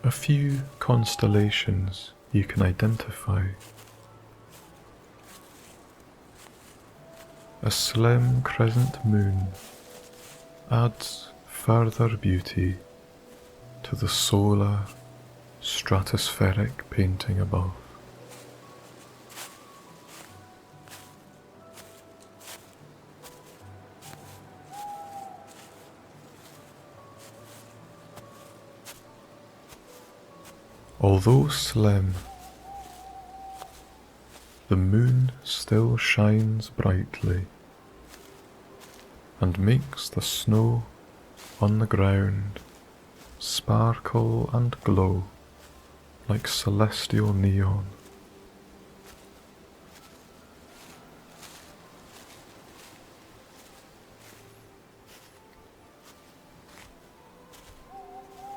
a few constellations you can identify, a slim crescent moon adds further beauty to the solar, stratospheric painting above. Although slim, the moon still shines brightly and makes the snow on the ground sparkle and glow like celestial neon.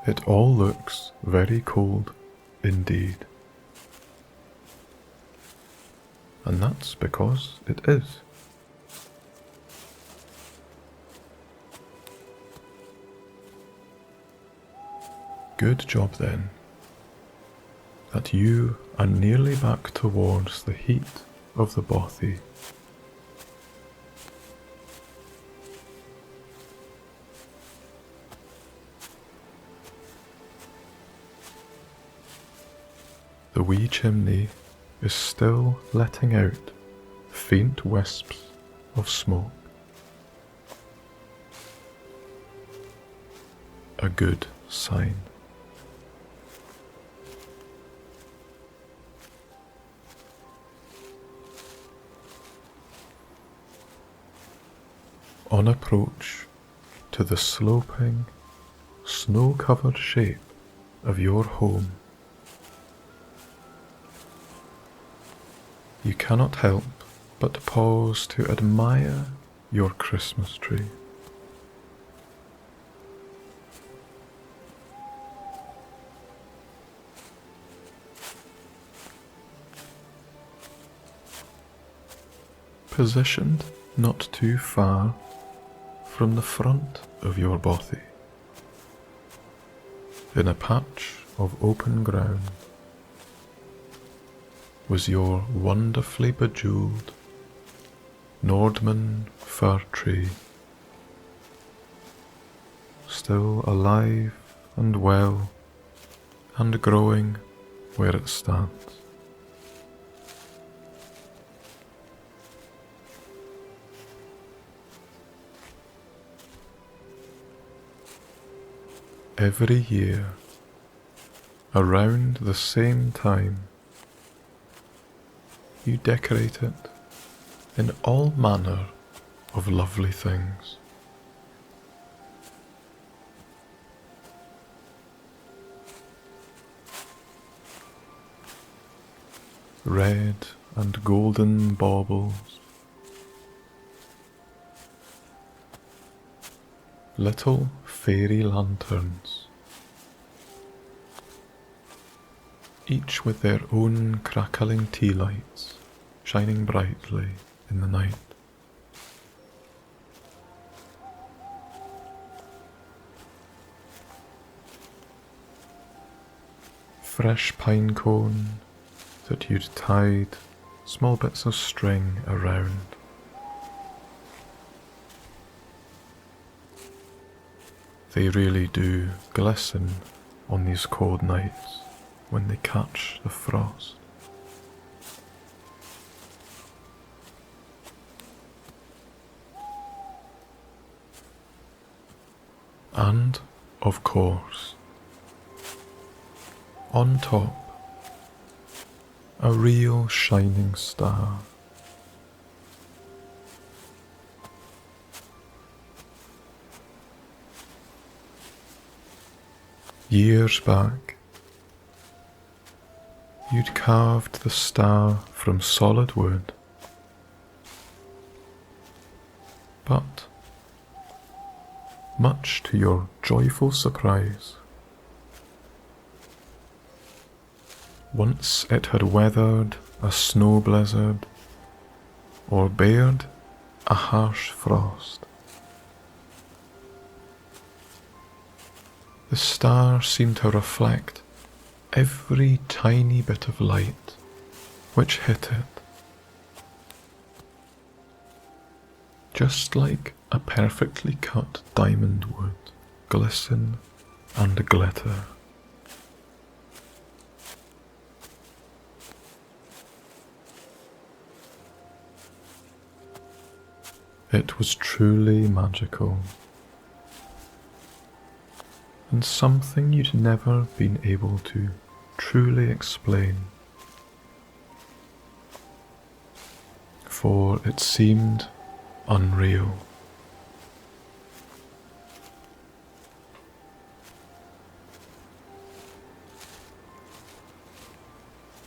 It all looks very cold indeed. And that's because it is. Good job then, that you are nearly back towards the heat of the BOTHY. The wee chimney is still letting out faint wisps of smoke. A good sign. On approach to the sloping, snow-covered shape of your home, you cannot help but pause to admire your Christmas tree. Positioned not too far from the front of your BOTHY, in a patch of open ground, was your wonderfully bejeweled Nordman fir tree, still alive and well and growing where it stands. Every year, around the same time, you decorate it in all manner of lovely things. Red and golden baubles, little fairy lanterns, each with their own crackling tea lights shining brightly in the night. Fresh pine cone that you'd tied small bits of string around. They really do glisten on these cold nights when they catch the frost. And, of course, on top, a real shining star. Years back, you'd carved the star from solid wood, but, much to your joyful surprise, once it had weathered a snow blizzard or bared a harsh frost, the star seemed to reflect every tiny bit of light which hit it, just like a perfectly cut diamond would glisten and glitter. It was truly magical, and something you'd never been able to truly explain, for it seemed unreal.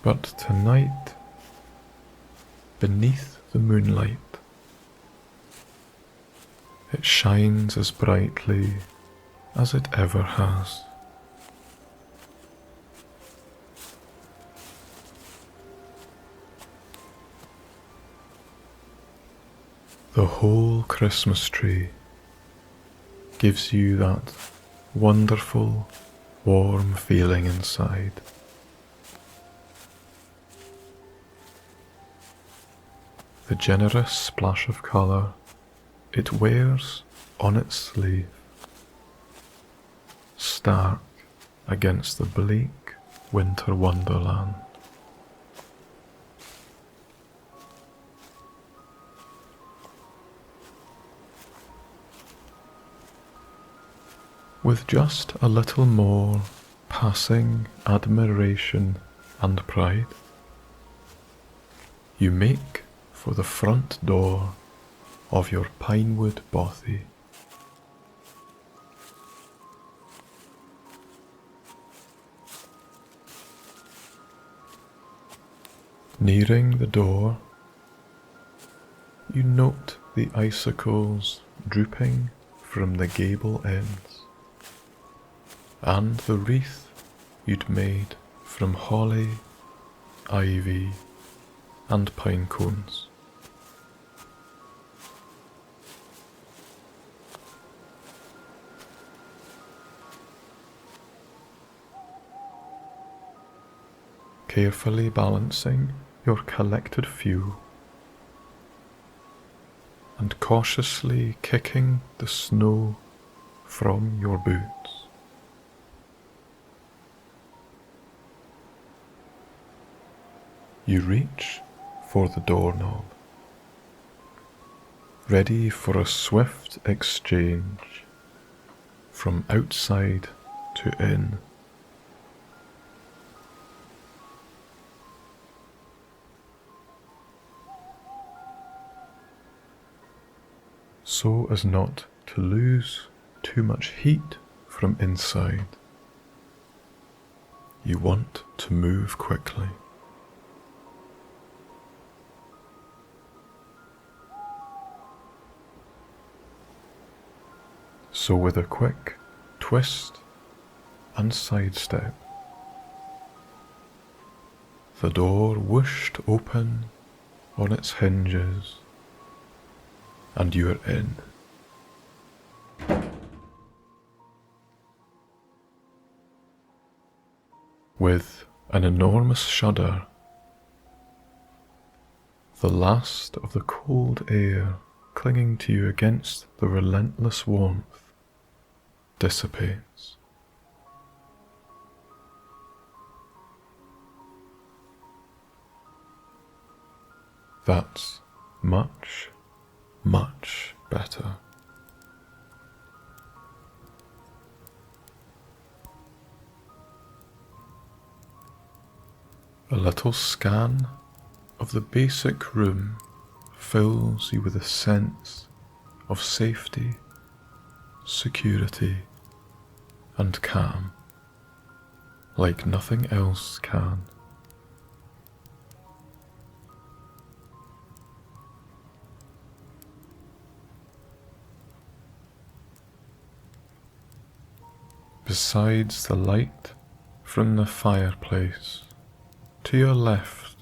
But tonight, beneath the moonlight, it shines as brightly as it ever has. The whole Christmas tree gives you that wonderful, warm feeling inside. The generous splash of colour it wears on its sleeve, stark against the bleak winter wonderland. With just a little more passing admiration and pride, you make for the front door of your pinewood bothy. Nearing the door, you note the icicles drooping from the gable ends, and the wreath you'd made from holly, ivy, and pine cones. Carefully balancing your collected fuel and cautiously kicking the snow from your boots, you reach for the doorknob, ready for a swift exchange from outside to in. So as not to lose too much heat from inside. You want to move quickly. So with a quick twist and sidestep, the door whooshed open on its hinges, and you're in. With an enormous shudder, the last of the cold air clinging to you against the relentless warmth dissipates. That's much, much better. A little scan of the basic room fills you with a sense of safety, security, and calm, like nothing else can. Besides the light from the fireplace, to your left,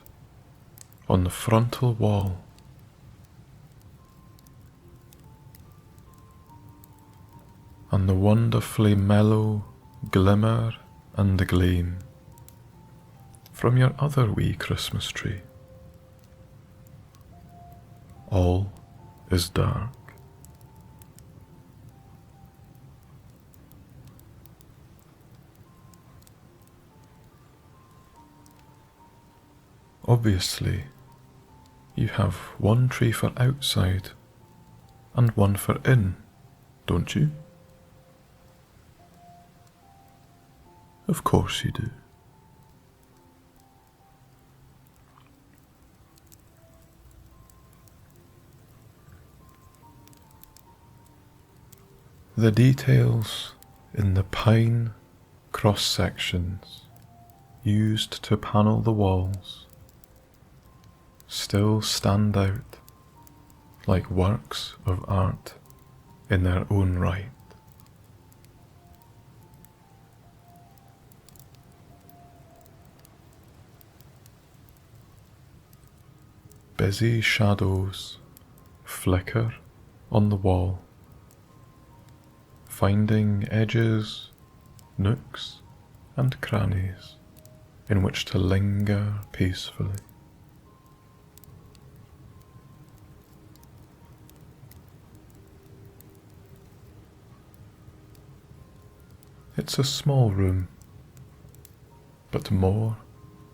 on the frontal wall, and the wonderfully mellow glimmer and gleam from your other wee Christmas tree, all is dark. Obviously, you have one tree for outside and one for in, don't you? Of course you do. The details in the pine cross sections used to panel the walls still stand out like works of art in their own right. Busy shadows flicker on the wall, finding edges, nooks, and crannies in which to linger peacefully. It's a small room, but more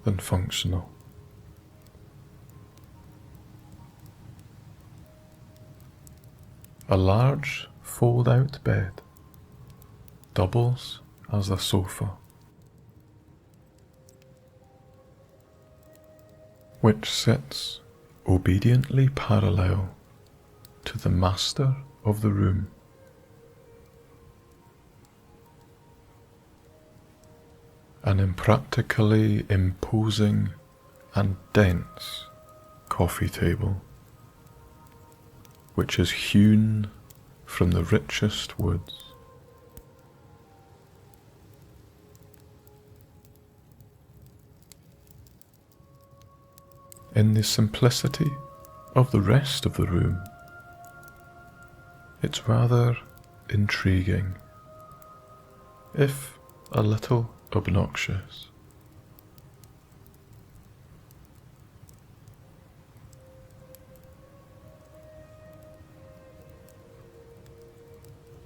than functional. A large fold-out bed doubles as a sofa, which sits obediently parallel to the master of the room. An impractically imposing and dense coffee table, which is hewn from the richest woods. In the simplicity of the rest of the room, it's rather intriguing, if a little obnoxious.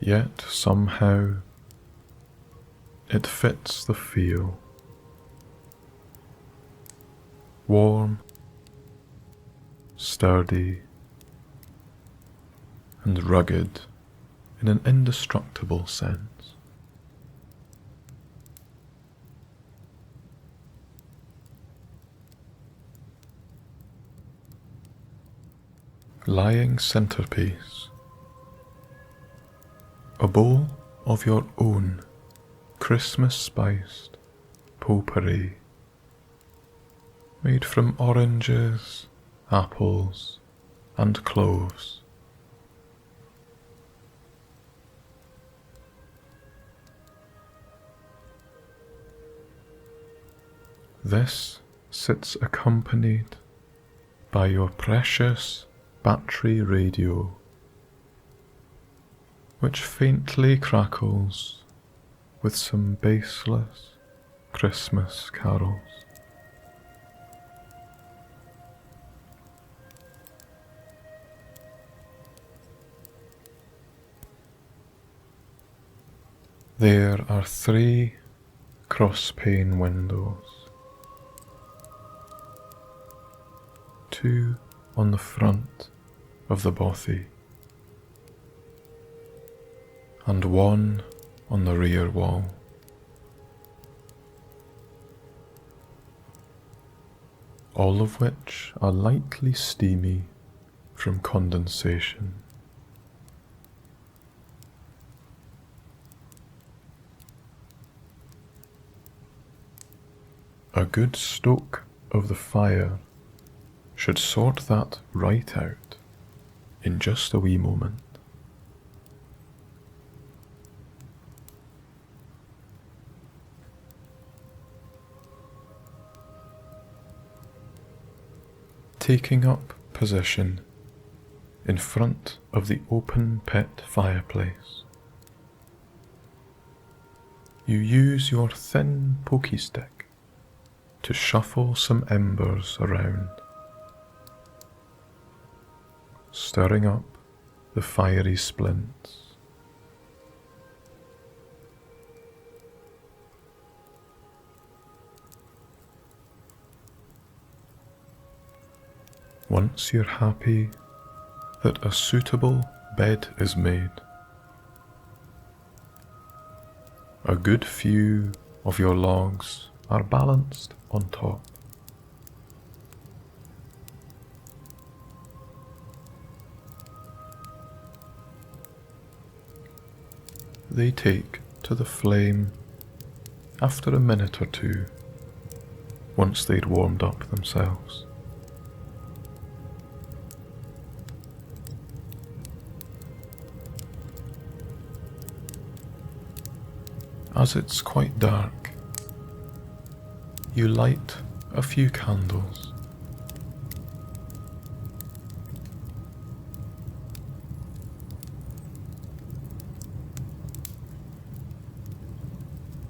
Yet somehow it fits the feel. Warm, sturdy, and rugged in an indestructible sense. Lying centerpiece, a bowl of your own Christmas-spiced potpourri, made from oranges, apples, and cloves. This sits accompanied by your precious battery radio, which faintly crackles with some baseless Christmas carols. There are 3 cross-pane windows, 2 on the front of the BOTHY, and 1 on the rear wall. All of which are lightly steamy from condensation. A good stoke of the fire should sort that right out in just a wee moment. Taking up position in front of the open pit fireplace, you use your thin pokey stick to shuffle some embers around, stirring up the fiery splints. Once you're happy that a suitable bed is made, a good few of your logs are balanced on top. They take to the flame after a minute or two once they'd warmed up themselves. As it's quite dark, you light a few candles.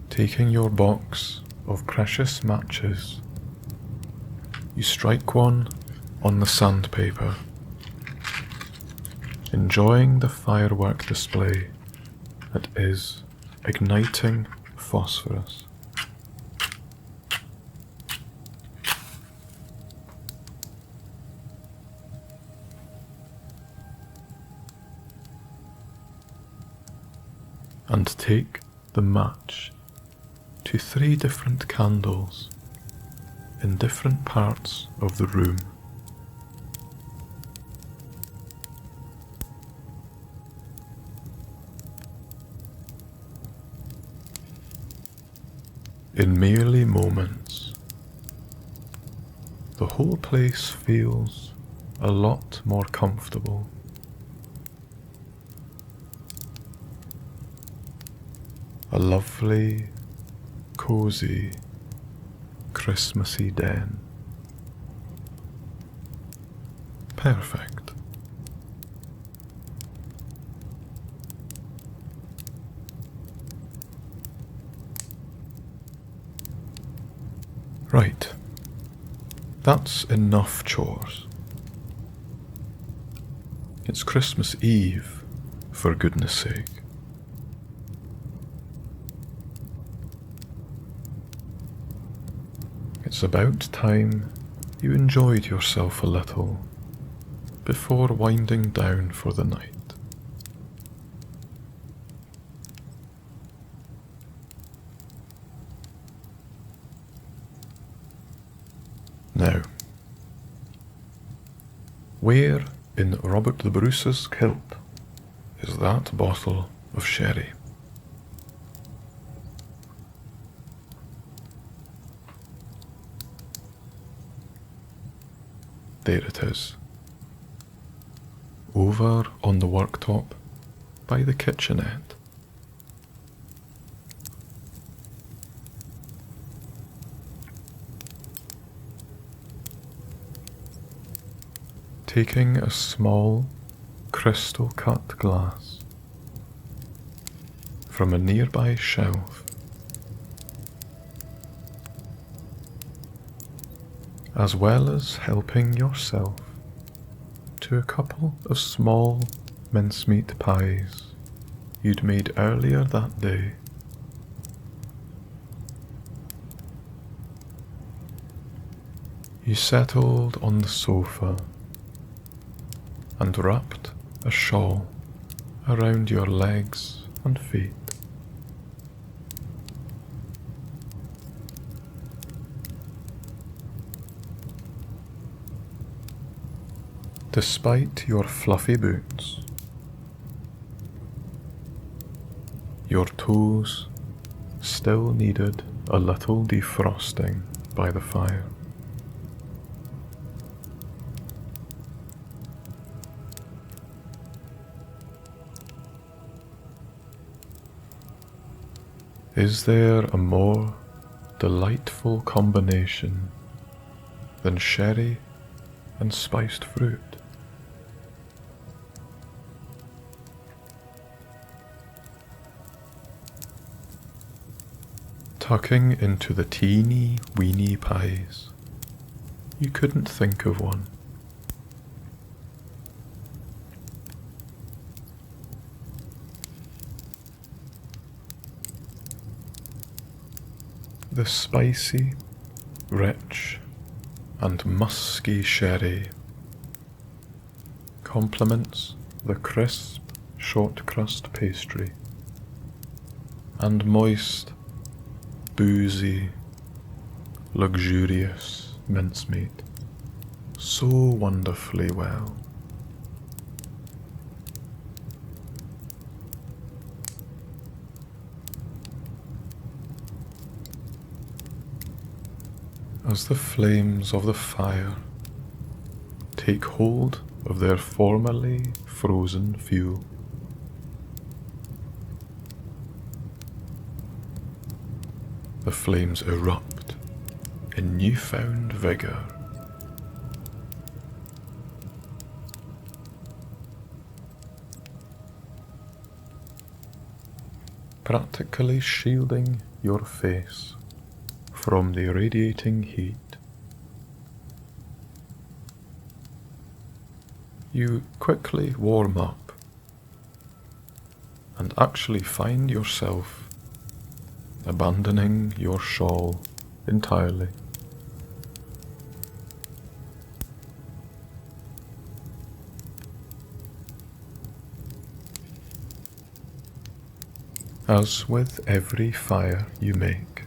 Taking your box of precious matches, you strike one on the sandpaper, enjoying the firework display that is igniting phosphorus. And take the match to 3 different candles in different parts of the room. In merely moments, the whole place feels a lot more comfortable. A lovely, cozy, Christmassy den. Perfect. Right. That's enough chores. It's Christmas Eve, for goodness sake. It's about time you enjoyed yourself a little before winding down for the night. Now, where in Robert the Bruce's kilt is that bottle of sherry? There it is, over on the worktop by the kitchenette. Taking a small crystal cut glass from a nearby shelf, as well as helping yourself to a couple of small mincemeat pies you'd made earlier that day, you settled on the sofa and wrapped a shawl around your legs and feet. Despite your fluffy boots, your toes still needed a little defrosting by the fire. Is there a more delightful combination than sherry and spiced fruit? Tucking into the teeny weeny pies, you couldn't think of one. The spicy, rich, and musky sherry complements the crisp, short crust pastry and moist, boozy, luxurious mincemeat so wonderfully well. as the flames of the fire take hold of their formerly frozen fuel. The flames erupt in newfound vigor. Practically shielding your face from the radiating heat. You quickly warm up and actually find yourself abandoning your shawl entirely. As with every fire you make,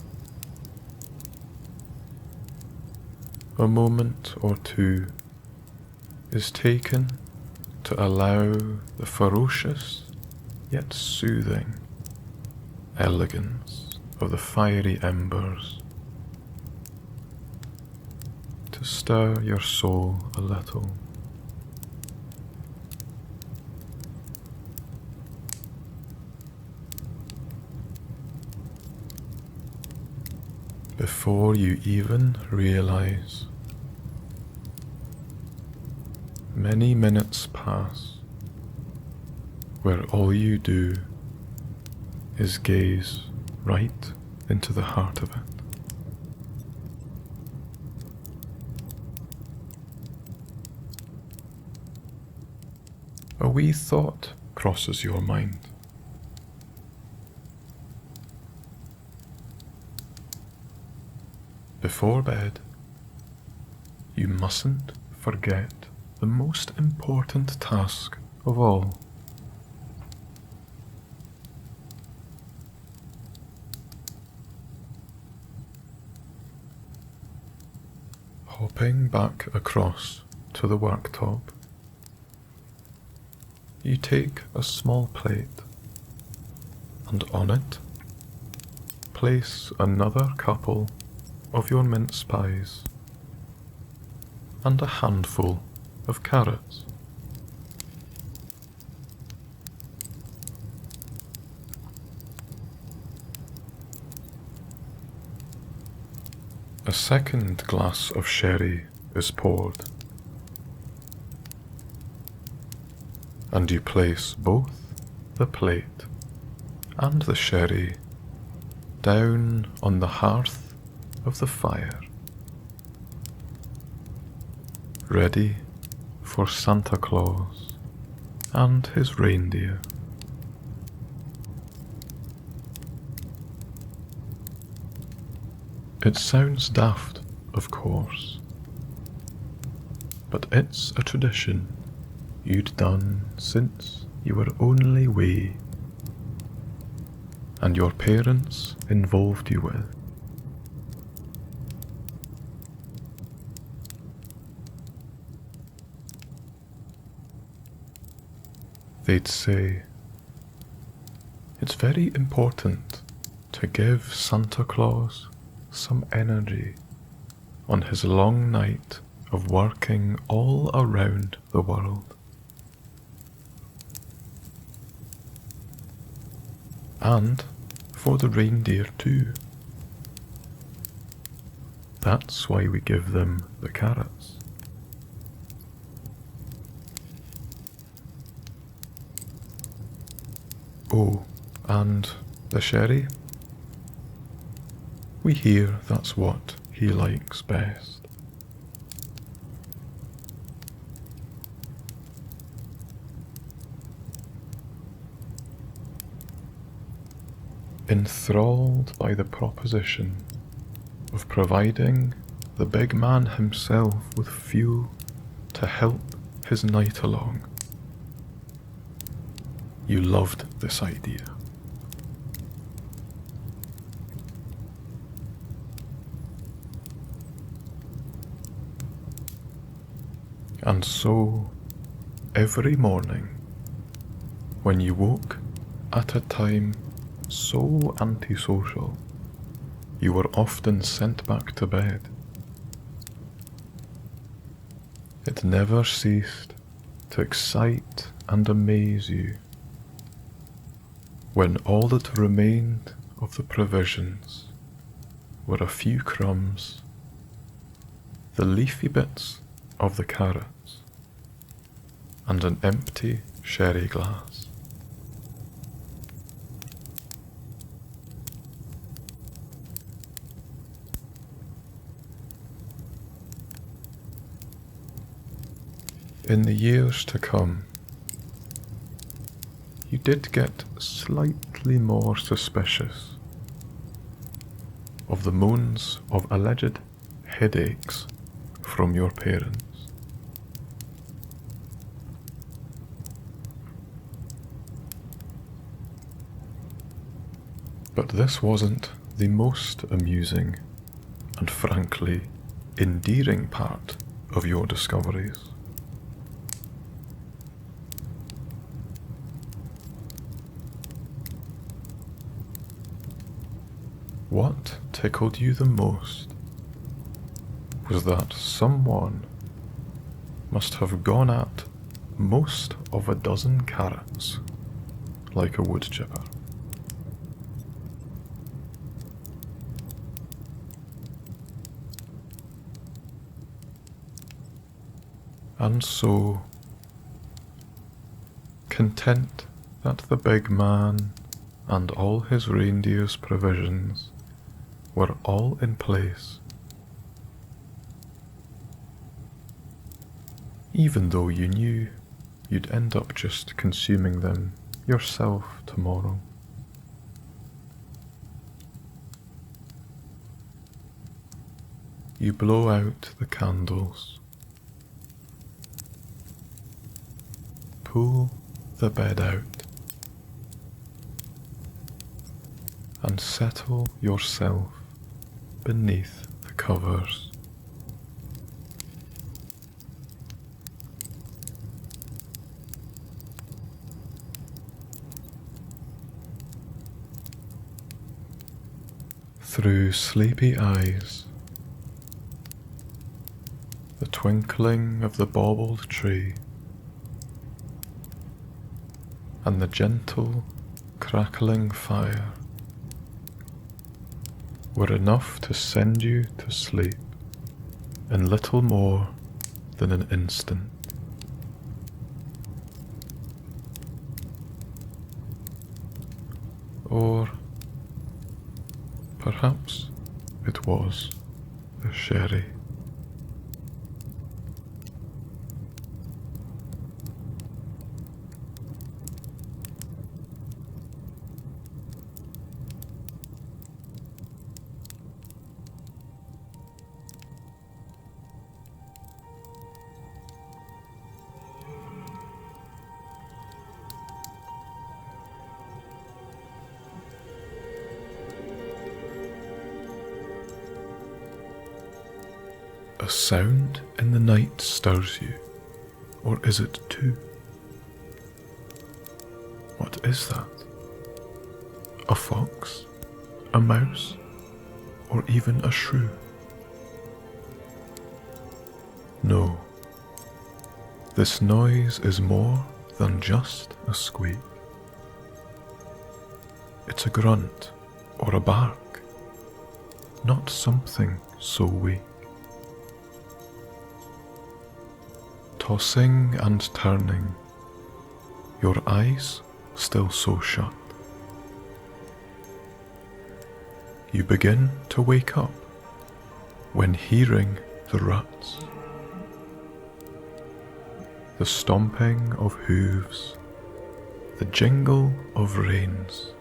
a moment or two is taken to allow the ferocious yet soothing elegance of the fiery embers to stir your soul a little. Before you even realize, many minutes pass where all you do is gaze right into the heart of it. A wee thought crosses your mind. Before bed, you mustn't forget the most important task of all. Hopping back across to the worktop, you take a small plate and on it place another couple of your mince pies and a handful of carrots. A second glass of sherry is poured, and you place both the plate and the sherry down on the hearth of the fire, ready for Santa Claus and his reindeer. It sounds daft, of course, but it's a tradition you'd done since you were only wee, and your parents involved you with. They'd say, it's very important to give Santa Claus some energy on his long night of working all around the world. And for the reindeer too. That's why we give them the carrots. Oh, and the sherry? We hear that's what he likes best. Enthralled by the proposition of providing the big man himself with fuel to help his night along, you loved this idea. And so, every morning, when you woke at a time so antisocial, you were often sent back to bed It never ceased to excite and amaze you. When all that remained of the provisions were a few crumbs, the leafy bits of the carrots, and an empty sherry glass. In the years to come, you did get slightly more suspicious of the moans of alleged headaches from your parents. But this wasn't the most amusing and frankly endearing part of your discoveries. What tickled you the most was that someone must have gone at most of a dozen carrots like a wood chipper. And so, content that the big man and all his reindeer's provisions were all in place, even though you knew you'd end up just consuming them yourself tomorrow. You blow out the candles, pull the bed out, and settle yourself beneath the covers. Through sleepy eyes, the twinkling of the baubled tree and the gentle crackling fire were enough to send you to sleep in little more than an instant. Or perhaps it was the sherry. A sound in the night stirs you, or is it two? What is that? A fox? A mouse? Or even a shrew? No, this noise is more than just a squeak. It's a grunt or a bark, not something so weak. Tossing and turning, your eyes still so shut, you begin to wake up when hearing the ruts, the stomping of hooves, the jingle of reins,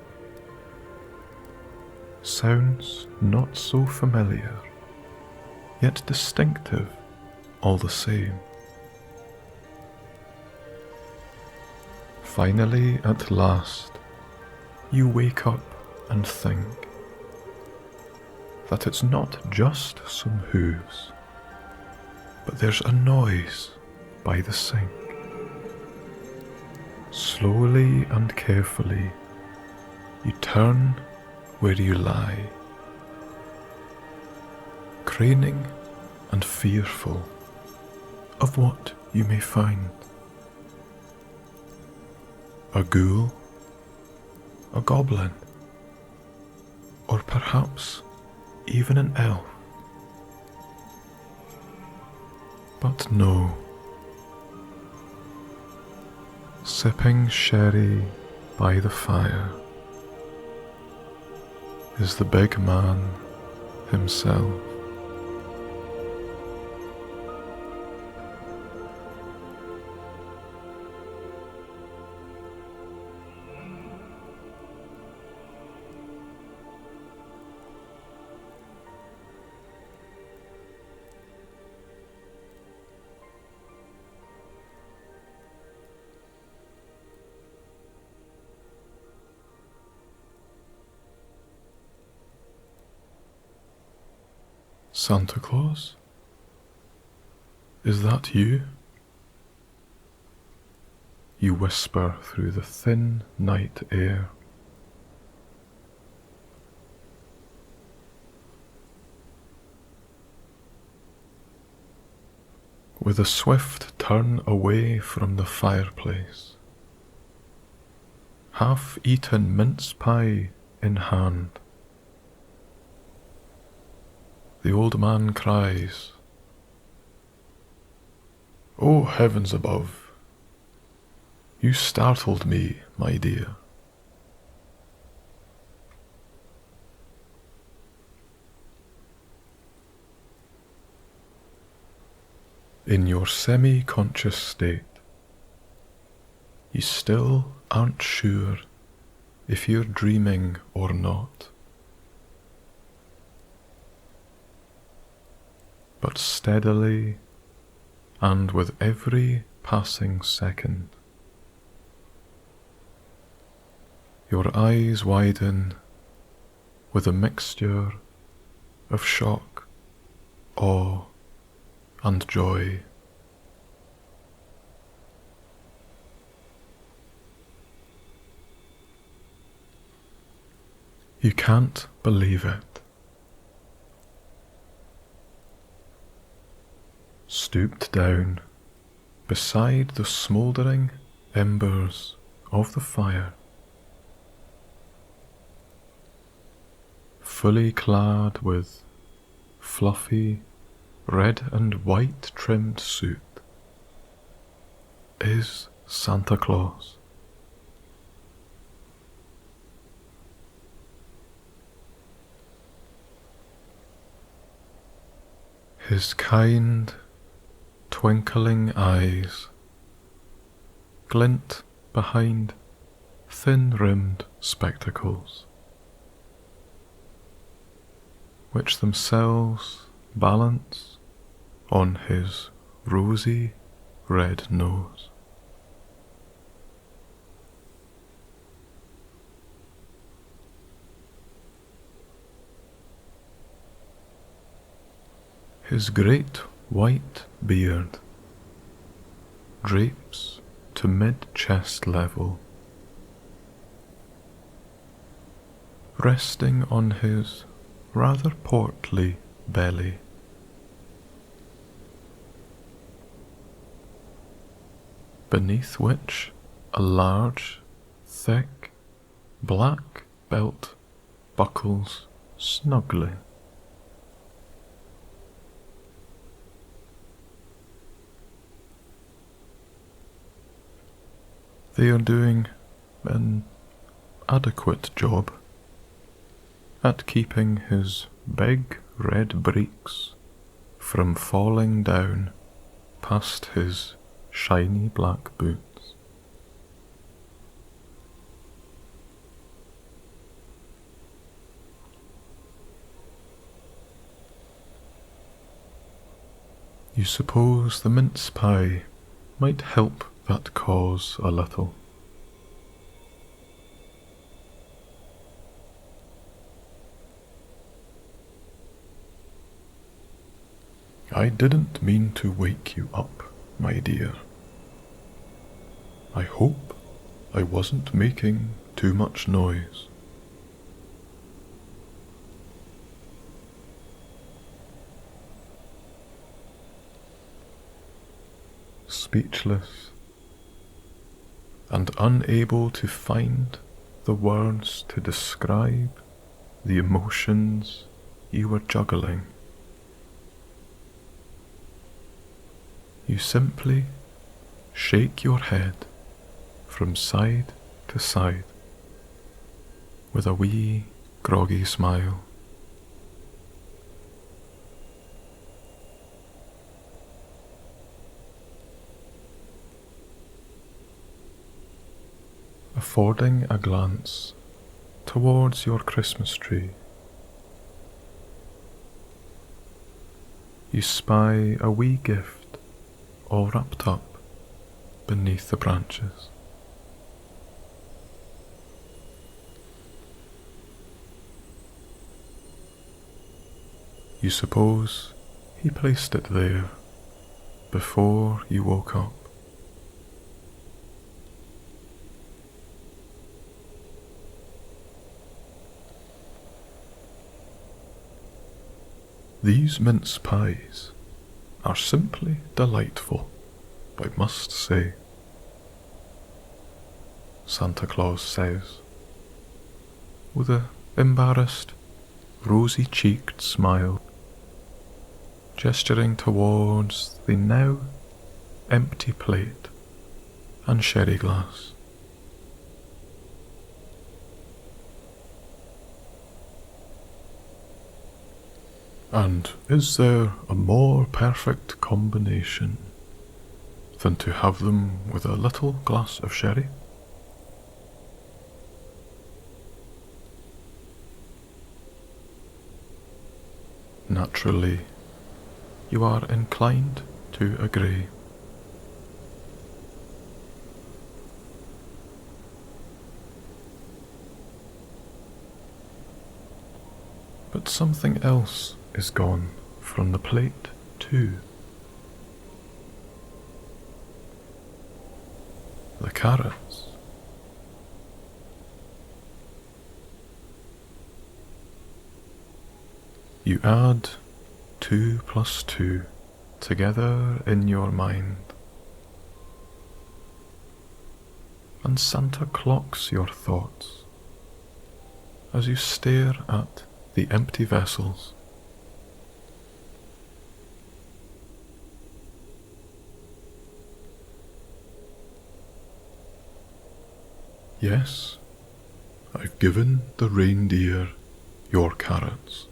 sounds not so familiar, yet distinctive all the same. Finally, at last, you wake up and think that it's not just some hooves, but there's a noise by the sink. Slowly and carefully, you turn where you lie, craning and fearful of what you may find. A ghoul, a goblin, or perhaps even an elf. But no. Sipping sherry by the fire is the big man himself. Santa Claus? Is that you? You whisper through the thin night air. With a swift turn away from the fireplace, half-eaten mince pie in hand, the old man cries, "Oh, heavens above! You startled me, my dear." In your semi-conscious state, you still aren't sure if you're dreaming or not. But steadily, and with every passing second, your eyes widen with a mixture of shock, awe, and joy. You can't believe it. Stooped down beside the smouldering embers of the fire, fully clad with fluffy red and white trimmed suit, is Santa Claus. His kind, twinkling eyes glint behind thin-rimmed spectacles, which themselves balance on his rosy red nose. His great white beard drapes to mid-chest level, resting on his rather portly belly. Beneath which a large, thick, black belt buckles snugly. They are doing an adequate job at keeping his big red breeks from falling down past his shiny black boots. You suppose the mince pie might help that cause a little. I didn't mean to wake you up, my dear. I hope I wasn't making too much noise. speechless and unable to find the words to describe the emotions you were juggling. You simply shake your head from side to side with a wee groggy smile. Affording a glance towards your Christmas tree, you spy a wee gift all wrapped up beneath the branches. You suppose he placed it there before you woke up. These mince pies are simply delightful, I must say, Santa Claus says, with an embarrassed, rosy-cheeked smile, gesturing towards the now empty plate and sherry glass. And is there a more perfect combination than to have them with a little glass of sherry? Naturally, you are inclined to agree. But something else is gone from the plate too. The carrots. You add 2 plus 2 together in your mind, and Santa clocks your thoughts as you stare at the empty vessels. Yes, I've given the reindeer your carrots.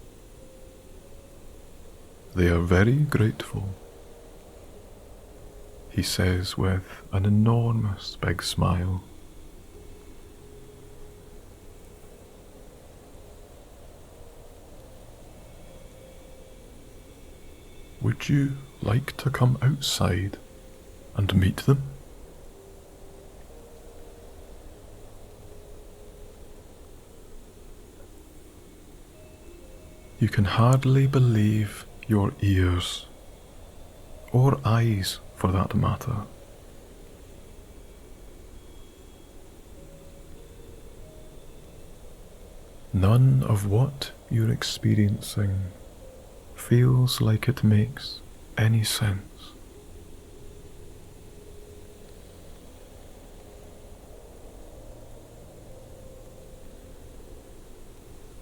They are very grateful, he says with an enormous big smile. Would you like to come outside and meet them? You can hardly believe your ears, or eyes for that matter. None of what you're experiencing feels like it makes any sense.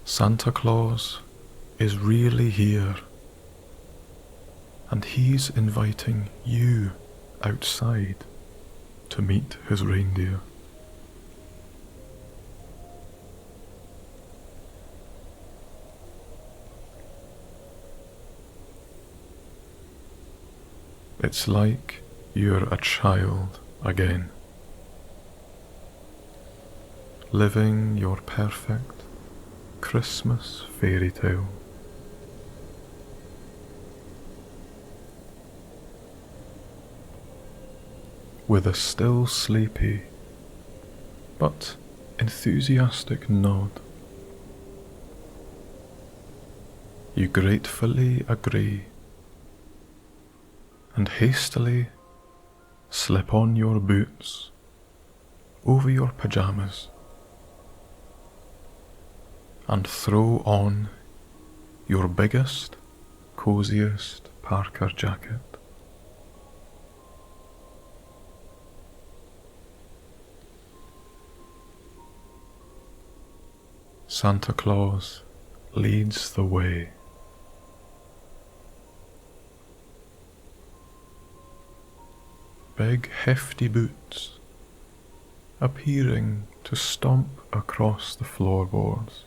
Santa Claus is really here, and he's inviting you outside to meet his reindeer. It's like you're a child again, living your perfect Christmas fairy tale. With a still sleepy but enthusiastic nod, you gratefully agree and hastily slip on your boots over your pyjamas and throw on your biggest, coziest Parker jacket. Santa Claus leads the way. Big hefty boots appearing to stomp across the floorboards.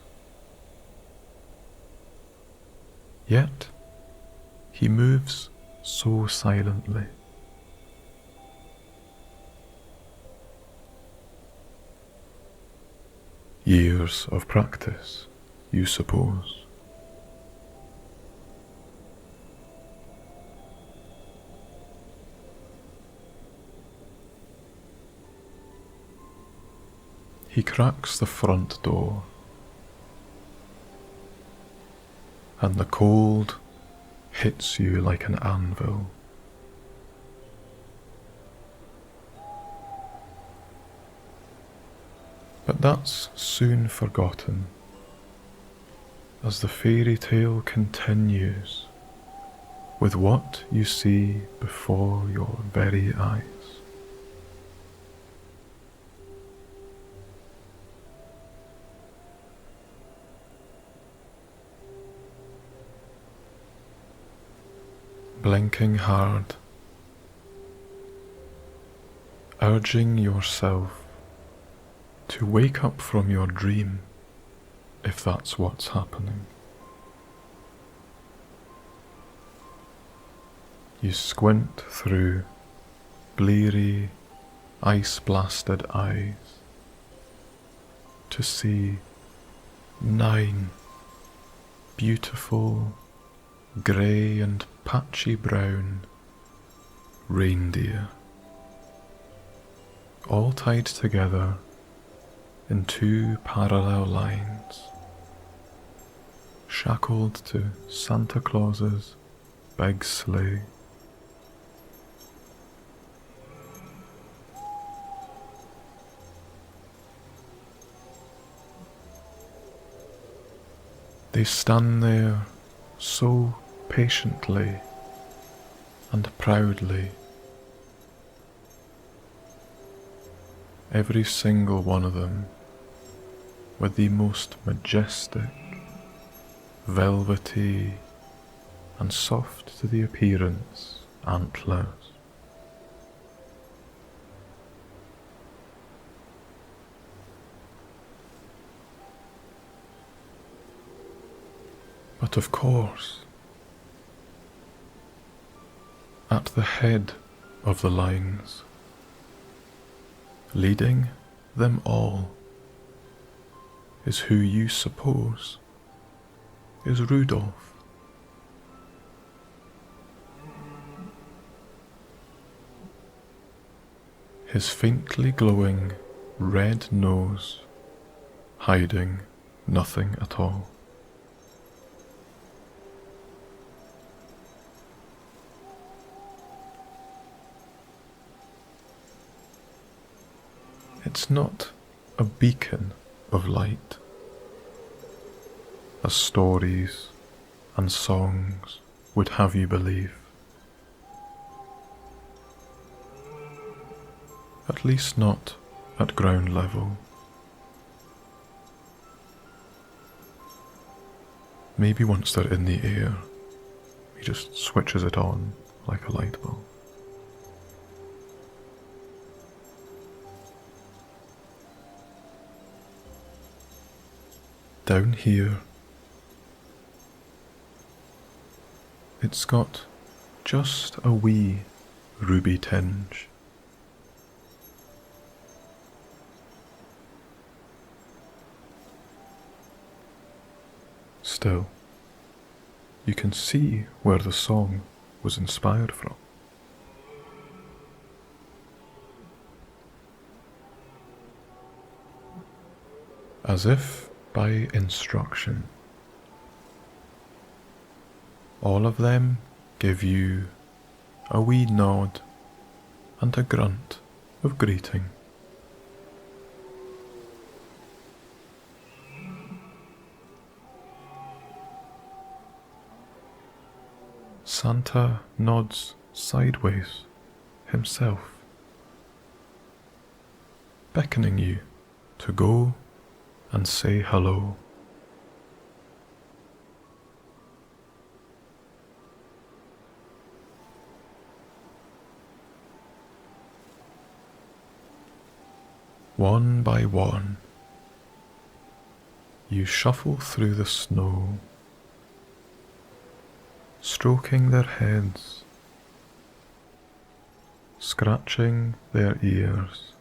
Yet he moves so silently. Years of practice, you suppose. He cracks the front door, and the cold hits you like an anvil. But that's soon forgotten as the fairy tale continues with what you see before your very eyes. Blinking hard, urging yourself to wake up from your dream, if that's what's happening. You squint through bleary, ice-blasted eyes to see 9 beautiful, grey and patchy brown reindeer, all tied together in 2 parallel lines, shackled to Santa Claus's big sleigh. They stand there so patiently and proudly, every single one of them with the most majestic, velvety and soft to the appearance antlers. But of course, at the head of the lines, leading them all, is who you suppose is Rudolph. His faintly glowing red nose hiding nothing at all. It's not a beacon of light, as stories and songs would have you believe. At least not at ground level. Maybe once they're in the air, he just switches it on like a light bulb. Down here, it's got just a wee ruby tinge. Still, you can see where the song was inspired from. As if by instruction, all of them give you a wee nod and a grunt of greeting. Santa nods sideways himself, beckoning you to go and say hello One by one, you shuffle through the snow, stroking their heads, scratching their ears,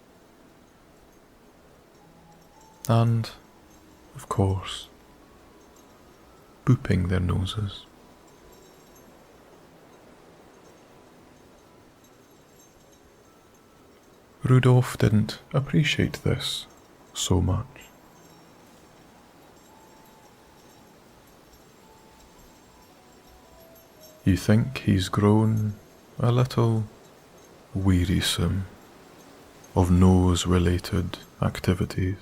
and, of course, booping their noses. Rudolph didn't appreciate this so much. You think he's grown a little wearisome of nose-related activities.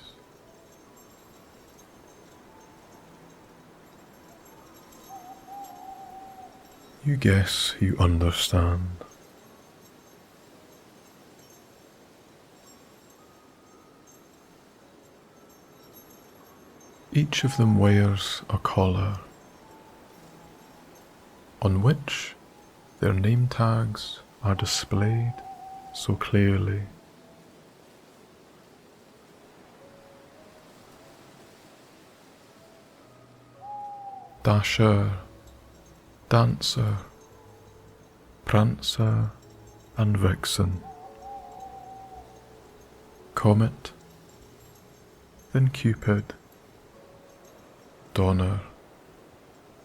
You guess you understand. Each of them wears a collar, on which their name tags are displayed so clearly. Dasher, Dancer, Prancer and Vixen. Comet, then Cupid, Donner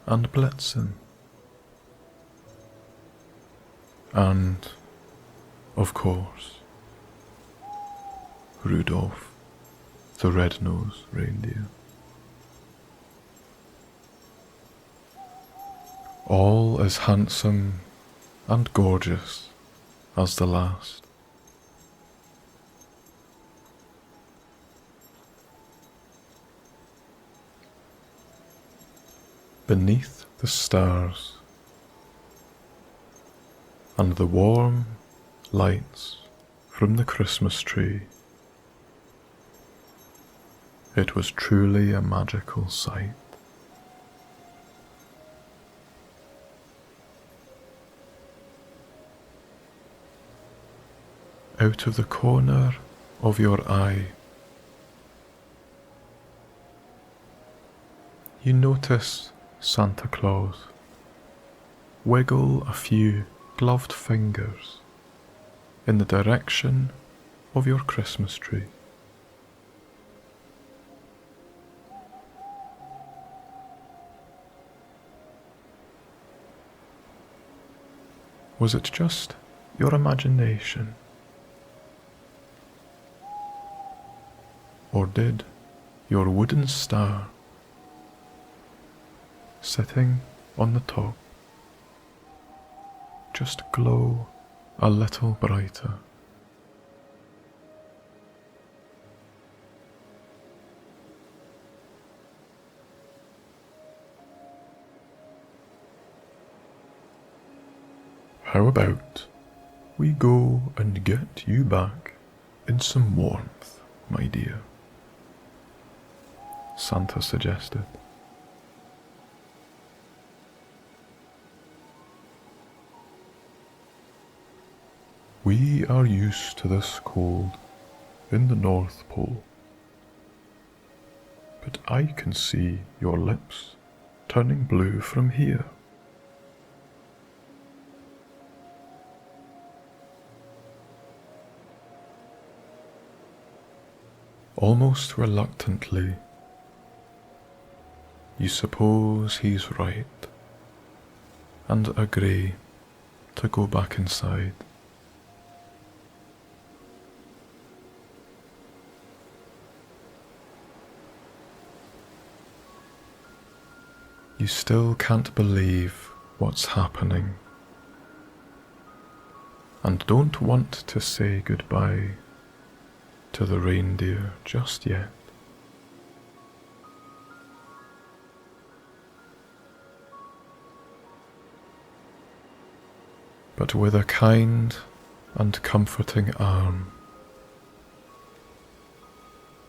and Blitzen. And, of course, Rudolph, the red-nosed reindeer. All as handsome and gorgeous as the last. Beneath the stars and the warm lights from the Christmas tree, it was truly a magical sight. Out of the corner of your eye, you notice Santa Claus wiggle a few gloved fingers in the direction of your Christmas tree. Was it just your imagination? Or did your wooden star sitting on the top just glow a little brighter? How about we go and get you back in some warmth, my dear? Santa suggested. We are used to this cold in the North Pole, but I can see your lips turning blue from here. Almost reluctantly, you suppose he's right and agree to go back inside. You still can't believe what's happening and don't want to say goodbye to the reindeer just yet. But with a kind and comforting arm,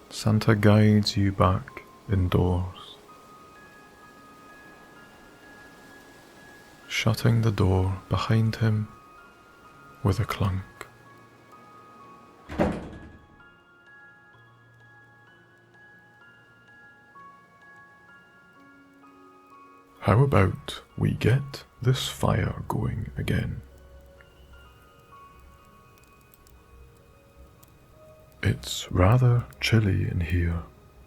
Santa guides you back indoors, shutting the door behind him with a clunk. How about we get this fire going again? It's rather chilly in here,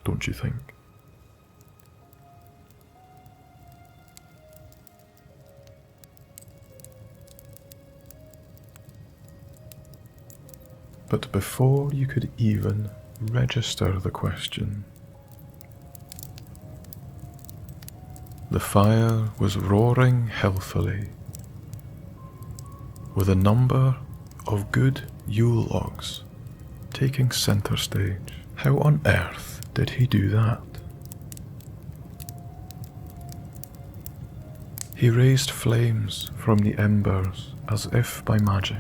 don't you think? But before you could even register the question, the fire was roaring healthily, with a number of good Yule logs taking centre stage. How on earth did he do that? He raised flames from the embers as if by magic.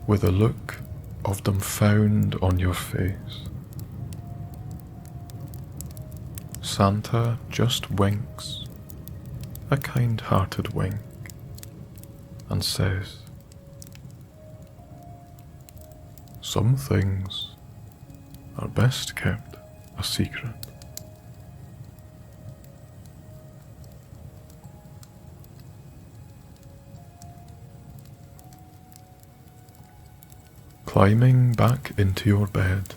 With a look of dumbfound on your face, Santa just winks a kind-hearted wink and says, "Some things are best kept a secret." Climbing back into your bed,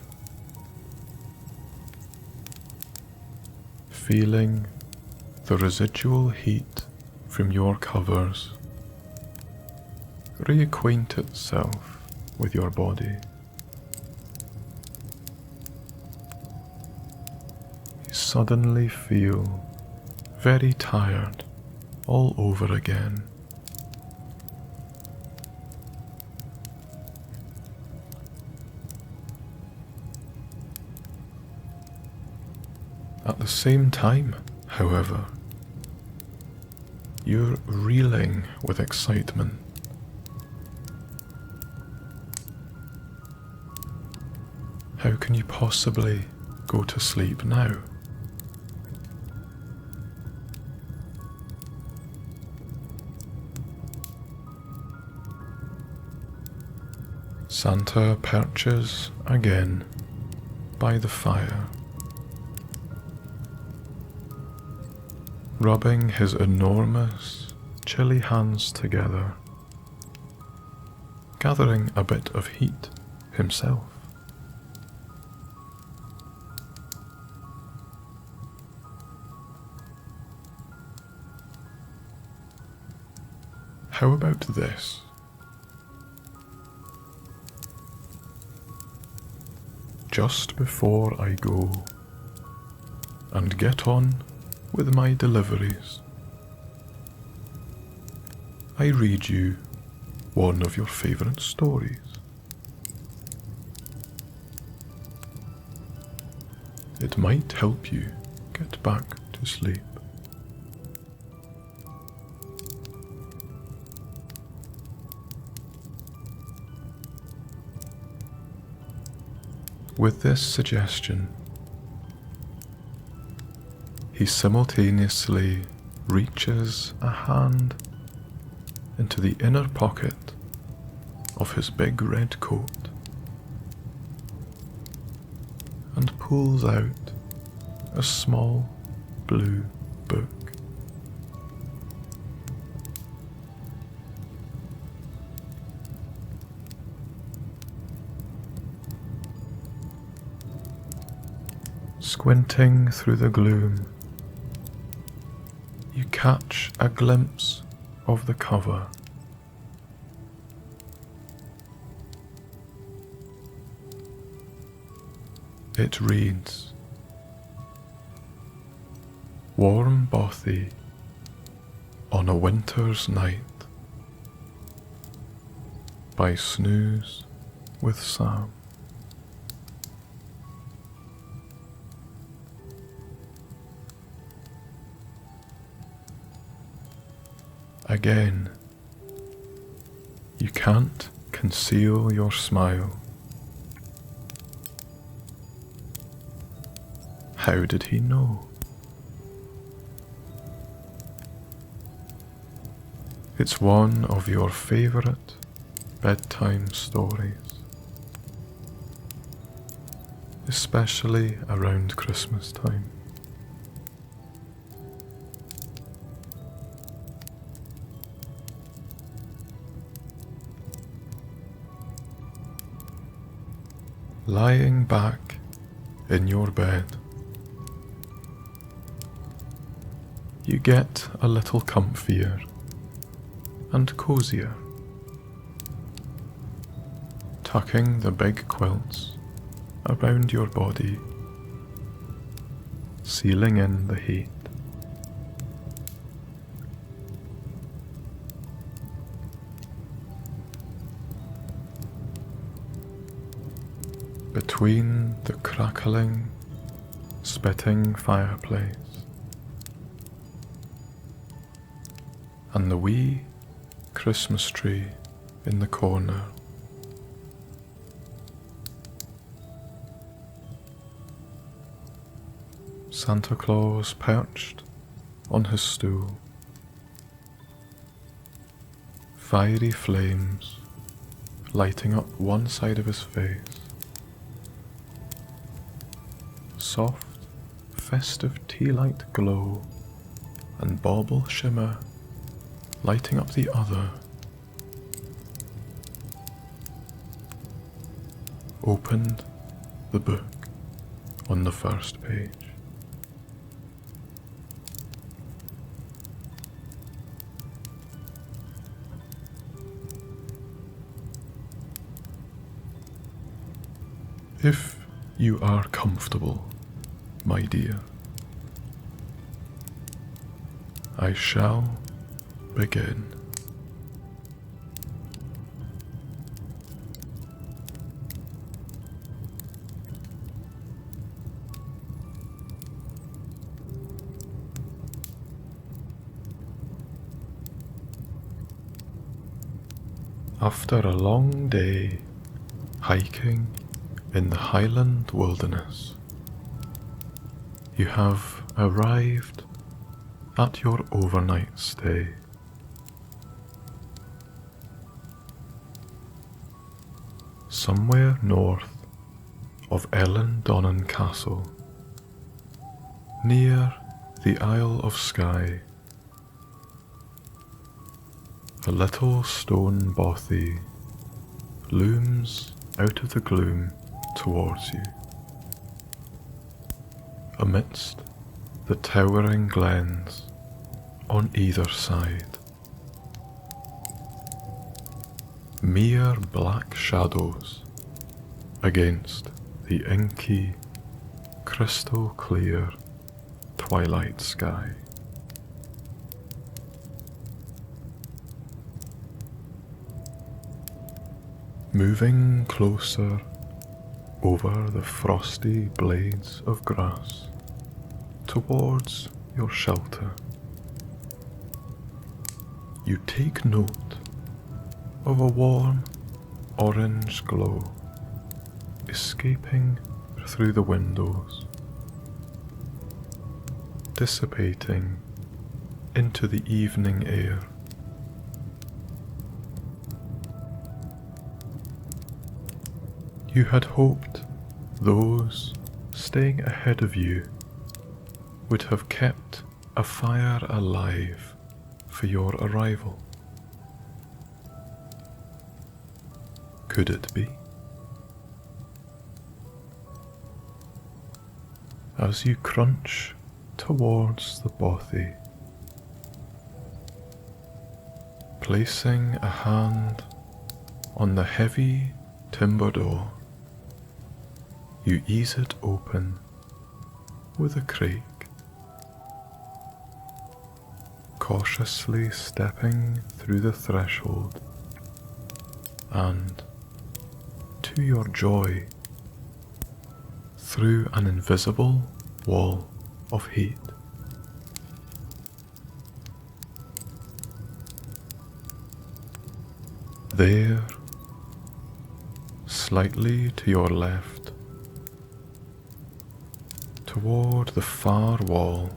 feeling the residual heat from your covers reacquaint itself with your body, you suddenly feel very tired all over again. At the same time, however, you're reeling with excitement. How can you possibly go to sleep now? Santa perches again by the fire, rubbing his enormous, chilly hands together, gathering a bit of heat himself. How about this? Just before I go and get on with my deliveries, I read you one of your favourite stories. It might help you get back to sleep. With this suggestion, he simultaneously reaches a hand into the inner pocket of his big red coat and pulls out a small blue book. Squinting through the gloom, you catch a glimpse of the cover. It reads, "Warm Bothy on a Winter's Night" by Snooze with Sam. Again, you can't conceal your smile. How did he know? It's one of your favourite bedtime stories, especially around Christmas time. Lying back in your bed, you get a little comfier and cozier, tucking the big quilts around your body, sealing in the heat. Between the crackling, spitting fireplace and the wee Christmas tree in the corner, Santa Claus perched on his stool, fiery flames lighting up one side of his face, soft, festive tea light glow and bauble shimmer lighting up the other. Opened the book on the first page. If you are comfortable, my dear, I shall begin. After a long day hiking in the Highland wilderness, you have arrived at your overnight stay. Somewhere north of Ellendonnan Castle, near the Isle of Skye, a little stone bothy looms out of the gloom towards you. Amidst the towering glens on either side, mere black shadows against the inky, crystal clear twilight sky. Moving closer over the frosty blades of grass towards your shelter, you take note of a warm orange glow escaping through the windows, dissipating into the evening air. You had hoped those staying ahead of you would have kept a fire alive for your arrival. Could it be? As you crunch towards the bothy, placing a hand on the heavy timber door, you ease it open with a creak, cautiously stepping through the threshold, and, to your joy, through an invisible wall of heat. There, slightly to your left, toward the far wall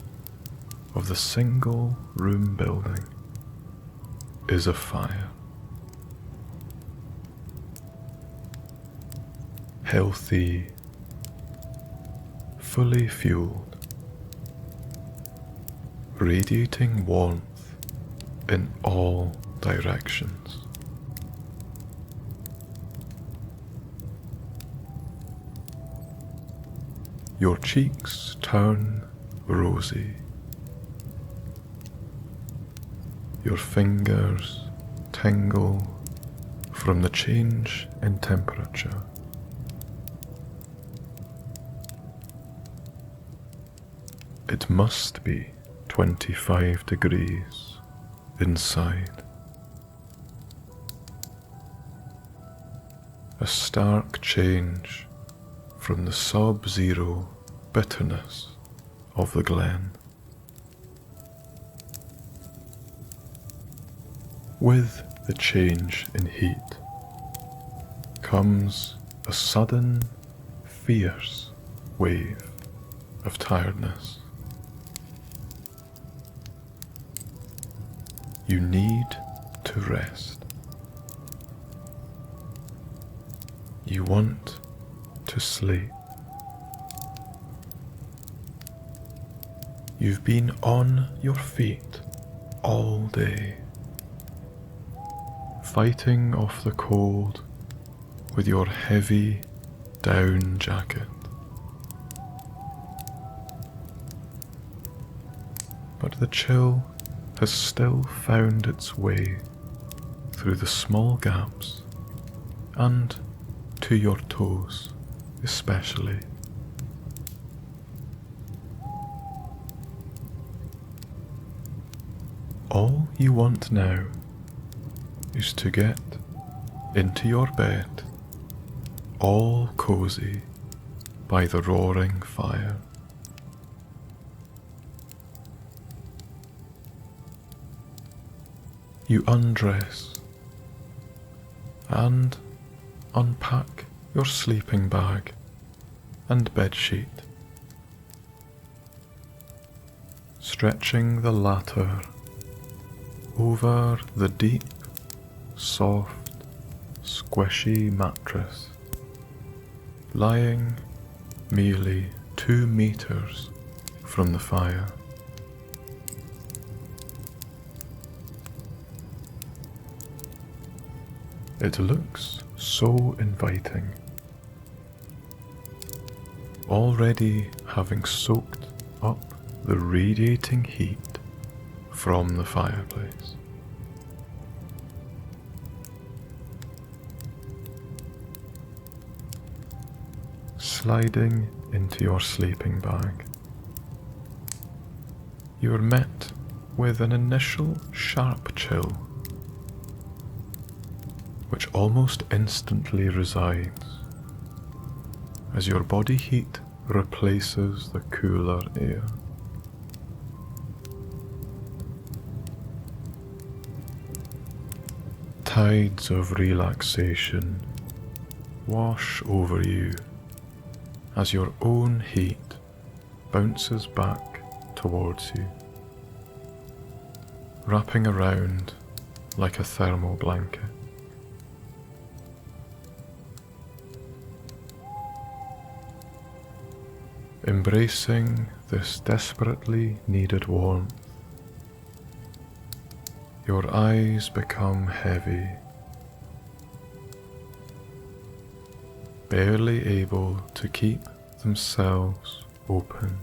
of the single room building, is a fire. healthy, fully fueled, radiating warmth in all directions. Your cheeks turn rosy. Your fingers tingle from the change in temperature. It must be 25 degrees inside. A stark change from the sub-zero bitterness of the glen. With the change in heat comes a sudden, fierce wave of tiredness. You need to rest. You want to sleep. You've been on your feet all day, fighting off the cold with your heavy down jacket. But the chill has still found its way through the small gaps and to your toes especially. All you want now is to get into your bed, all cozy by the roaring fire. You undress and unpack your sleeping bag and bedsheet, stretching the latter over the deep, soft, squishy mattress, lying merely 2 meters from the fire. It looks so inviting, already having soaked up the radiating heat from the fireplace. Sliding into your sleeping bag, you are met with an initial sharp chill, which almost instantly resides as your body heat replaces the cooler air. Tides of relaxation wash over you as your own heat bounces back towards you, wrapping around like a thermal blanket. Embracing this desperately needed warmth, your eyes become heavy, barely able to keep themselves open.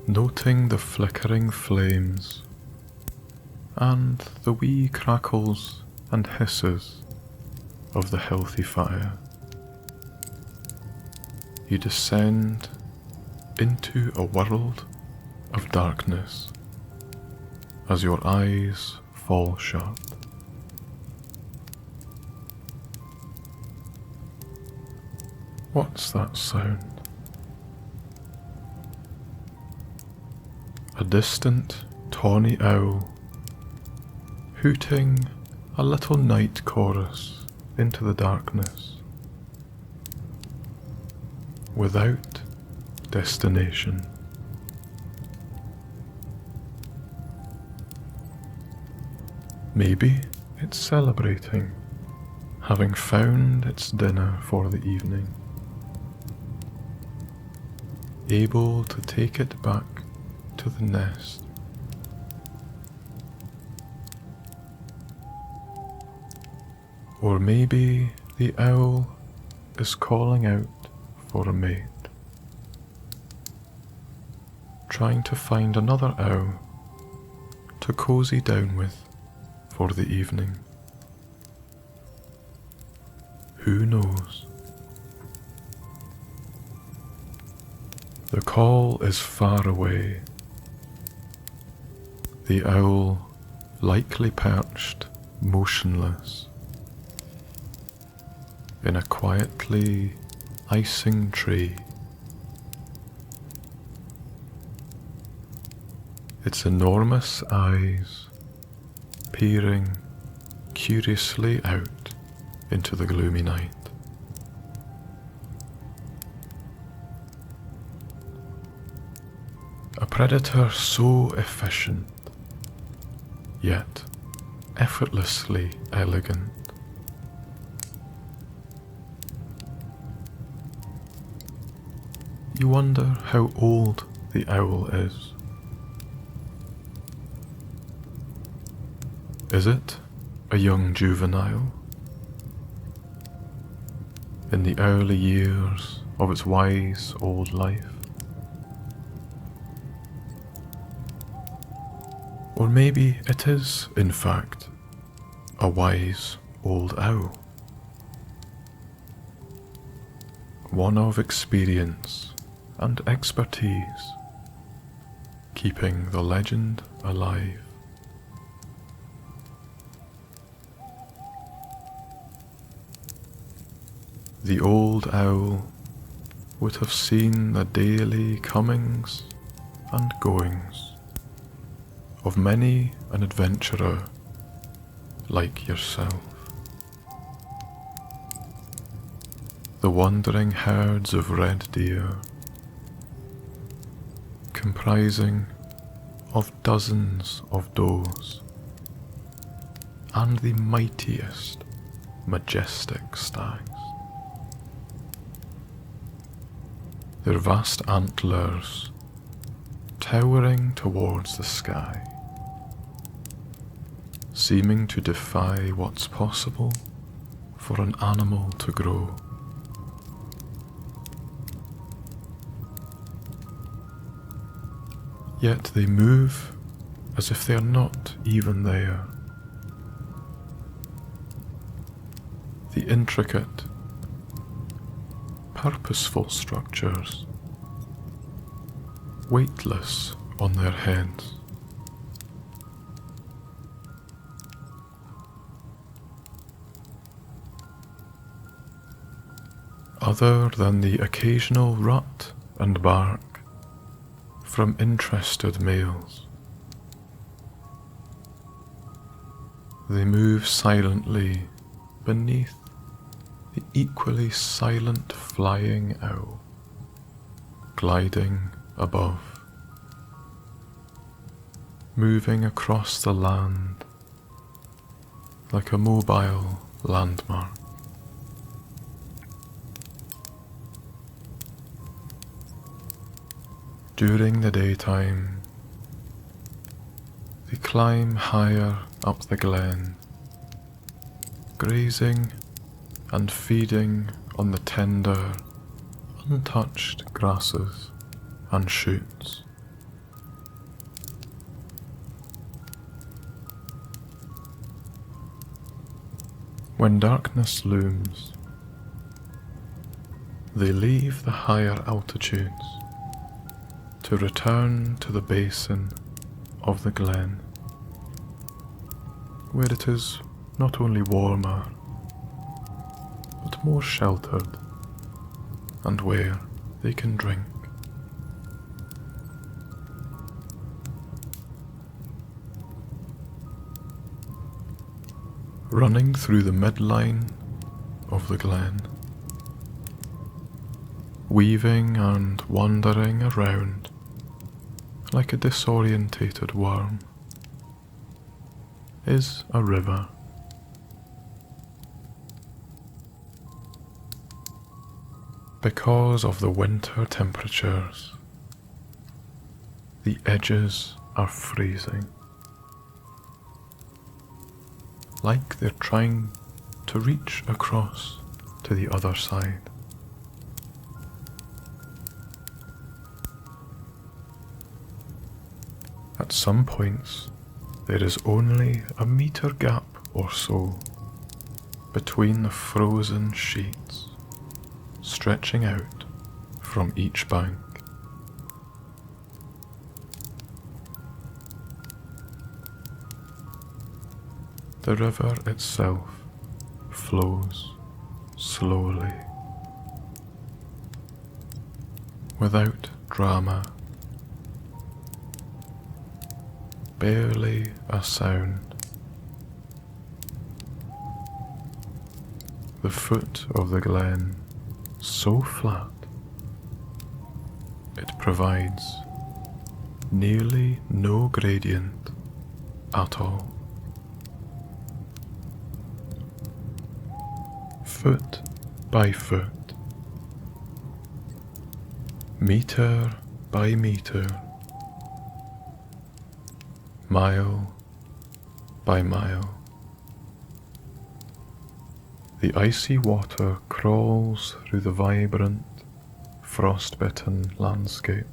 Noting the flickering flames and the wee crackles and hisses of the healthy fire, you descend into a world of darkness as your eyes fall shut. What's that sound? A distant tawny owl hooting a little night chorus into the darkness, without destination. Maybe it's celebrating, having found its dinner for the evening, able to take it back to the nest. Or maybe the owl is calling out for a mate, trying to find another owl to cozy down with for the evening. Who knows? The call is far away. The owl likely perched motionless in a quietly icing tree. Its enormous eyes peering curiously out into the gloomy night. A predator so efficient, yet effortlessly elegant. You wonder how old the owl is. Is it a young juvenile? In the early years of its wise old life? Or maybe it is, in fact, a wise old owl. One of experience and expertise, keeping the legend alive. The old owl would have seen the daily comings and goings of many an adventurer like yourself. The wandering herds of red deer, comprising of dozens of does, and the mightiest, majestic stags. Their vast antlers towering towards the sky, seeming to defy what's possible for an animal to grow. Yet they move as if they are not even there. The intricate, purposeful structures, weightless on their heads. Other than the occasional rut and bark from interested males, they move silently beneath the equally silent flying owl, gliding above, moving across the land like a mobile landmark. During the daytime, they climb higher up the glen, grazing and feeding on the tender, untouched grasses and shoots. When darkness looms, they leave the higher altitudes to return to the basin of the glen, where it is not only warmer, but more sheltered, and where they can drink. Running through the midline of the glen, weaving and wandering around like a disorientated worm, is a river. Because of the winter temperatures, the edges are freezing, like they're trying to reach across to the other side. At some points, there is only a metre gap or so between the frozen sheets stretching out from each bank. The river itself flows slowly, without drama, barely a sound. The foot of the glen so flat it provides nearly no gradient at all. Foot by foot, metre by metre, mile by mile, the icy water crawls through the vibrant, frost-bitten landscape.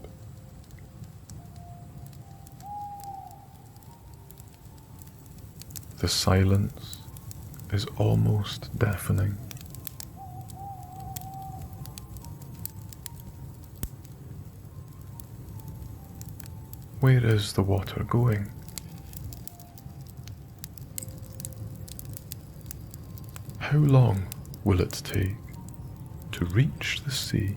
The silence is almost deafening. Where is the water going? How long will it take to reach the sea?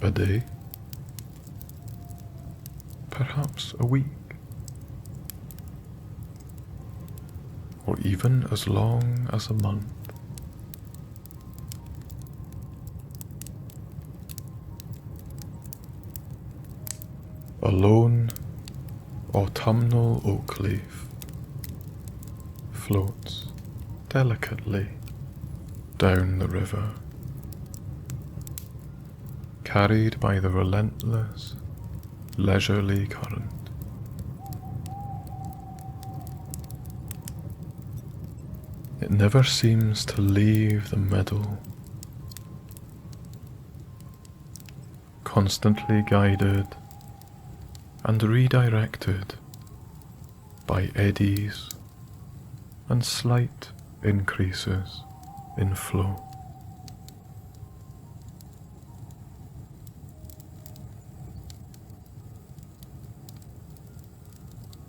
A day? Perhaps a week? Or even as long as a month? A lone autumnal oak leaf floats delicately down the river, carried by the relentless, leisurely current. It never seems to leave the middle, constantly guided and redirected by eddies and slight increases in flow.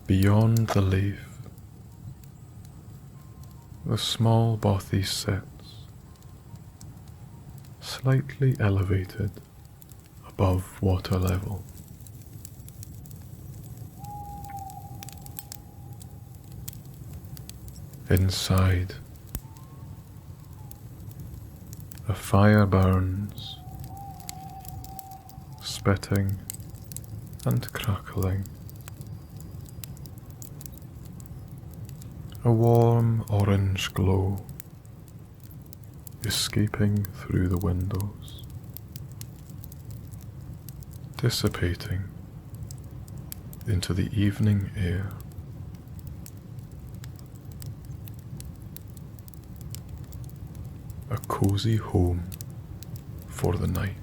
Beyond the leaf, the small BOTHY sits, slightly elevated above water level. Inside, a fire burns, spitting and crackling. A warm orange glow escaping through the windows, dissipating into the evening air. A cozy home for the night.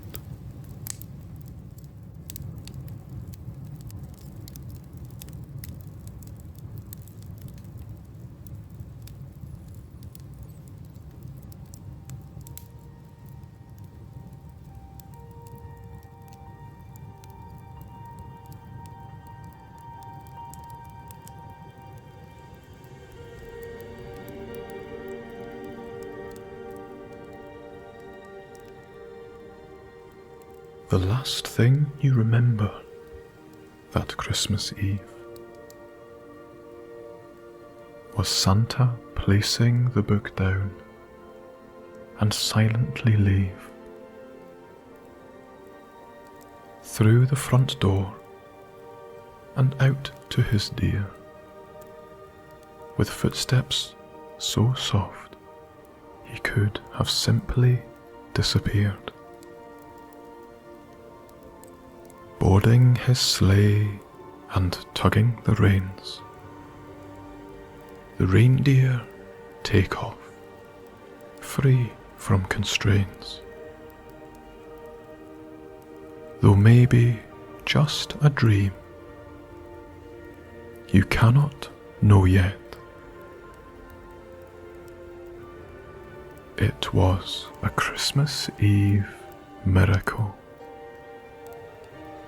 The last thing you remember that Christmas Eve was Santa placing the book down and silently leave. Through the front door and out to his dear, with footsteps so soft he could have simply disappeared. Boarding his sleigh and tugging the reins, the reindeer take off, free from constraints. Though maybe just a dream, you cannot know yet. It was a Christmas Eve miracle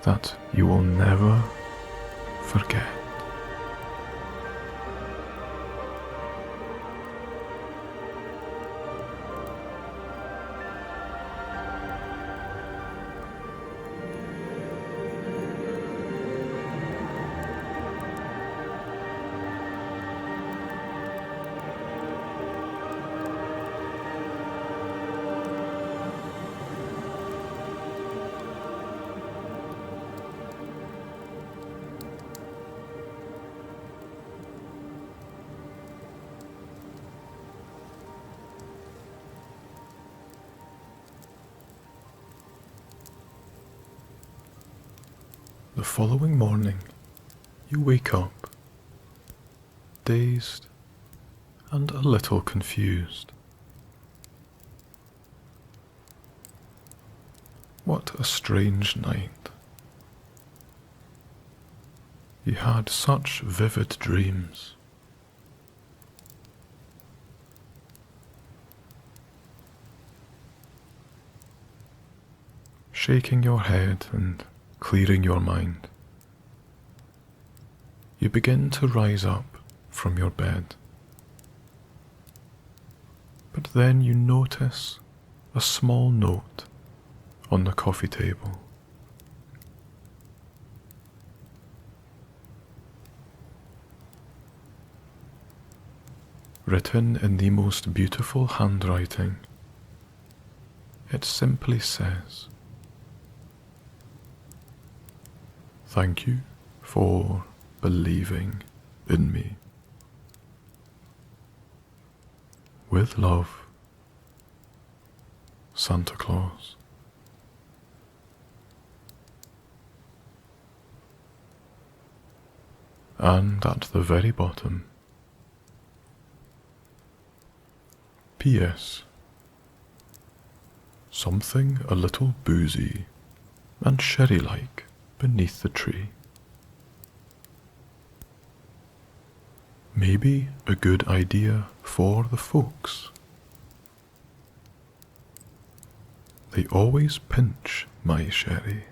that you will never forget. The following morning, you wake up, dazed and a little confused. What a strange night. You had such vivid dreams. Shaking your head and clearing your mind, you begin to rise up from your bed. But then you notice a small note on the coffee table. Written in the most beautiful handwriting, it simply says, "Thank you for believing in me. With love, Santa Claus." And at the very bottom, P.S. Something a little boozy and sherry-like beneath the tree. Maybe a good idea for the folks. They always pinch my sherry.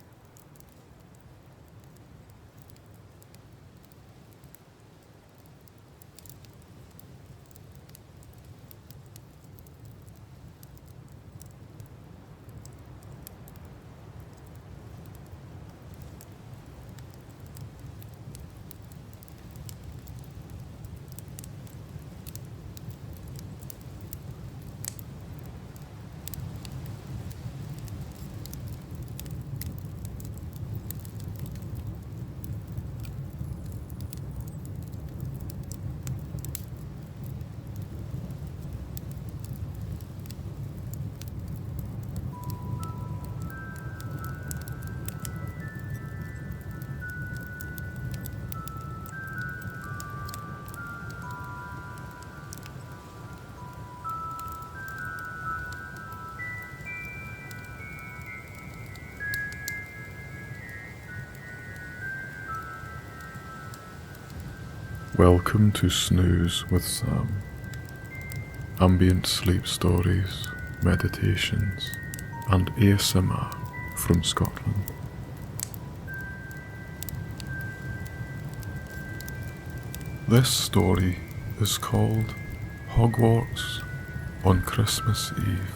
Welcome to Snooze with Sam. Ambient sleep stories, meditations, and ASMR from Scotland. This story is called Hogwarts on Christmas Eve.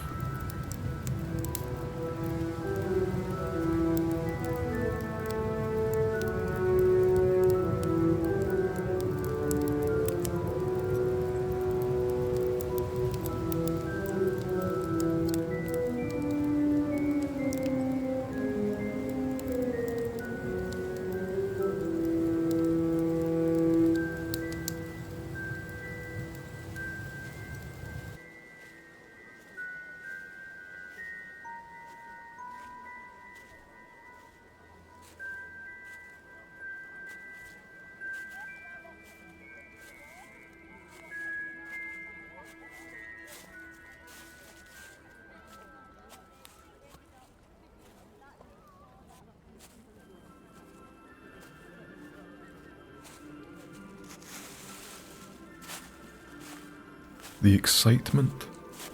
the excitement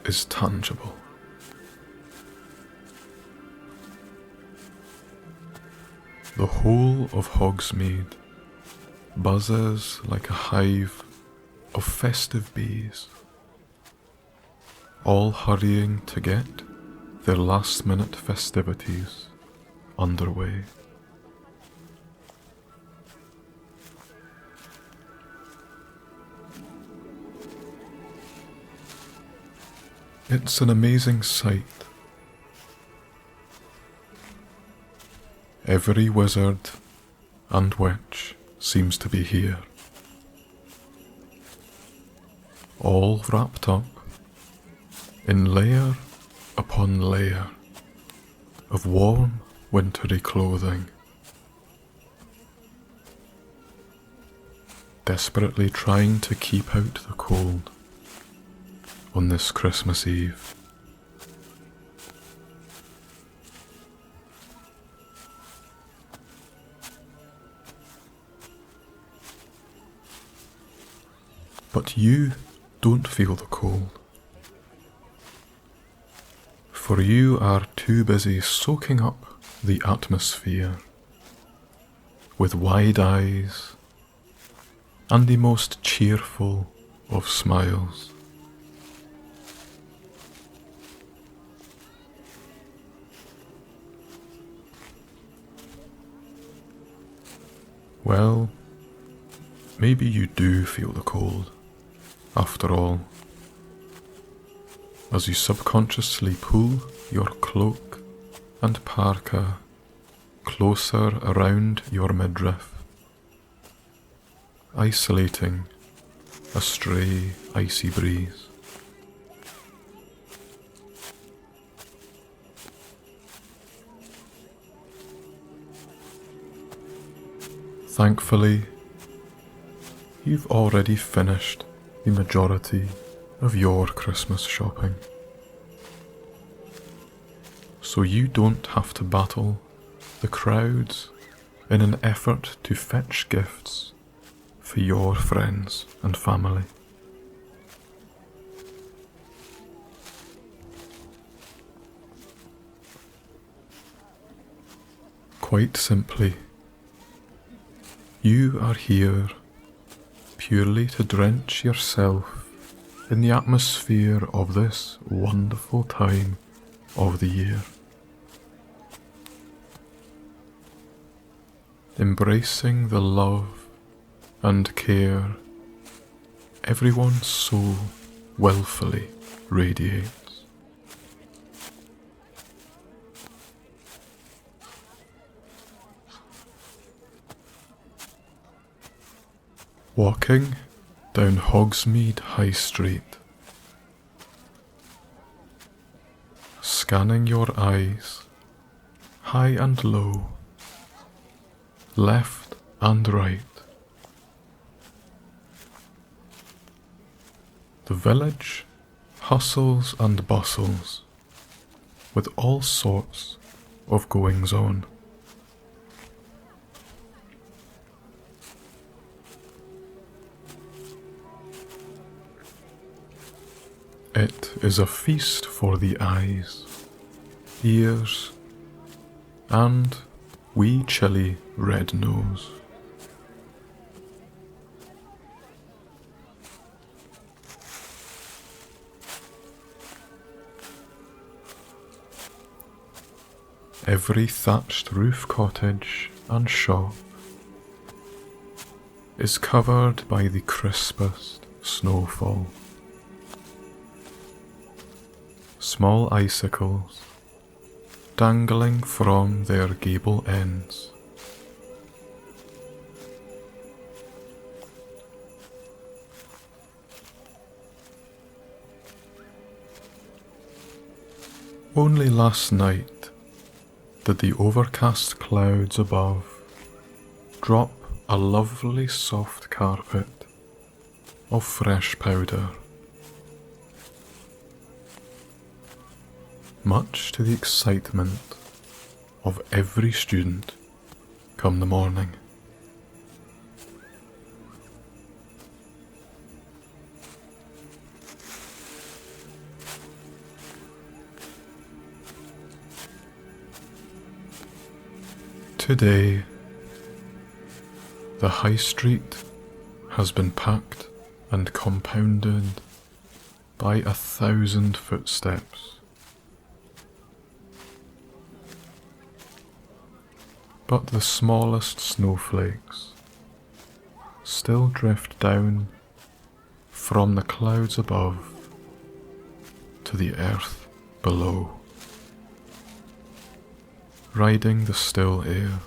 is tangible. The whole of Hogsmead buzzes like a hive of festive bees, all hurrying to get their last-minute festivities underway. It's an amazing sight. Every wizard and witch seems to be here, all wrapped up in layer upon layer of warm, wintry clothing, desperately trying to keep out the cold on this Christmas Eve. But you don't feel the cold, for you are too busy soaking up the atmosphere with wide eyes and the most cheerful of smiles. Well, maybe you do feel the cold, after all, as you subconsciously pull your cloak and parka closer around your midriff, isolating a stray icy breeze. Thankfully, you've already finished the majority of your Christmas shopping, so you don't have to battle the crowds in an effort to fetch gifts for your friends and family. Quite simply, you are here purely to drench yourself in the atmosphere of this wonderful time of the year, embracing the love and care everyone so willfully radiates. Walking down Hogsmead High Street, scanning your eyes high and low, left and right. The village hustles and bustles with all sorts of goings on. It is a feast for the eyes, ears, and wee chilly red nose. Every thatched roof cottage and shop is covered by the crispest snowfall. Small icicles dangling from their gable ends. Only last night did the overcast clouds above drop a lovely soft carpet of fresh powder, much to the excitement of every student come the morning. Today, the high street has been packed and compounded by 1,000 footsteps. But the smallest snowflakes still drift down from the clouds above to the earth below, riding the still air.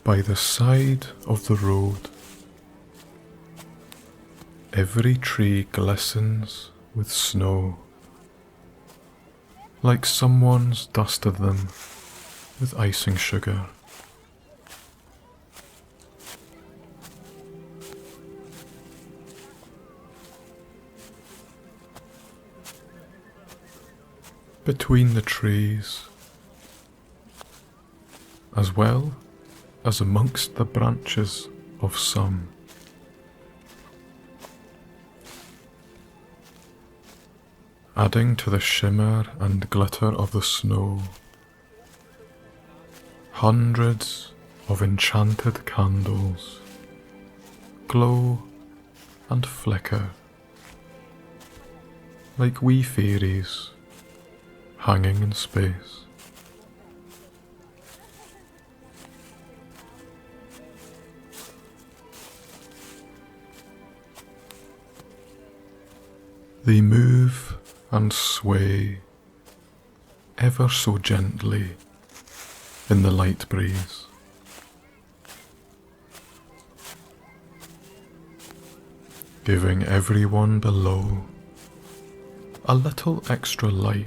By the side of the road, every tree glistens with snow, like someone's dusted them with icing sugar. Between the trees, as well as amongst the branches of some, adding to the shimmer and glitter of the snow, hundreds of enchanted candles glow and flicker like wee fairies hanging in space. They move and sway ever so gently in the light breeze, giving everyone below a little extra light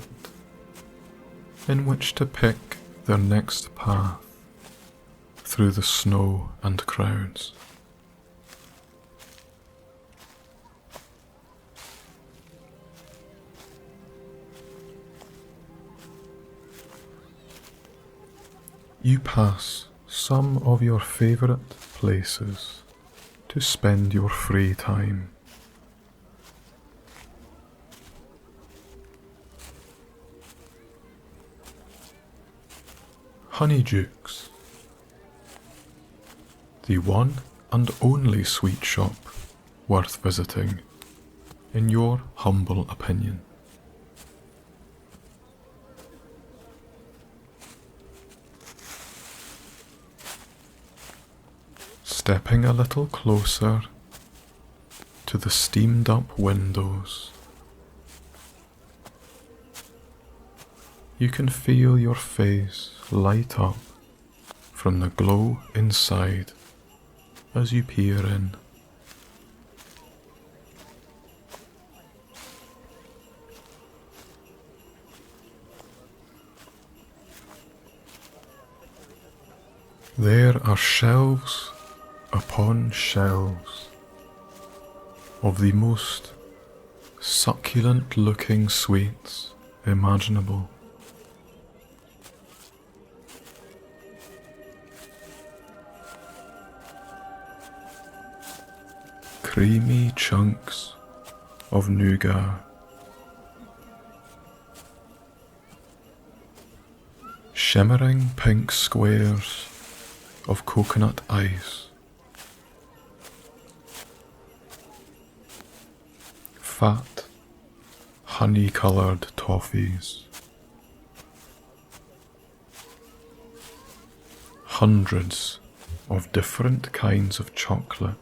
in which to pick their next path through the snow and crowds. You pass some of your favourite places to spend your free time. Honeydukes, the one and only sweet shop worth visiting, in your humble opinion. Stepping a little closer to the steamed up windows, you can feel your face light up from the glow inside as you peer in. There are shelves upon shelves of the most succulent looking sweets imaginable. Creamy chunks of nougat, shimmering pink squares of coconut ice, fat, honey-coloured toffees, hundreds of different kinds of chocolate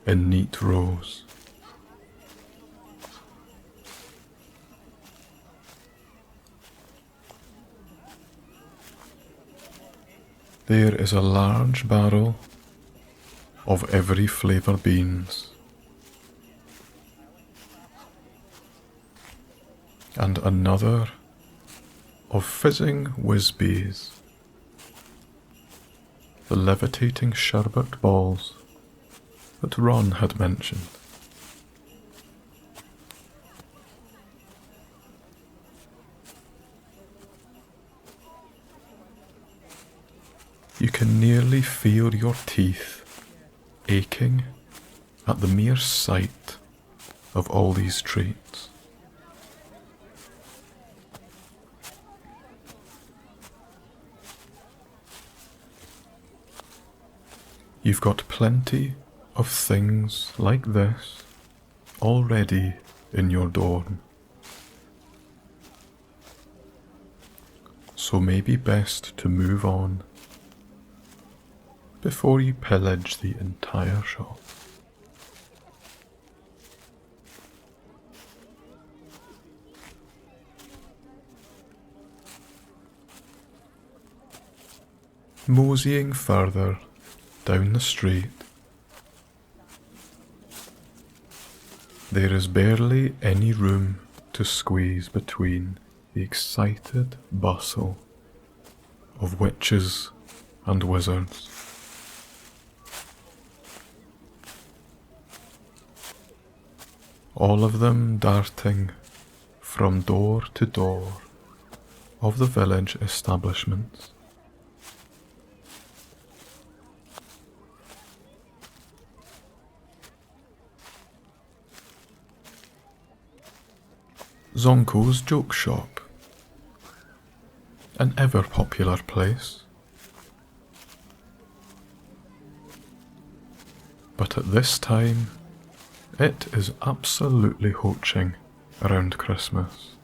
in neat rows. There is a large barrel of every flavour beans, and another of fizzing whiz-bees, the levitating sherbet balls that Ron had mentioned. You can nearly feel your teeth aching at the mere sight of all these treats. You've got plenty of things like this already in your dorm, so maybe best to move on before you pillage the entire shop. Moseying further down the street, there is barely any room to squeeze between the excited bustle of witches and wizards. All of them darting from door to door of the village establishments. Zonko's Joke Shop, an ever-popular place, but at this time it is absolutely hoaching around Christmas.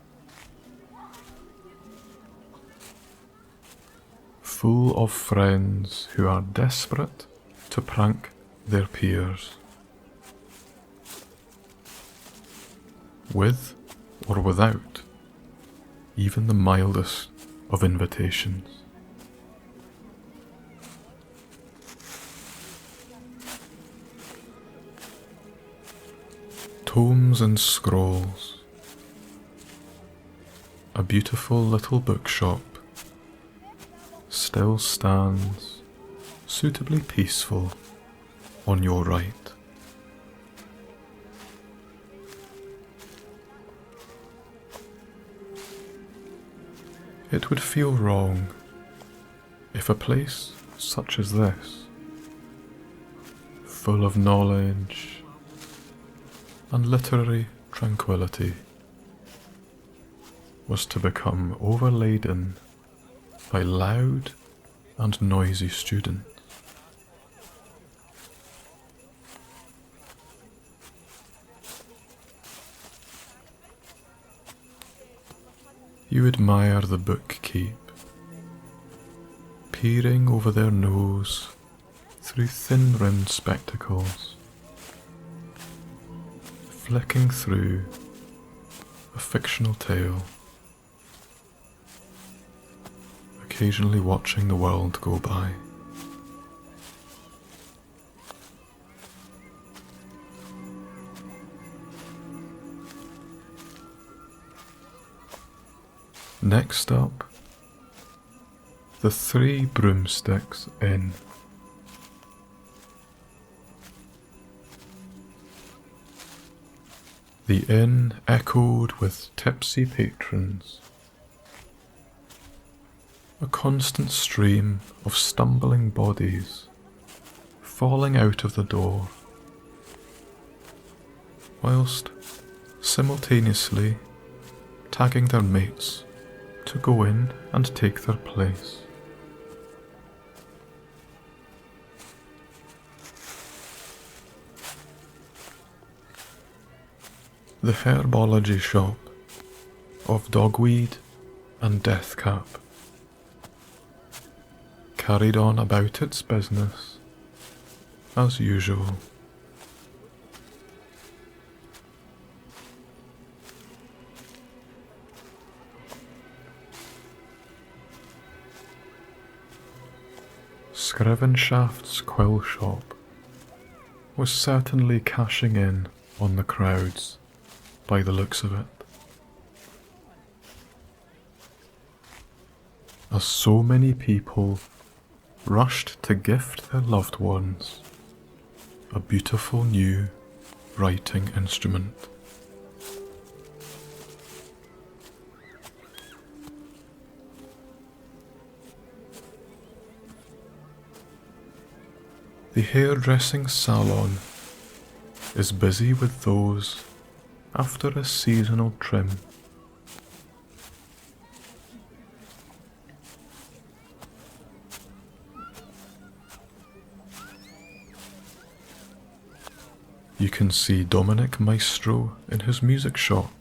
Full of friends who are desperate to prank their peers, with or without even the mildest of invitations. Tomes and scrolls, a beautiful little bookshop, still stands suitably peaceful on your right. It would feel wrong if a place such as this, full of knowledge and literary tranquility, was to become overladen by loud and noisy students. You admire the bookkeep, peering over their nose through thin-rimmed spectacles, flicking through a fictional tale, occasionally watching the world go by. Next up, the Three Broomsticks Inn. The inn echoed with tipsy patrons, a constant stream of stumbling bodies falling out of the door, whilst simultaneously tagging their mates to go in and take their place. The herbology shop of dogweed and deathcap carried on about its business as usual. Scrivenshaft's quill shop was certainly cashing in on the crowds by the looks of it, as so many people rushed to gift their loved ones a beautiful new writing instrument. The hairdressing salon is busy with those after a seasonal trim. You can see Dominic Maestro in his music shop,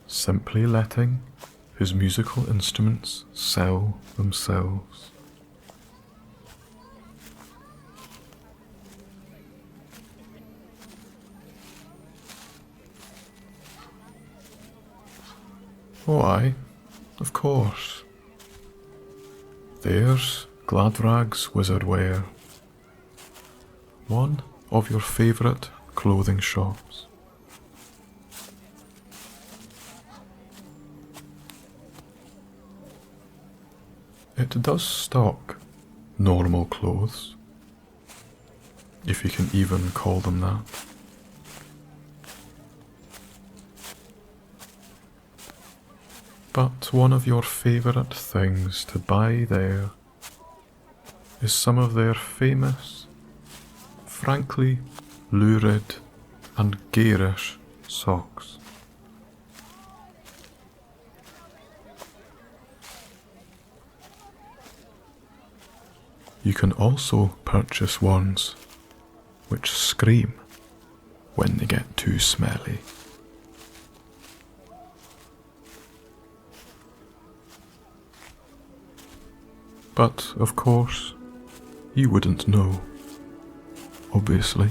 simply letting his musical instruments sell themselves. Oh aye, of course. There's Gladrag's Wizard Wear, one of your favourite clothing shops. It does stock normal clothes, if you can even call them that. But one of your favourite things to buy there is some of their famous, frankly lurid and garish socks. You can also purchase ones which scream when they get too smelly. But, of course, you wouldn't know, obviously.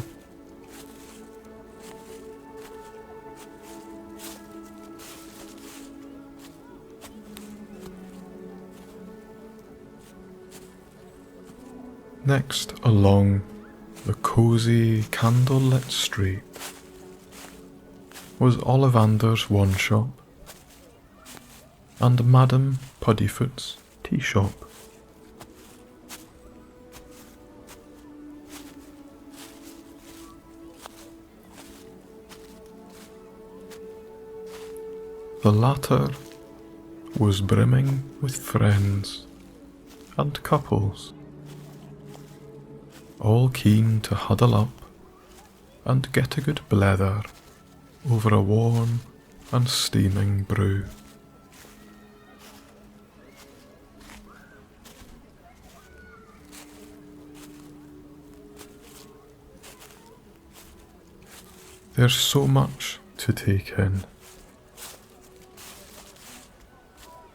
Next along the cosy candlelit street was Ollivander's one shop and Madame Puddifoot's tea shop. The latter was brimming with friends and couples, all keen to huddle up and get a good blether over a warm and steaming brew. There's so much to take in.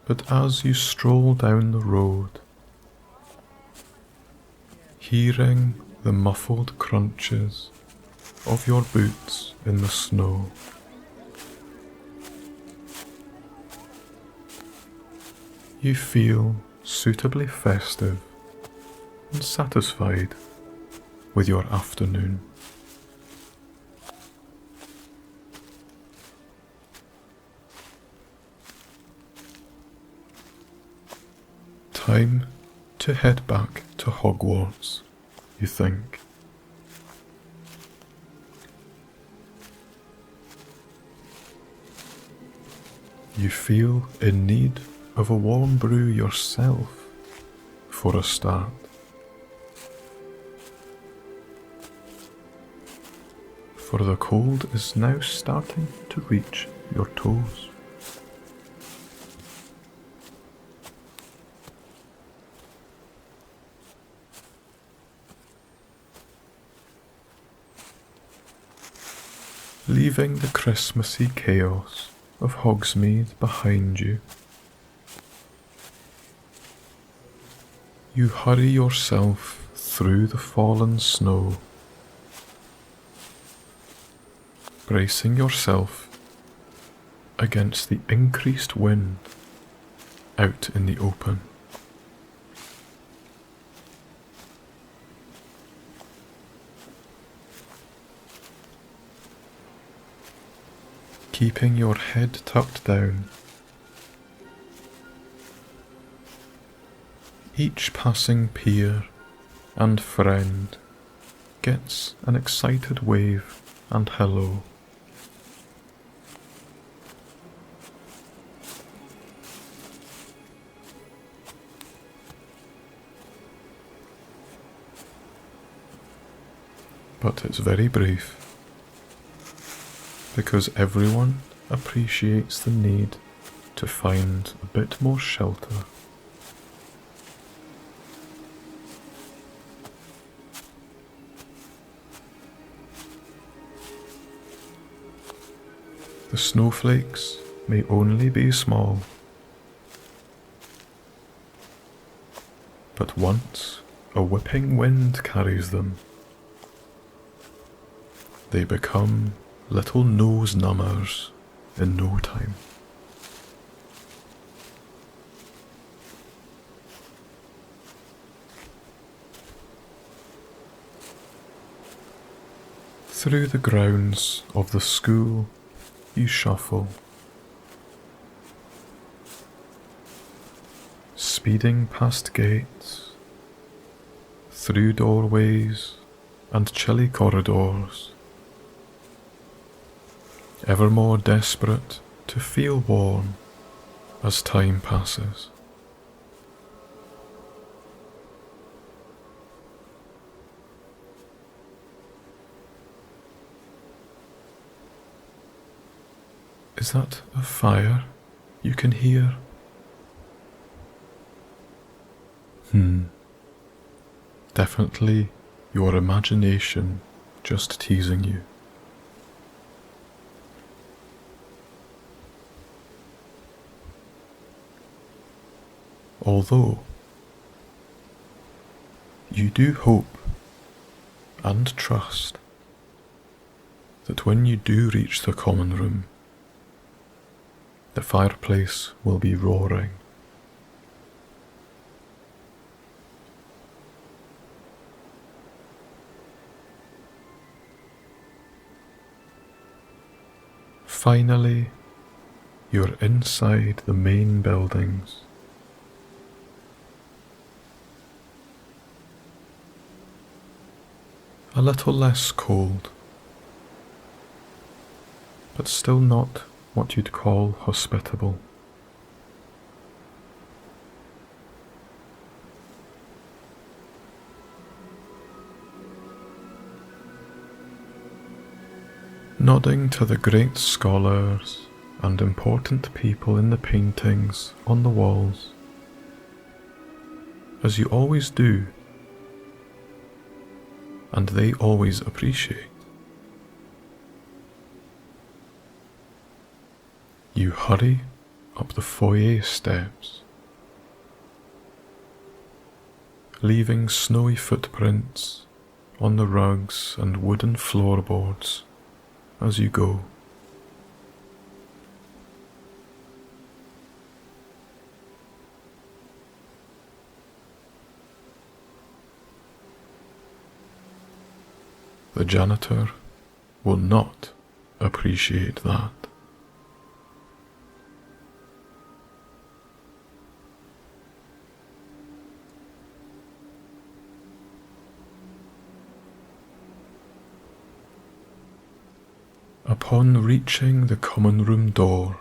But as you stroll down the road, hearing the muffled crunches of your boots in the snow, you feel suitably festive and satisfied with your afternoon. Time to head back to Hogwarts, you think. You feel in need of a warm brew yourself for a start. For the cold is now starting to reach your toes. Leaving the Christmassy chaos of Hogsmead behind you, you hurry yourself through the fallen snow, bracing yourself against the increased wind out in the open. Keeping your head tucked down, each passing peer and friend gets an excited wave and hello. but it's very brief, because everyone appreciates the need to find a bit more shelter. The snowflakes may only be small, but once a whipping wind carries them, they become little nose numbers in no time. Through the grounds of the school you shuffle, speeding past gates, through doorways and chilly corridors, ever more desperate to feel warm as time passes. Is that a fire you can hear? Definitely your imagination just teasing you. Although you do hope and trust that when you do reach the common room, the fireplace will be roaring. Finally, you're inside the main buildings. A little less cold, but still not what you'd call hospitable. Nodding to the great scholars and important people in the paintings on the walls, as you always do, and they always appreciate. You hurry up the foyer steps, leaving snowy footprints on the rugs and wooden floorboards as you go. The janitor will not appreciate that. Upon reaching the common room door,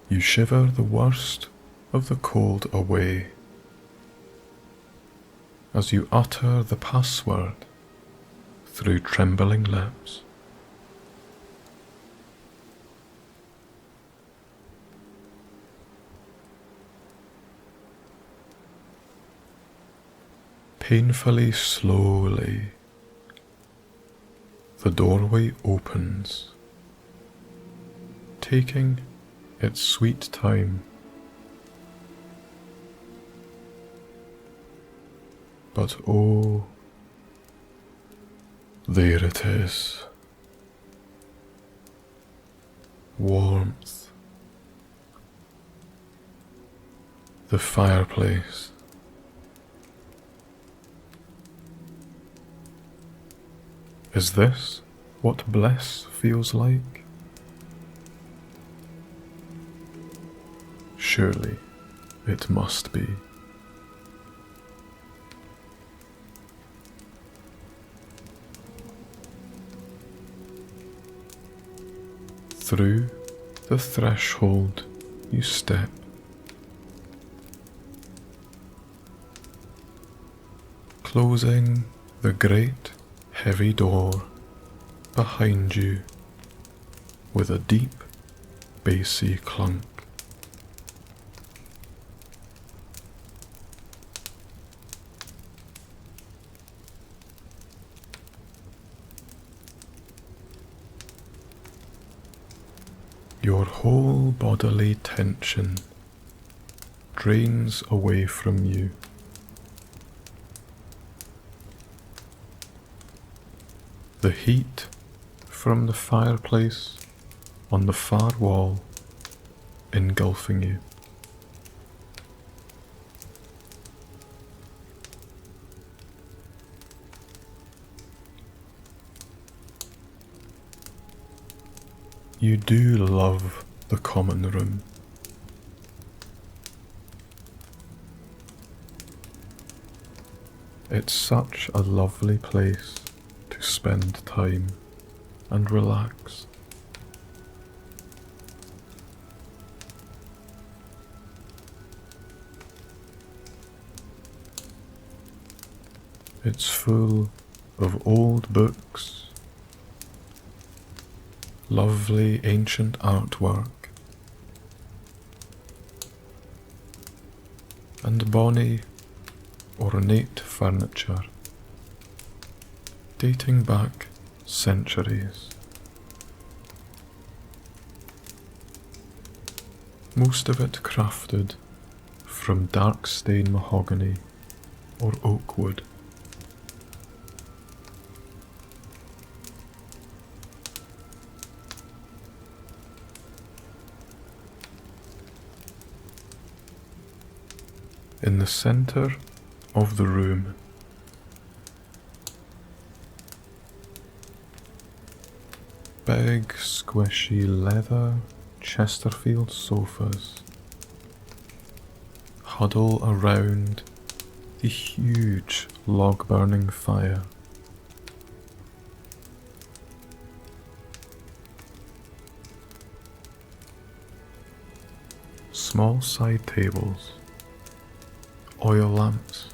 you shiver the worst of the cold away as you utter the password through trembling lips. Painfully slowly, the doorway opens, taking its sweet time. But oh, there it is. Warmth. The fireplace. Is this what bliss feels like? Surely it must be. Through the threshold you step, closing The great heavy door behind you with a deep bassy clunk. Your whole bodily tension drains away from you. The heat from the fireplace on the far wall engulfing you. You do love the common room. It's such a lovely place to spend time and relax. It's full of old books, lovely ancient artwork, and bonny, ornate furniture dating back centuries. Most of it crafted from dark stain mahogany or oak wood. In the centre of the room, big squishy leather Chesterfield sofas huddle around the huge log-burning fire. Small side tables, oil lamps,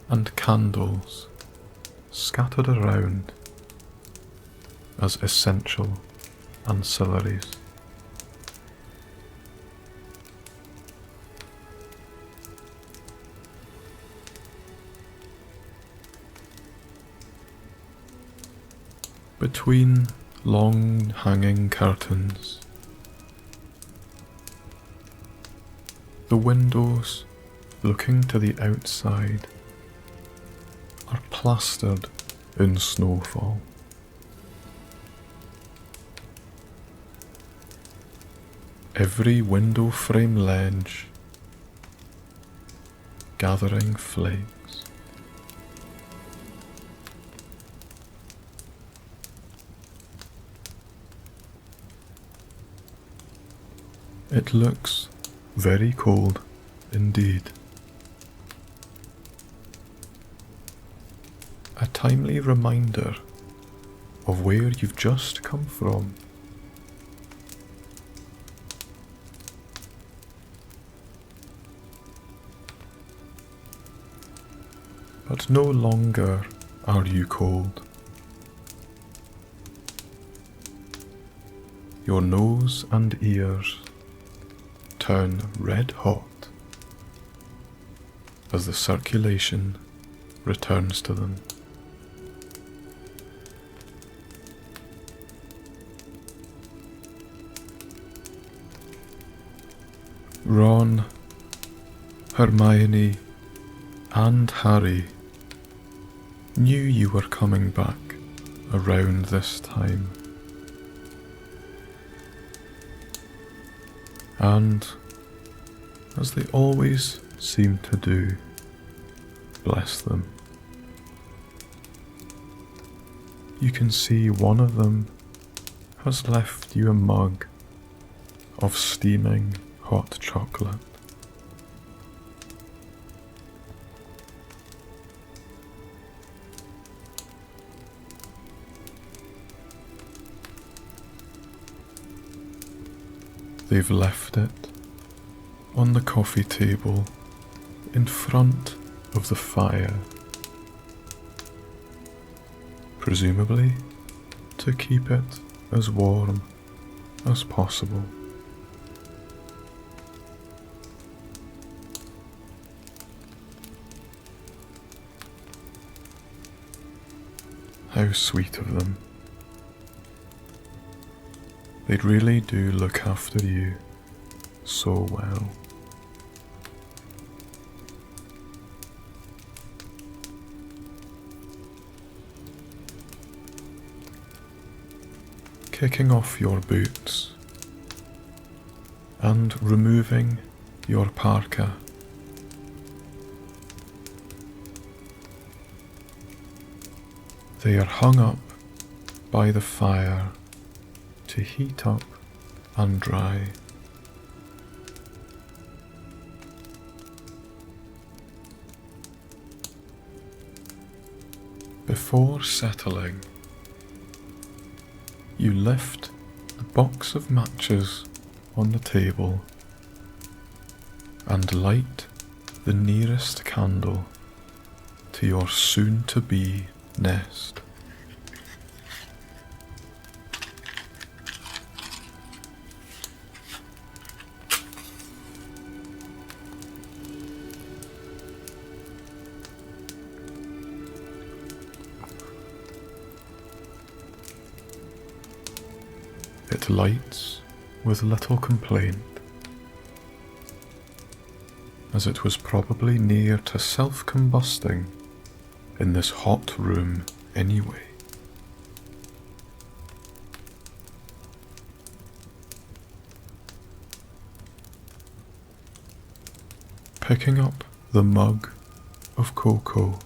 and candles scattered around as essential ancillaries. Between long hanging curtains, the windows looking to the outside are plastered in snowfall. Every window frame ledge gathering flakes. It looks very cold indeed. A timely reminder of where you've just come from. But no longer are you cold. Your nose and ears turn red hot as the circulation returns to them. Ron, Hermione, and Harry knew you were coming back around this time. And, as they always seem to do, bless them, you can see one of them has left you a mug of steaming hot chocolate. They've left it on the coffee table in front of the fire presumably to keep it as warm as possible. How sweet of them. They really do look after you so well. Kicking off your boots and removing your parka. They are hung up by the fire to heat up and dry. Before settling, you lift the box of matches on the table and light the nearest candle to your soon-to-be nest. It lights with little complaint, as it was probably near to self-combusting in this hot room anyway. Picking up the mug of cocoa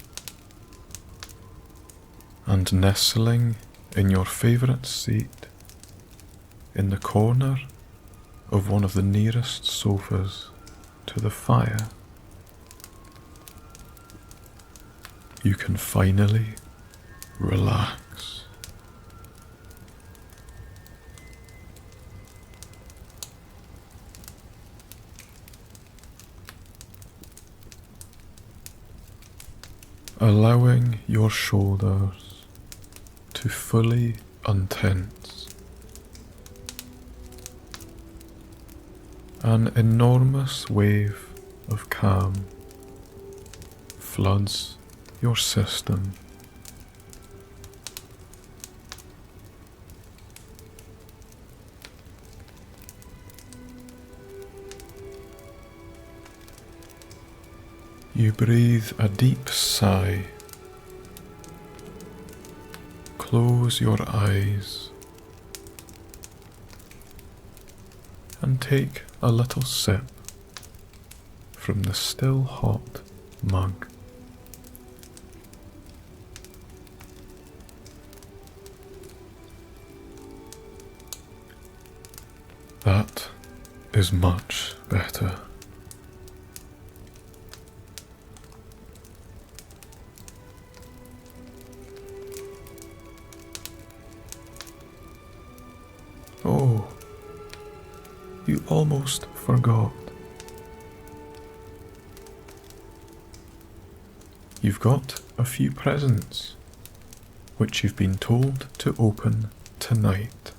and nestling in your favourite seat in the corner of one of the nearest sofas to the fire, you can finally relax. Allowing your shoulders to fully untense. An enormous wave of calm floods your system. You breathe a deep sigh, close your eyes, and take a little sip from the still hot mug. That is much better. Oh, you almost forgot. You've got a few presents, which you've been told to open tonight.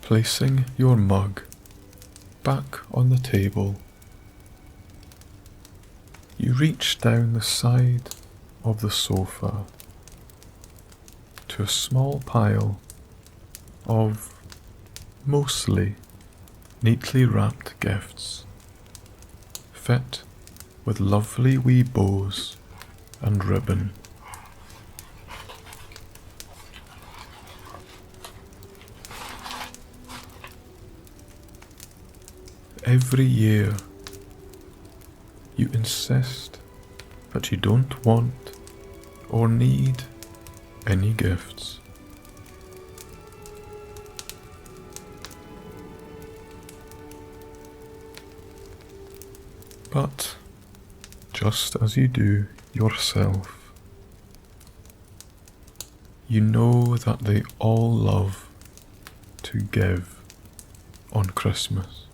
Placing your mug back on the table, you reach down the side of the sofa to a small pile of mostly neatly wrapped gifts, fit with lovely wee bows and ribbon. Every year, you insist that you don't want or need any gifts. But just as you do yourself, you know that they all love to give on Christmas.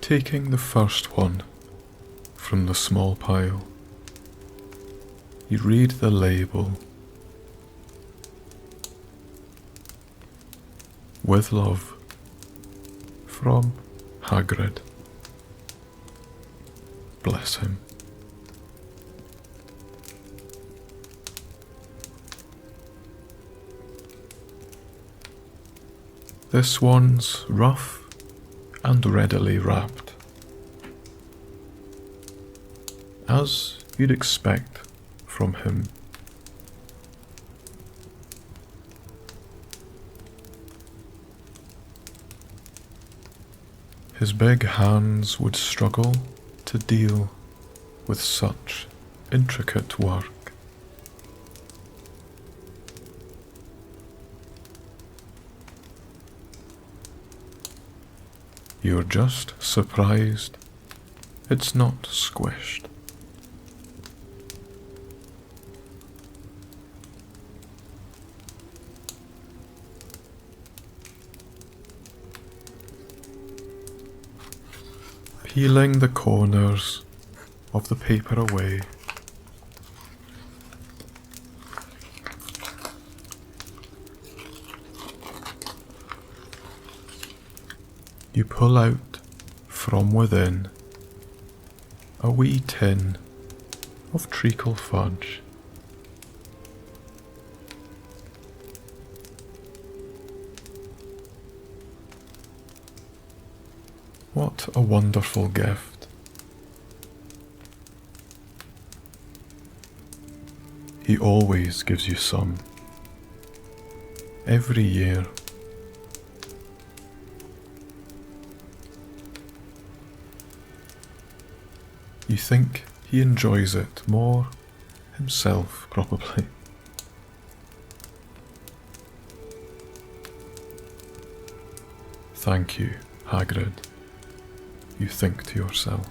Taking the first one from the small pile, you read the label. With love, from Hagrid. Bless him. This one's rough and readily wrapped, as you'd expect from him. His big hands would struggle to deal with such intricate work. You're just surprised it's not squished. Peeling the corners of the paper away, you pull out from within a wee tin of treacle fudge. What a wonderful gift. He always gives you some. Every year. You think he enjoys it more himself, probably. Thank you, Hagrid, you think to yourself.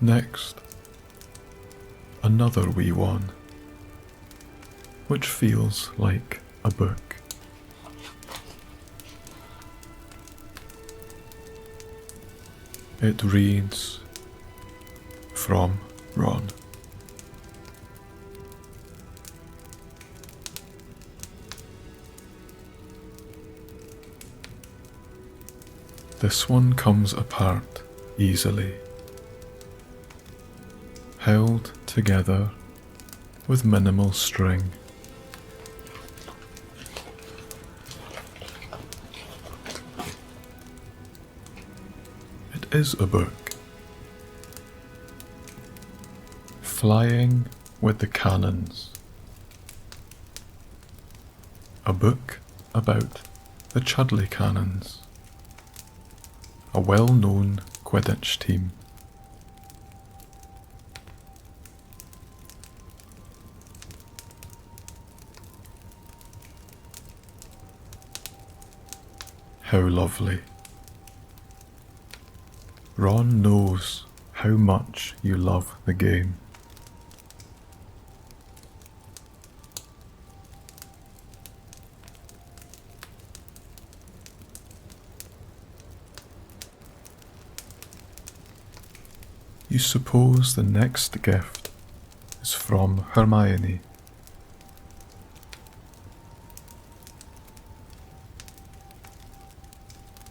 Next, another wee one, which feels like a book. It reads, from Ron. This one comes apart easily, held together with minimal string. It is a book. Flying with the Cannons. A book about the Chudley Cannons, a well-known Quidditch team. How lovely. Ron knows how much you love the game. You suppose the next gift is from Hermione.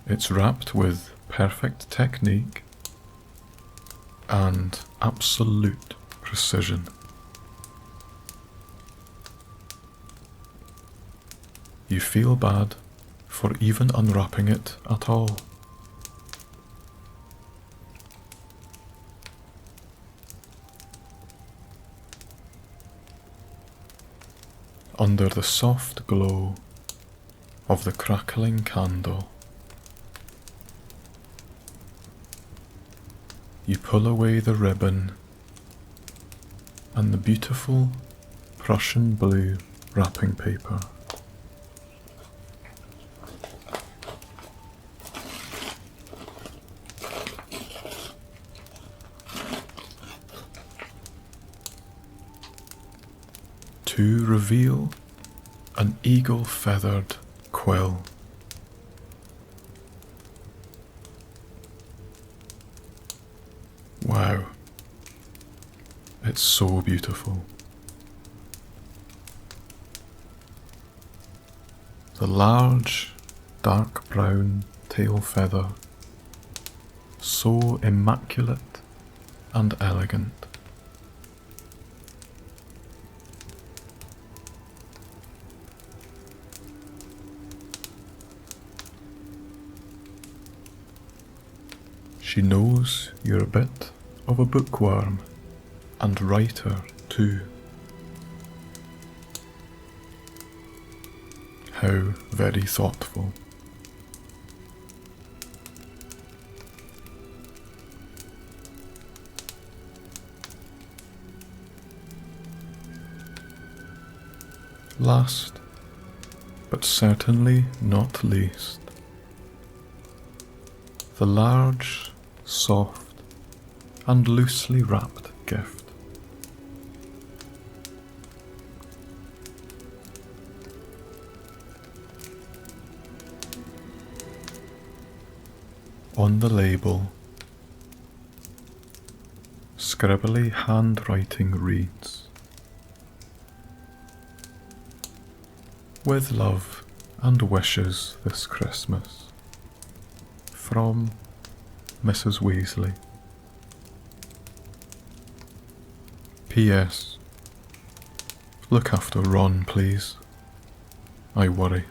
It's wrapped with perfect technique and absolute precision. You feel bad for even unwrapping it at all. Under the soft glow of the crackling candle, you pull away the ribbon and the beautiful Prussian blue wrapping paper. to reveal an eagle-feathered quill. Wow, it's so beautiful. The large, dark brown tail feather, so immaculate and elegant. She knows you're a bit of a bookworm and writer too. How very thoughtful. Last, but certainly not least, the large, soft, and loosely wrapped gift. On the label, scribbly handwriting reads, "With love and wishes this Christmas, from Mrs. Weasley. P.S. Look after Ron, please. I worry."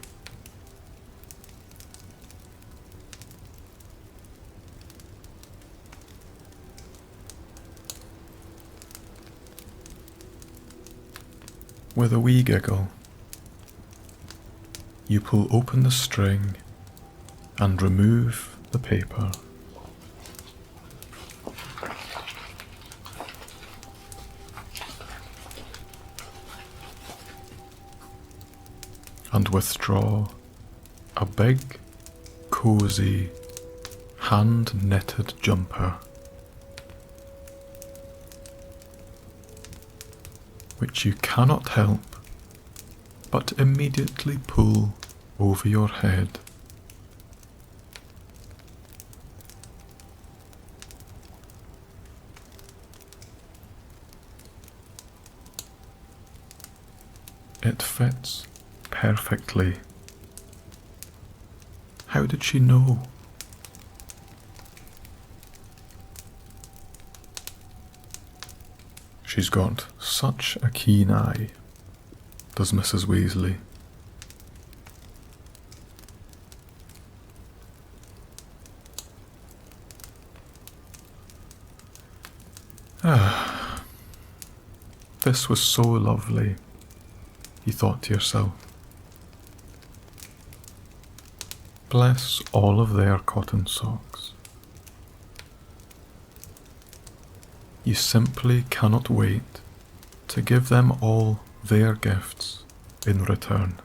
With a wee giggle, you pull open the string and remove the paper. And withdraw a big, cosy, hand-knitted jumper, which you cannot help but immediately pull over your head. It fits perfectly. How did she know? She's got such a keen eye, does Mrs. Weasley. This was so lovely, you thought to yourself. Bless all of their cotton socks. You simply cannot wait to give them all their gifts in return.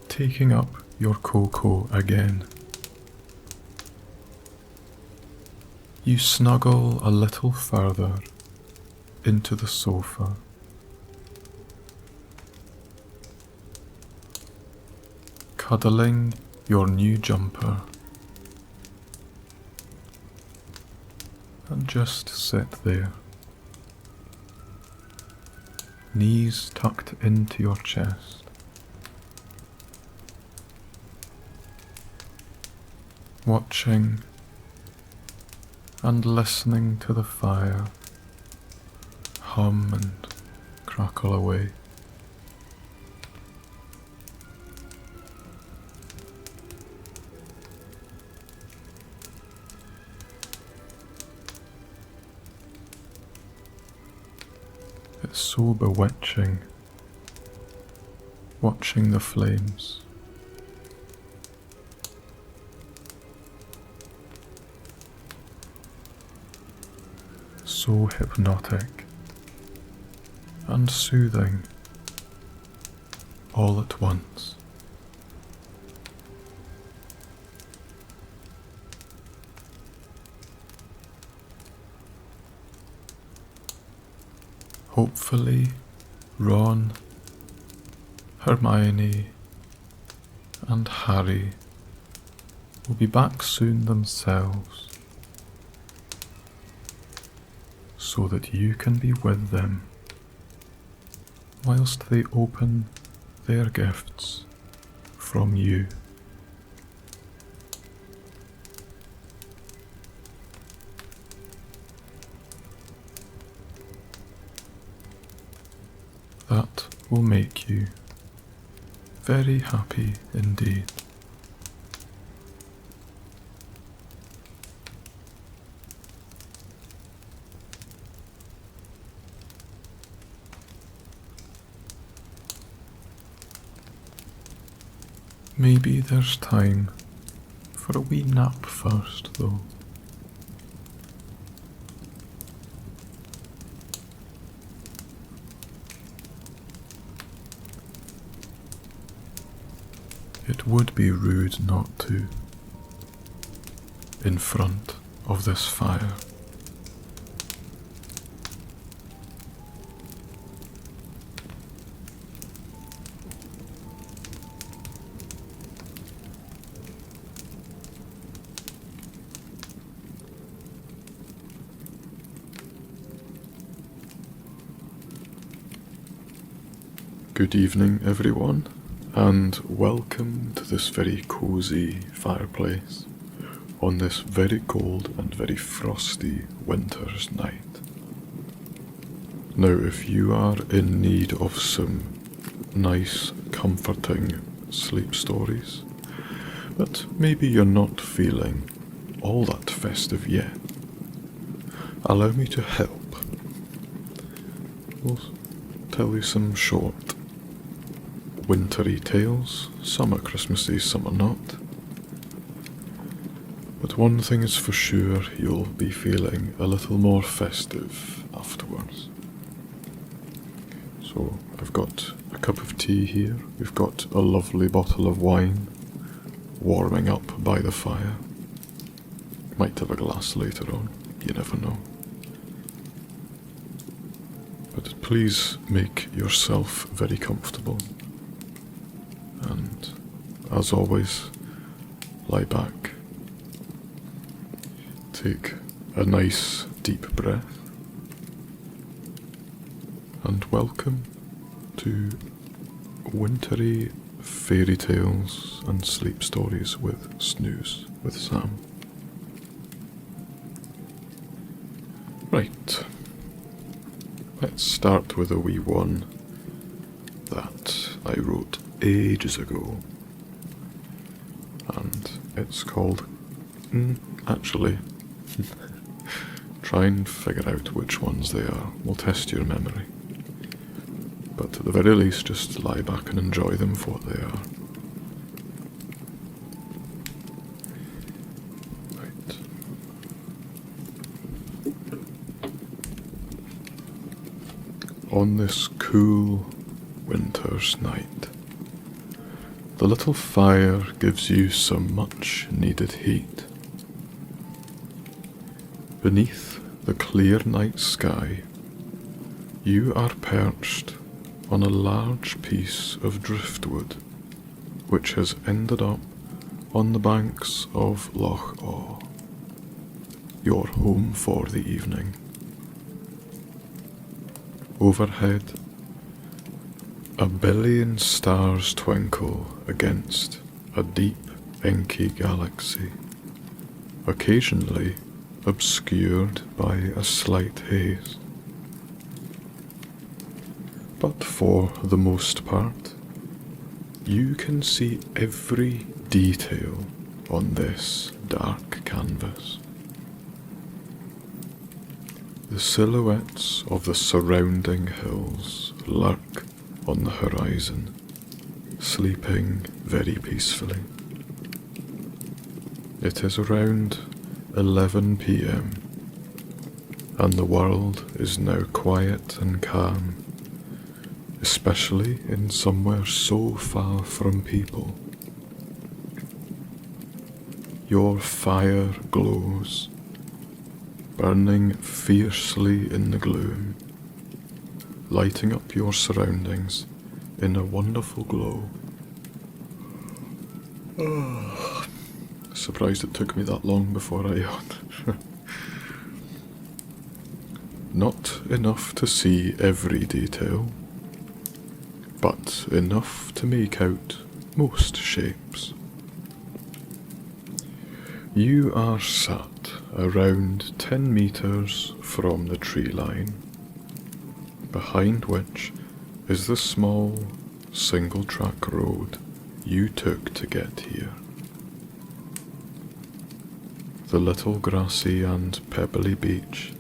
Taking up your cocoa again, you snuggle a little further into the sofa. Cuddling your new jumper, and just sit there, knees tucked into your chest, watching and listening to the fire hum and crackle away. It's so bewitching, watching the flames. So hypnotic and soothing all at once. hopefully Ron, Hermione, and Harry will be back soon themselves, so that you can be with them whilst they open their gifts from you. That will make you very happy indeed. Maybe there's time for a wee nap first, though. It would be rude not to, in front of this fire. Good evening, everyone, and welcome to this very cosy fireplace on this very cold and very frosty winter's night. Now, if you are in need of some nice, comforting sleep stories, but maybe you're not feeling all that festive yet, allow me to help. We'll tell you some short wintry tales. Some are Christmassy, some are not. But one thing is for sure, you'll be feeling a little more festive afterwards. So I've got a cup of tea here, we've got a lovely bottle of wine warming up by the fire. Might have a glass later on, you never know. But please make yourself very comfortable. And, as always, lie back. Take a nice deep breath. And welcome to Wintry Fairy Tales and Sleep Stories with Snooze, with Sam. Right. Let's start with a wee one that I wrote ages ago, and it's called actually try and figure out which ones they are. We'll test your memory, but at the very least just lie back and enjoy them for what they are. Right. On this cool winter's night, the little fire gives you some much needed heat. Beneath the clear night sky, you are perched on a large piece of driftwood which has ended up on the banks of Loch Awe, your home for the evening. Overhead, a billion stars twinkle against a deep, inky galaxy, occasionally obscured by a slight haze. But for the most part, you can see every detail on this dark canvas. The silhouettes of the surrounding hills lurk on the horizon, sleeping very peacefully. It is around 11 p.m, and the world is now quiet and calm, especially in somewhere so far from people. Your fire glows, burning fiercely in the gloom, lighting up your surroundings in a wonderful glow. Surprised it took me that long before I yawned. Not enough to see every detail, but enough to make out most shapes. You are sat around 10 meters from the tree line, behind which is the small single-track road you took to get here. The little grassy and pebbly beach.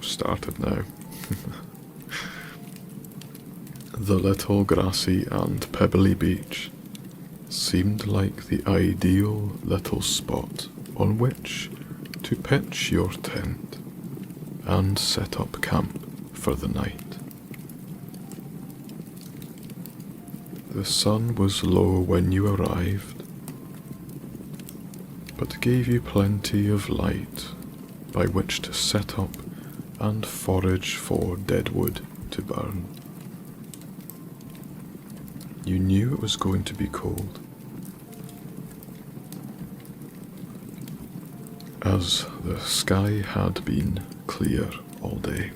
Started now. The little grassy and pebbly beach seemed like the ideal little spot on which to pitch your tent and set up camp for the night. The sun was low when you arrived, but gave you plenty of light by which to set up and forage for dead wood to burn. You knew it was going to be cold, as the sky had been clear all day.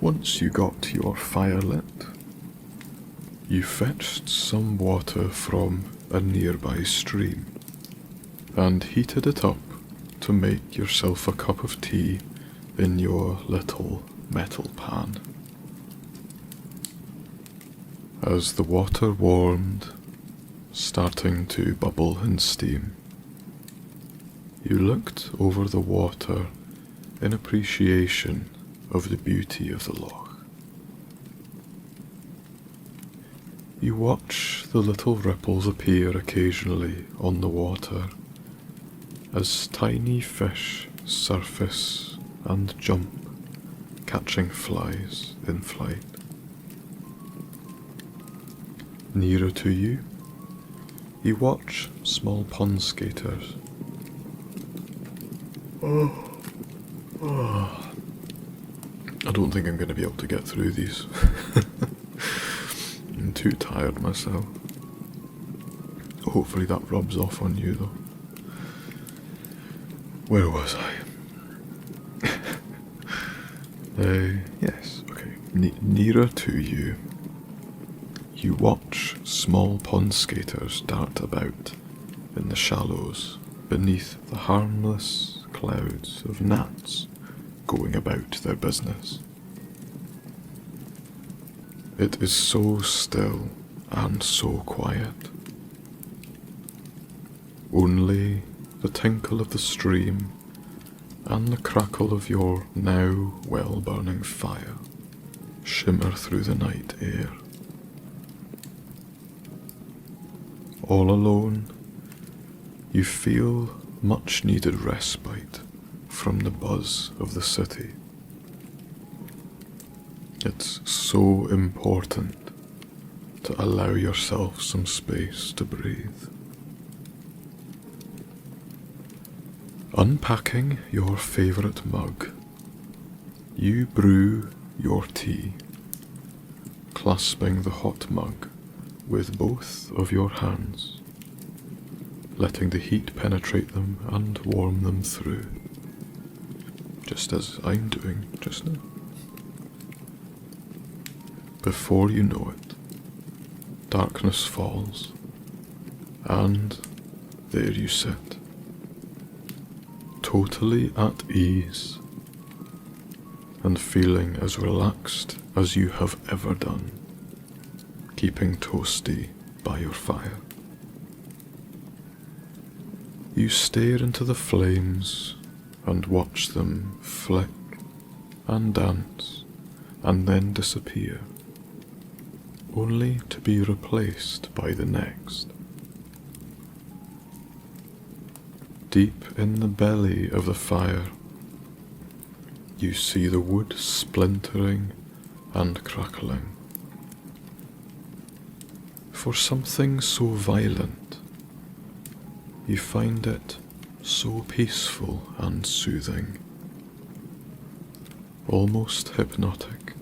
Once you got your fire lit, you fetched some water from a nearby stream and heated it up to make yourself a cup of tea in your little metal pan. As the water warmed, starting to bubble and steam, you looked over the water in appreciation of the beauty of the loch. You watch the little ripples appear occasionally on the water as tiny fish surface and jump, catching flies in flight. Nearer to you, you watch small pond skaters. I don't think I'm going to be able to get through these. I'm too tired myself. Hopefully that rubs off on you though. Where was I? Yes, okay. Nearer to you, you watch small pond skaters dart about in the shallows beneath the harmless clouds of gnats going about their business. It is so still and so quiet. Only the tinkle of the stream and the crackle of your now well-burning fire shimmer through the night air. All alone, you feel much-needed respite from the buzz of the city. It's so important to allow yourself some space to breathe. Unpacking your favourite mug, you brew your tea, clasping the hot mug with both of your hands, letting the heat penetrate them and warm them through, just as I'm doing just now. Before you know it, darkness falls, and there you sit, totally at ease, and feeling as relaxed as you have ever done, keeping toasty by your fire. You stare into the flames and watch them flick and dance and then disappear, only to be replaced by the next. Deep in the belly of the fire, you see the wood splintering and crackling. For something so violent, you find it so peaceful and soothing, almost hypnotic.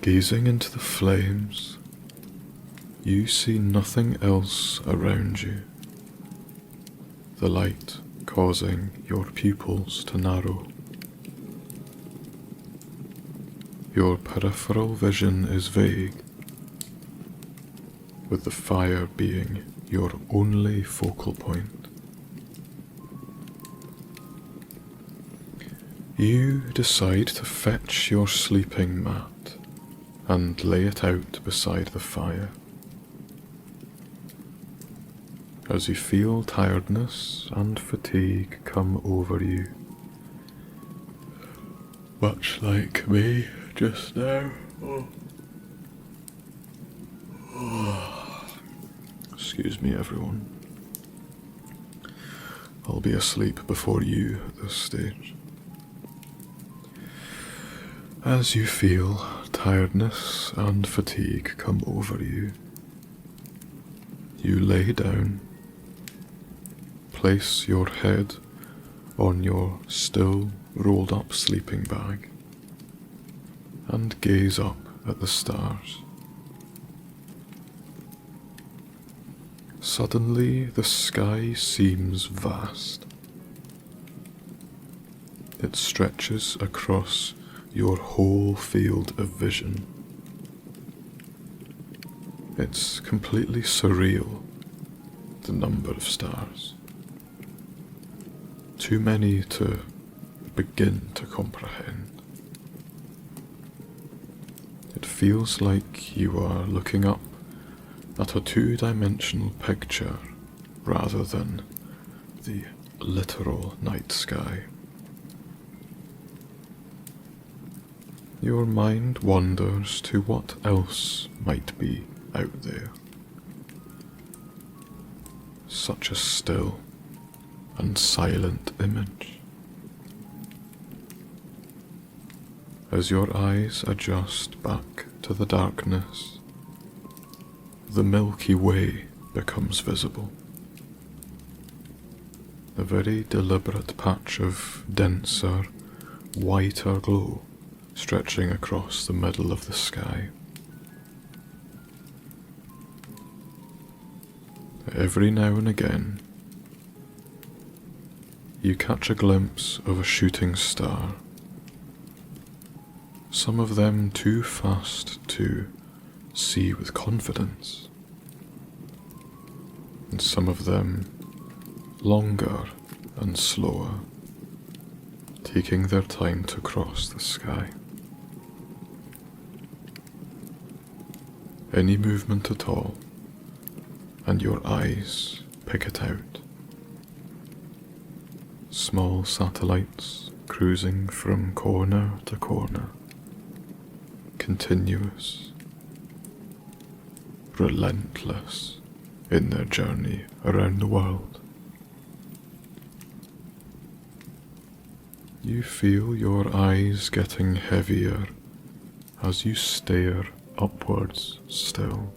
Gazing into the flames, you see nothing else around you, the light causing your pupils to narrow. Your peripheral vision is vague, with the fire being your only focal point. You decide to fetch your sleeping mat and lay it out beside the fire. As you feel tiredness and fatigue come over you, much like me just now. Excuse me, everyone. I'll be asleep before you at this stage. As you feel tiredness and fatigue come over you, you lay down, place your head on your still rolled up sleeping bag, and gaze up at the stars. Suddenly the sky seems vast. It stretches across your whole field of vision. It's completely surreal, the number of stars. Too many to begin to comprehend. It feels like you are looking up at a two-dimensional picture rather than the literal night sky. Your mind wanders to what else might be out there. Such a still and silent image. As your eyes adjust back to the darkness, the Milky Way becomes visible. A very deliberate patch of denser, whiter glow stretching across the middle of the sky. Every now and again, you catch a glimpse of a shooting star, some of them too fast to see with confidence, and some of them longer and slower, taking their time to cross the sky. Any movement at all, and your eyes pick it out. Small satellites cruising from corner to corner, continuous, relentless in their journey around the world. You feel your eyes getting heavier as you stare upwards still.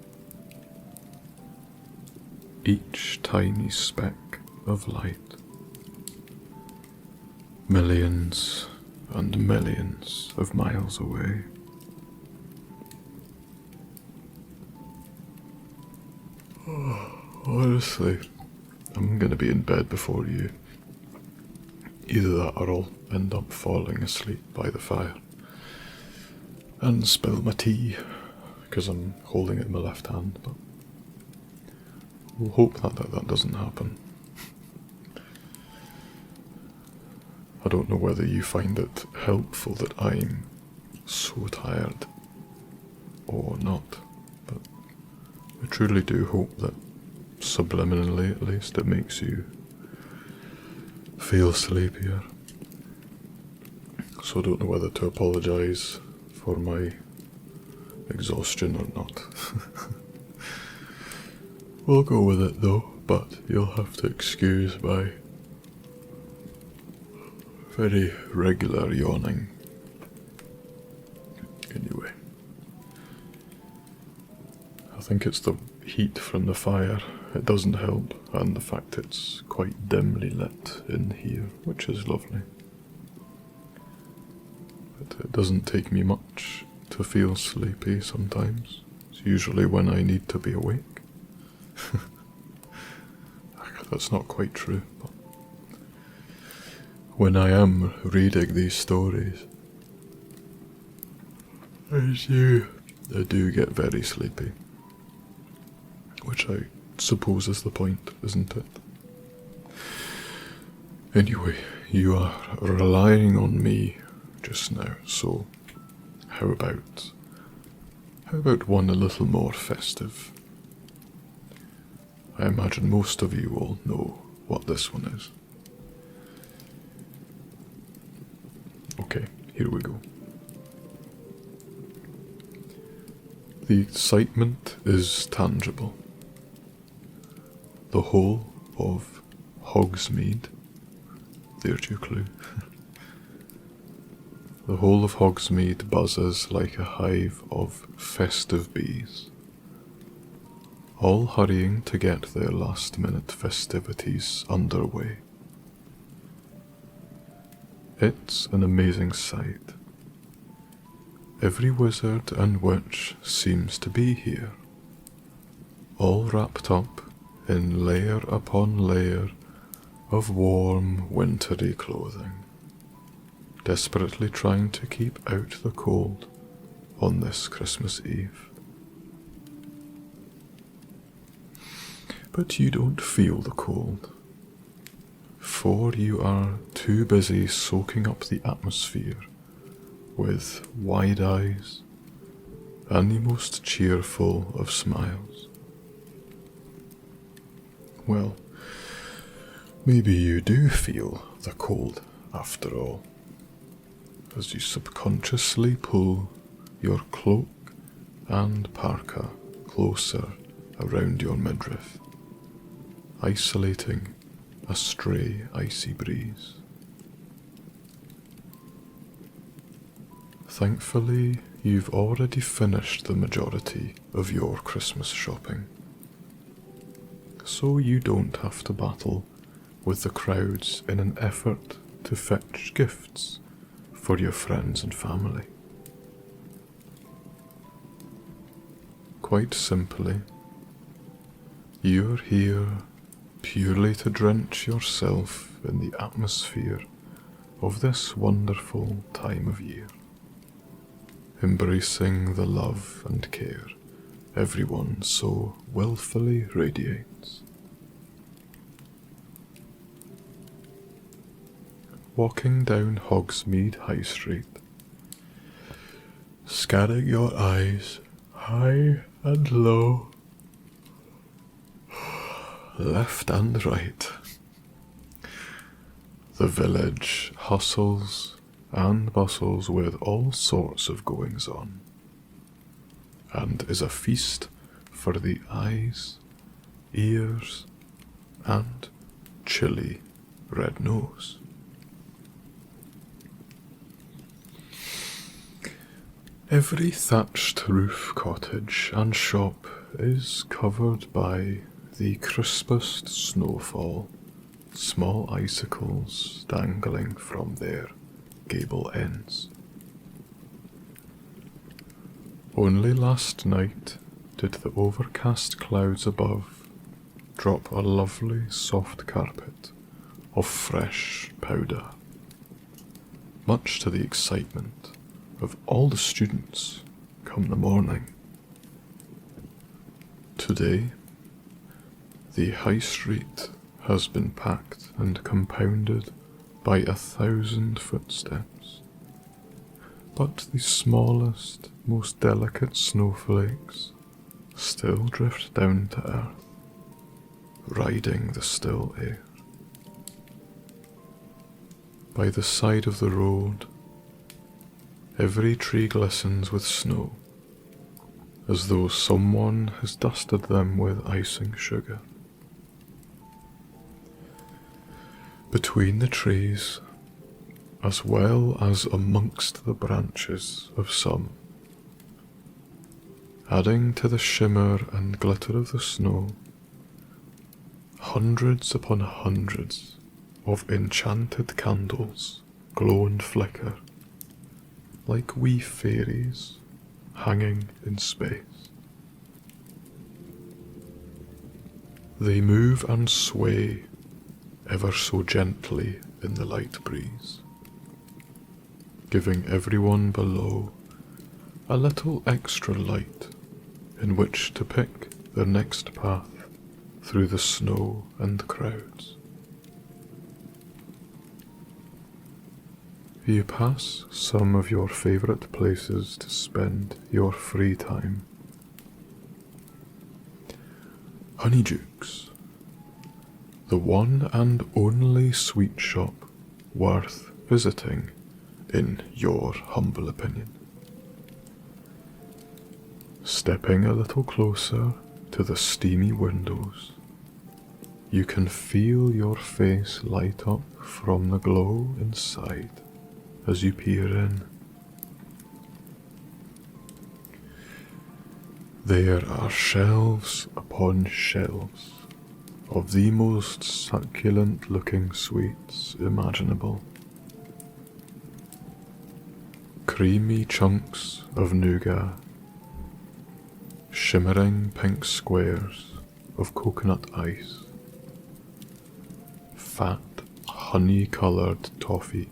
Each tiny speck of light, millions and millions of miles away. Honestly, I'm gonna be in bed before you. Either that or I'll end up falling asleep by the fire and spill my tea because I'm holding it in my left hand, but we'll hope that doesn't happen. I don't know whether you find it helpful that I'm so tired or not, but I truly do hope that subliminally at least it makes you feel sleepier. So I don't know whether to apologise for my exhaustion or not. We'll go with it though, but you'll have to excuse my very regular yawning. Anyway, I think it's the heat from the fire it doesn't help, and the fact it's quite dimly lit in here, which is lovely. But it doesn't take me much to feel sleepy sometimes. It's usually when I need to be awake. That's not quite true, but when I am reading these stories, I do get very sleepy. Which I suppose is the point, isn't it? Anyway, you are relying on me just now, so how about one a little more festive? I imagine most of you all know what this one is. Okay, here we go. The excitement is tangible. The whole of Hogsmead, there's your clue. The whole of Hogsmead buzzes like a hive of festive bees, all hurrying to get their last-minute festivities underway. It's an amazing sight. Every wizard and witch seems to be here, all wrapped up in layer upon layer of warm, wintry clothing, desperately trying to keep out the cold on this Christmas Eve. But you don't feel the cold, for you are too busy soaking up the atmosphere with wide eyes and the most cheerful of smiles. Well, maybe you do feel the cold after all, as you subconsciously pull your cloak and parka closer around your midriff, isolating a stray icy breeze. Thankfully, you've already finished the majority of your Christmas shopping, so you don't have to battle with the crowds in an effort to fetch gifts for your friends and family. Quite simply, you're here purely to drench yourself in the atmosphere of this wonderful time of year, embracing the love and care everyone so willfully radiates. Walking down Hogsmead High Street, scanning your eyes high and low, left and right, the village hustles and bustles with all sorts of goings on, and is a feast for the eyes, ears, and chilly red nose. Every thatched roof cottage and shop is covered by the crispest snowfall, small icicles dangling from their gable ends. Only last night did the overcast clouds above drop a lovely soft carpet of fresh powder, much to the excitement of all the students come the morning. Today, the high street has been packed and compounded by 1,000 footsteps, but the smallest, most delicate snowflakes still drift down to earth, riding the still air. By the side of the road, every tree glistens with snow, as though someone has dusted them with icing sugar. Between the trees, as well as amongst the branches of some, adding to the shimmer and glitter of the snow, Hundreds upon hundreds of enchanted candles glow and flicker like wee fairies hanging in space. They move and sway ever so gently in the light breeze, giving everyone below a little extra light in which to pick their next path through the snow and crowds. You pass some of your favourite places to spend your free time. Honeydukes, the one and only sweet shop worth visiting in your humble opinion. Stepping a little closer to the steamy windows, you can feel your face light up from the glow inside as you peer in. There are shelves upon shelves of the most succulent looking sweets imaginable. Creamy chunks of nougat, shimmering pink squares of coconut ice, fat honey-coloured toffees,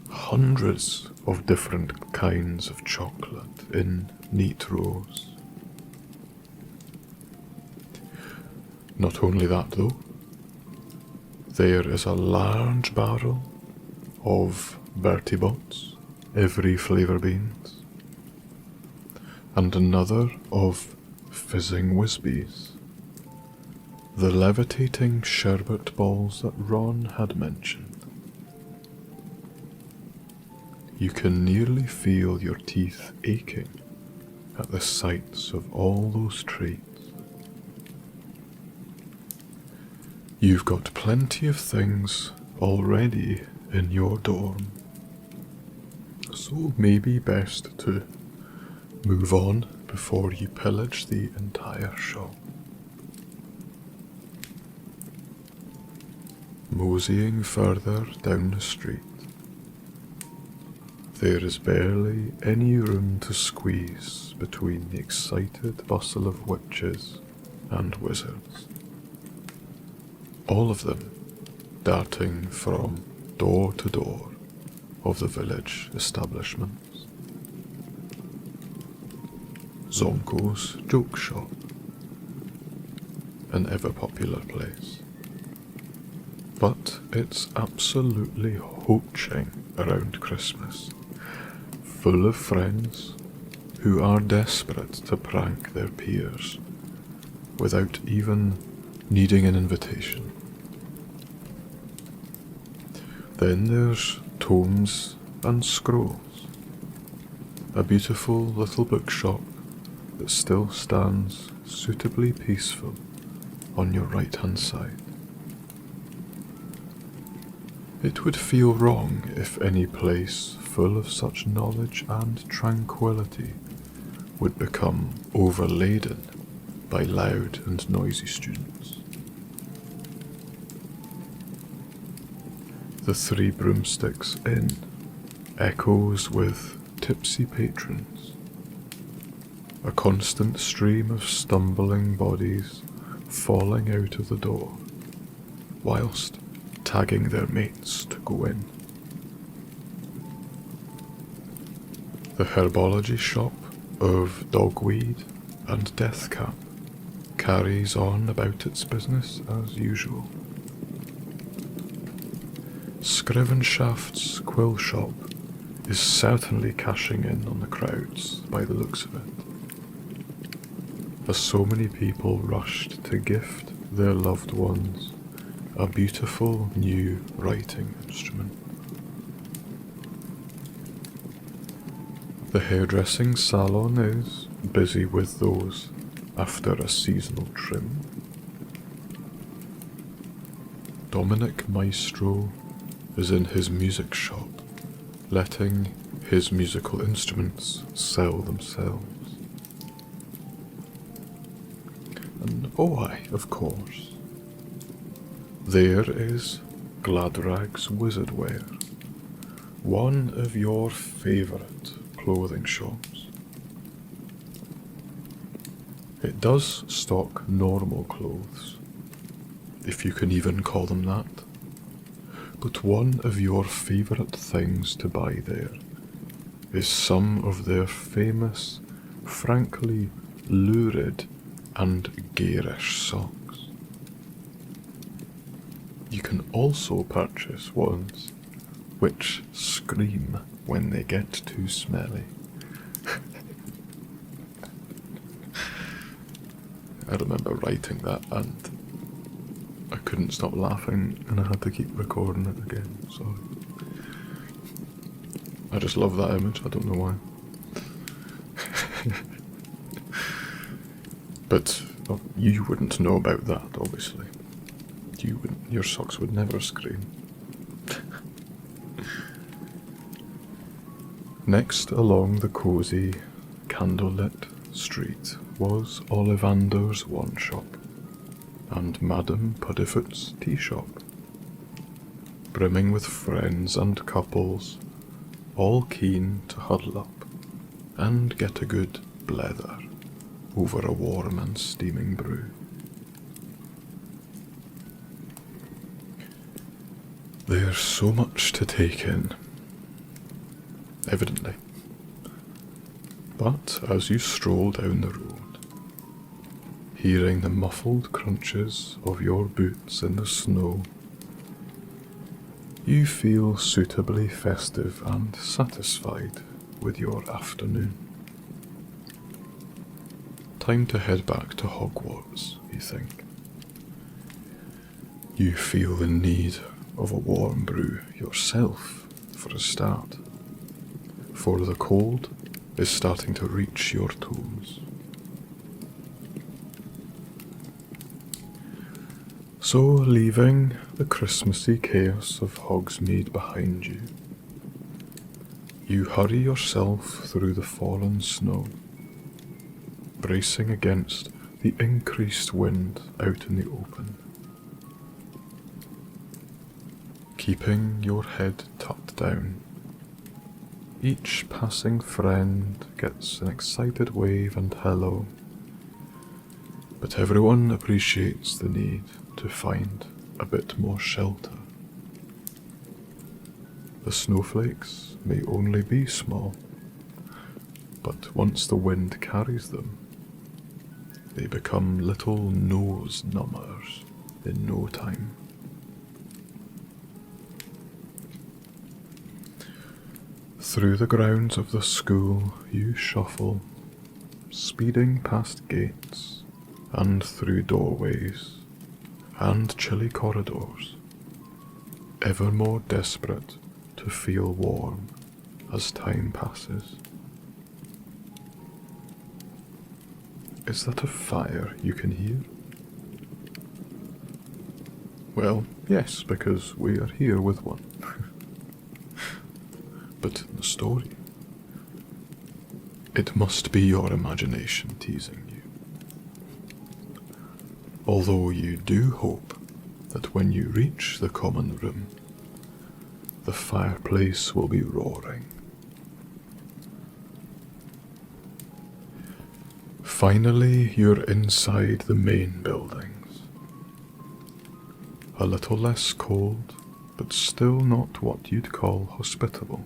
hundreds of different kinds of chocolate in neat rows. Not only that though, there is a large barrel of Bertie Bott's every flavour beans, and another of fizzing Whizbees, the levitating sherbet balls that Ron had mentioned. You can nearly feel your teeth aching at the sights of all those treats. You've got plenty of things already in your dorm, so maybe best to move on before you pillage the entire shop. Moseying further down the street, there is barely any room to squeeze between the excited bustle of witches and wizards, all of them darting from door to door of the village establishments. Zonko's joke shop, an ever-popular place, but it's absolutely hoaching around Christmas, full of friends who are desperate to prank their peers without even needing an invitation. Then there's Tomes and Scrolls, a beautiful little bookshop that still stands suitably peaceful on your right-hand side. It would feel wrong if any place full of such knowledge and tranquility would become overladen by loud and noisy students. The Three Broomsticks Inn echoes with tipsy patrons, a constant stream of stumbling bodies falling out of the door, whilst tagging their mates to go in. The herbology shop of Dogweed and Deathcap carries on about its business as usual. Scrivenshaft's quill shop is certainly cashing in on the crowds by the looks of it, as so many people rushed to gift their loved ones a beautiful new writing instrument. The hairdressing salon is busy with those after a seasonal trim. Dominic Maestro is in his music shop, letting his musical instruments sell themselves. And oh aye, of course. There is Gladrag's Wizard Wear, one of your favourite clothing shops. It does stock normal clothes, if you can even call them that, but one of your favourite things to buy there is some of their famous, frankly lurid and garish socks. You can also purchase ones which scream when they get too smelly. I remember writing that and I couldn't stop laughing and I had to keep recording it again, sorry. I just love that image, I don't know why. But you wouldn't know about that, obviously. Your socks would never scream. Next along the cosy, candlelit street was Ollivander's wand shop and Madame Puddifoot's tea shop, brimming with friends and couples, all keen to huddle up and get a good blether over a warm and steaming brew. There's so much to take in, evidently. But as you stroll down the road, hearing the muffled crunches of your boots in the snow, you feel suitably festive and satisfied with your afternoon. Time to head back to Hogwarts, you think. You feel the need of a warm brew yourself for a start, for the cold is starting to reach your toes. So, leaving the Christmassy chaos of Hogsmead behind you, you hurry yourself through the fallen snow, bracing against the increased wind out in the open, keeping your head tucked down. Each passing friend gets an excited wave and hello, but everyone appreciates the need to find a bit more shelter. The snowflakes may only be small, but once the wind carries them, they become little nose numbers in no time. Through the grounds of the school you shuffle, speeding past gates and through doorways and chilly corridors, ever more desperate to feel warm as time passes. Is that a fire you can hear? Well, yes, because we are here with one. But in the story, it must be your imagination teasing you. Although you do hope that when you reach the common room, the fireplace will be roaring. Finally, you're inside the main buildings. A little less cold, but still not what you'd call hospitable.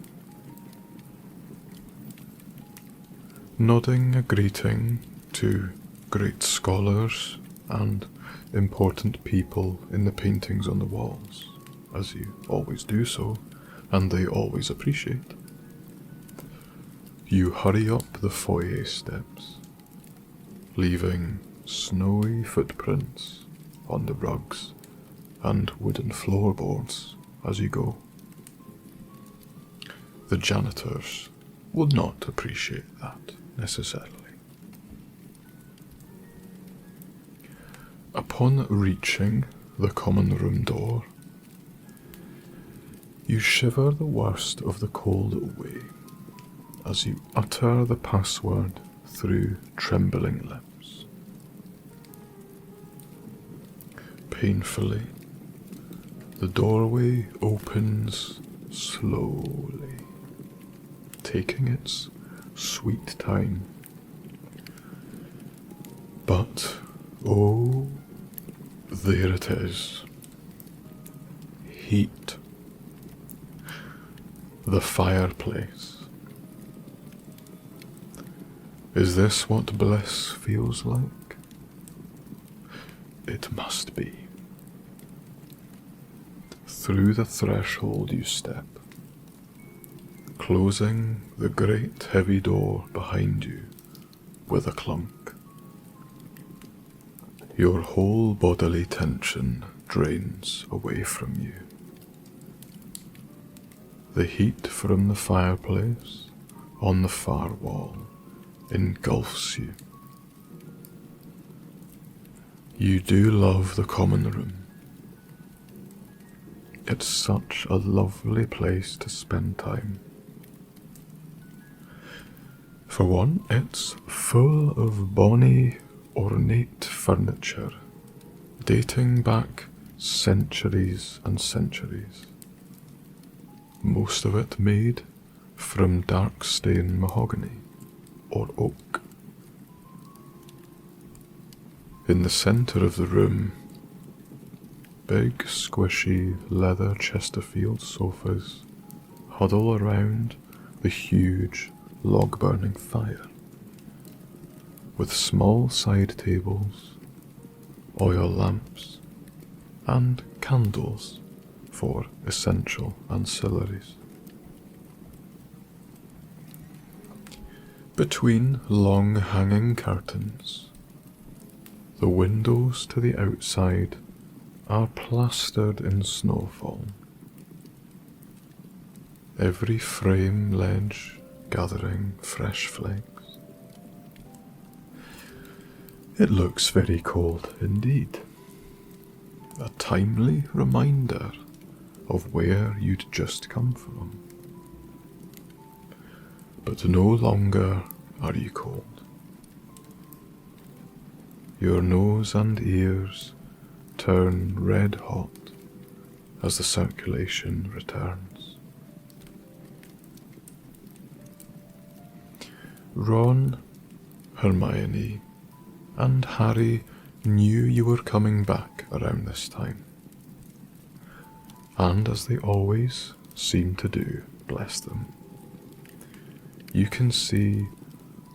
Nodding a greeting to great scholars and important people in the paintings on the walls, as you always do so, and they always appreciate. You hurry up the foyer steps, leaving snowy footprints on the rugs and wooden floorboards as you go. The janitors will not appreciate that necessarily. Upon reaching the common room door, you shiver the worst of the cold away as you utter the password through trembling lips. painfully, the doorway opens slowly, taking its sweet time. But, oh, there it is. Heat. The fireplace. Is this what bliss feels like? It must be. Through the threshold you step, closing the great heavy door behind you with a clunk. Your whole bodily tension drains away from you. The heat from the fireplace on the far wall engulfs you. You do love the Commonroom. It's such a lovely place to spend time. For one, it's full of bonny, ornate furniture, dating back centuries and centuries. Most of it made from dark stone mahogany or oak. In the centre of the room, big squishy leather Chesterfield sofas huddle around the huge log-burning fire, with small side tables, oil lamps, and candles for essential ancillaries. Between long hanging curtains, the windows to the outside are plastered in snowfall, every frame ledge gathering fresh flakes. It looks very cold indeed, a timely reminder of where you'd just come from. But no longer are you cold. Your nose and ears turn red hot as the circulation returns. Ron, Hermione, and Harry knew you were coming back around this time. And as they always seem to do, bless them, you can see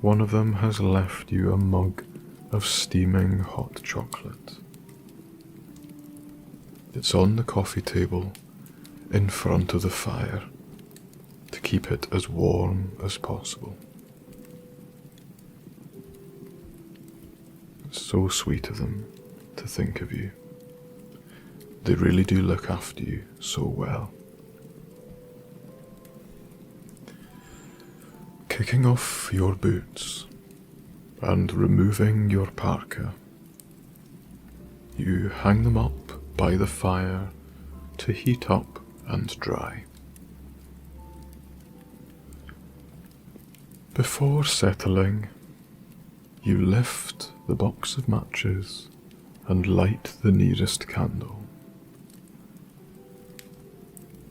one of them has left you a mug of steaming hot chocolate. It's on the coffee table in front of the fire to keep it as warm as possible. It's so sweet of them to think of you. They really do look after you so well. Kicking off your boots and removing your parka, you hang them up by the fire to heat up and dry. Before settling, you lift the box of matches and light the nearest candle.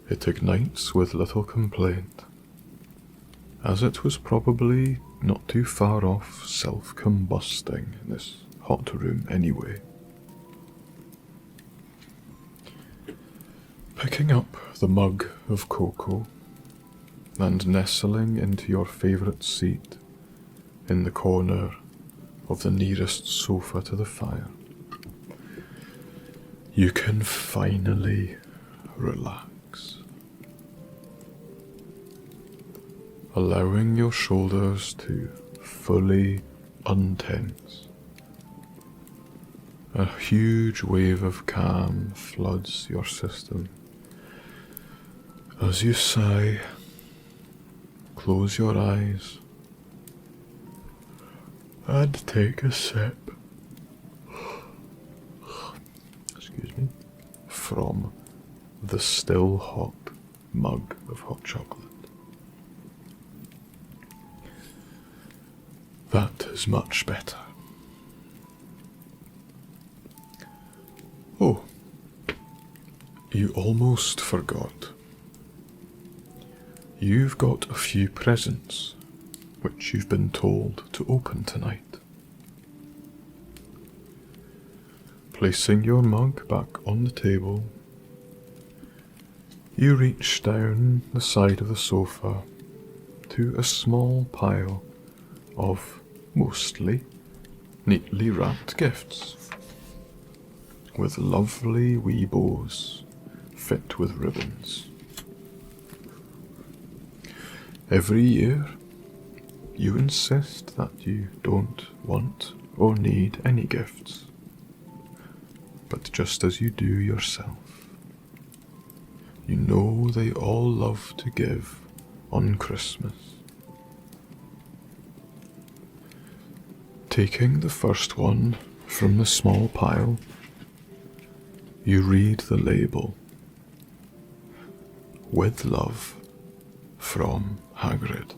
It ignites with little complaint, as it was probably not too far off self-combusting in this hot room anyway. Picking up the mug of cocoa and nestling into your favourite seat in the corner of the nearest sofa to the fire, you can finally relax, allowing your shoulders to fully untense. A huge wave of calm floods your system. As you sigh, close your eyes and take a sip, from the still hot mug of hot chocolate. That is much better. Oh, You almost forgot. You've got a few presents which you've been told to open tonight. Placing your mug back on the table, you reach down the side of the sofa to a small pile of mostly neatly wrapped gifts with lovely wee bows fit with ribbons. Every year, you insist that you don't want or need any gifts, but just as you do yourself, you know they all love to give on Christmas. Taking the first one from the small pile, you read the label. With love, from Hagrid.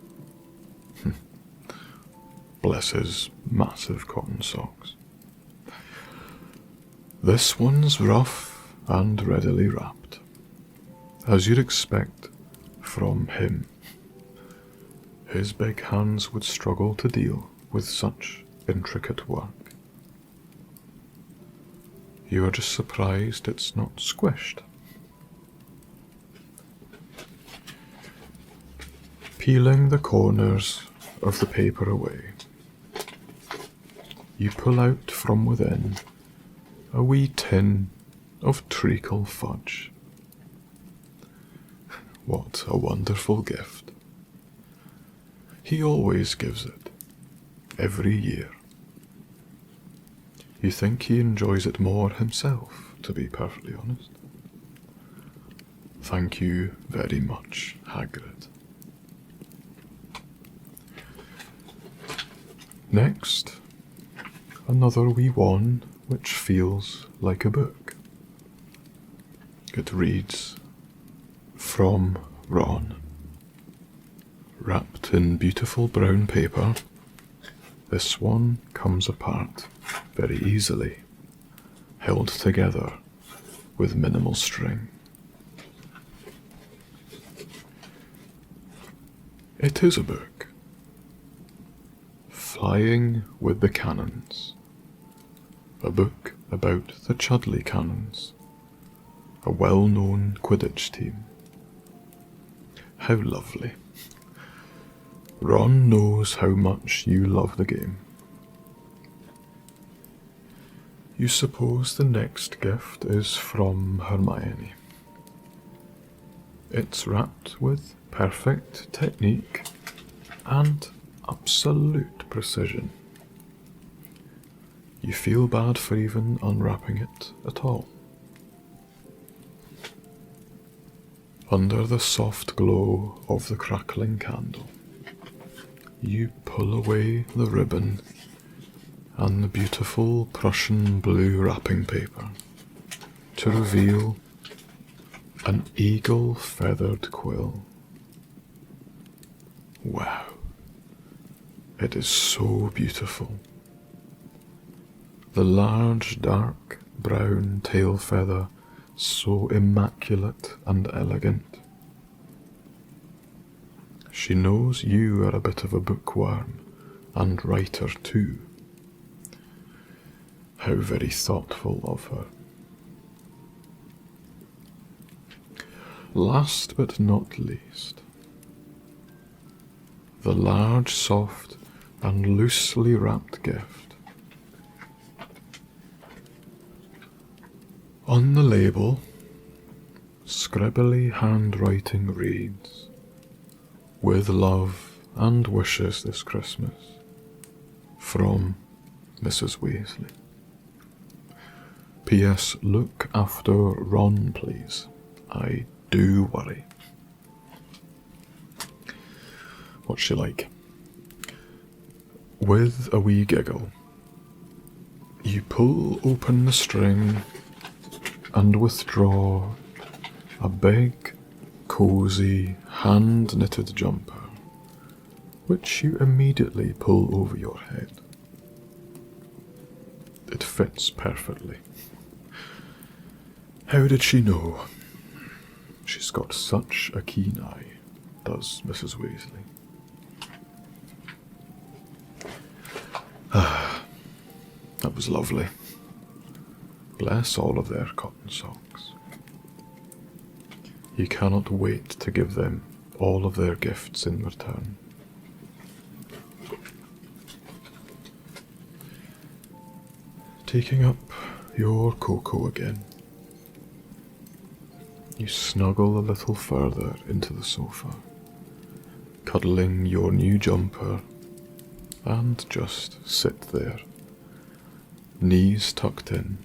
Bless his massive cotton socks. This one's rough and readily wrapped, as you'd expect from him. His big hands would struggle to deal with such intricate work. You are just surprised it's not squished. Peeling the corners of the paper away, you pull out from within a wee tin of treacle fudge. What a wonderful gift. He always gives it, every year. You think he enjoys it more himself, to be perfectly honest. Thank you very much, Hagrid. Next, another wee one which feels like a book. It reads, From Ron. Wrapped in beautiful brown paper, this one comes apart very easily, held together with minimal string. It is a book. Flying with the Cannons, a book about the Chudley Cannons, a well-known Quidditch team. How lovely. Ron knows how much you love the game. You suppose the next gift is from Hermione. It's wrapped with perfect technique and absolute precision. You feel bad for even unwrapping it at all. Under the soft glow of the crackling candle, you pull away the ribbon and the beautiful Prussian blue wrapping paper to reveal an eagle feathered quill. Wow. It is so beautiful. The large, dark, brown tail feather so immaculate and elegant. She knows you are a bit of a bookworm and writer too. How very thoughtful of her. Last but not least, the large, soft, and loosely wrapped gift. On the label, scribbly handwriting reads, With love and wishes this Christmas, from Mrs. Weasley. P.S. Look after Ron, please. I do worry. What's she like? With a wee giggle, you pull open the string and withdraw a big, cosy, hand-knitted jumper, which you immediately pull over your head. It fits perfectly. How did she know? She's got such a keen eye, does Mrs. Weasley. That was lovely. Bless all of their cotton socks. You cannot wait to give them all of their gifts in return. Taking up your cocoa again, you snuggle a little further into the sofa, cuddling your new jumper, and just sit there, knees tucked in,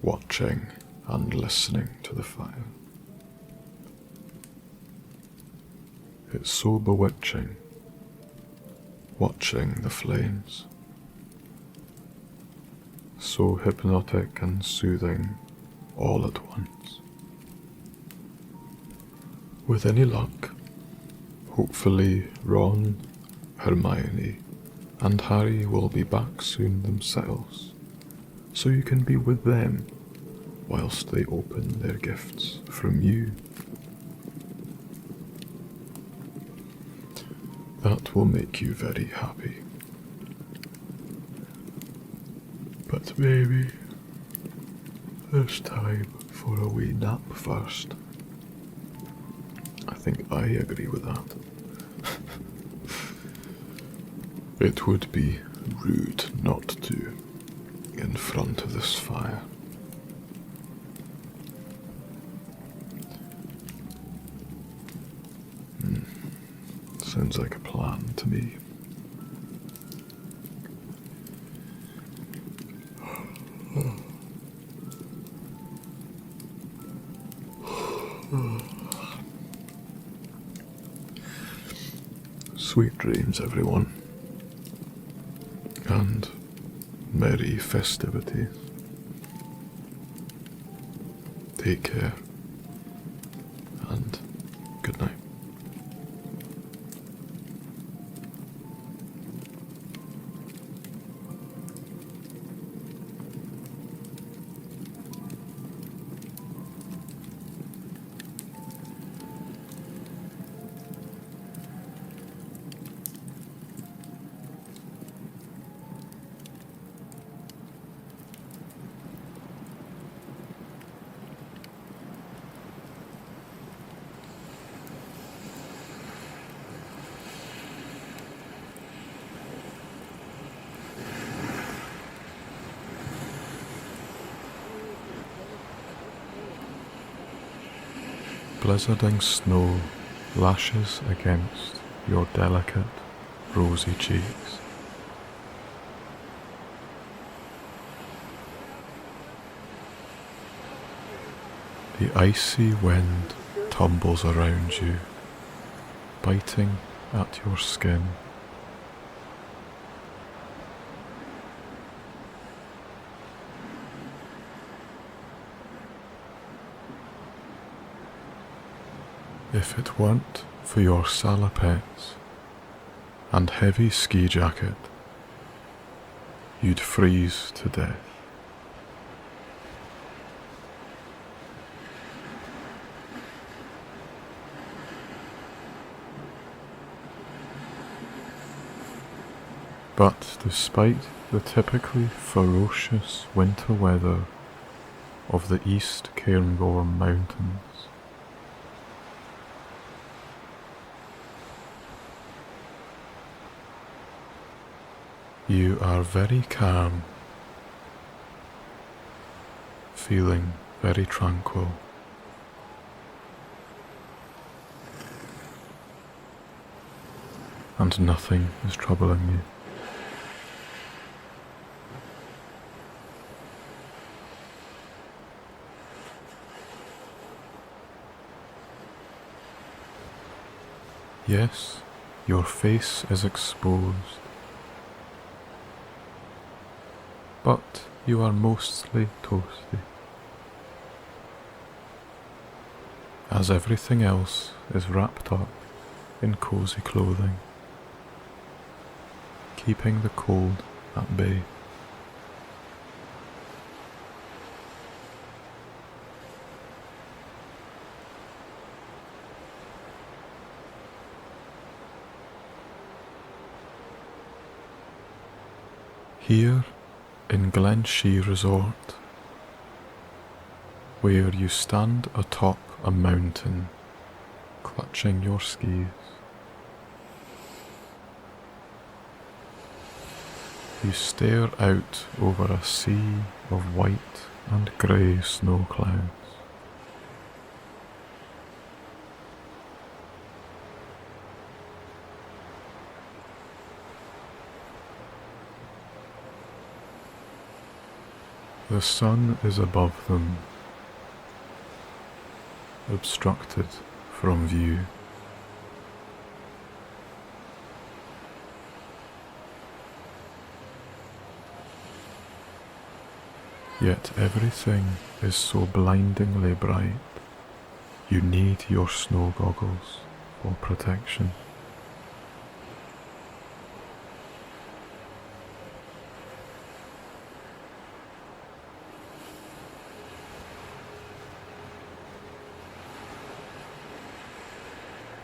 watching and listening to the fire. It's so bewitching, watching the flames. So hypnotic and soothing all at once. With any luck, hopefully Ron, Hermione, and Harry will be back soon themselves, so you can be with them whilst they open their gifts from you. That will make you very happy. But maybe there's time for a wee nap first. I think I agree with that. It would be rude not to in front of this fire. Sounds like a plan to me. Sweet dreams, everyone, and merry festivities. Take care, and good night. Blizzarding snow lashes against your delicate, rosy cheeks. The icy wind tumbles around you, biting at your skin. If it weren't for your salopettes and heavy ski jacket, you'd freeze to death. But despite the typically ferocious winter weather of the East Cairngorm Mountains, you are very calm, feeling very tranquil. And nothing is troubling you. Yes, your face is exposed, but you are mostly toasty, as everything else is wrapped up in cozy clothing, keeping the cold at bay. Here in Glenshee Resort, where you stand atop a mountain, clutching your skis, you stare out over a sea of white and grey snow clouds. The sun is above them, obstructed from view. Yet everything is so blindingly bright, you need your snow goggles for protection.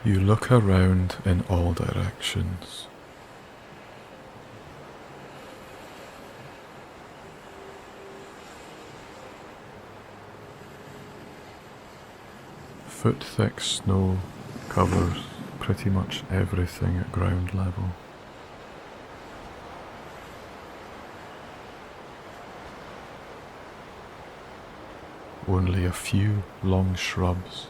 You look around in all directions. Foot-thick snow covers pretty much everything at ground level. Only a few long shrubs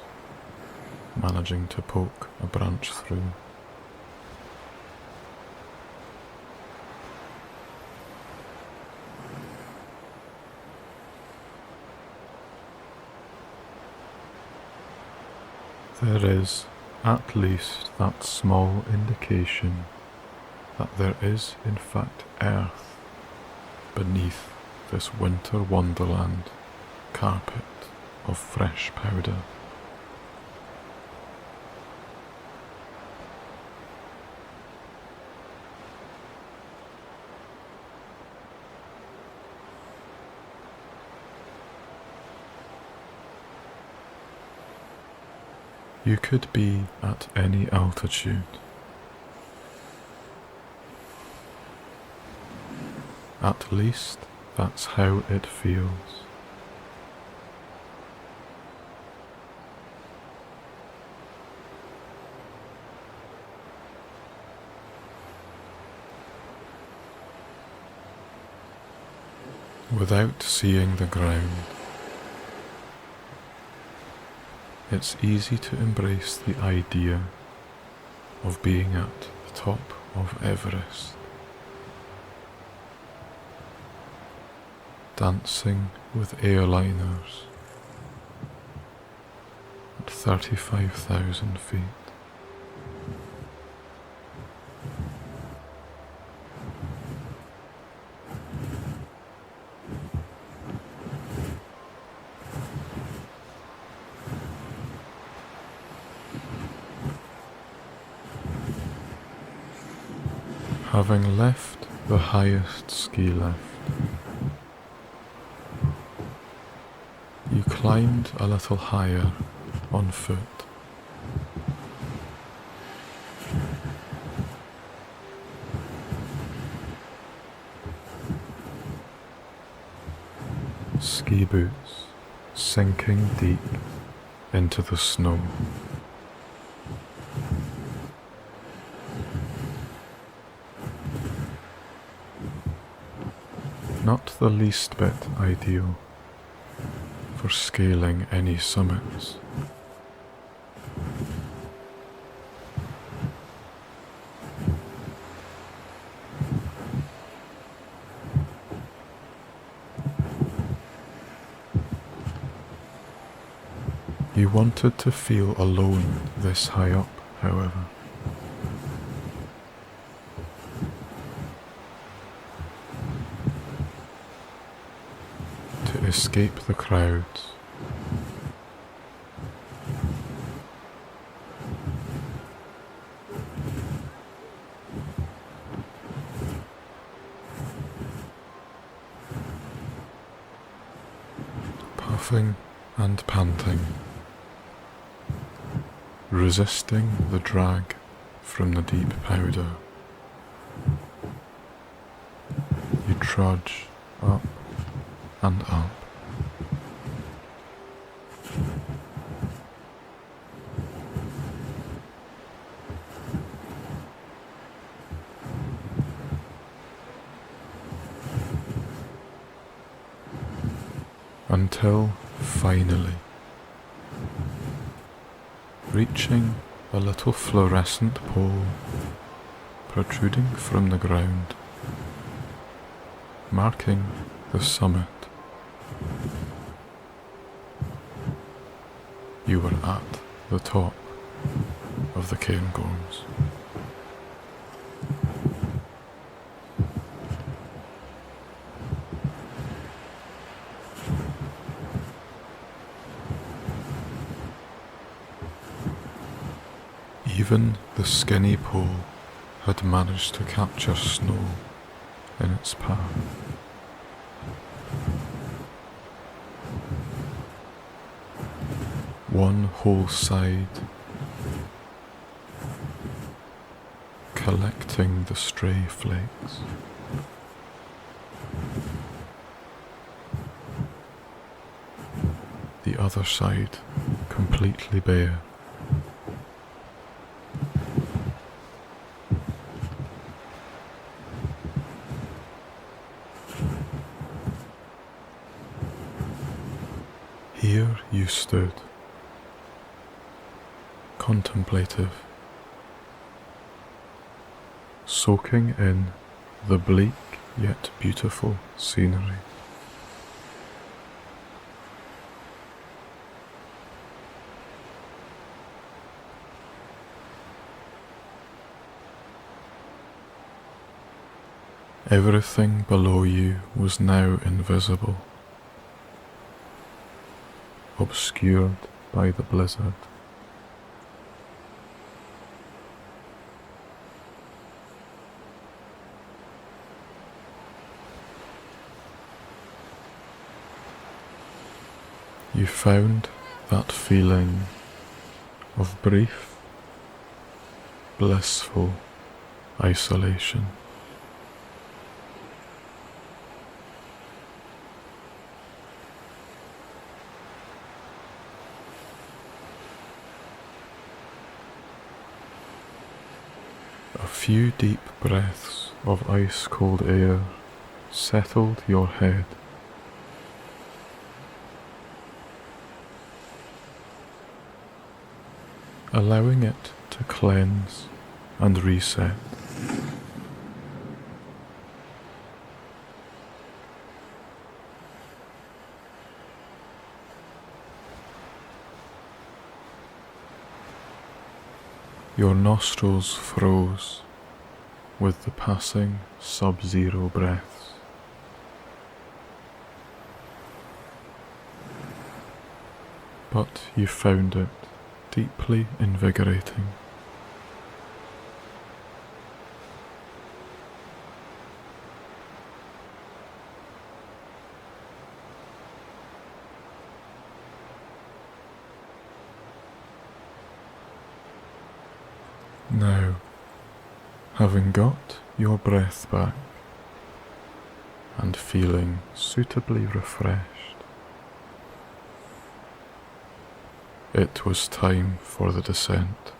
managing to poke a branch through. There is at least that small indication that there is in fact earth beneath this winter wonderland carpet of fresh powder. You could be at any altitude. At least that's how it feels. Without seeing the ground, it's easy to embrace the idea of being at the top of Everest, dancing with airliners at 35,000 feet. Having left the highest ski lift, you climbed a little higher on foot. Ski boots sinking deep into the snow. Not the least bit ideal for scaling any summits. You wanted to feel alone this high up, however. Escape the crowds. Puffing and panting, resisting the drag from the deep powder. You trudge up and up. Until finally, reaching a little fluorescent pole protruding from the ground, marking the summit, you were at the top of the Cairngorms. Even the skinny pole had managed to capture snow in its path. One whole side collecting the stray flakes. The other side completely bare. Here you stood, contemplative, soaking in the bleak yet beautiful scenery. Everything below you was now invisible, obscured by the blizzard. You found that feeling of brief, blissful isolation. A few deep breaths of ice-cold air settled your head. Allowing it to cleanse and reset. Your nostrils froze with the passing sub-zero breaths. But you found it deeply invigorating. Now, having got your breath back and feeling suitably refreshed, it was time for the descent.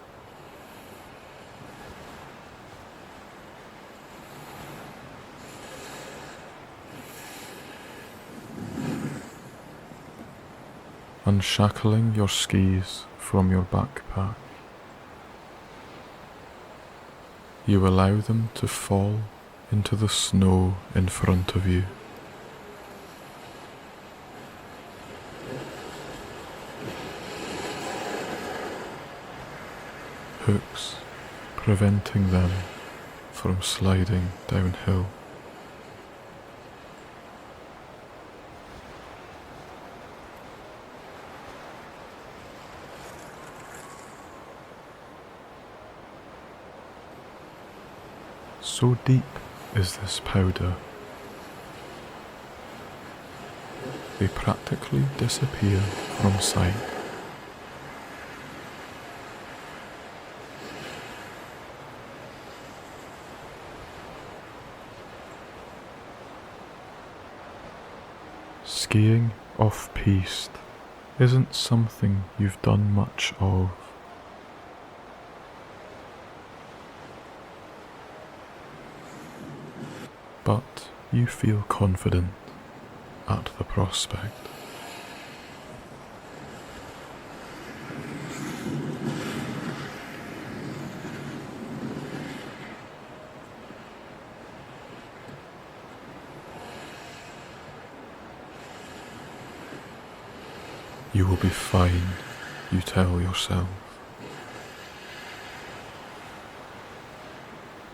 Unshackling your skis from your backpack, you allow them to fall into the snow in front of you. Hooks preventing them from sliding downhill. So deep is this powder, they practically disappear from sight. Skiing off-piste isn't something you've done much of. But you feel confident at the prospect. You will be fine, you tell yourself.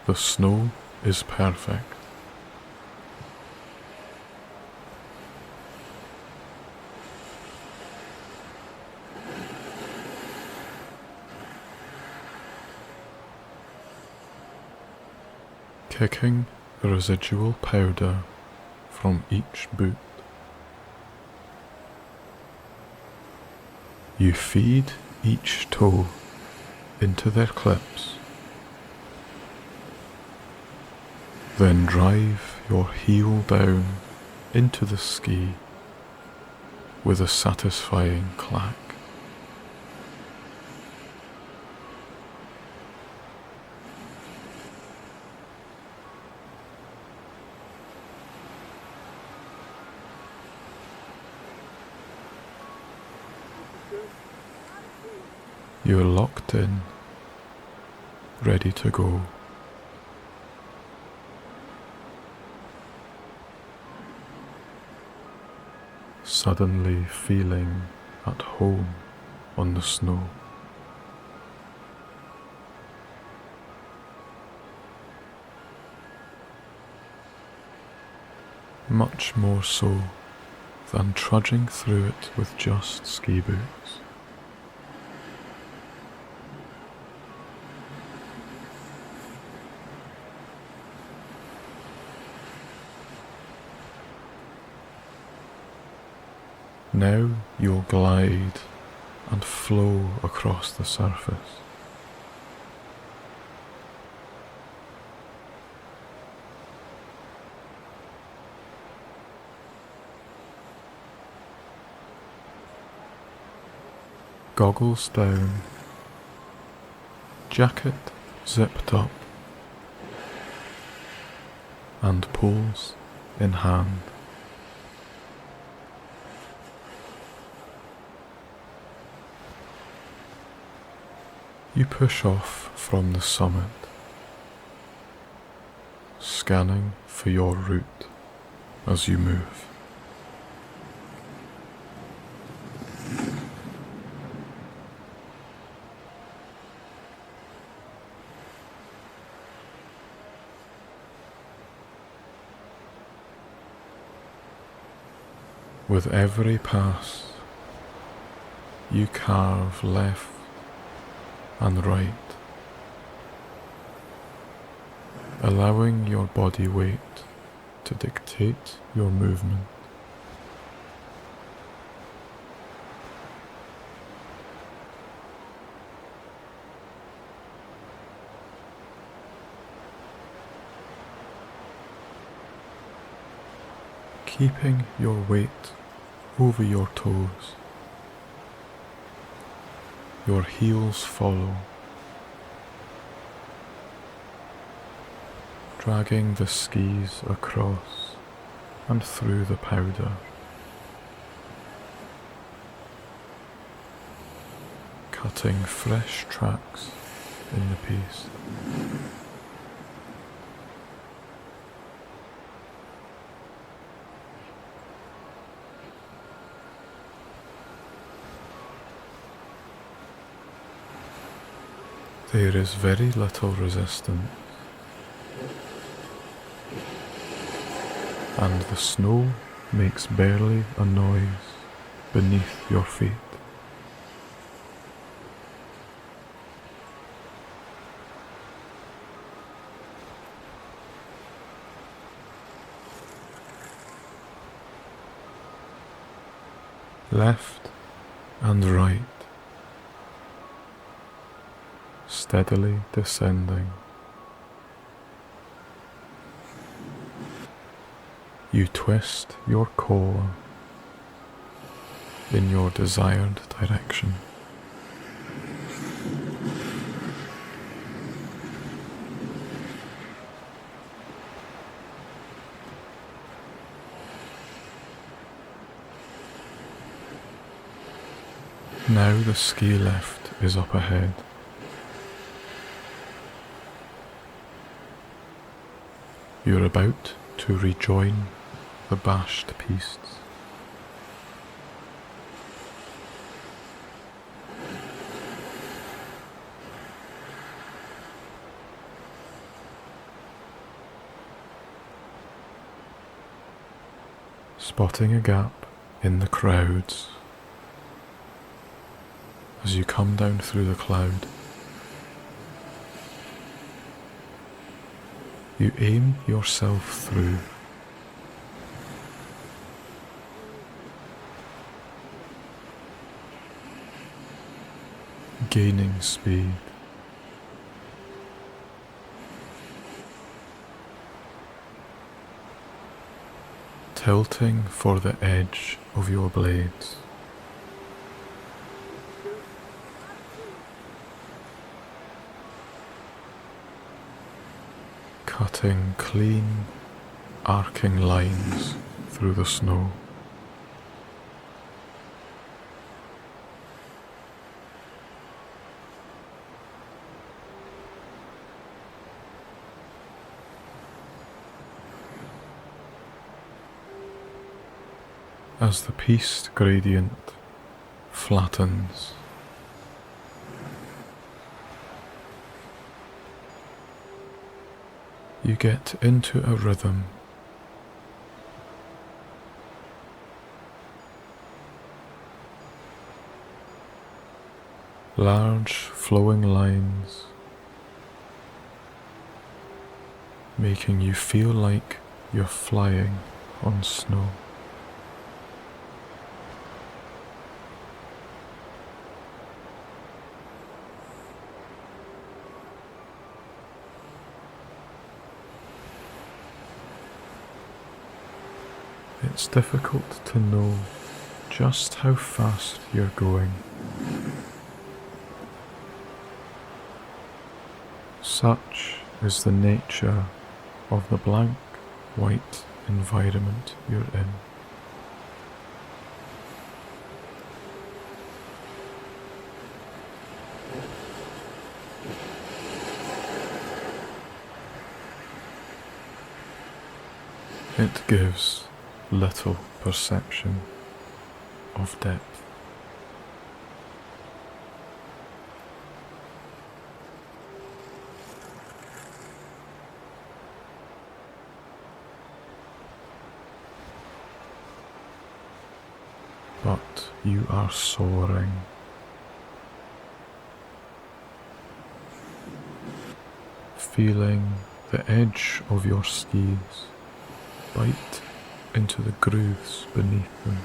The snow is perfect. Kicking the residual powder from each boot. You feed each toe into their clips, then drive your heel down into the ski with a satisfying clack. You're locked in, ready to go. Suddenly feeling at home on the snow. Much more so than trudging through it with just ski boots. Now you'll glide and flow across the surface. Goggles down, jacket zipped up, and poles in hand. You push off from the summit, scanning for your route as you move. With every pass, you carve left and right, allowing your body weight to dictate your movement. Keeping your weight over your toes. Your heels follow, dragging the skis across and through the powder. Cutting fresh tracks in the piece. There is very little resistance, and the snow makes barely a noise beneath your feet. Left and right, steadily descending. You twist your core in your desired direction. Now the ski lift is up ahead. You're about to rejoin the bashed beasts. Spotting a gap in the crowds as you come down through the cloud, you aim yourself through. Gaining speed. Tilting for the edge of your blades. Cutting clean, arcing lines through the snow. As the piste gradient flattens, you get into a rhythm. Large flowing lines, making you feel like you're flying on snow. It's difficult to know just how fast you're going. Such is the nature of the blank white environment you're in. It gives little perception of depth. But you are soaring. Feeling the edge of your skis bite into the grooves beneath them.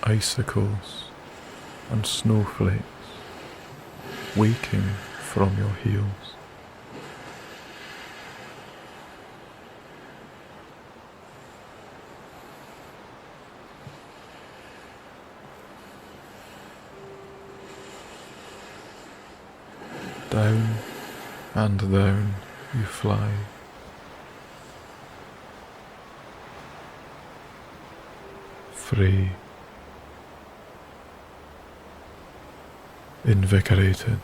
Icicles and snowflakes waking from your heels. Down and down you fly. Free. Invigorated.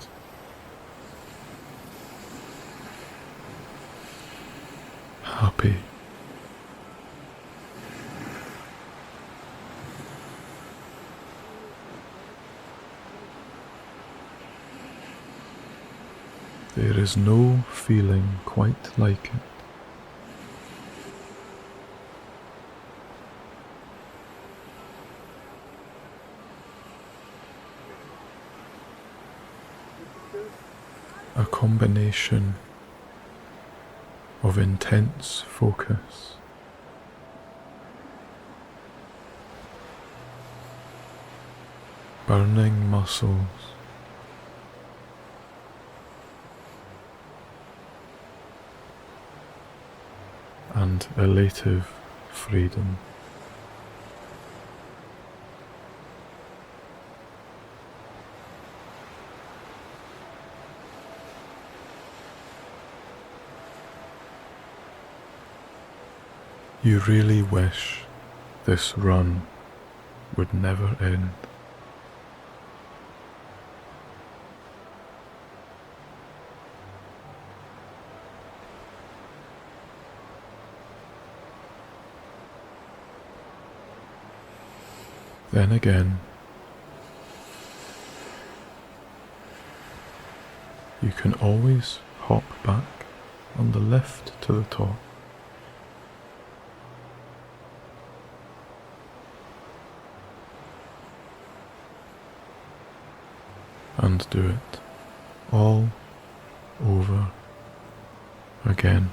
Happy. There is no feeling quite like it. A combination of intense focus, burning muscles, and elative freedom. You really wish this run would never end. Then again, you can always hop back on the lift to the top. And do it all over again.